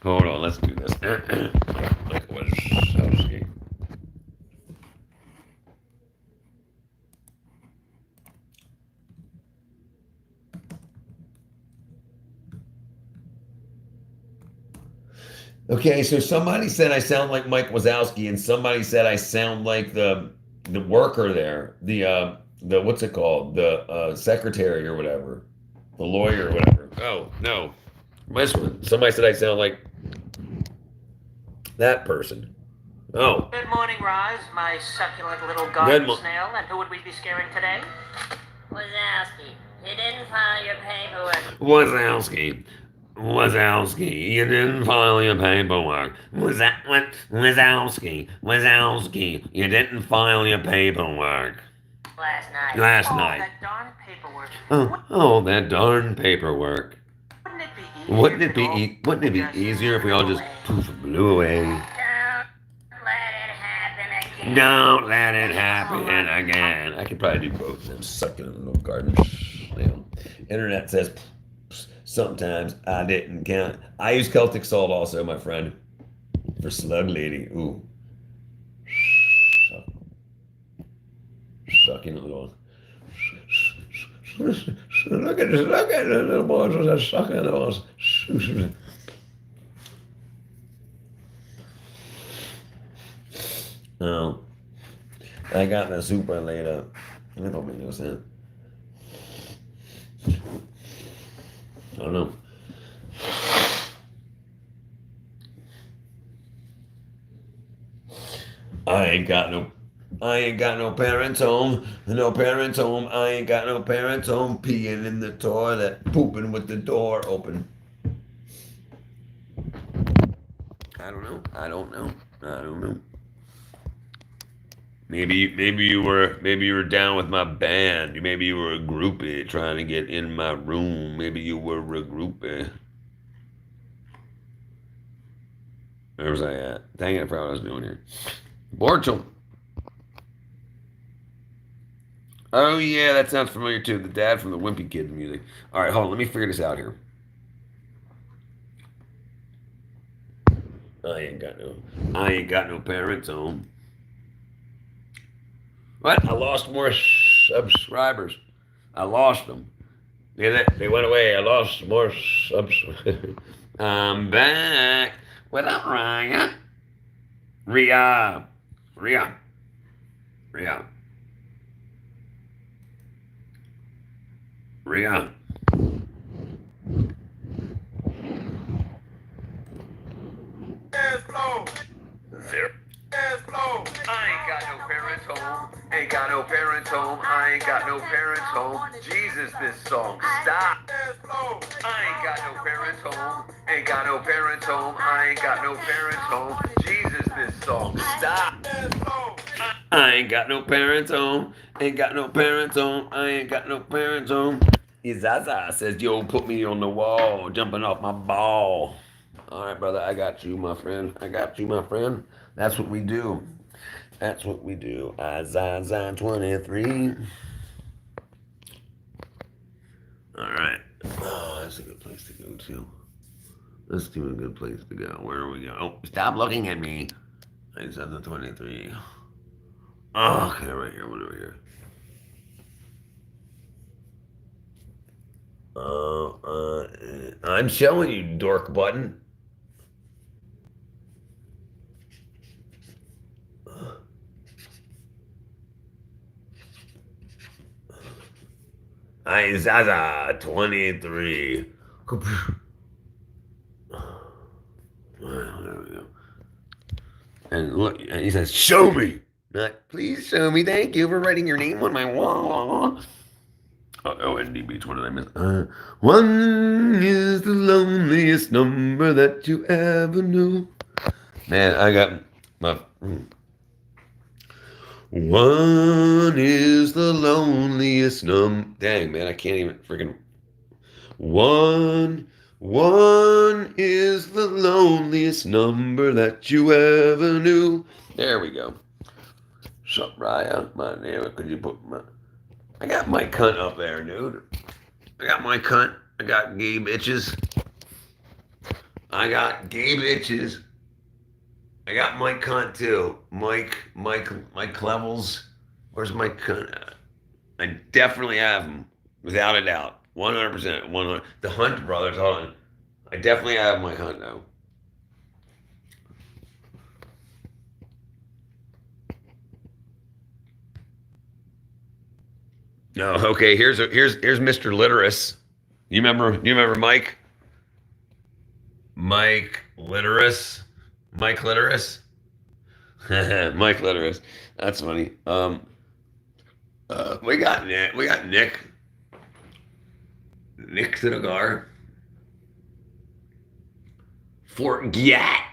Hold on, let's do this. Mike Wazowski. Okay, so somebody said I sound like Mike Wazowski, and somebody said I sound like the worker there, the what's it called, the secretary or whatever, the lawyer or whatever. Oh no, this one. Somebody said I sound like that person. Oh. Good morning, Roz, my succulent little Good garden mo- snail. And who would we be scaring today? Wazowski, you didn't file your paperwork. Wazowski, you didn't file your paperwork. Wazowski, you didn't file your paperwork. Last night. Last Oh, night. that darn paperwork. Oh, that darn paperwork. Wouldn't it be easier if we all just poof blew away? Don't let it happen again. I could probably do both of them. Sucking in a little garden. Internet says sometimes I didn't count. I use Celtic salt also, my friend, for slug lady. Ooh. Sucking a little. Look at the little boys are sucking those. Oh, I got the super laid up. That don't make no sense. I don't know. I ain't got no parents home. No parents home. I ain't got no parents home. Peeing in the toilet. Pooping with the door open. I don't know. Maybe you were down with my band. Maybe you were a groupie trying to get in my room. Maybe you were a groupie. Where was I at? Dang it, I forgot what I was doing here. Borchel. Oh yeah, that sounds familiar too. The dad from the Wimpy Kids music. All right, hold on. Let me figure this out here. I ain't got no parents home. What? I lost more subscribers. I lost them. They went away. I lost more subscribers. I'm back. What up, Ryan? Ria. Ria. Ria. Ria. Ass blow. There. Ass blow. I ain't got no parents home. Ain't got no parents home. I ain't got no parents home. Jesus, this song. Stop. Ass blow. I ain't got no parents home. Ain't got no parents home. I ain't got no parents home. Jesus, this song. Stop. Ass blow. I ain't got no parents home. Ain't got no parents home. I ain't got no parents home. Izaza says, yo, put me on the wall, jumping off my ball. All right, brother, I got you, my friend. I got you, my friend. That's what we do. That's what we do. Izaza 23. All right. Oh, that's a good place to go to. Let's do a good place to go. Where are we going? Oh, stop looking at me. Izaza 23. Oh, okay, right here, one over here. I'm showing you, dork button. Izaza 23. Well, there we go. And look, and he says, show me. Not, please show me. Thank you for writing your name on my wall. Oh, NDB, what did I miss? One is the loneliest number that you ever knew. Man, I got my. One is the loneliest Dang, man, I can't even freaking. One is the loneliest number that you ever knew. There we go. Sup, Raya? My name, could you put my. I got my cunt up there, dude. I got my cunt. I got gay bitches. I got gay bitches. I got my cunt too. Mike Levels. Where's my cunt at? I definitely have him, without a doubt. 100%. 100. The Hunt brothers, hold on. I definitely have my Hunt now. No, okay. Here's Mr. Literus. You remember Mike? Mike Literus. Mike Literus. Mike Literus. That's funny. We got Nick. We got Nick. Nick Cigar. Fort Gat.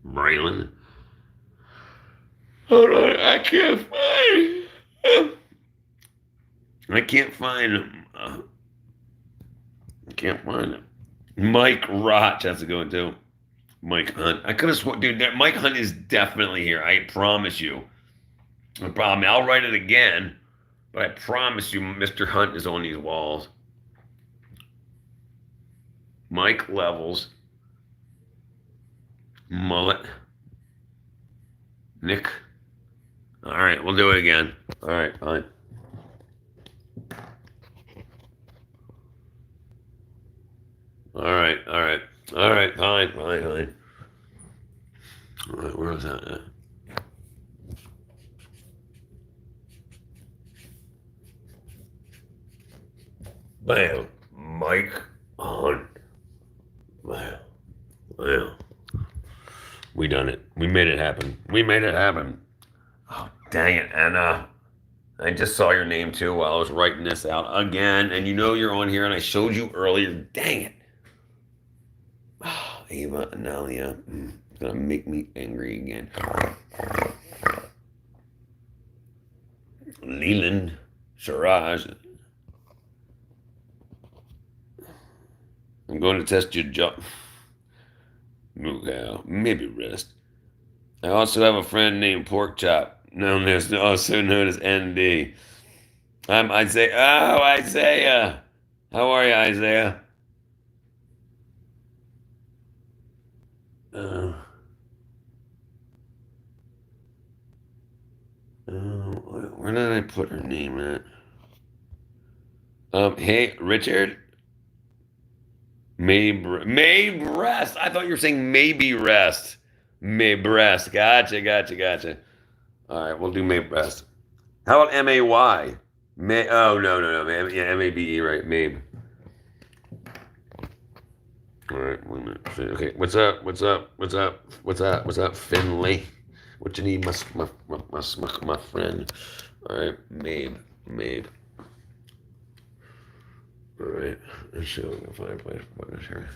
Braylon. Hold on, I can't find. I can't find him. I can't find him. Mike Roch has to go too. Mike Hunt. I could have sworn, dude. Mike Hunt is definitely here. I promise you. No problem. I'll write it again, but I promise you, Mr. Hunt is on these walls. Mike Levels. Mullet. Nick. All right, we'll do it again. All right, fine. All right, fine. All right, where was that at? Bam, Mike Hunt. Wow. We done it. We made it happen. Oh, dang it, Anna. I just saw your name too while I was writing this out again, and you know you're on here, and I showed you earlier. Dang it. Oh, Ava Analia. It's gonna make me angry again. Leland Siraj. I'm going to test your jaw. Okay, maybe rest. I also have a friend named Pork Chop, also known as ND. I'm Isaiah. Oh, Isaiah. How are you, Isaiah? Where did I put her name at? Hey, Richard. May breast. I thought you were saying maybe rest. May breast. Gotcha. All right, we'll do May breast. How about M-A-Y? May. Oh no. Yeah, M-A-B-E. Right, Mabe. All right, 1 minute. Okay, what's up, Finley? What you need, my friend? All right, Mabe. All right, let's see if we can find a place to put this here.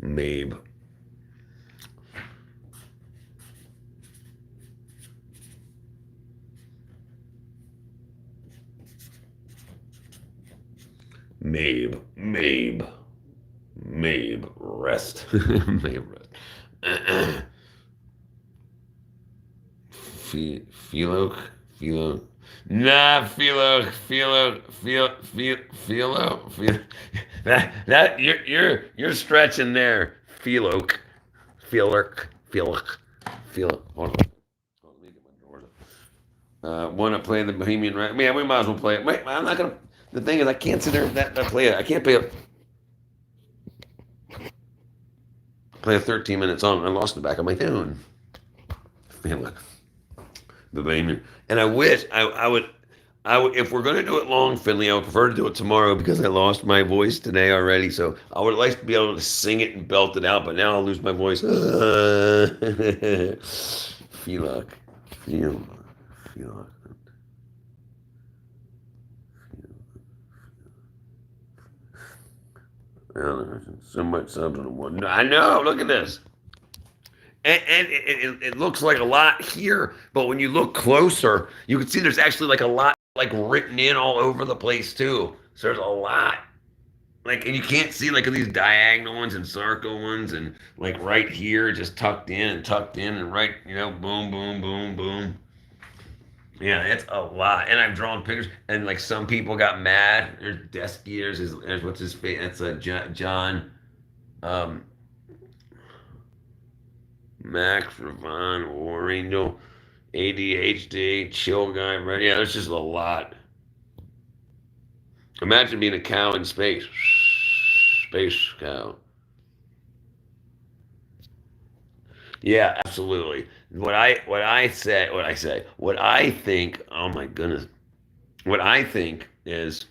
Mabe. Mabe, rest. Mabe, rest. Philo. Nah, Philo. That you're stretching there. Philo. Hold on. Let me get my drawers up. Want to play the Bohemian Rhapsody? Yeah, we might as well play it. Wait, I'm not gonna. The thing is, I can't sit there and that play it. I can't play a 13 minute song. I lost the back of my tune. Look, the Bohemian. And I wish I would. If we're gonna do it long, Finley, I would prefer to do it tomorrow because I lost my voice today already. So I would like to be able to sing it and belt it out, but now I'll lose my voice. Feel. So much subs on one. I know. Look at this. And it looks like a lot here, but when you look closer, you can see there's actually like a lot like written in all over the place too. So there's a lot. Like, and you can't see like these diagonal ones and circle ones and like right here just tucked in and right, boom. Yeah, it's a lot. And I've drawn pictures and like some people got mad. There's Desky, there's what's his face? That's a John Max, Ravon, War Angel, ADHD, chill guy, right? Yeah, there's just a lot. Imagine being a cow in space. Space cow. Yeah, absolutely. What I think, oh my goodness. What I think is,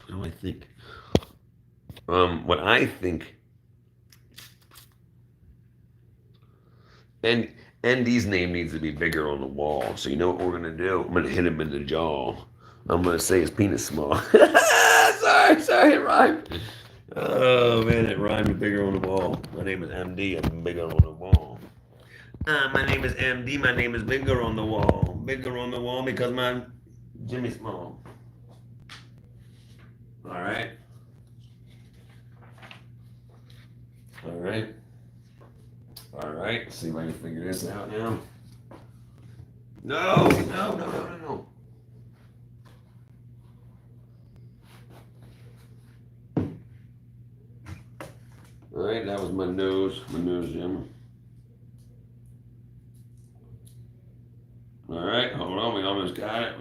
what do I think? What I think, and Andy's name needs to be bigger on the wall. So you know what we're gonna do? I'm gonna hit him in the jaw. I'm gonna say his penis small. sorry, it rhymed. Oh man, it rhymed bigger on the wall. My name is MD. I'm bigger on the wall. My name is MD. My name is bigger on the wall. Bigger on the wall because my Jimmy small. All right. Let's see if I can figure this out now. No. All right, that was my nose Jim. All right, hold on, we almost got it.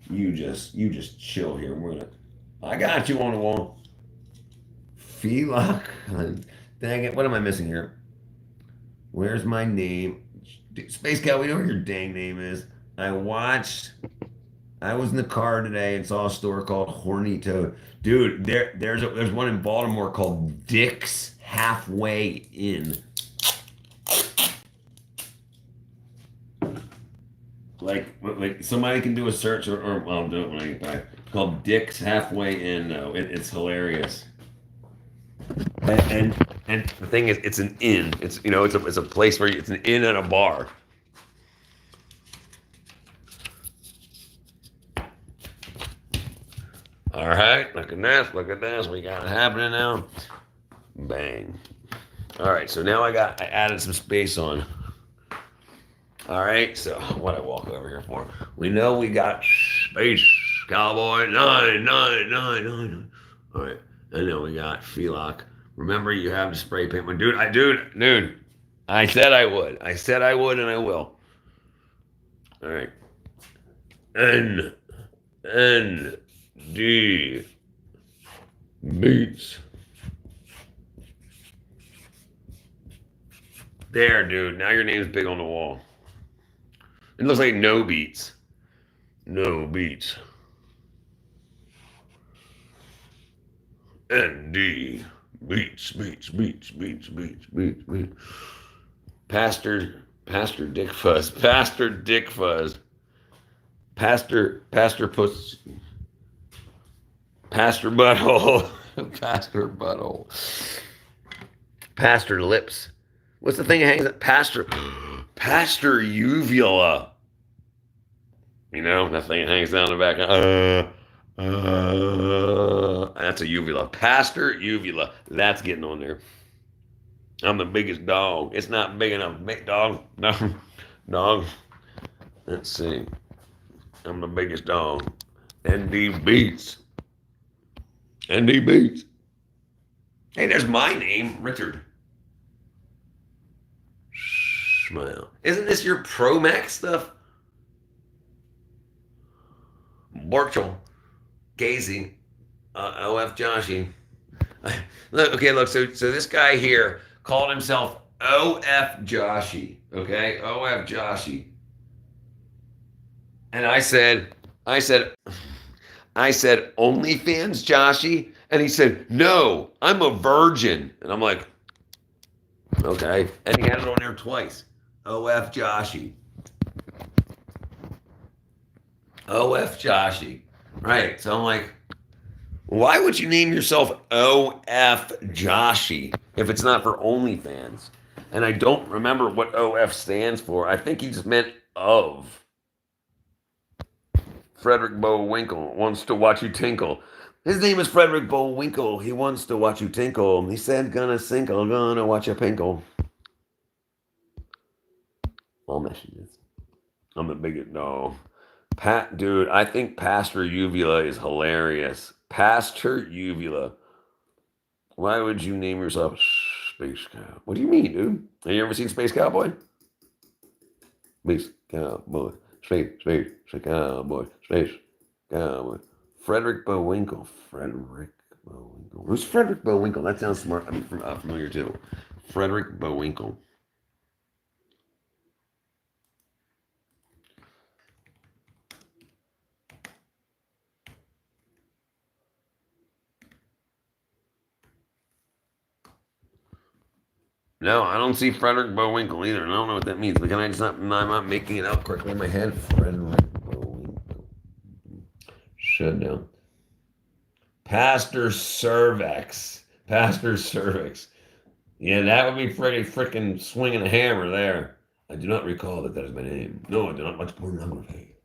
You just chill here. I got you on the wall. Felock. Dang it, what am I missing here? Where's my name? Space Cow, we know what your dang name is. I was in the car today and saw a store called Horny Toad. Dude, there's one in Baltimore called Dick's Halfway In. Like somebody can do a search or I'll do it when I get back. It's called Dick's Halfway In though. It's hilarious. And the thing is, it's an inn. It's a place where it's an inn and a bar. All right, look at this. We got it happening now. Bang. All right, so now I added some space on. All right, so what I walk over here for? We know we got Space Cowboy 9. All right, and then we got Felock. Remember, you have to spray paint one. Dude, I said I would. And I will. All right. N D. Beats. There, dude. Now your name's big on the wall. It looks like no beats. No beats. ND. Beats, beats, beats, beats, beats, beats, beats. Pastor Dick Fuzz. Pastor Dick Fuzz. Pastor Puss. Pastor Butthole. Pastor Butthole. Pastor Lips. What's the thing that hangs up? Pastor Uvula. You know, that thing that hangs down the back. That's a uvula. Pastor Uvula. That's getting on there. I'm the biggest dog. It's not big enough. Big dog. No. Dog. Let's see. I'm the biggest dog. ND Beats. ND Beats. Hey, there's my name, Richard. Smile. Isn't this your Pro Max stuff? Borchel. Casey. OF Joshy. Look, okay, look, so this guy here called himself OF Joshy. Okay? OF Joshy. And I said, OnlyFans Joshy? And he said, no, I'm a virgin. And I'm like, okay. And he had it on there twice. OF Joshy. OF Joshy. Right. So I'm like, why would you name yourself OF Joshy if it's not for OnlyFans? And I don't remember what OF stands for. I think he just meant of. Frederick Bowinkle wants to watch you tinkle. His name is Frederick Bowinkle. He wants to watch you tinkle. He said, gonna sinkle, gonna watch you pinkle. All messages. I'm the biggest. No. Dude, I think Pastor Uvula is hilarious. Pastor Uvula. Why would you name yourself Space Cow? What do you mean, dude? Have you ever seen Space Cowboy? Space Cowboy. Space Cowboy. Space Cowboy. Frederick Bowinkle. Frederick Bowinkle. Who's Frederick Bowinkle? That sounds smart. I mean, familiar too. Frederick Bowinkle. No, I don't see Frederick Bowinkle either. I don't know what that means. But can I just not? I'm not making it out correctly in my head. Frederick Bowinkle. Shut down. Pastor Cervix. Pastor Cervix. Yeah, that would be pretty freaking swinging a hammer there. I do not recall that is my name. No, I do not watch pornography.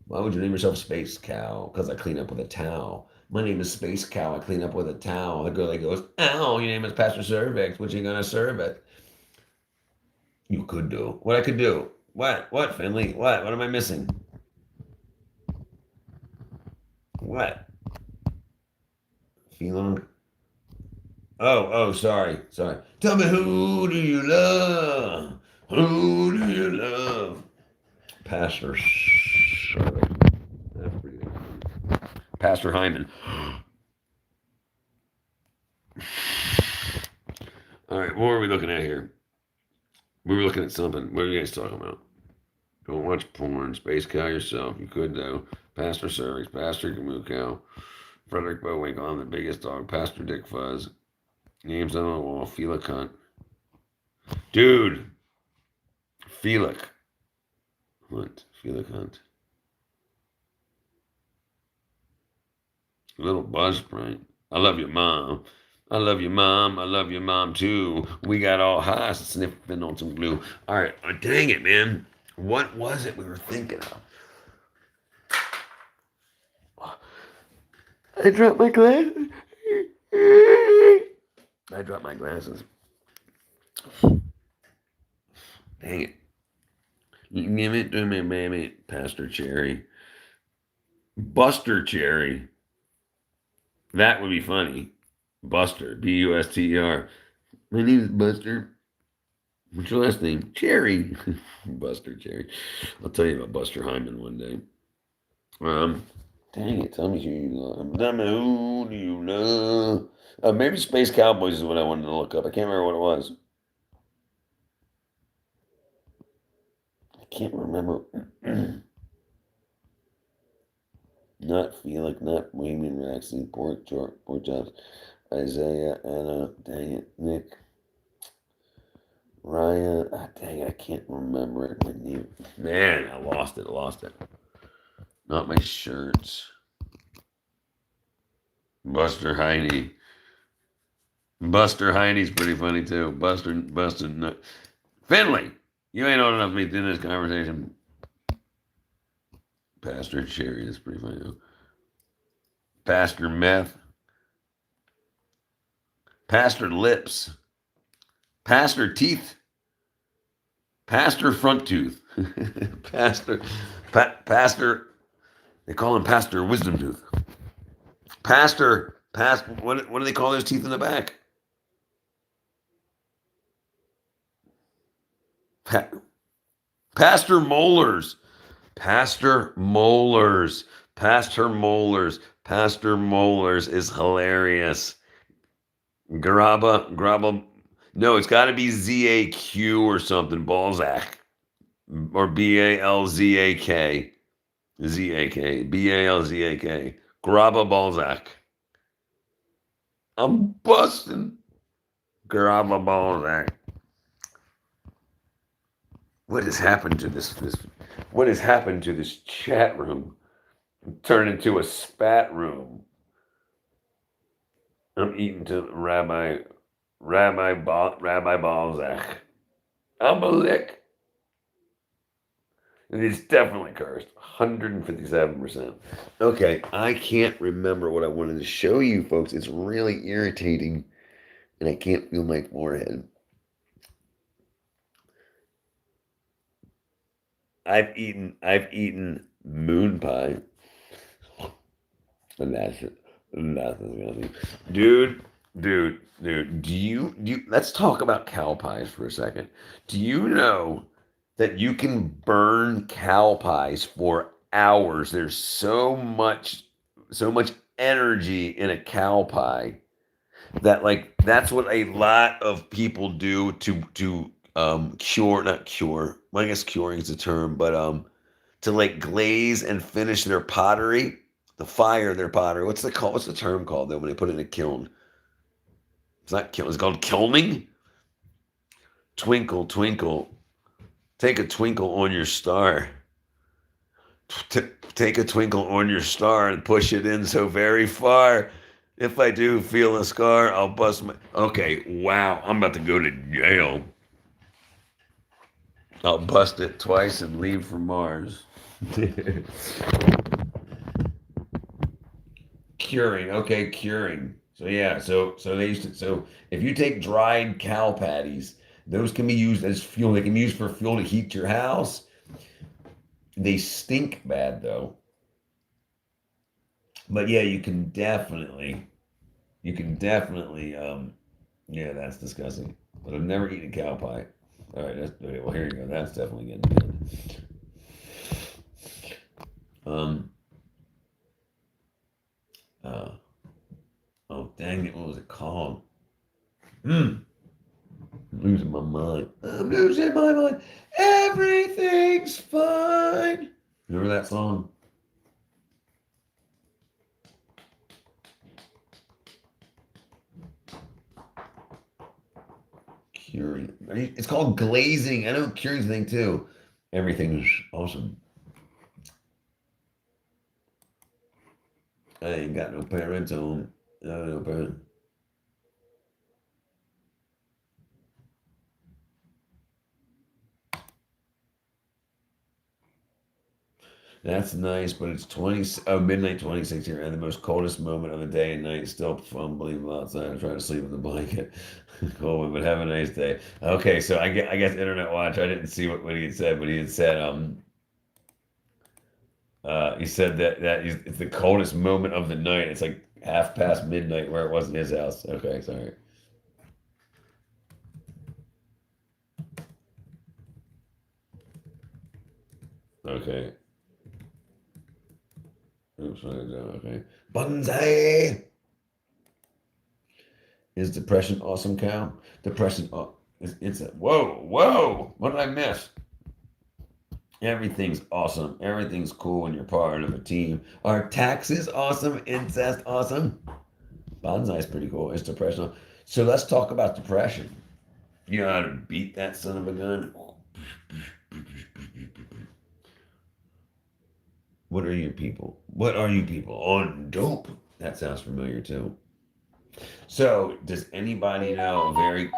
Why would you name yourself Space Cow? Because I clean up with a towel. My name is Space Cow. I clean up with a towel. The girl that goes, ow, your name is Pastor Cervix. What you gonna serve it? You could do. What I could do? What? What, Finley? What? What am I missing? What? Feeling? Oh, sorry. Tell me, who do you love? Who do you love? Pastor Cervix. That's pretty good. Pastor Hyman. All right, what are we looking at here? We were looking at something. What are you guys talking about? Don't watch porn. Space Cow yourself. You could, though. Pastor Cervix. Pastor Moo Cow. Frederick Bowinkle. I'm the biggest dog. Pastor Dick Fuzz. Names on the wall. Felix Hunt. Dude. Felix Hunt. Felix Hunt. Little Buzzsprout. I love your mom. I love your mom. I love your mom too. We got all high sniffing on some glue. All right. Dang it, man. What was it we were thinking of? I dropped my glasses. I dropped my glasses. Dang it. Give it to me, baby. Pastor Cherry. Buster Cherry. That would be funny. Buster. Buster. My name is Buster. What's your last name? Cherry. Buster Cherry. I'll tell you about Buster Hyman one day. Dang it, tell me who you love. Tell me who do you love? Maybe Space Cowboys is what I wanted to look up. I can't remember what it was. I can't remember. Not Felix, not Wayman Raxton, pork chops, Isaiah, Anna, dang it, Nick, Ryan, dang it, I can't remember it. My name. Man, I lost it. Not my shirts. Buster Heine. Buster Heine's pretty funny too. Buster, Finley, you ain't old enough to be in this conversation. Pastor Cherry is pretty funny too. Pastor Meth. Pastor Lips. Pastor Teeth. Pastor Front Tooth. Pastor, they call him Pastor Wisdom Tooth. What do they call those teeth in the back? Pastor Molars. Pastor Molars. Pastor Molars. Pastor Molars is hilarious. Grabba. No, it's got to be ZAQ or something. Balzac. Or BALZAK. ZAK. BALZAK. Grabba Balzac. I'm busting. Grabba Balzac. What has happened to this? What has happened to this chat room? Turned into a spat room. I'm eating to Rabbi Balzac. I'm a lick. And it's definitely cursed. 157%. Okay, I can't remember what I wanted to show you, folks. It's really irritating, and I can't feel my forehead. I've eaten moon pie. And that's it. Dude, do you let's talk about cow pies for a second. Do you know that you can burn cow pies for hours? There's so much energy in a cow pie that that's what a lot of people do to not cure. Well, I guess curing is the term, but to glaze and finish their pottery, the fire their pottery. What's the term called though when they put it in a kiln? It's not kiln. It's called kilning. Twinkle, twinkle, take a twinkle on your star. Take a twinkle on your star and push it in so very far. If I do feel a scar, I'll bust my. Okay, wow, I'm about to go to jail. I'll bust it twice and leave for Mars. Curing, okay, curing. So yeah, so if you take dried cow patties, those can be used as fuel. They can be used for fuel to heat your house. They stink bad though. But yeah, you can definitely, yeah, that's disgusting. But I've never eaten cow pie. All right, okay, well, here you go. That's definitely getting good. Oh, dang it. What was it called? I'm losing my mind. I'm losing my mind. Everything's fine. Remember that song? Curing. It's called glazing. I know curing's a thing too. Everything's awesome. I ain't got no parents home. No parents. That's nice, but it's midnight 26 here, and the most coldest moment of the day and night. Still unbelievable outside. I'm trying to sleep in the blanket. Cool, but have a nice day. Okay, so I guess Internet Watch. I didn't see what he had said, but he had said he said that it's the coldest moment of the night. It's like half past midnight where it wasn't his house. Okay, sorry. Okay. Oops, okay. Bonsai. Is depression awesome, Cal? Depression, it's a, whoa. What did I miss? Everything's awesome. Everything's cool when you're part of a team. Are taxes awesome? Incest awesome? Bonsai's pretty cool. Is depression. So let's talk about depression. You know how to beat that son of a gun? What are you people? What are you people? On dope. That sounds familiar too. So, does anybody know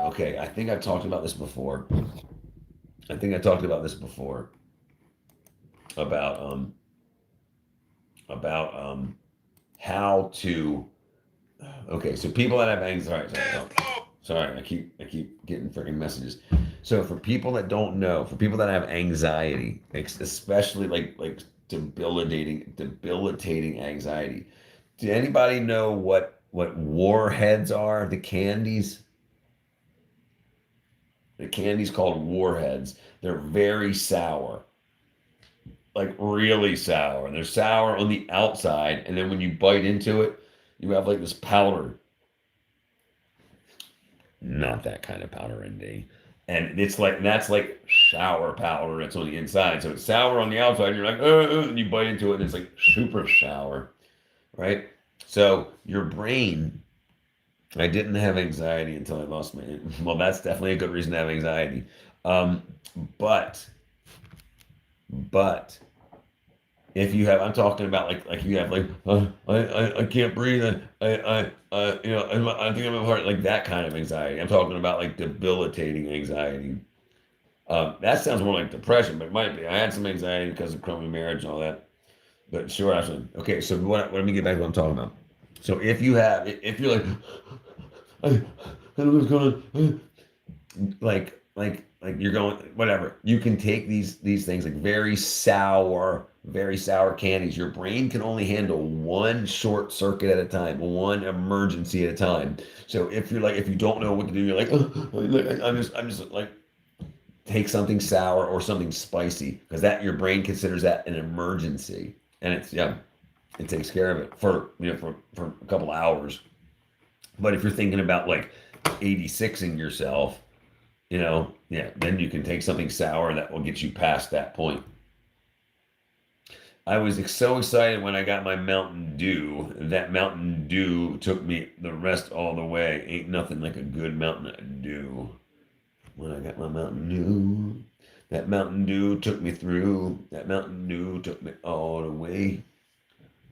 okay, I think I've talked about this before. I think I talked about this before about how to okay, so people that have anxiety sorry, I keep getting freaking messages. So for people that don't know, for people that have anxiety, especially like debilitating anxiety, do anybody know what warheads are? The candies? The candies called warheads. They're very sour. Like really sour. And they're sour on the outside, and then when you bite into it, you have like this powder. Not that kind of powder, ND. And that's like sour powder that's on the inside. So it's sour on the outside, and you're like, and you bite into it, and it's like super sour, right? So your brain, I didn't have anxiety until I lost my, well, that's definitely a good reason to have anxiety. Um, but, but if you have, I'm talking about like you have like, I can't breathe, I think I'm heart, like that kind of anxiety. I'm talking about like debilitating anxiety. That sounds more like depression, but it might be. I had some anxiety because of crummy marriage and all that. But sure, actually, okay. So let me get back to what I'm talking about. So if you're like, I don't know what's going on, like you're going whatever, you can take these things like very sour candies. Your brain can only handle one short circuit at a time, one emergency at a time. So if you don't know what to do, you're like, I'm just like, take something sour or something spicy, because that your brain considers that an emergency, and it takes care of it for for a couple hours. But if you're thinking about like 86ing yourself, then you can take something sour that will get you past that point. I was so excited when I got my Mountain Dew. That Mountain Dew took me the rest all the way. Ain't nothing like a good Mountain Dew. When I got my Mountain Dew, that Mountain Dew took me through. That Mountain Dew took me all the way.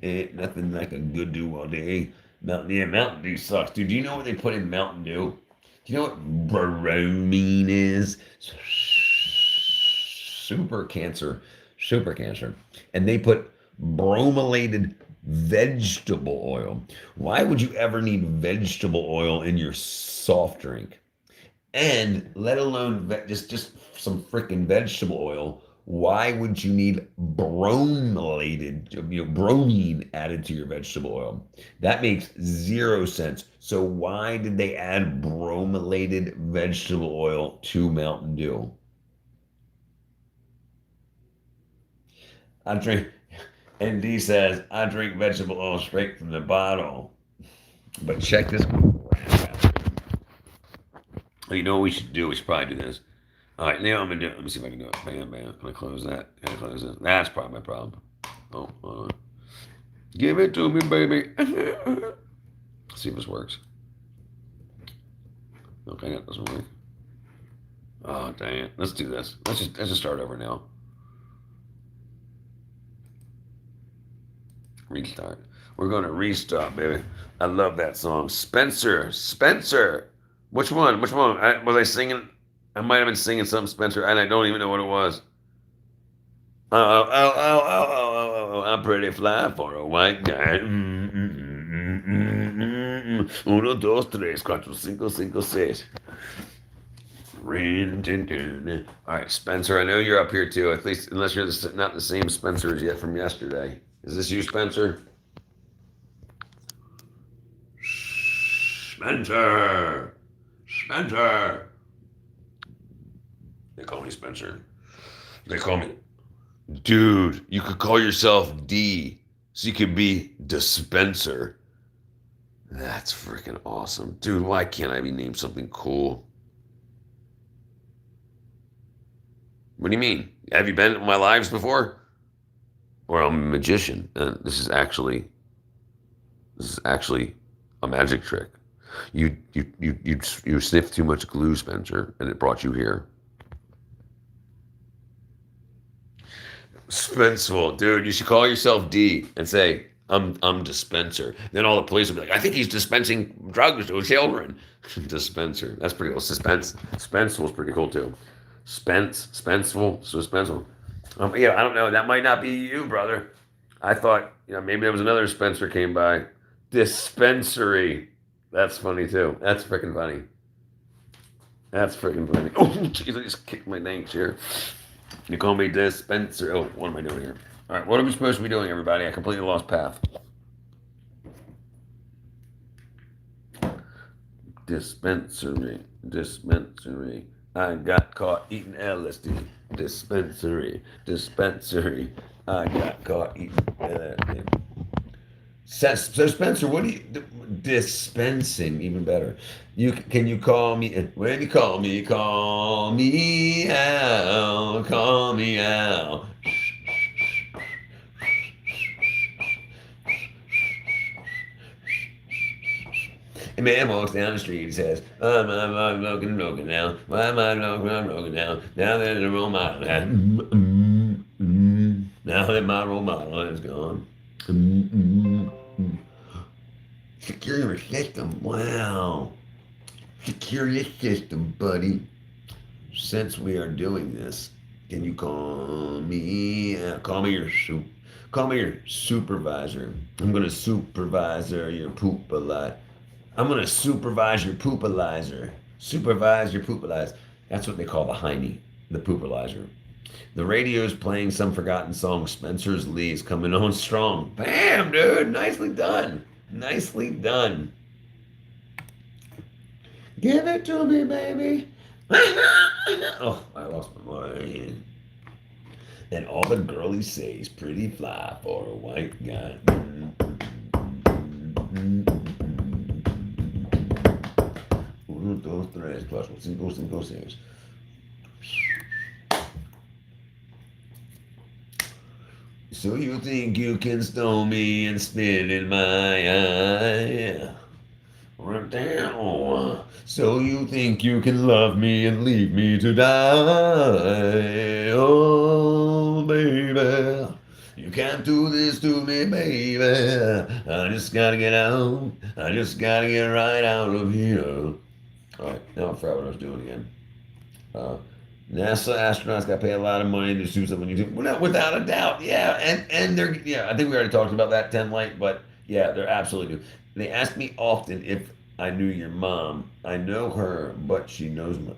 Ain't nothing like a good dew all day. Mountain Dew sucks. Dude, do you know what they put in Mountain Dew? Do you know what bromine is? Super cancer. Super cancer. And they put bromelated vegetable oil. Why would you ever need vegetable oil in your soft drink? And let alone just some freaking vegetable oil. Why would you need bromelated, bromine added to your vegetable oil? That makes zero sense. So why did they add bromelated vegetable oil to Mountain Dew? I drink, ND says, I drink vegetable oil straight from the bottle. But check this. You know what we should do? We should probably do this. All right, now I'm gonna do it. Let me see if I can do it. Bam, bam. Can I close that? Can I close this? That's probably my problem. Oh, hold on. Give it to me, baby. Let's see if this works. Okay, that doesn't work. Oh, dang it. Let's do this. Let's just start over now. Restart. We're gonna restart, baby. I love that song. Spencer. Which one? Was I singing? I might have been singing something, Spencer, and I don't even know what it was. I'm pretty fly for a white guy. Uno, dos, tres, cuatro, cinco, cinco, seis. All right, Spencer, I know you're up here too, at least unless you're not the same Spencer as yet from yesterday. Is this you, Spencer? Spencer! They call me Spencer. They call me... Dude, you could call yourself D. So you could be dispenser. That's freaking awesome. Dude, why can't I be named something cool? What do you mean? Have you been in my lives before? Or I'm a magician. This is actually a magic trick. You sniffed too much glue, Spencer, and it brought you here. Spenceful, dude. You should call yourself D and say, I'm dispenser. Then all the police will be like, I think he's dispensing drugs to children. Dispenser. That's pretty cool. Spenceful is pretty cool too. Spenceful, suspenseful. Yeah, I don't know. That might not be you, brother. I thought, maybe there was another Spencer came by. Dispensary. That's funny too. That's freaking funny. That's freaking funny. Oh, jeez, I just kicked my dang chair. You call me dispenser. Oh, what am I doing here? All right, what are we supposed to be doing, everybody? I completely lost path. Dispensary. I got caught eating LSD. Dispensary. I got caught eating LSD. So Spencer, what do you dispensing? Even better. Can you call me when you call me? Call me Al. Call me Al. A man walks down the street and says, I'm broken now. Why am I broken now? Now there's a role model. Now that my role model is gone. Secure your system. Wow. Secure your system, buddy. Since we are doing this, can you call me your supervisor. I'm going to supervise your poop a lot. I'm going to supervise your poopalizer. Supervise your poopalizer. That's what they call the hiney, the poopalizer. The radio's playing some forgotten song. Spencer's Lee is coming on strong. Bam, dude. Nicely done. Nicely done. Give it to me, baby. Oh, I lost my mind. And all the girlies say is pretty fly for a white guy. Uno, dos, tres, cuatro, cinco, cinco, seis. So you think you can stone me and spit in my eye? Right down. So you think you can love me and leave me to die? Oh, baby. You can't do this to me, baby. I just gotta get out. I just gotta get right out of here. All right, now I forgot what I was doing again. NASA astronauts got paid a lot of money to do something you do. Well, no, without a doubt, yeah, and they're I think we already talked about that 10 light, but yeah, they're absolutely do. They ask me often if I knew your mom. I know her, but she knows me.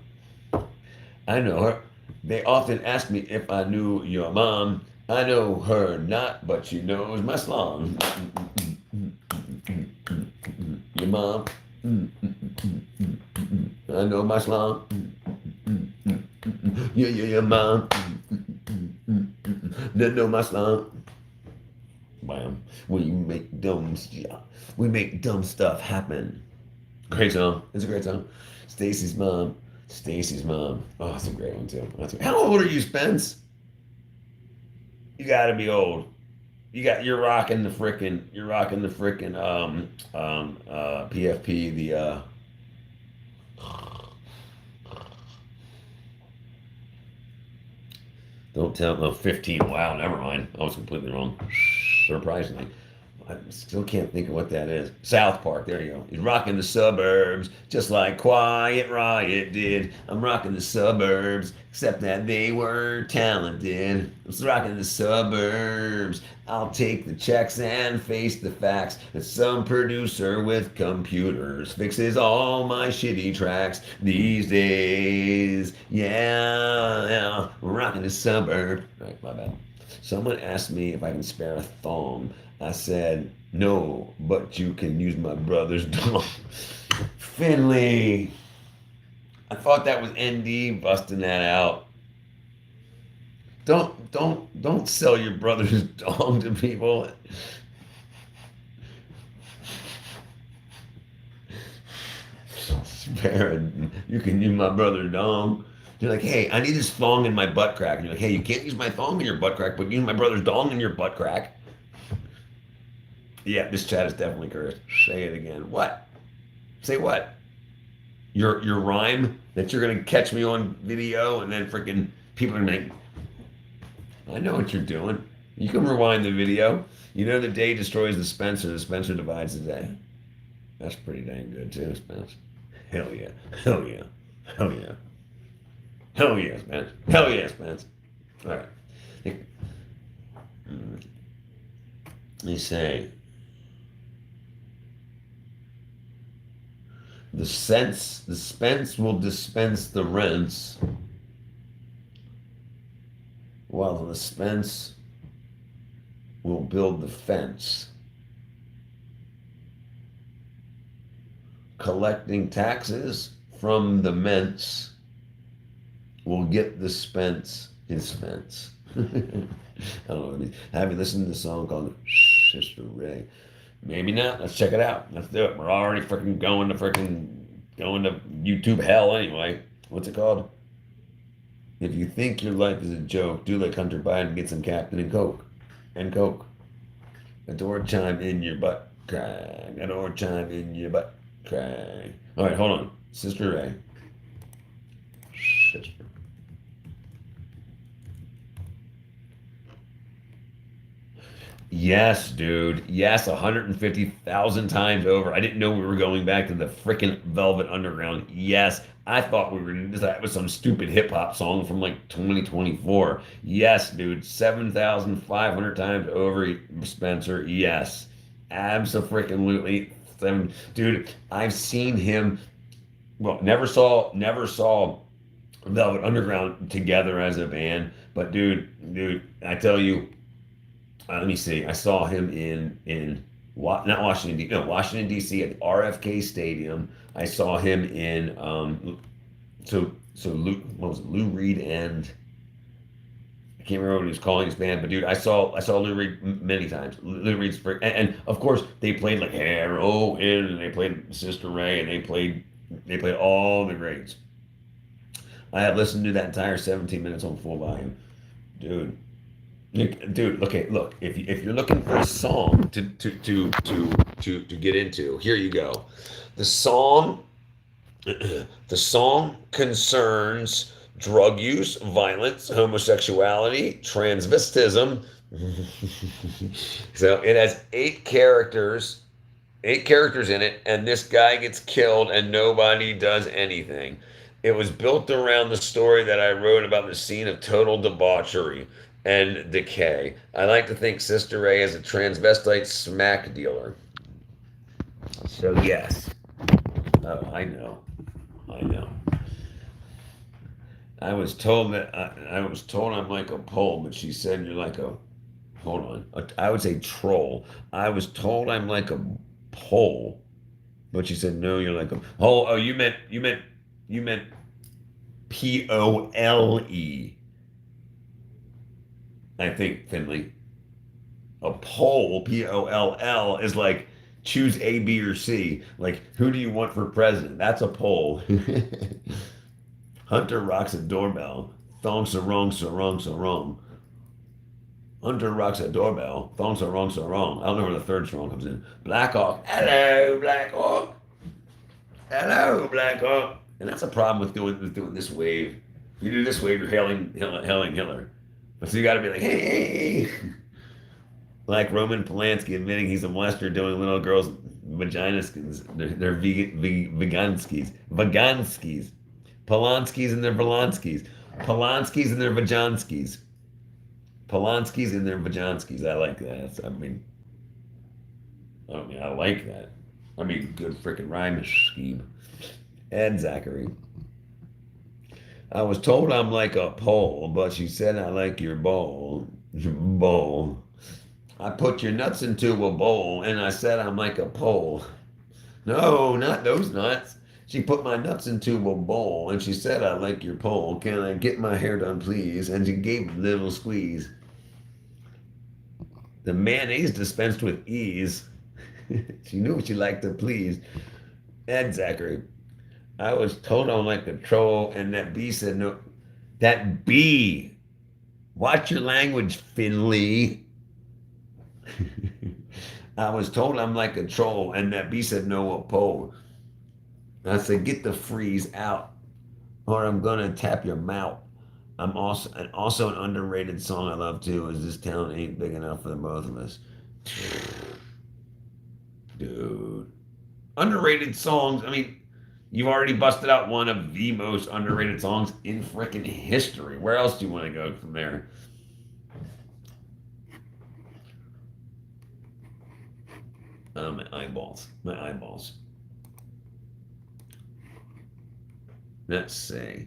I know her. They often ask me if I knew your mom. I know her not, but she knows my song. Your mom. I know my song. Your mom. They know my song. Bam. We make dumb stuff happen. Great song. It's a great song. Stacy's mom. Oh, that's a great one too. How old are you, Spence? You gotta be old. You're rocking the frickin' PFP, the don't tell no 15. Wow, never mind. I was completely wrong. Surprisingly. I still can't think of what that is. South Park, there you go. He's rocking the suburbs, just like Quiet Riot did. I'm rocking the suburbs, except that they were talented. I'm rocking the suburbs. I'll take the checks and face the facts that some producer with computers fixes all my shitty tracks these days. Yeah, rocking the suburb. Right, my bad. Someone asked me if I can spare a thong. I said, no, but you can use my brother's dog. Finley. I thought that was ND busting that out. Don't sell your brother's dog to people. Baron, you can use my brother's dong. You're like, hey, I need this thong in my butt crack. And you're like, hey, you can't use my thong in your butt crack, but use my brother's dong in your butt crack. Yeah, this chat is definitely cursed. Say it again. What? Say what? Your rhyme that you're gonna catch me on video and then freaking people are like, I know what you're doing. You can rewind the video. You know the day destroys the Spencer divides the day. That's pretty dang good too, Spence. Hell yeah. Hell yeah. Hell yeah. Hell yeah, Spence. Hell yeah, Spence. All right. Let me say. The Spence will dispense the rents, while the Spence will build the fence. Collecting taxes from the ments will get the Spence his fence. I don't know. Have you listened to the song called Sister Ray? Maybe not. Let's check it out. Let's do it. We're already going to YouTube hell anyway. What's it called? If you think your life is a joke, do like Hunter Biden and get some Captain and Coke. And Coke. A door chime in your butt crack. A door chime in your butt crack. All right, hold on. Sister Ray. Sister. Yes, dude. Yes, 150,000 times over. I didn't know we were going back to the freaking Velvet Underground. Yes, I thought we were going to. That was some stupid hip hop song from like 2024. Yes, dude. 7,500 times over, Spencer. Yes, abso-freaking-lutely. Dude, I've seen him. Well, never saw Velvet Underground together as a band, but dude, I tell you. Let me see. I saw him in not Washington D. No, Washington D.C. at the RFK Stadium. I saw him in so Lou, what was it? Lou Reed and I can't remember what he was calling his band, but dude, I saw Lou Reed many times. Lou Reed's and of course they played like Heroin and they played Sister Ray and they played all the greats. I have listened to that entire 17 minutes on full volume, dude. Dude, okay, look. If you're looking for a song to get into, here you go. The song concerns drug use, violence, homosexuality, transvestism. So it has eight characters in it, and this guy gets killed and nobody does anything. It was built around the story that I wrote about the scene of total debauchery and decay. I like to think Sister Ray is a transvestite smack dealer. So yes. Oh, I know. I was told I'm like a pole, but she said you're like a, hold on. I would say troll. I was told I'm like a pole, but she said no, you're like a, oh, you meant Pole. I think, Finley. A poll, Poll, is like choose A, B, or C. Like, who do you want for president? That's a poll. Hunter rocks a doorbell. Thong so wrong, so wrong, so wrong. Hunter rocks a doorbell. Thong so wrong, so wrong. I don't know where the third song comes in. Black Hawk. Hello, Black Hawk. Hello, Black Hawk. And that's a problem with doing this wave. If you do this wave, you're hailing Hitler. But so you got to be like, hey, like Roman Polanski admitting he's a molester doing little girls' vaginas. They're veganskis. Polanskis and their Polanskis. Polanskis and their vajanskis. Polanskis and their vajanskis. I like that. I like that. Good freaking rhyme scheme. Ed Zachary. I was told I'm like a pole, but she said I like your bowl. Bowl. I put your nuts into a bowl, and I said I'm like a pole. No, not those nuts. She put my nuts into a bowl, and she said I like your pole. Can I get my hair done, please? And she gave a little squeeze. The mayonnaise dispensed with ease. She knew she liked to please. Ed Zachary. I was told I'm like a troll, and that bee said no. That bee. Watch your language, Finley. I was told I'm like a troll, and that bee said no, a pole. I said, get the freeze out, or I'm gonna tap your mouth. I'm also an underrated song I love too is This Town Ain't Big Enough for the Both of Us. Dude. Underrated songs. I mean, you've already busted out one of the most underrated songs in freaking history. Where else do you want to go from there? My eyeballs. My eyeballs. Let's see.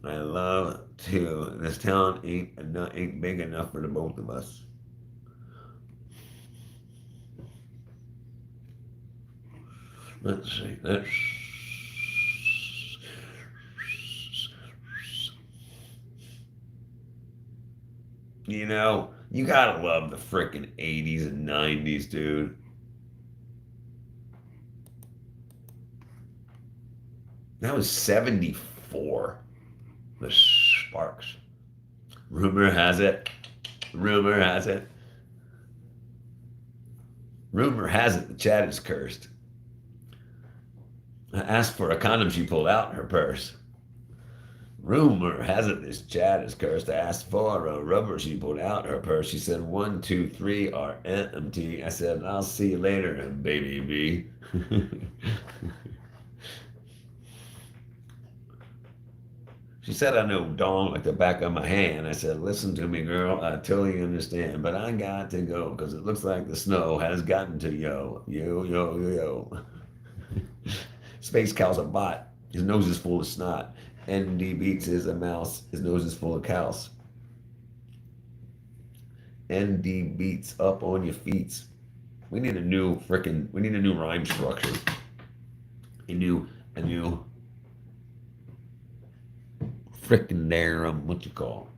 I love to. This town ain't big enough for the both of us. Let's see. You know, you gotta love the frickin' 80s and 90s, dude. That was 74. The Sparks. Rumor has it. Rumor has it. Rumor has it the chat is cursed. I asked for a condom, she pulled out her purse. Rumor has it this chat is cursed. I asked for a rubber, she pulled out her purse. She said 1, 2, 3 are empty. I said, I'll see you later, baby B. She said, I know dong like the back of my hand. I said, listen to me, girl. I totally understand, but I got to go because it looks like the snow has gotten to yo. Yo, yo, yo, yo. Space Cow's a bot. His nose is full of snot. ND Beats is a mouse. His nose is full of cows. ND Beats up on your feet. We need a new rhyme structure. A new frickin' damn, what you call?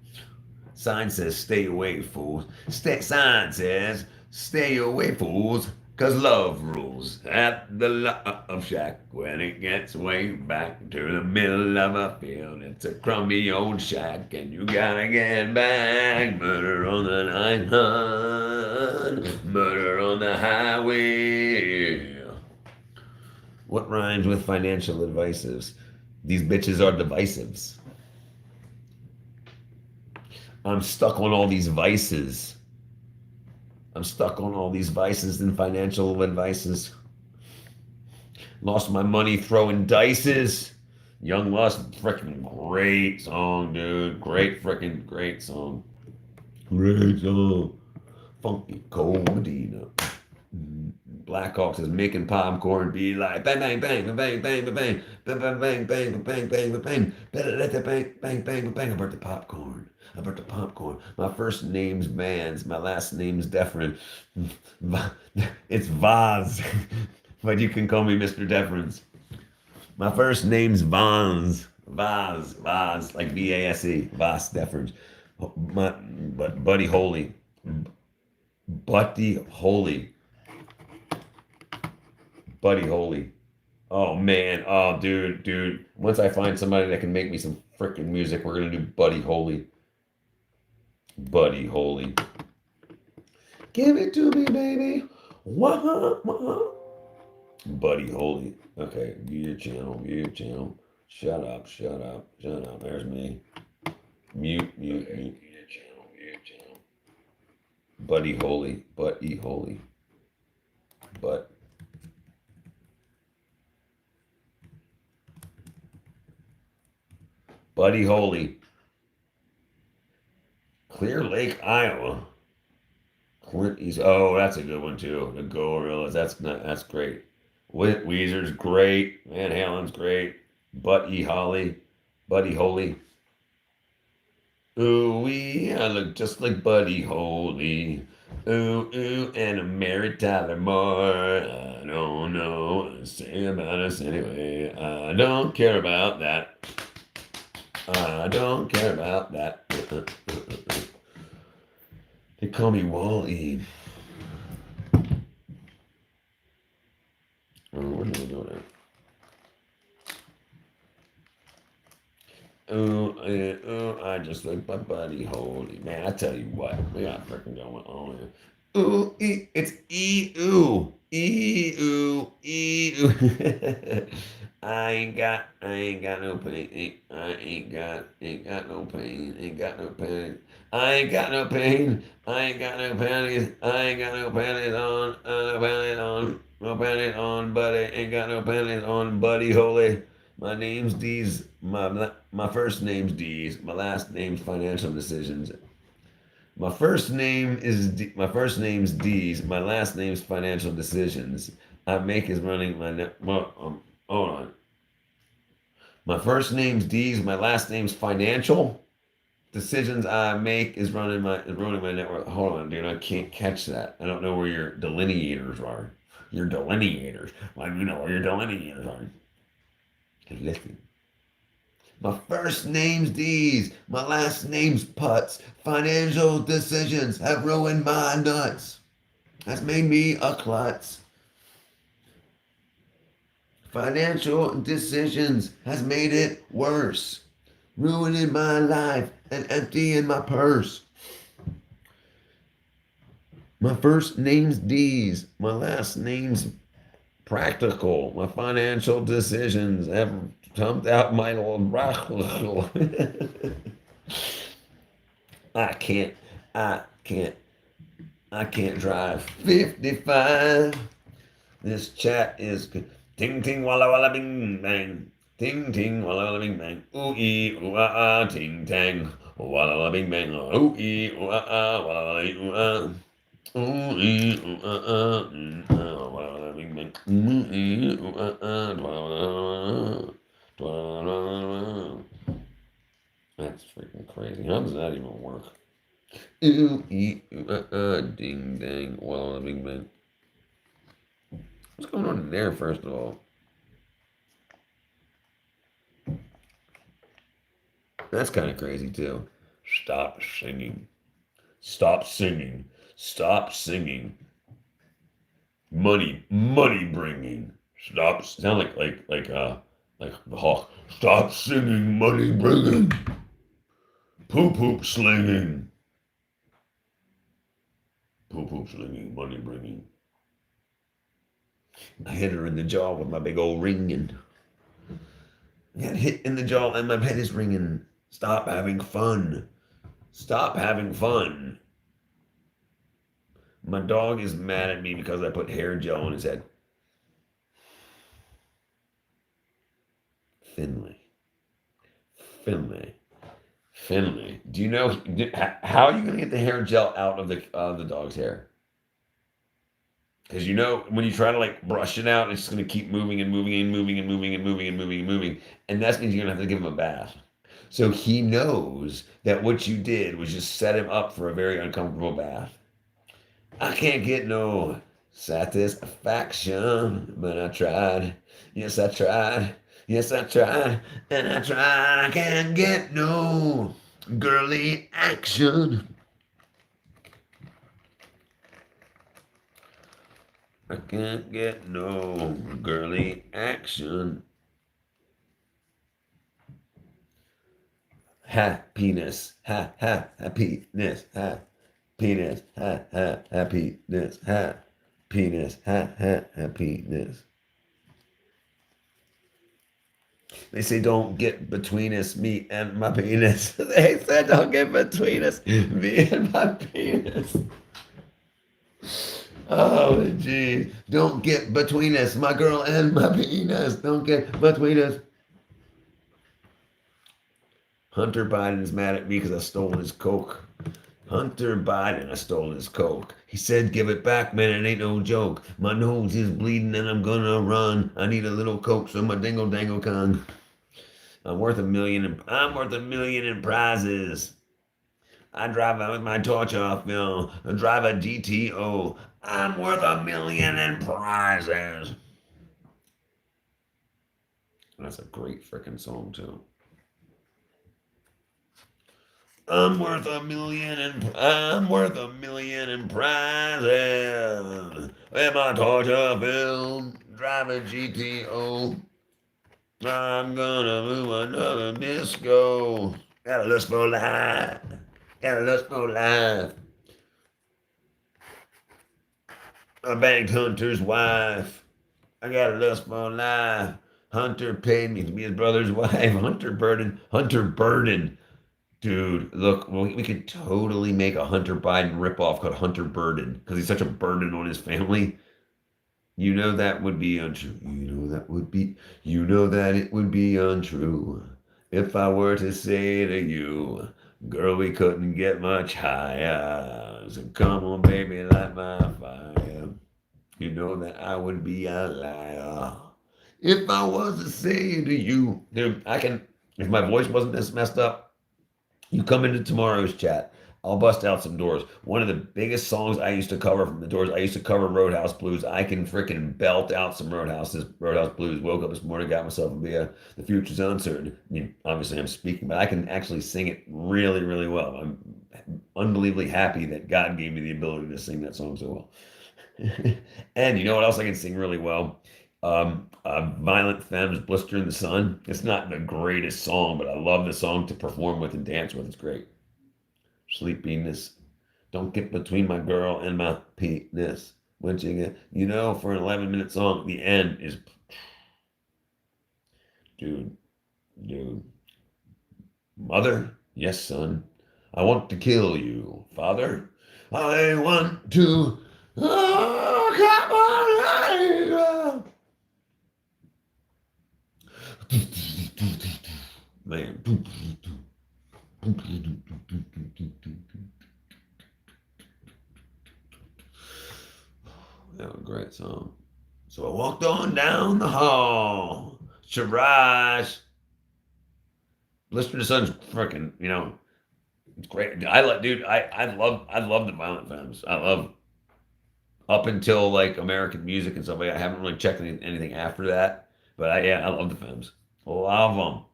Sign says, stay away, fools. Sign says, stay away, fools, cause love rules at the love shack. When it gets way back to the middle of a field, it's a crummy old shack, and you gotta get back. Murder on the 900, murder on the highway. What rhymes with financial advices? These bitches are divisives. I'm stuck on all these vices. I'm stuck on all these vices and financial advices. Lost my money throwing dices. Young Lust, freaking great song, dude. Great song. Great song. Funky Cold Medina. Blackhawks is making popcorn be like bang bang bang bang bang bang bang bang bang bang bang bang bang bang. Better let the bang bang bang bang. I burnt the popcorn. I burnt the popcorn. My first name's Vans. My last name's Deference. It's Vaz, but you can call me Mr. Deference. My first name's Vaz, like VASE, Vaz Deference. But Buddy Holy, Buddy Holy. Buddy Holy. Oh man. Oh dude. Once I find somebody that can make me some freaking music, we're gonna do Buddy Holy. Buddy Holy. Give it to me, baby. Wah, wah. Buddy Holy. Okay, view your channel. Shut up. There's me. Mute. View your channel. Buddy Holy. Buddy Holy. Buddy Holy. Clear Lake, Iowa. Clint East. Oh, that's a good one too. The Gorillas. That's great. Weezer's great. Van Halen's great. Buddy Holly. Buddy Holy. Ooh wee, I look just like Buddy Holy. Ooh, and I'm Mary Tyler Moore. I don't know what to say about us anyway. I don't care about that. I don't care about that. They call me Wall-E. Oh, what am I doing there? just like my buddy Holy. Man, I tell you what, we got freaking going on here. Ooh, it's ooh, ooh. I ain't got no pain. Ain't got no pain. Ain't got no pain. I ain't got no pain. I ain't got no panties. I ain't got no panties on. No panties on. No panties on, buddy. Ain't got no panties on, buddy. Holy. My name's D's. My first name's D's. My last name's Financial Decisions. My first name's D's. My last name's Financial Decisions. I make is running my hold on. My first name's D's. My last name's Financial Decisions. I make is ruining my network. Hold on, dude. I can't catch that. I don't know where your delineators are. Your delineators. Like you know where your delineators are. Listen. My first name's D's. My last name's Putz. Financial decisions have ruined my nuts. That's made me a klutz. Financial decisions has made it worse. Ruining my life and emptying my purse. My first name's D's. My last name's Practical. My financial decisions have dumped out my old rackle. I can't, I can't, I can't drive 55. This chat is ting ting walla walla bing bang. Ting ting walla walla bing bang. Ooh ee ooh ah ah ting tang. Walla walla bing bang. Ooh ee ooh ah ah walla walla ooh ah. Ooh ee ooh ah ah walla walla bing bang. Ooh ee ooh ah ah walla. That's freaking crazy. How does that even work? Ooh ee ooh ah ding dang walla walla bing bang. What's going on in there, first of all? That's kind of crazy, too. Stop singing. Stop singing. Stop singing. Money bringing. Stop. Sound like the hawk. Stop singing, money bringing. Poop slinging. Poop slinging, money bringing. I hit her in the jaw with my big old ringing. I got hit in the jaw and my head is ringing. Stop having fun. Stop having fun. My dog is mad at me because I put hair gel on his head. Finley. Do you know how are you going to get the hair gel out of the dog's hair? Because you know when you try to like brush it out, it's just going to keep moving and moving and moving and moving and moving and moving and moving, and that means you're going to have to give him a bath. So he knows that what you did was just set him up for a very uncomfortable bath. I can't get no satisfaction, but I tried. Yes, I tried. Yes, I tried. And I tried. I can't get no girly action. I can't get no girly action. Happiness. Happiness. Happiness. Happiness. Happiness. Happiness. They say don't get between us, me and my penis. They said don't get between us, me and my penis. Oh, geez. Don't get between us, my girl and my penis. Don't get between us. Hunter Biden's mad at me because I stole his Coke. Hunter Biden, I stole his Coke. He said, give it back, man, it ain't no joke. My nose is bleeding and I'm gonna run. I need a little Coke so my dingle dangle con. I'm worth $1 million in prizes. I drive out with my torch off, Bill. I drive a GTO. I'm worth $1 million in prizes. That's a great freaking song, too. I'm worth $1 million in prizes. With my torch off, Bill. Drive a GTO. I'm gonna move another disco. Got a lust for life. Got a lust for life. I bagged Hunter's wife. I got a lust for life. Hunter paid me to be his brother's wife. Hunter Burden. Dude, look, we could totally make a Hunter Biden ripoff called Hunter Burden because he's such a burden on his family. You know that would be untrue. You know that it would be untrue if I were to say to you, girl, we couldn't get much higher. So come on, baby, light my fire. You know that I would be a liar if I was to say to you, dude, if my voice wasn't this messed up, you come into tomorrow's chat. I'll bust out some Doors. One of the biggest songs I used to cover from the Doors, I used to cover Roadhouse Blues. I can freaking belt out some Roadhouse Blues. Woke up this morning, got myself a beer. The future's uncertain. I mean, obviously, I'm speaking, but I can actually sing it really, really well. I'm unbelievably happy that God gave me the ability to sing that song so well. And you know what else I can sing really well? Violent Femmes, Blister in the Sun. It's not the greatest song, but I love the song to perform with and dance with. It's great. Sleepiness. Don't get between my girl and my penis. When you get, for an 11-minute song, the end is, dude. Mother, yes, son. I want to kill you. Father, I want to. Oh, come on, man. That was a great song. So I walked on down the hall. Sharaj. Blister the Sun's freaking, it's great. I love the Violent Femmes. I love up until like American music and stuff like that. I haven't really checked anything after that. But I love the Femmes. Love them.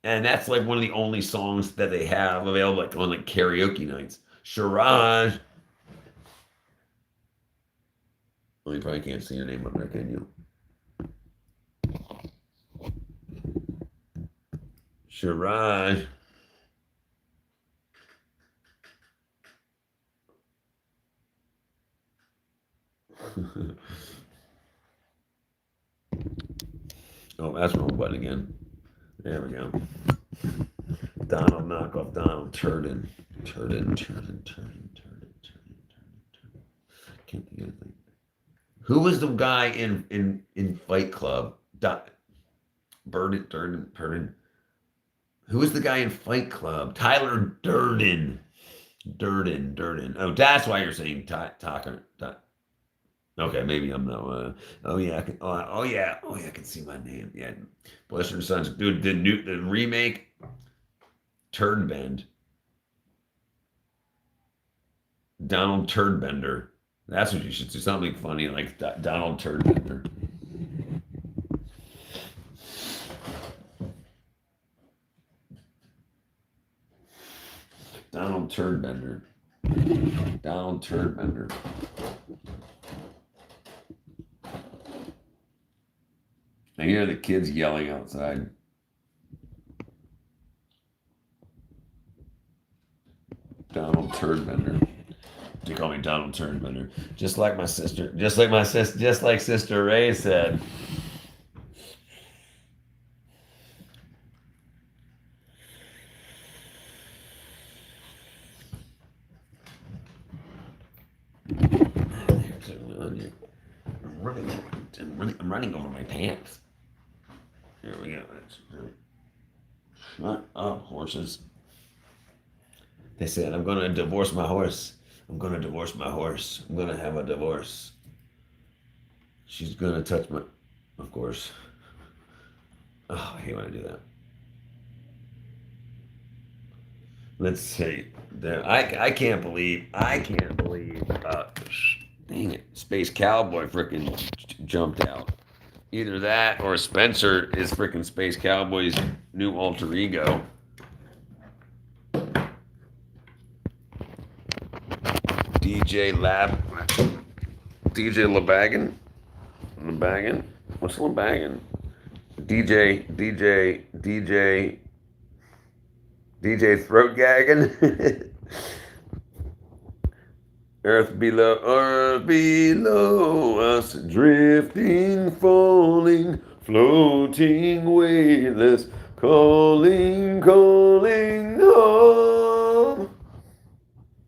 And that's like one of the only songs that they have available like on like karaoke nights. Sharaj. Well, you probably can't see your name up there, can you? Sharaj. Oh, that's wrong button again. There we go. Donald knockoff Donald Turden. Can't think of anything. Who was the guy in Fight Club? Durden. Who was the guy in Fight Club? Tyler Durden. Oh, that's why you're saying Tucker. Okay, maybe I'm not. Oh yeah, I can see my name. Yeah, Blister Sons, dude. The remake, Turdbend. Donald Turdbender. That's what you should do. Something funny like Donald Turdbender. Donald Turdbender. I hear the kids yelling outside. Donald Turdbender. They call me Donald Turdbender. Just like Sister Ray said. I'm running over my pants. Here we go. Shut up, horses. They said, I'm going to divorce my horse. I'm going to have a divorce. She's going to touch my... Of course. Oh, I hate when I do that. Let's see. I can't believe... dang it. Space Cowboy freaking jumped out. Either that or Spencer is freaking Space Cowboy's new alter ego. DJ Labagan? What's Labagan? DJ DJ throat gagging. Earth below us, drifting, falling, floating, weightless, calling, calling home.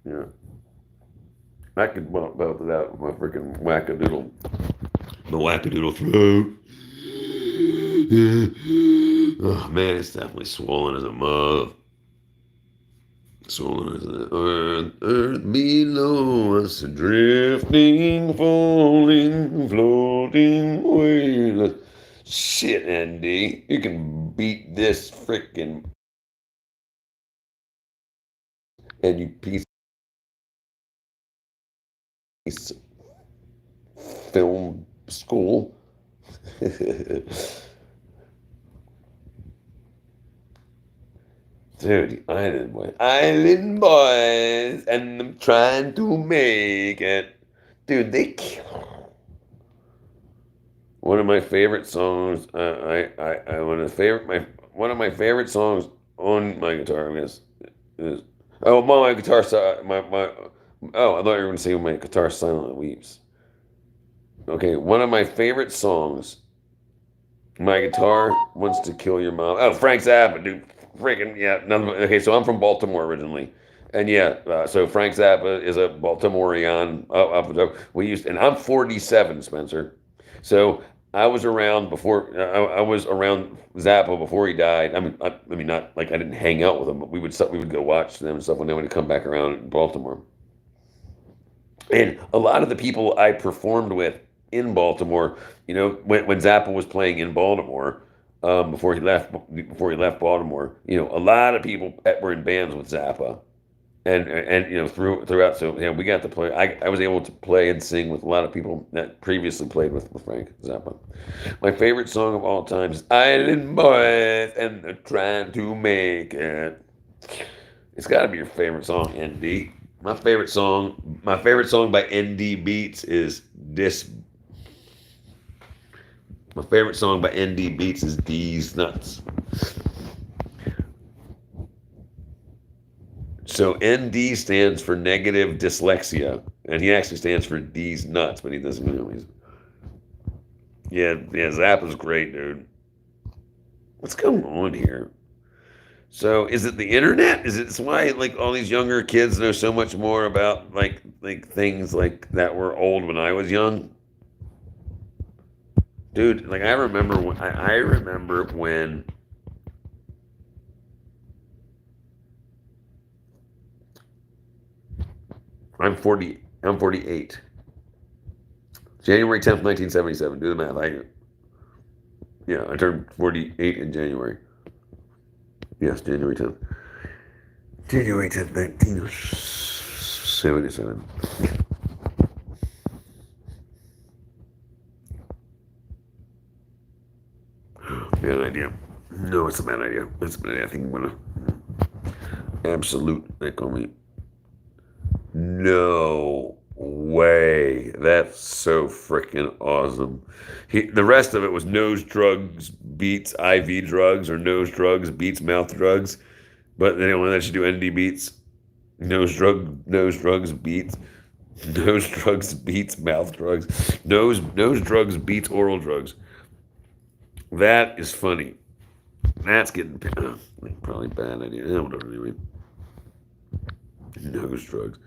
Yeah. I could belt it out with my freaking wackadoodle. The wackadoodle throat. Oh man, it's definitely swollen as a mug. Swollen as a earth below us, drifting, falling, floating, weightless. Shit, Andy, you can beat this freaking and you piece film school. Dude, Island Boys, and I'm trying to make it. Dude, they kill. One of my favorite songs. One of my favorite songs on my guitar. I guess is my guitar. Oh, I thought you were going to say my guitar silently weeps. Okay, one of my favorite songs. My guitar wants to kill your mom. Oh, Frank Zappa, dude. Freaking, yeah. Okay, so I'm from Baltimore originally. And yeah, so Frank Zappa is a Baltimorean. And I'm 47, Spencer. So I was around before, I was around Zappa before he died. I mean, not like I didn't hang out with him, but we would go watch them and stuff when they would come back around in Baltimore. And a lot of the people I performed with in Baltimore, when Zappa was playing in Baltimore, before he left Baltimore, a lot of people were in bands with Zappa, and throughout. So we got to play. I was able to play and sing with a lot of people that previously played with Frank Zappa. My favorite song of all time is "Island Boys and they're trying to make it." It's got to be your favorite song, ND. My favorite song by ND Beats is this. My favorite song by ND Beats is These Nuts. So ND stands for negative dyslexia, and he actually stands for These Nuts, but he doesn't know. Yeah, Zappa's great, dude. What's going on here? So is it the internet? Is it why like all these younger kids know so much more about like things like that were old when I was young? Dude, like I remember when I'm 48. January 10th, 1977. Do the math. I turned 48 in January. Yes, January 10th. January 10th, 1977. Bad idea. No, it's a bad idea. It's a bad idea. I think I'm gonna absolute call me. No way. That's so freaking awesome. The rest of it was nose drugs beats IV drugs or nose drugs beats mouth drugs. But they don't want to let you do ND beats. Nose drugs beats. Nose drugs beats mouth drugs. Nose drugs beats oral drugs. That is funny. That's getting probably bad idea. Whatever anyway. Nose drugs.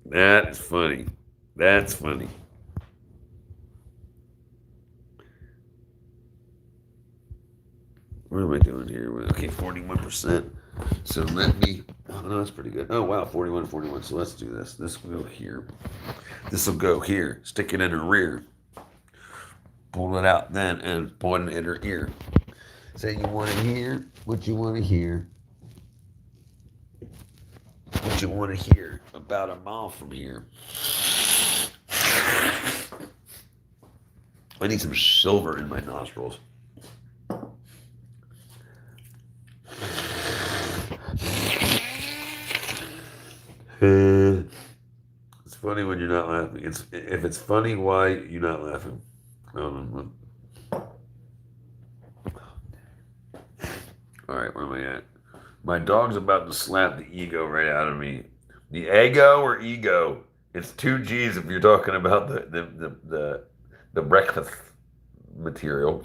That is funny. That's funny. What am I doing here? Okay, 41%. So let me. Oh no, that's pretty good. Oh wow, 41. So let's do this. This will go here. This will go here. Stick it in her rear. Pull it out then and point it in her ear. Say you want to hear what you want to hear. What you want to hear about a mile from here. I need some silver in my nostrils. It's funny when you're not laughing. If it's funny, why you're not laughing? I don't know. All right, where am I at? My dog's about to slap the ego right out of me. The ego or ego? It's two G's if you're talking about the breakfast material.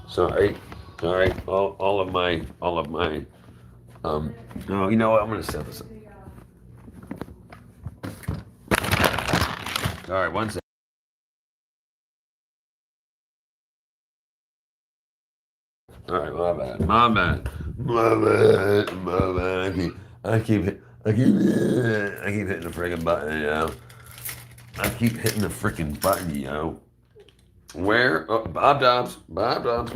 Sorry, sorry. All of my. No, you know what? I'm gonna set this up. All right, one second. All right, my bad, my bad, my bad, my bad. I keep hitting the friggin' button, yo. I keep hitting the freaking button, yo. Where? Oh, Bob Dobbs, Bob Dobbs,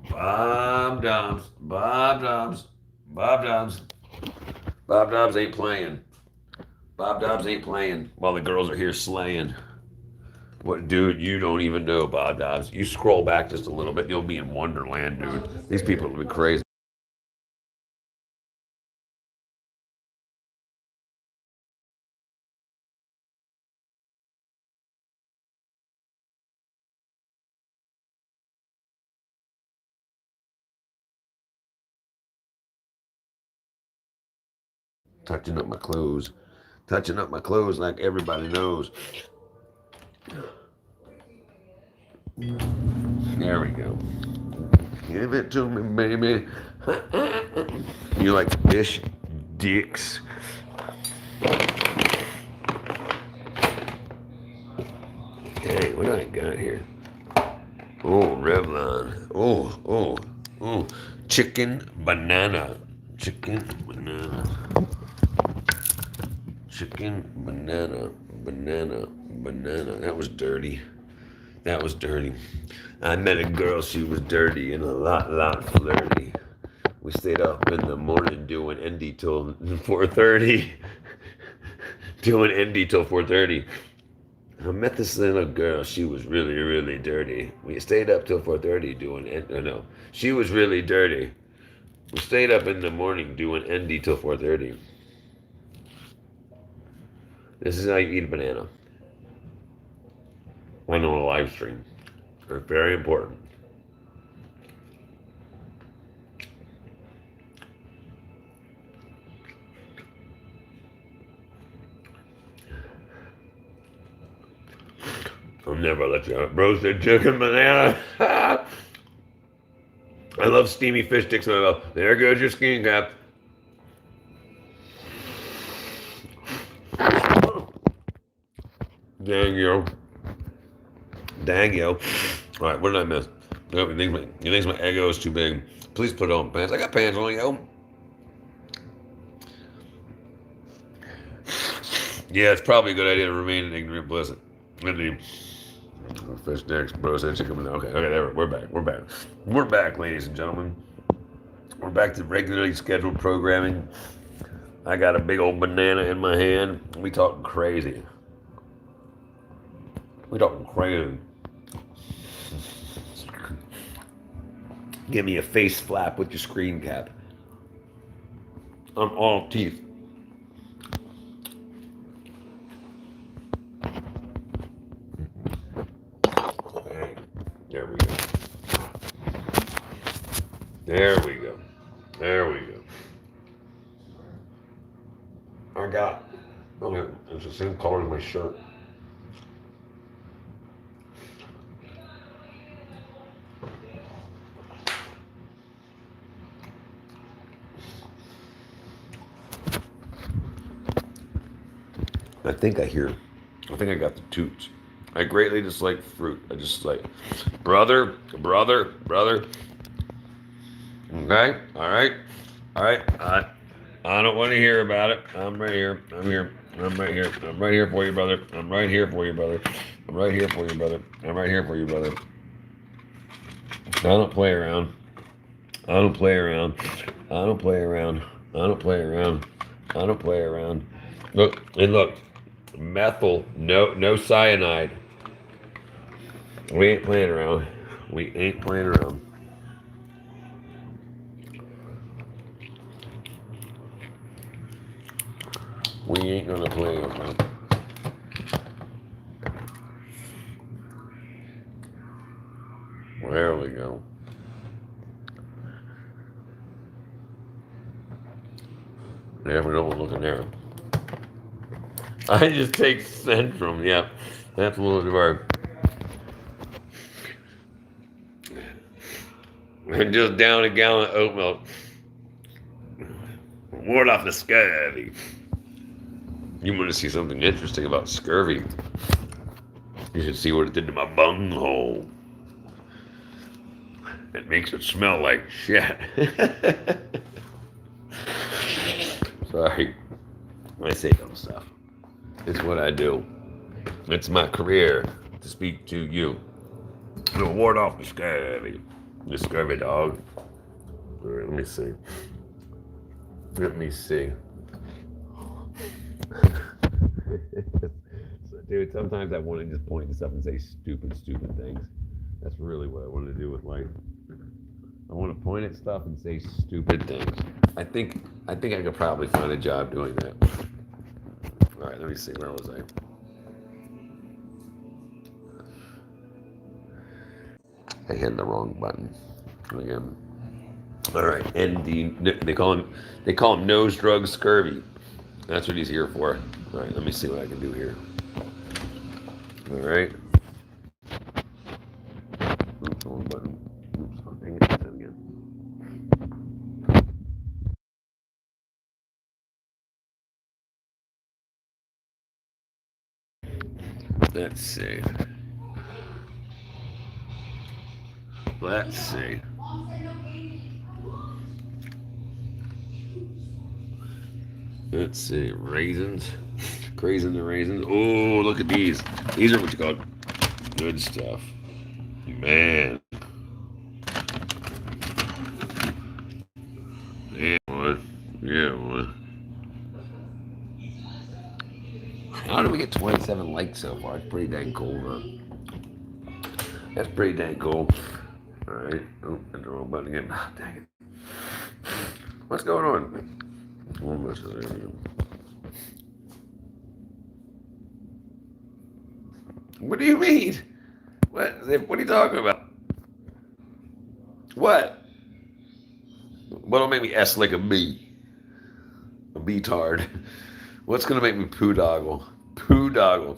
Bob Dobbs, Bob Dobbs, Bob Dobbs. Bob Dobbs ain't playing. Bob Dobbs ain't playing while the girls are here slaying. What, dude? You don't even know Bob Dobbs. You scroll back just a little bit, you'll be in Wonderland, dude. These people will be crazy. Touching up my clothes. Touching up my clothes like everybody knows. There we go. Give it to me, baby. You like fish dicks? Hey, what do I got here? Oh, Revlon. Oh. Chicken banana. Chicken banana. Chicken banana. Banana. That was dirty. That was dirty. I met a girl, she was dirty and a lot flirty. We stayed up in the morning doing ND till 4:30. Doing ND till 4:30. I met this little girl, she was really dirty. We stayed up till 4:30 doing, no, she was really dirty. We stayed up in the morning doing ND till 4:30. This is how you eat a banana. On a live stream. They're very important. I'll never let you have roasted chicken banana. I love steamy fish sticks in my mouth. There goes your skin cap. Dang yo. All right, what did I miss? You think my ego is too big? Please put on pants. I got pants on, yo. Yeah, it's probably a good idea to remain an ignorant blizzard. Fish sticks, bro, said chicken banana. Okay, there we're back. We're back, ladies and gentlemen. We're back to regularly scheduled programming. I got a big old banana in my hand. We talking crazy. Give me a face flap with your screen cap. I'm all teeth. Hey, there we go. Okay, it's the same color as my shirt. I think I got the toots. I greatly dislike fruit. I just like, brother. Okay, all right. I don't want to hear about it. I'm right here. I'm right here. I'm right here for you, brother. I'm right here for you, brother. I'm right here for you, brother. I'm right here for you, brother. I don't play around. I don't play around. I don't play around. I don't play around. I don't play around. Look, and look. Methyl, no cyanide. We ain't playing around. We ain't playing around. We ain't gonna play around. There we go. Never know what looking there. I just take Centrum. Yep, that's one of our. And just down a gallon of oat milk. Ward off the scurvy. You want to see something interesting about scurvy? You should see what it did to my bunghole. It makes it smell like shit. Sorry. I say dumb stuff. It's what I do. It's my career to speak to you. To ward off the scurvy. The scurvy dog. All right, let me see. Let me see. So, dude, sometimes I want to just point to stuff and say stupid things. That's really what I want to do with life. I want to point at stuff and say stupid things. I think I could probably find a job doing that. All right, let me see. Where was I? I hit the wrong button again. All right, and they call him nose drug scurvy. That's what he's here for. All right, let me see what I can do here. All right. Oops, wrong button. Oops, oh, dang it, that again. Let's see. Let's see. Let's see. Raisins. Crazy the raisins. Oh, look at these. These are what you call good stuff. Man. Yeah, boy. Yeah, boy. How did we get 27 likes so far? It's pretty dang cool, huh? That's pretty dang cool. All right. Oh, hit the wrong button again. Ah, dang it. What's going on? What do you mean? What are you talking about? What? What'll make me S like a bee? A bee-tard. What's gonna make me poo-doggle? Poo-doggle.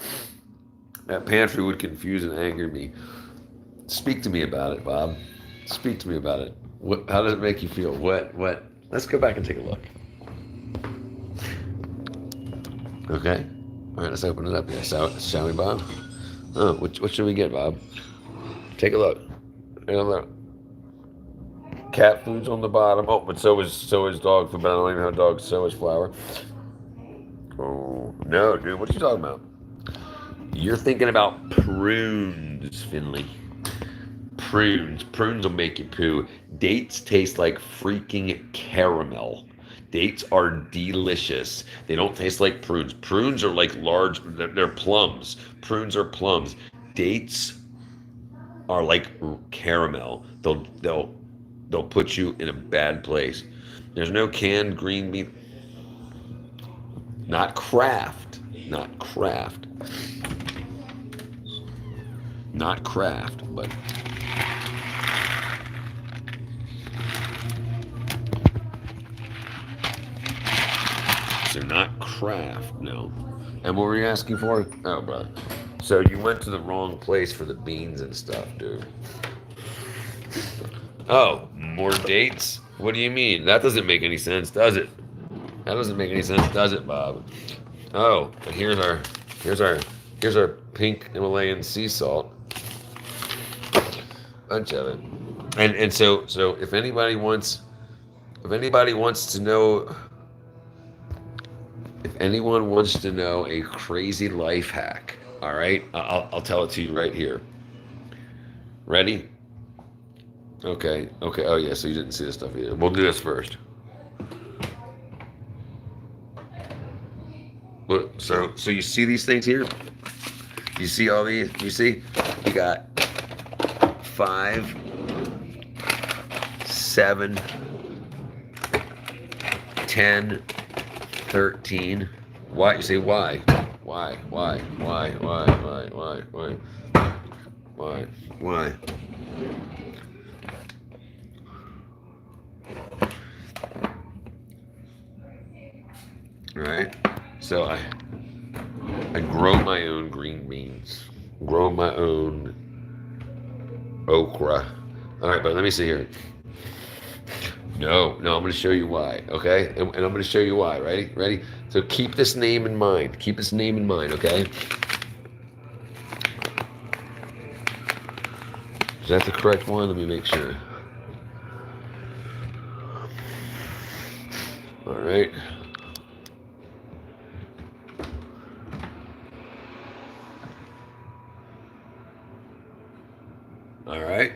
That pantry would confuse and anger me. Speak to me about it, Bob. Speak to me about it. How does it make you feel? What? Let's go back and take a look. Okay. All right, let's open it up here. Shall we, Bob? Oh, what should we get, Bob? Take a look. Take a look. Cat food's on the bottom. Oh, but so is dog food. But I don't even have dog. So is flour. Oh no, dude! What are you talking about? You're thinking about prunes, Finley. Prunes. Prunes will make you poo. Dates taste like freaking caramel. Dates are delicious. They don't taste like prunes. Prunes are like large. They're plums. Prunes are plums. Dates are like caramel. They'll put you in a bad place. There's no canned green bean. Not Kraft. Not Kraft. Not Kraft, but so not Kraft, no. And what were you asking for? Oh, brother. So you went to the wrong place for the beans and stuff, dude. Oh, more dates? What do you mean? That doesn't make any sense, does it? That doesn't make any sense, does it, Bob? Oh, and here's our pink Himalayan sea salt. Bunch of it. And so if anybody wants to know anyone wants to know a crazy life hack, all right, I'll tell it to you right here. Ready? Okay. Okay. Oh yeah. So you didn't see this stuff either. We'll do this first. Look. So you see these things here? You see all these? You see? You got 5, 7, 10, 13. Why? You say why? Why? Why? Why? Why? Why? Why? Why? Why? Why? All right. So I grow my own green beans. Grow my own okra. All right, but let me see here. No, I'm going to show you why, okay? And I'm going to show you why. Ready? Ready? So keep this name in mind. Keep this name in mind, okay? Is that the correct one? Let me make sure. All right. All right.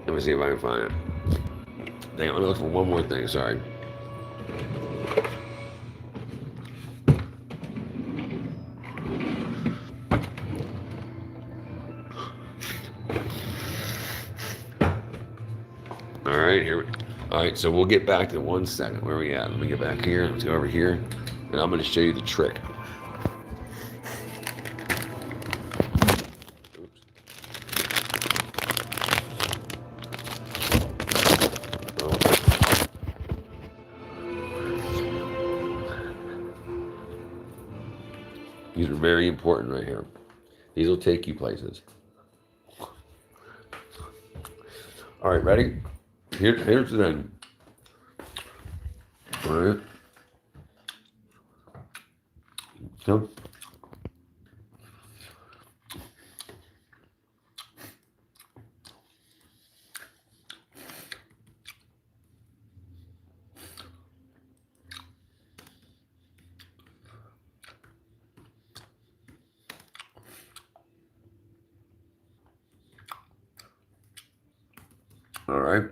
Let me see if I can find it. Dang, I'm gonna look for one more thing. Sorry. All right, here. All right, so we'll get back to 1 second. Where are we at? Let me get back here. Let's go over here, and I'm going to show you the trick. These are very important right here. These will take you places. All right, ready? Here's the thing. All right. So, all right.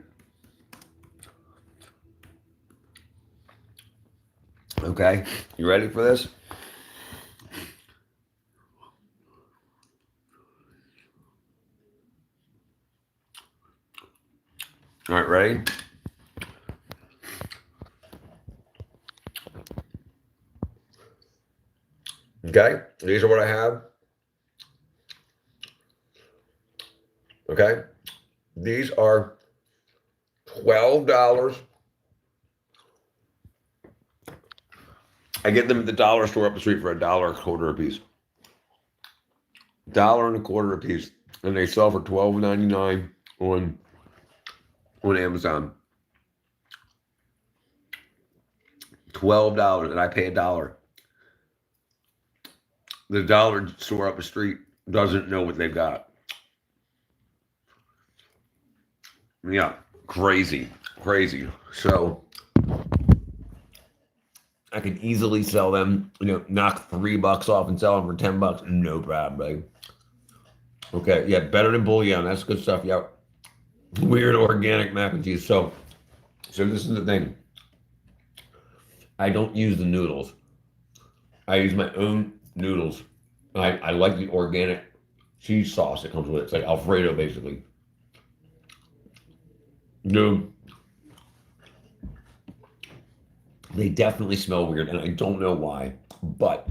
Okay, you ready for this? All right, ready? Okay, these are what I have. Okay, these are $12. I get them at the dollar store up the street for $1.25 a piece. $1.25 a piece, and they sell for $12.99 on Amazon. $12, and I pay $1. The dollar store up the street doesn't know what they've got. Yeah, crazy. So I can easily sell them, knock $3 off and sell them for $10. No problem, babe. Okay, yeah, better than bouillon. That's good stuff. Yeah, weird organic mac and cheese. So this is the thing. I don't use the noodles. I use my own noodles. I like the organic cheese sauce that comes with it. It's like Alfredo, basically. No, they definitely smell weird, and I don't know why, but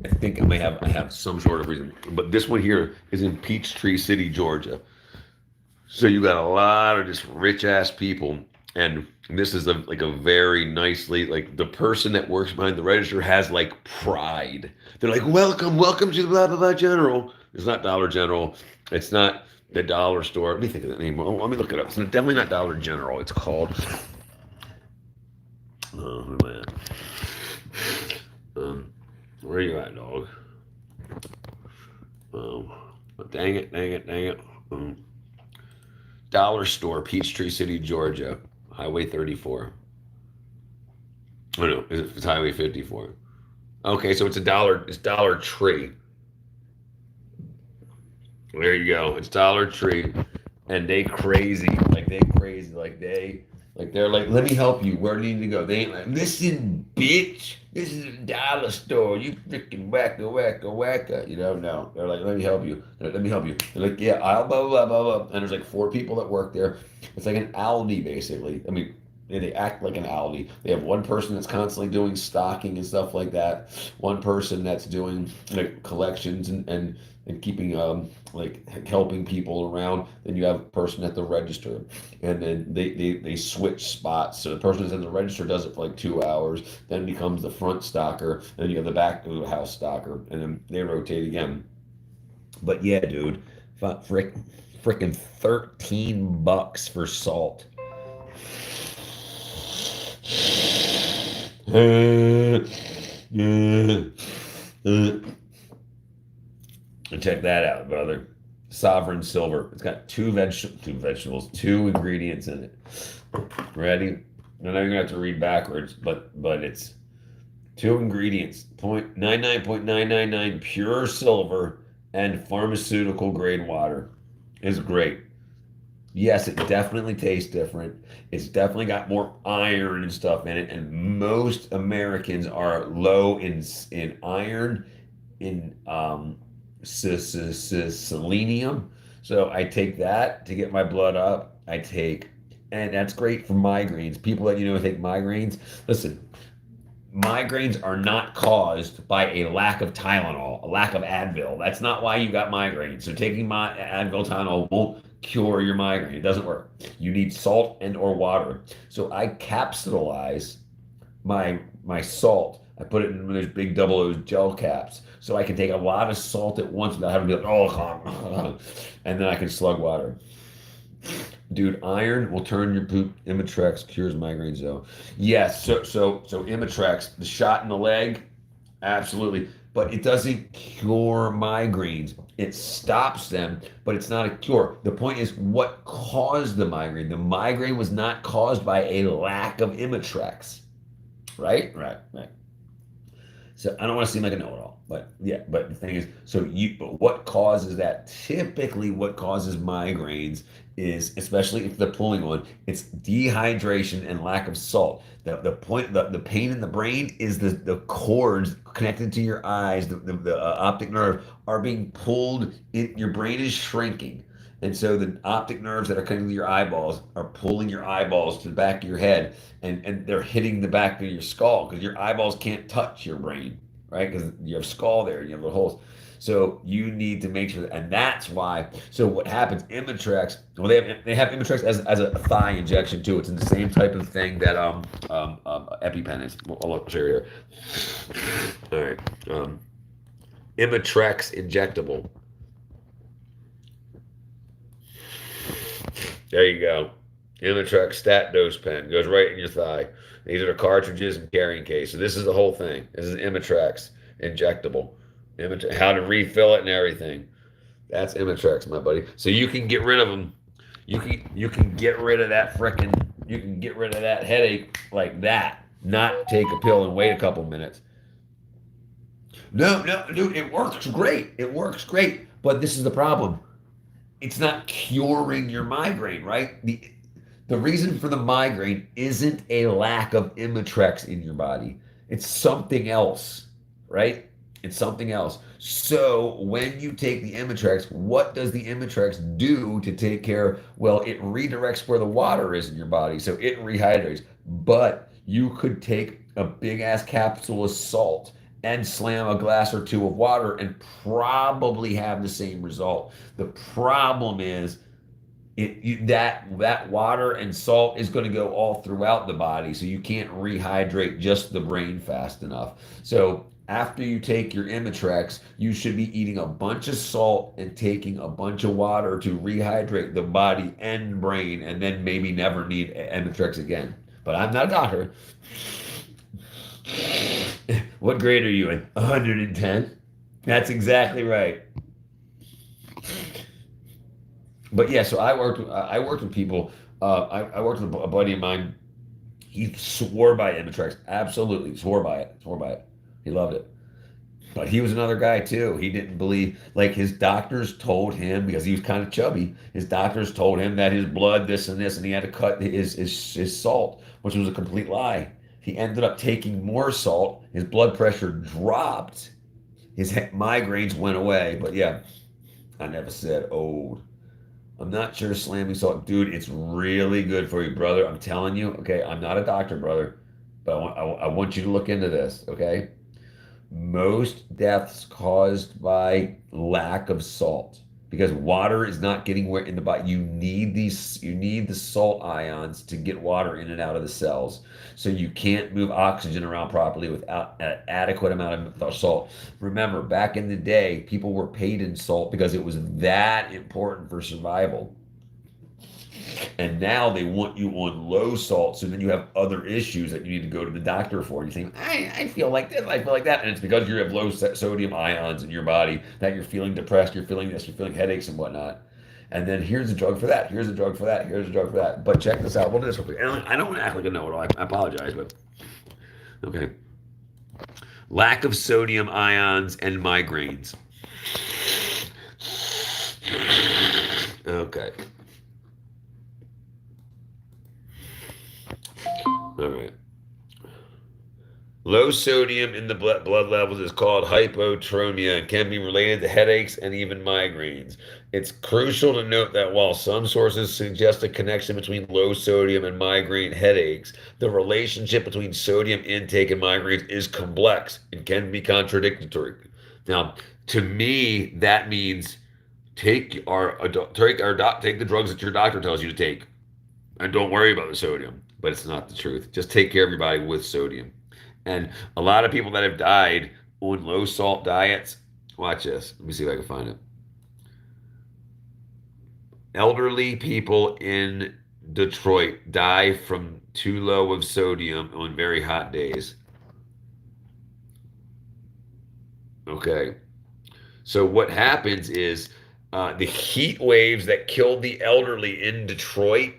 I think I have some sort of reason. But this one here is in Peachtree City, Georgia. So you got a lot of just rich ass people, and this is like a very nicely, like, the person that works behind the register has like pride. They're like, welcome to the blah blah blah General. It's not Dollar General. It's not the dollar store. Let me think of that name. Let me look it up. It's definitely not Dollar General. It's called. Oh, who am I at? Where are you at, dog? Dang it. Dollar Store, Peachtree City, Georgia. Highway 34. Oh no, it's Highway 54. Okay, so it's it's Dollar Tree. There you go. It's Dollar Tree. And they're like, let me help you. Where do you need to go? They ain't like, listen, bitch, this is a dollar store. You freaking wacka wacka wacka. You know, no. They're like, let me help you. Let me help you. They're like, yeah, I'll blah blah blah blah. And there's like 4 people that work there. It's like an Aldi basically. I mean, they act like an Aldi. They have one person that's constantly doing stocking and stuff like that. One person that's doing like collections and keeping like helping people around. Then you have a person at the register, and then they switch spots. So the person that's at the register does it for like 2 hours, then becomes the front stocker, then you have the back of the house stocker, and then they rotate again. But yeah, dude, freaking $13 for salt. And check that out, brother. Sovereign Silver. It's got two vegetables, 2 ingredients in it. Ready? I know you're gonna have to read backwards, but it's 2 ingredients: 99.999 pure silver and pharmaceutical grade water. It's great. Yes, it definitely tastes different. It's definitely got more iron and stuff in it, and most Americans are low in iron, in selenium. So I take that to get my blood up. And that's great for migraines. People that take migraines. Listen, migraines are not caused by a lack of Tylenol, a lack of Advil. That's not why you got migraines. So taking my Advil, Tylenol won't cure your migraine. It doesn't work. You need salt and or water. So I capsulize my salt. I put it in those big double O gel caps, so I can take a lot of salt at once without having to be like, oh, and then I can slug water. Dude, iron will turn your poop. Imitrex cures migraines, though. Yes, so Imitrex, the shot in the leg, absolutely, but it doesn't cure migraines. It stops them, but it's not a cure. The point is, what caused the migraine? The migraine was not caused by a lack of Imitrex, right? Right. So I don't want to seem like a know-it-all, but yeah. But the thing is, but what causes that? Typically, what causes migraines is, especially if they're pulling one, it's dehydration and lack of salt. The pain in the brain is the cords connected to your eyes, the optic nerve are being pulled. Your brain is shrinking. And so the optic nerves that are connected to your eyeballs are pulling your eyeballs to the back of your head, and they're hitting the back of your skull because your eyeballs can't touch your brain, right? Because you have skull there, you have the holes. So you need to make sure and that's why. So what happens? Imitrex. Well, they have Imitrex as a thigh injection too. It's in the same type of thing that EpiPen is. I'll show you here. All right. Imitrex injectable. There you go. Imitrex stat dose pen goes right in your thigh. These are the cartridges and carrying case. So this is the whole thing. This is Imitrex injectable. How to refill it and everything. That's Imitrex, my buddy. So you can get rid of them. You can get rid of that you can get rid of that headache like that. Not take a pill and wait a couple minutes. No, dude, it works great. It works great. But this is the problem. It's not curing your migraine, right? The reason for the migraine isn't a lack of Imitrex in your body. It's something else, right? It's something else. So when you take the Imitrex, what does the Imitrex do to take care? Well, it redirects where the water is in your body, so it rehydrates. But you could take a big ass capsule of salt and slam a glass or two of water and probably have the same result. The problem is that water and salt is going to go all throughout the body, so you can't rehydrate just the brain fast enough. So after you take your Imitrex, you should be eating a bunch of salt and taking a bunch of water to rehydrate the body and brain, and then maybe never need Imitrex again. But I'm not a doctor. What grade are you in? 110? That's exactly right. But yeah, so I worked with people I worked with a buddy of mine. He swore by Imitrex. Absolutely swore by it. Swore by it. He loved it. But he was another guy too. He didn't believe, like his doctors told him, because he was kind of chubby. His doctors told him that his blood, this and this, and he had to cut his salt, which was a complete lie. He ended up taking more salt. His blood pressure dropped. His migraines went away. But yeah, I never said old. I'm not sure slamming salt, dude. It's really good for you, brother. I'm telling you. Okay, I'm not a doctor, brother, but I want you to look into this. Okay, most deaths caused by lack of salt because water is not getting where in the body. You need the salt ions to get water in and out of the cells. So you can't move oxygen around properly without an adequate amount of salt. Remember, back in the day, people were paid in salt because it was that important for survival. And now they want you on low salt, so then you have other issues that you need to go to the doctor for. And you think, I feel like this, I feel like that. And it's because you have low sodium ions in your body that you're feeling depressed, you're feeling this, you're feeling headaches and whatnot. And then here's a drug for that, here's a drug for that, here's a drug for that. But check this out. We'll do this real quick. I don't want to act like a know-it-all. I apologize, but okay. Lack of sodium ions and migraines. Okay. All right. Low sodium in the blood levels is called hypotonia and can be related to headaches and even migraines. It's crucial to note that while some sources suggest a connection between low sodium and migraine headaches, the relationship between sodium intake and migraines is complex and can be contradictory. Now, to me, that means take the drugs that your doctor tells you to take, and don't worry about the sodium. But it's not the truth. Just take care of your body with sodium. And a lot of people that have died on low salt diets, watch this. Let me see if I can find it. Elderly people in Detroit die from too low of sodium on very hot days. Okay. So what happens is the heat waves that killed the elderly in Detroit,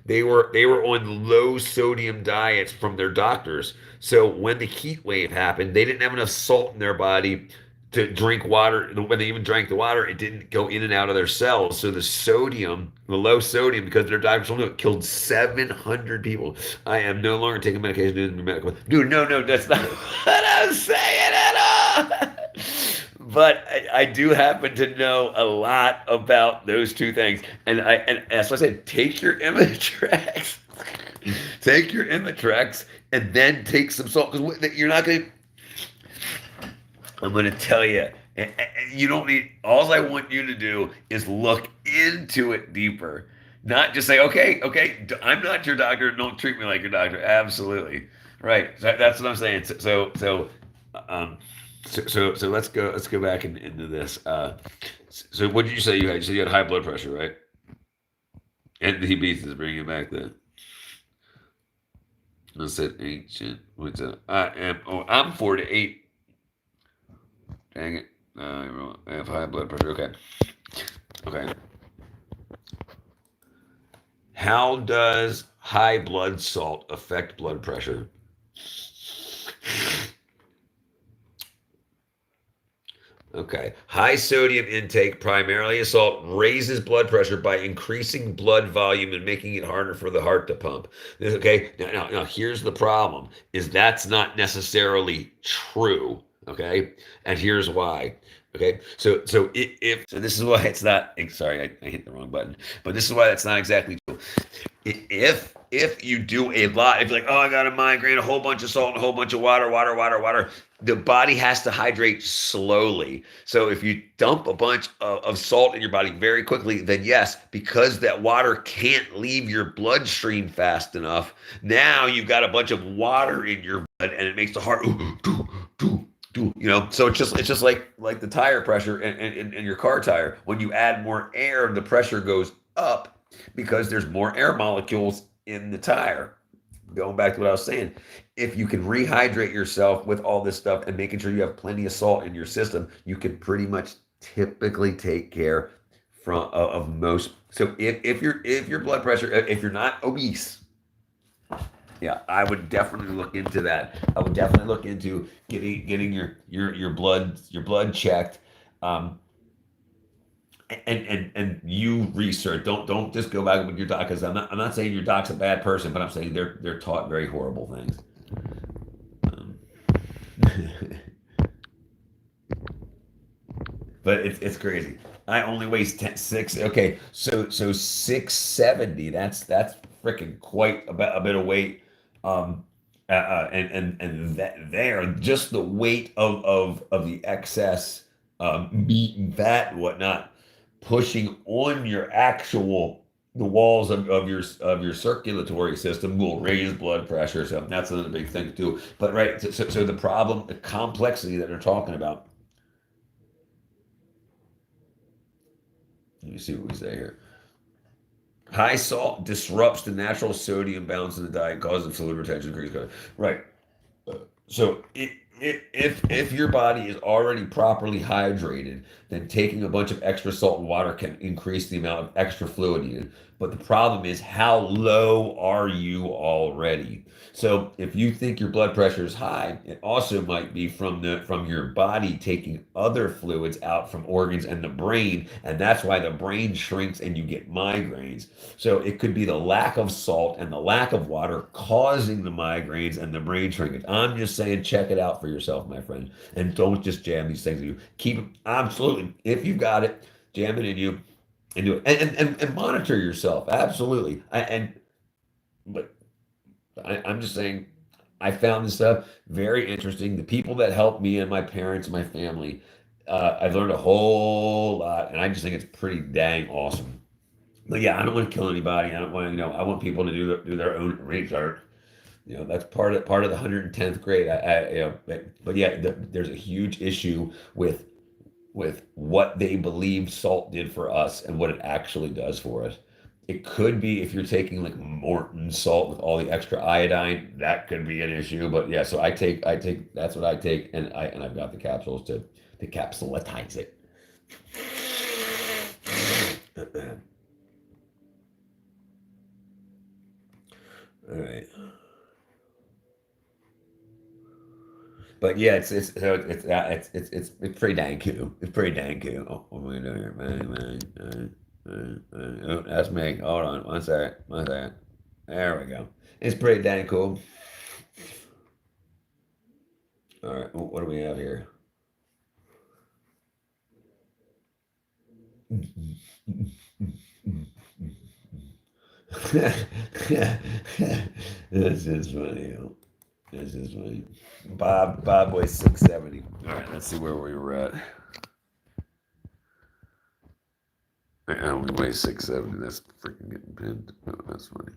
they were on low sodium diets from their doctors. So when the heat wave happened, they didn't have enough salt in their body to drink water. When they even drank the water, it didn't go in and out of their cells. So the low sodium, because their doctors told them it killed 700 people. I am no longer taking medication due to medical. Dude, no, that's not what I'm saying at all. But I do happen to know a lot about those two things, and as I said, take your Imitrex, and then take some salt because you're not going to. I'm going to tell you, you don't need. All I want you to do is look into it deeper, not just say, okay, I'm not your doctor. Don't treat me like your doctor. Absolutely, right. That's what I'm saying. So let's go back into this. So what did you say you had? You said you had high blood pressure, right? And the beats is bringing it back then. I said ancient. What's that? I'm 4 to 8. Dang it. I have high blood pressure. Okay. How does high blood salt affect blood pressure? Okay. High sodium intake, primarily a salt, raises blood pressure by increasing blood volume and making it harder for the heart to pump. Okay. Now here's the problem: is that's not necessarily true. Okay, and here's why. Okay, so this is why it's not. Sorry, I hit the wrong button. But this is why that's not exactly true. If you do a lot, if you're like, oh, I got a migraine, a whole bunch of salt, and a whole bunch of water, the body has to hydrate slowly. So if you dump a bunch of salt in your body very quickly, then yes, because that water can't leave your bloodstream fast enough, now you've got a bunch of water in your blood, and it makes the heart so it's just like the tire pressure in your car tire. When you add more air, the pressure goes up because there's more air molecules in the tire. Going back to what I was saying, if you can rehydrate yourself with all this stuff and making sure you have plenty of salt in your system, you can pretty much typically take care of most. So if your blood pressure, if you're not obese, yeah, I would definitely look into that. I would definitely look into getting your blood checked. Um, and you research. Don't just go back with your doc, because I'm not saying your doc's a bad person, but I'm saying they're taught very horrible things. Um, but it's crazy. I only weigh 6. Okay, so 670. That's freaking quite a bit of weight. And that there, just the weight of the excess meat and fat and whatnot pushing on your actual the walls of your circulatory system will raise blood pressure. So that's another big thing too. But right, so the problem, the complexity that they're talking about. Let me see what we say here. High salt disrupts the natural sodium balance in the diet, causing fluid retention. Increase. Right. So if your body is already properly hydrated, then taking a bunch of extra salt and water can increase the amount of extra fluid needed. But the problem is, how low are you already? So if you think your blood pressure is high, it also might be from your body taking other fluids out from organs and the brain, and that's why the brain shrinks and you get migraines. So it could be the lack of salt and the lack of water causing the migraines and the brain shrinkage. I'm just saying, check it out for yourself, my friend, and don't just jam these things in you. Keep absolutely, if you've got it, jam it in you and do it, and monitor yourself. Absolutely, but I'm just saying, I found this stuff very interesting. The people that helped me and my parents, my family, I've learned a whole lot, and I just think it's pretty dang awesome. But yeah, I don't want to kill anybody. I don't want to, I want people to do their own research. That's part of the 110th grade. But yeah, there's a huge issue with what they believe salt did for us and what it actually does for us. It could be, if you're taking like Morton salt with all the extra iodine, that could be an issue. But yeah, so I take that's what I take, and I've got the capsules to capsulize it. All right. But yeah, it's pretty dang cool. It's pretty dang cool. Oh, what am I doing here, man? Oh, that's me. Hold on, one second, one second. There we go. It's pretty dang cool. All right, what do we have here? This is funny. This is funny. Bob weighs 670. All right, let's see where we were at. I only weigh 670. That's freaking getting pinned. Oh, that's funny.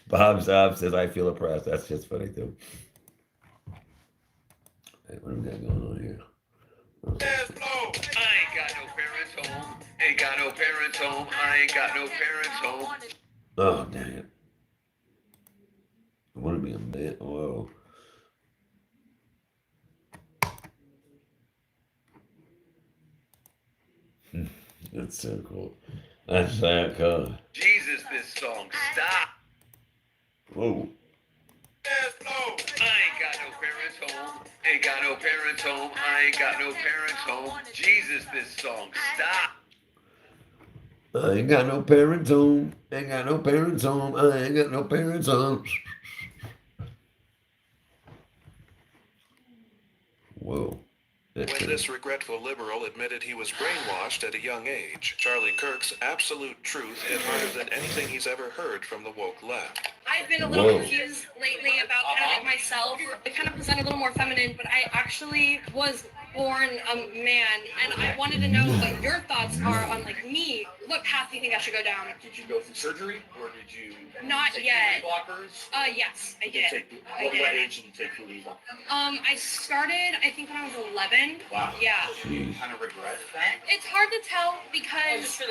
Bob says, I feel oppressed. That's just funny, too. Hey, what do we got going on here? I ain't got no parents home. Ain't got no parents home. I ain't got no parents home. Oh, dang it. I want to be a man. Whoa. That's so cool. That's so cool. Jesus, this song, stop. Whoa. I ain't got no parents home. Ain't got no parents home. I ain't got no parents home. Jesus, this song, stop. I ain't got no parents home. Ain't got no parents home. I ain't got no parents home. Whoa. When this regretful liberal admitted he was brainwashed at a young age, Charlie Kirk's absolute truth hit harder than anything he's ever heard from the woke left. I've been a little confused lately about kind of myself. I kind of present a little more feminine, but I actually was born a man, and I wanted to know what your thoughts are on like me. What path do you think I should go down? Did you go through surgery or did you Not take yet. blockers? Yes, I did. What age did you take puberty blockers? I started, I think, when I was 11. Wow. Yeah. You kind of regret that? It's hard to tell because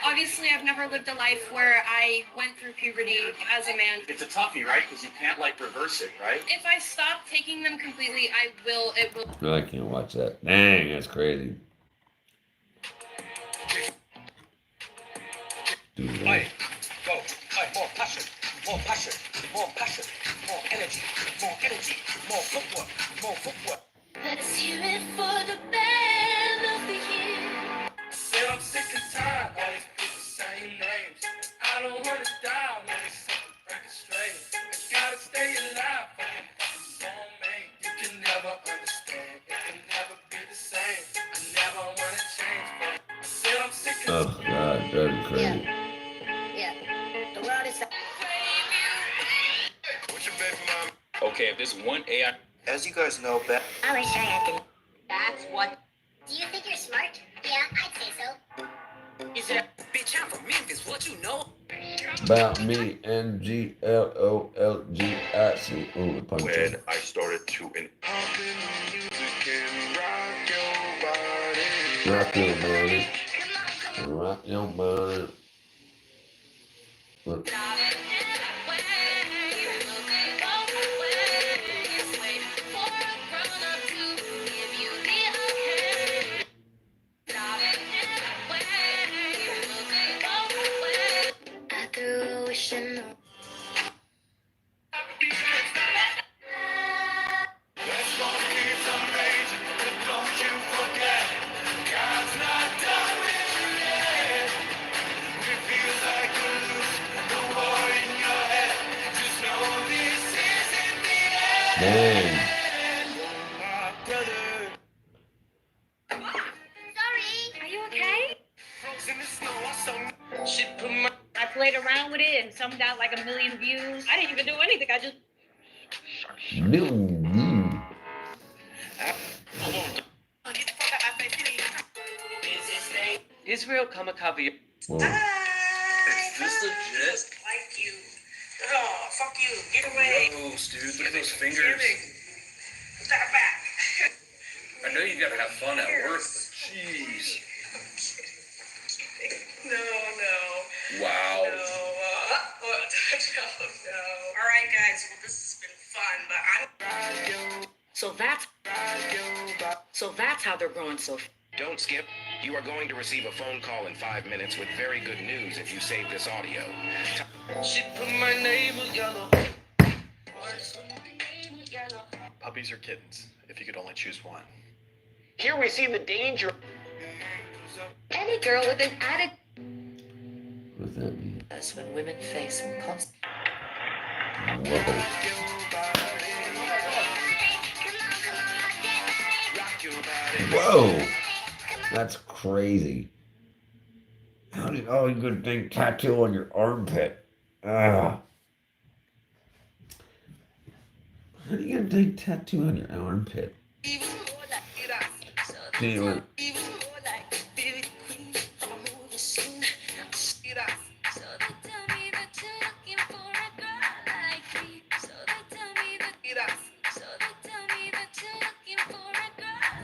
obviously I've never lived a life where I went through puberty as a man. It's a toughie, right? Because you can't like reverse it, right? If I stop taking them completely, I will. It will. No, I can't watch that. Dang, that's crazy. Dude, Hey, go. Hey, more passion, more passion, more passion, more energy, more footwork, more footwork. Let's hear it for the band of the year. Said I'm sick and tired, all these people saying names. I don't wanna die when they set the record straight. I gotta stay alive for the soulmate. You can never understand, it can never be the same. I never wanna change, but I said I'm sick and oh God, that'd be crazy. Yeah. The world is. What's your baby mom? Okay, if there's one AI. As you guys know, Beth. I wish I had to. That's what. Do you think you're smart? Yeah, I'd say so. Is it? Bitch, I'm from Memphis, what you know? About me, NGLOLGIC. Oh, the punch. When I started to Rock your body. Rock your body. Look. Dang. Sorry. Are you okay? I played around with it and some got like 1 million views. I didn't even do anything. I just. Israel Kamakavi. Whoa. Is this legit? Like you. Oh, fuck you. Get away. Gross, dude. Look at those fingers. Put that back. I know you gotta have fun at work, but jeez. No. Wow. No. All right, guys. Well, this has been fun, but I'm. So that's how they're growing so. Don't skip. You are going to receive a phone call in 5 minutes with very good news if you save this audio. She put my name in yellow. Puppies or kittens, if you could only choose one. Here we see the danger. Any girl with an attitude. What's that mean? That's when women face impossible. Whoa. Whoa. That's crazy. How did you get a dang tattoo on your armpit? Ah. How do you get a dang tattoo on your armpit? Anyway.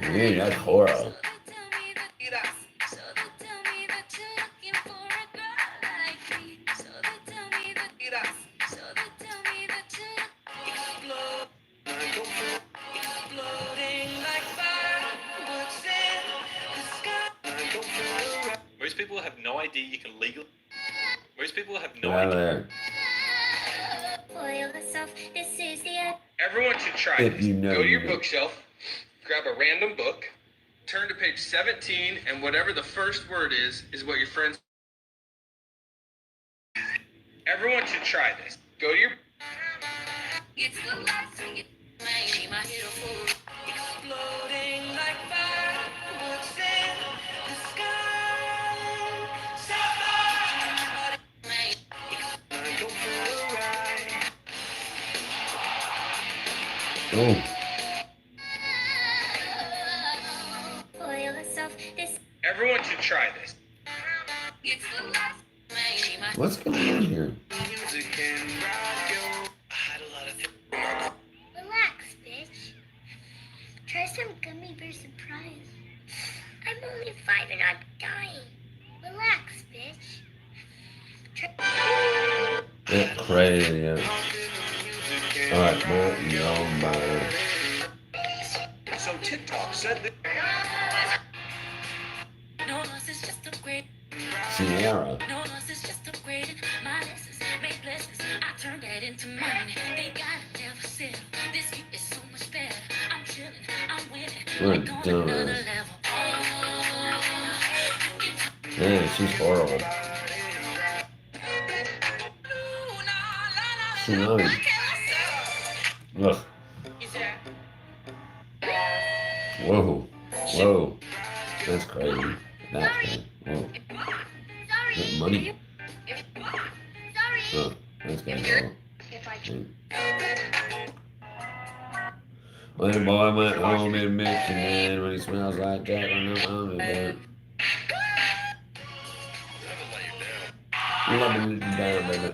Man, that's horrible. Most people have no idea you can legally. Most people have no Get out of idea. there. This is the end. Everyone should try If this. you know Go to you your do. bookshelf, grab a random book, turn to page 17, and whatever the first word is what your friends. Everyone should try this. Go to your. It's the last thing you she my hero for exploding like fireworks in the sky. Oh. crazy. Yeah. All right, man. So TikTok said that. No loss is just upgrade. Sierra. No loss is just upgrade. My lessons made blessings. I turned that into money. They got a devil set. This view is so much better. I'm chilling. I'm winning. We're Like on dumbass. another level. Man, she's horrible. Tsunami. Ugh. Whoa. Whoa. That's crazy. That's crazy. Whoa. That money. Oh, that's crazy. Well, the boy went home in Michigan when he smells like that when I'm home in bed. Loving it down, baby.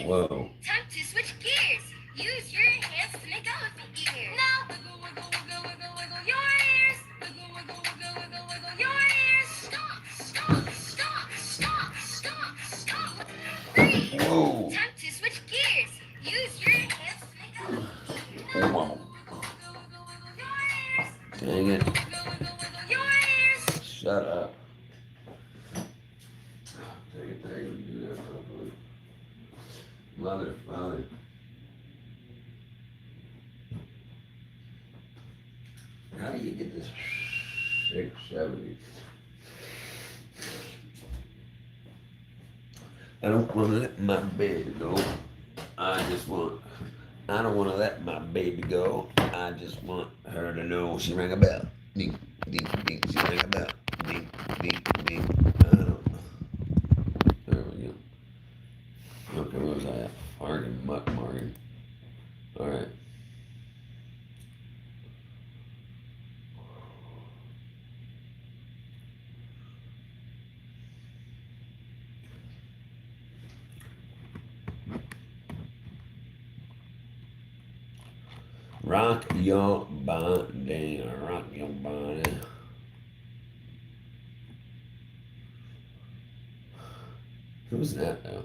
Whoa. Time to switch gears. Use your hands to make out with the ears. Now wiggle, wiggle, wiggle, wiggle, wiggle your ears. Wiggle, wiggle, wiggle, wiggle, wiggle your ears. Stop, stop, stop, stop, stop, stop. Whoa. Time to switch gears. Use your hands to make out with the ears. Whoa. Dang it. Your ears. Shut up. Take it, you do that properly. Mother. How do you get this 670? I don't want to let my baby go. I don't want to let my baby go. I just want her to know she rang a bell. Ding, ding, ding. She rang a bell. Ding, ding, ding. I don't know. There we go. Okay, where was I at? Margin. All right. Rock your body. Who's that though?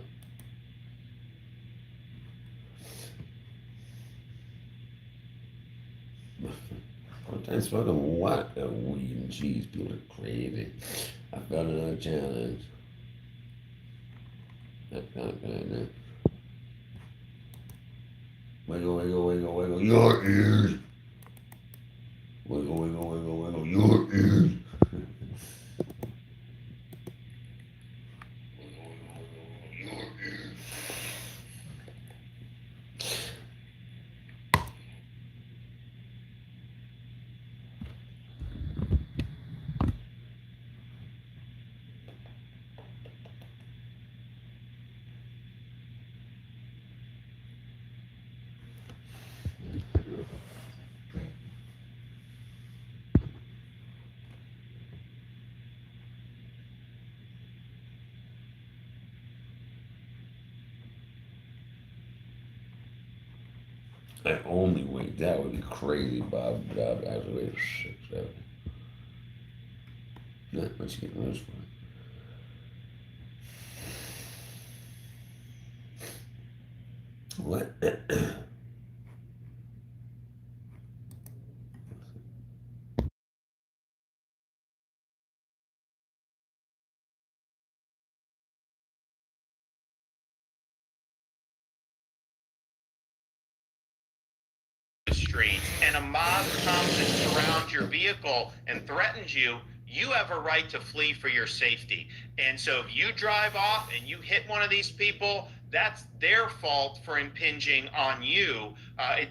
Sometimes smoking what? Weed and cheese. People are crazy. I felt another challenge. That's not good. Wiggle, wiggle, wiggle, wiggle your ears. Wiggle, wiggle, wiggle, wiggle your ears. I only wait. That would be crazy, Bob. Bob, I have to wait 6, 7. Yeah, let's get those for. What? Streets and a mob comes and surrounds your vehicle and threatens you, you have a right to flee for your safety. And so if you drive off and you hit one of these people, that's their fault for impinging on you.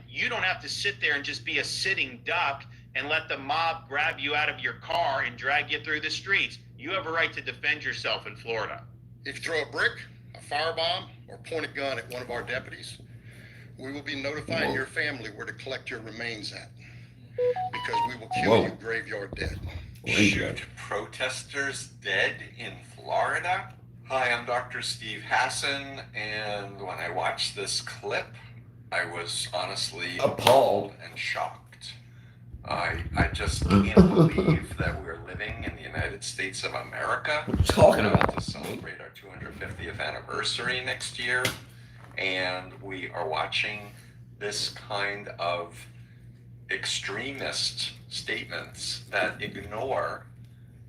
You don't have to sit there and just be a sitting duck and let the mob grab you out of your car and drag you through the streets. You have a right to defend yourself in Florida. If you throw a brick, a firebomb, or point a gun at one of our deputies, we will be notifying your family where to collect your remains at, because we will kill you graveyard dead. Shoot protesters dead in Florida? Hi, I'm Dr. Steve Hassan, and when I watched this clip, I was honestly appalled and shocked. I just can't believe that we're living in the United States of America. What are you talking about? To celebrate our 250th anniversary next year, and we are watching this kind of extremist statements that ignore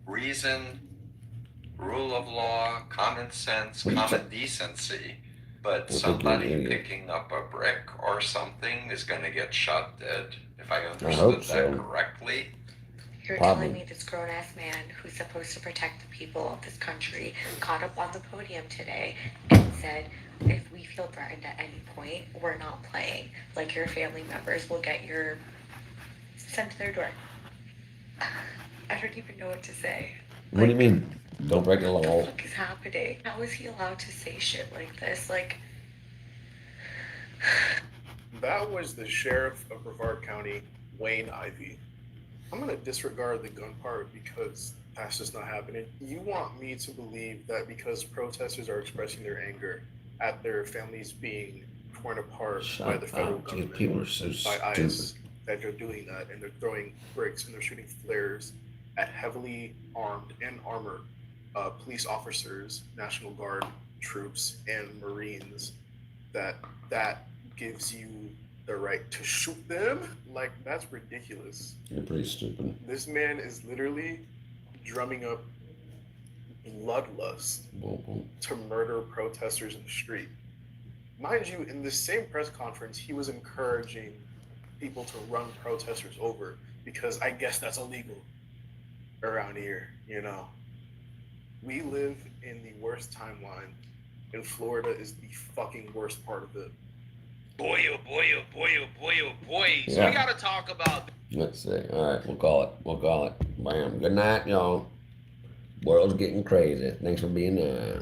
reason, rule of law, common sense, common decency. But somebody picking up a brick or something is going to get shot dead, if I understood that correctly. You're telling me this grown-ass man who's supposed to protect the people of this country got up on the podium today and said, if we feel threatened at any point, we're not playing. Like, your family members will get your sent to their door. I don't even know what to say. What do you mean? Don't break the law. What the fuck is happening? How is he allowed to say shit like this? Like, That was the sheriff of Brevard County, Wayne Ivey. I'm gonna disregard the gun part because that's just not happening. You want me to believe that because protesters are expressing their anger at their families being torn apart by the federal government, people are so by stupid. ICE, that they're doing that and they're throwing bricks and they're shooting flares at heavily armed and armored police officers, National Guard troops, and Marines, that gives you the right to shoot them? Like, that's ridiculous. You're pretty stupid. This man is literally drumming up bloodlust to murder protesters in the street. Mind you, in this same press conference, he was encouraging people to run protesters over because I guess that's illegal around here, you know. We live in the worst timeline, and Florida is the fucking worst part of it. Boy, oh boy, oh boy, oh boy, oh boy. So Yeah. we gotta talk about Let's see. All right, we'll call it. Bam. Good night, y'all. World's getting crazy. Thanks for being there.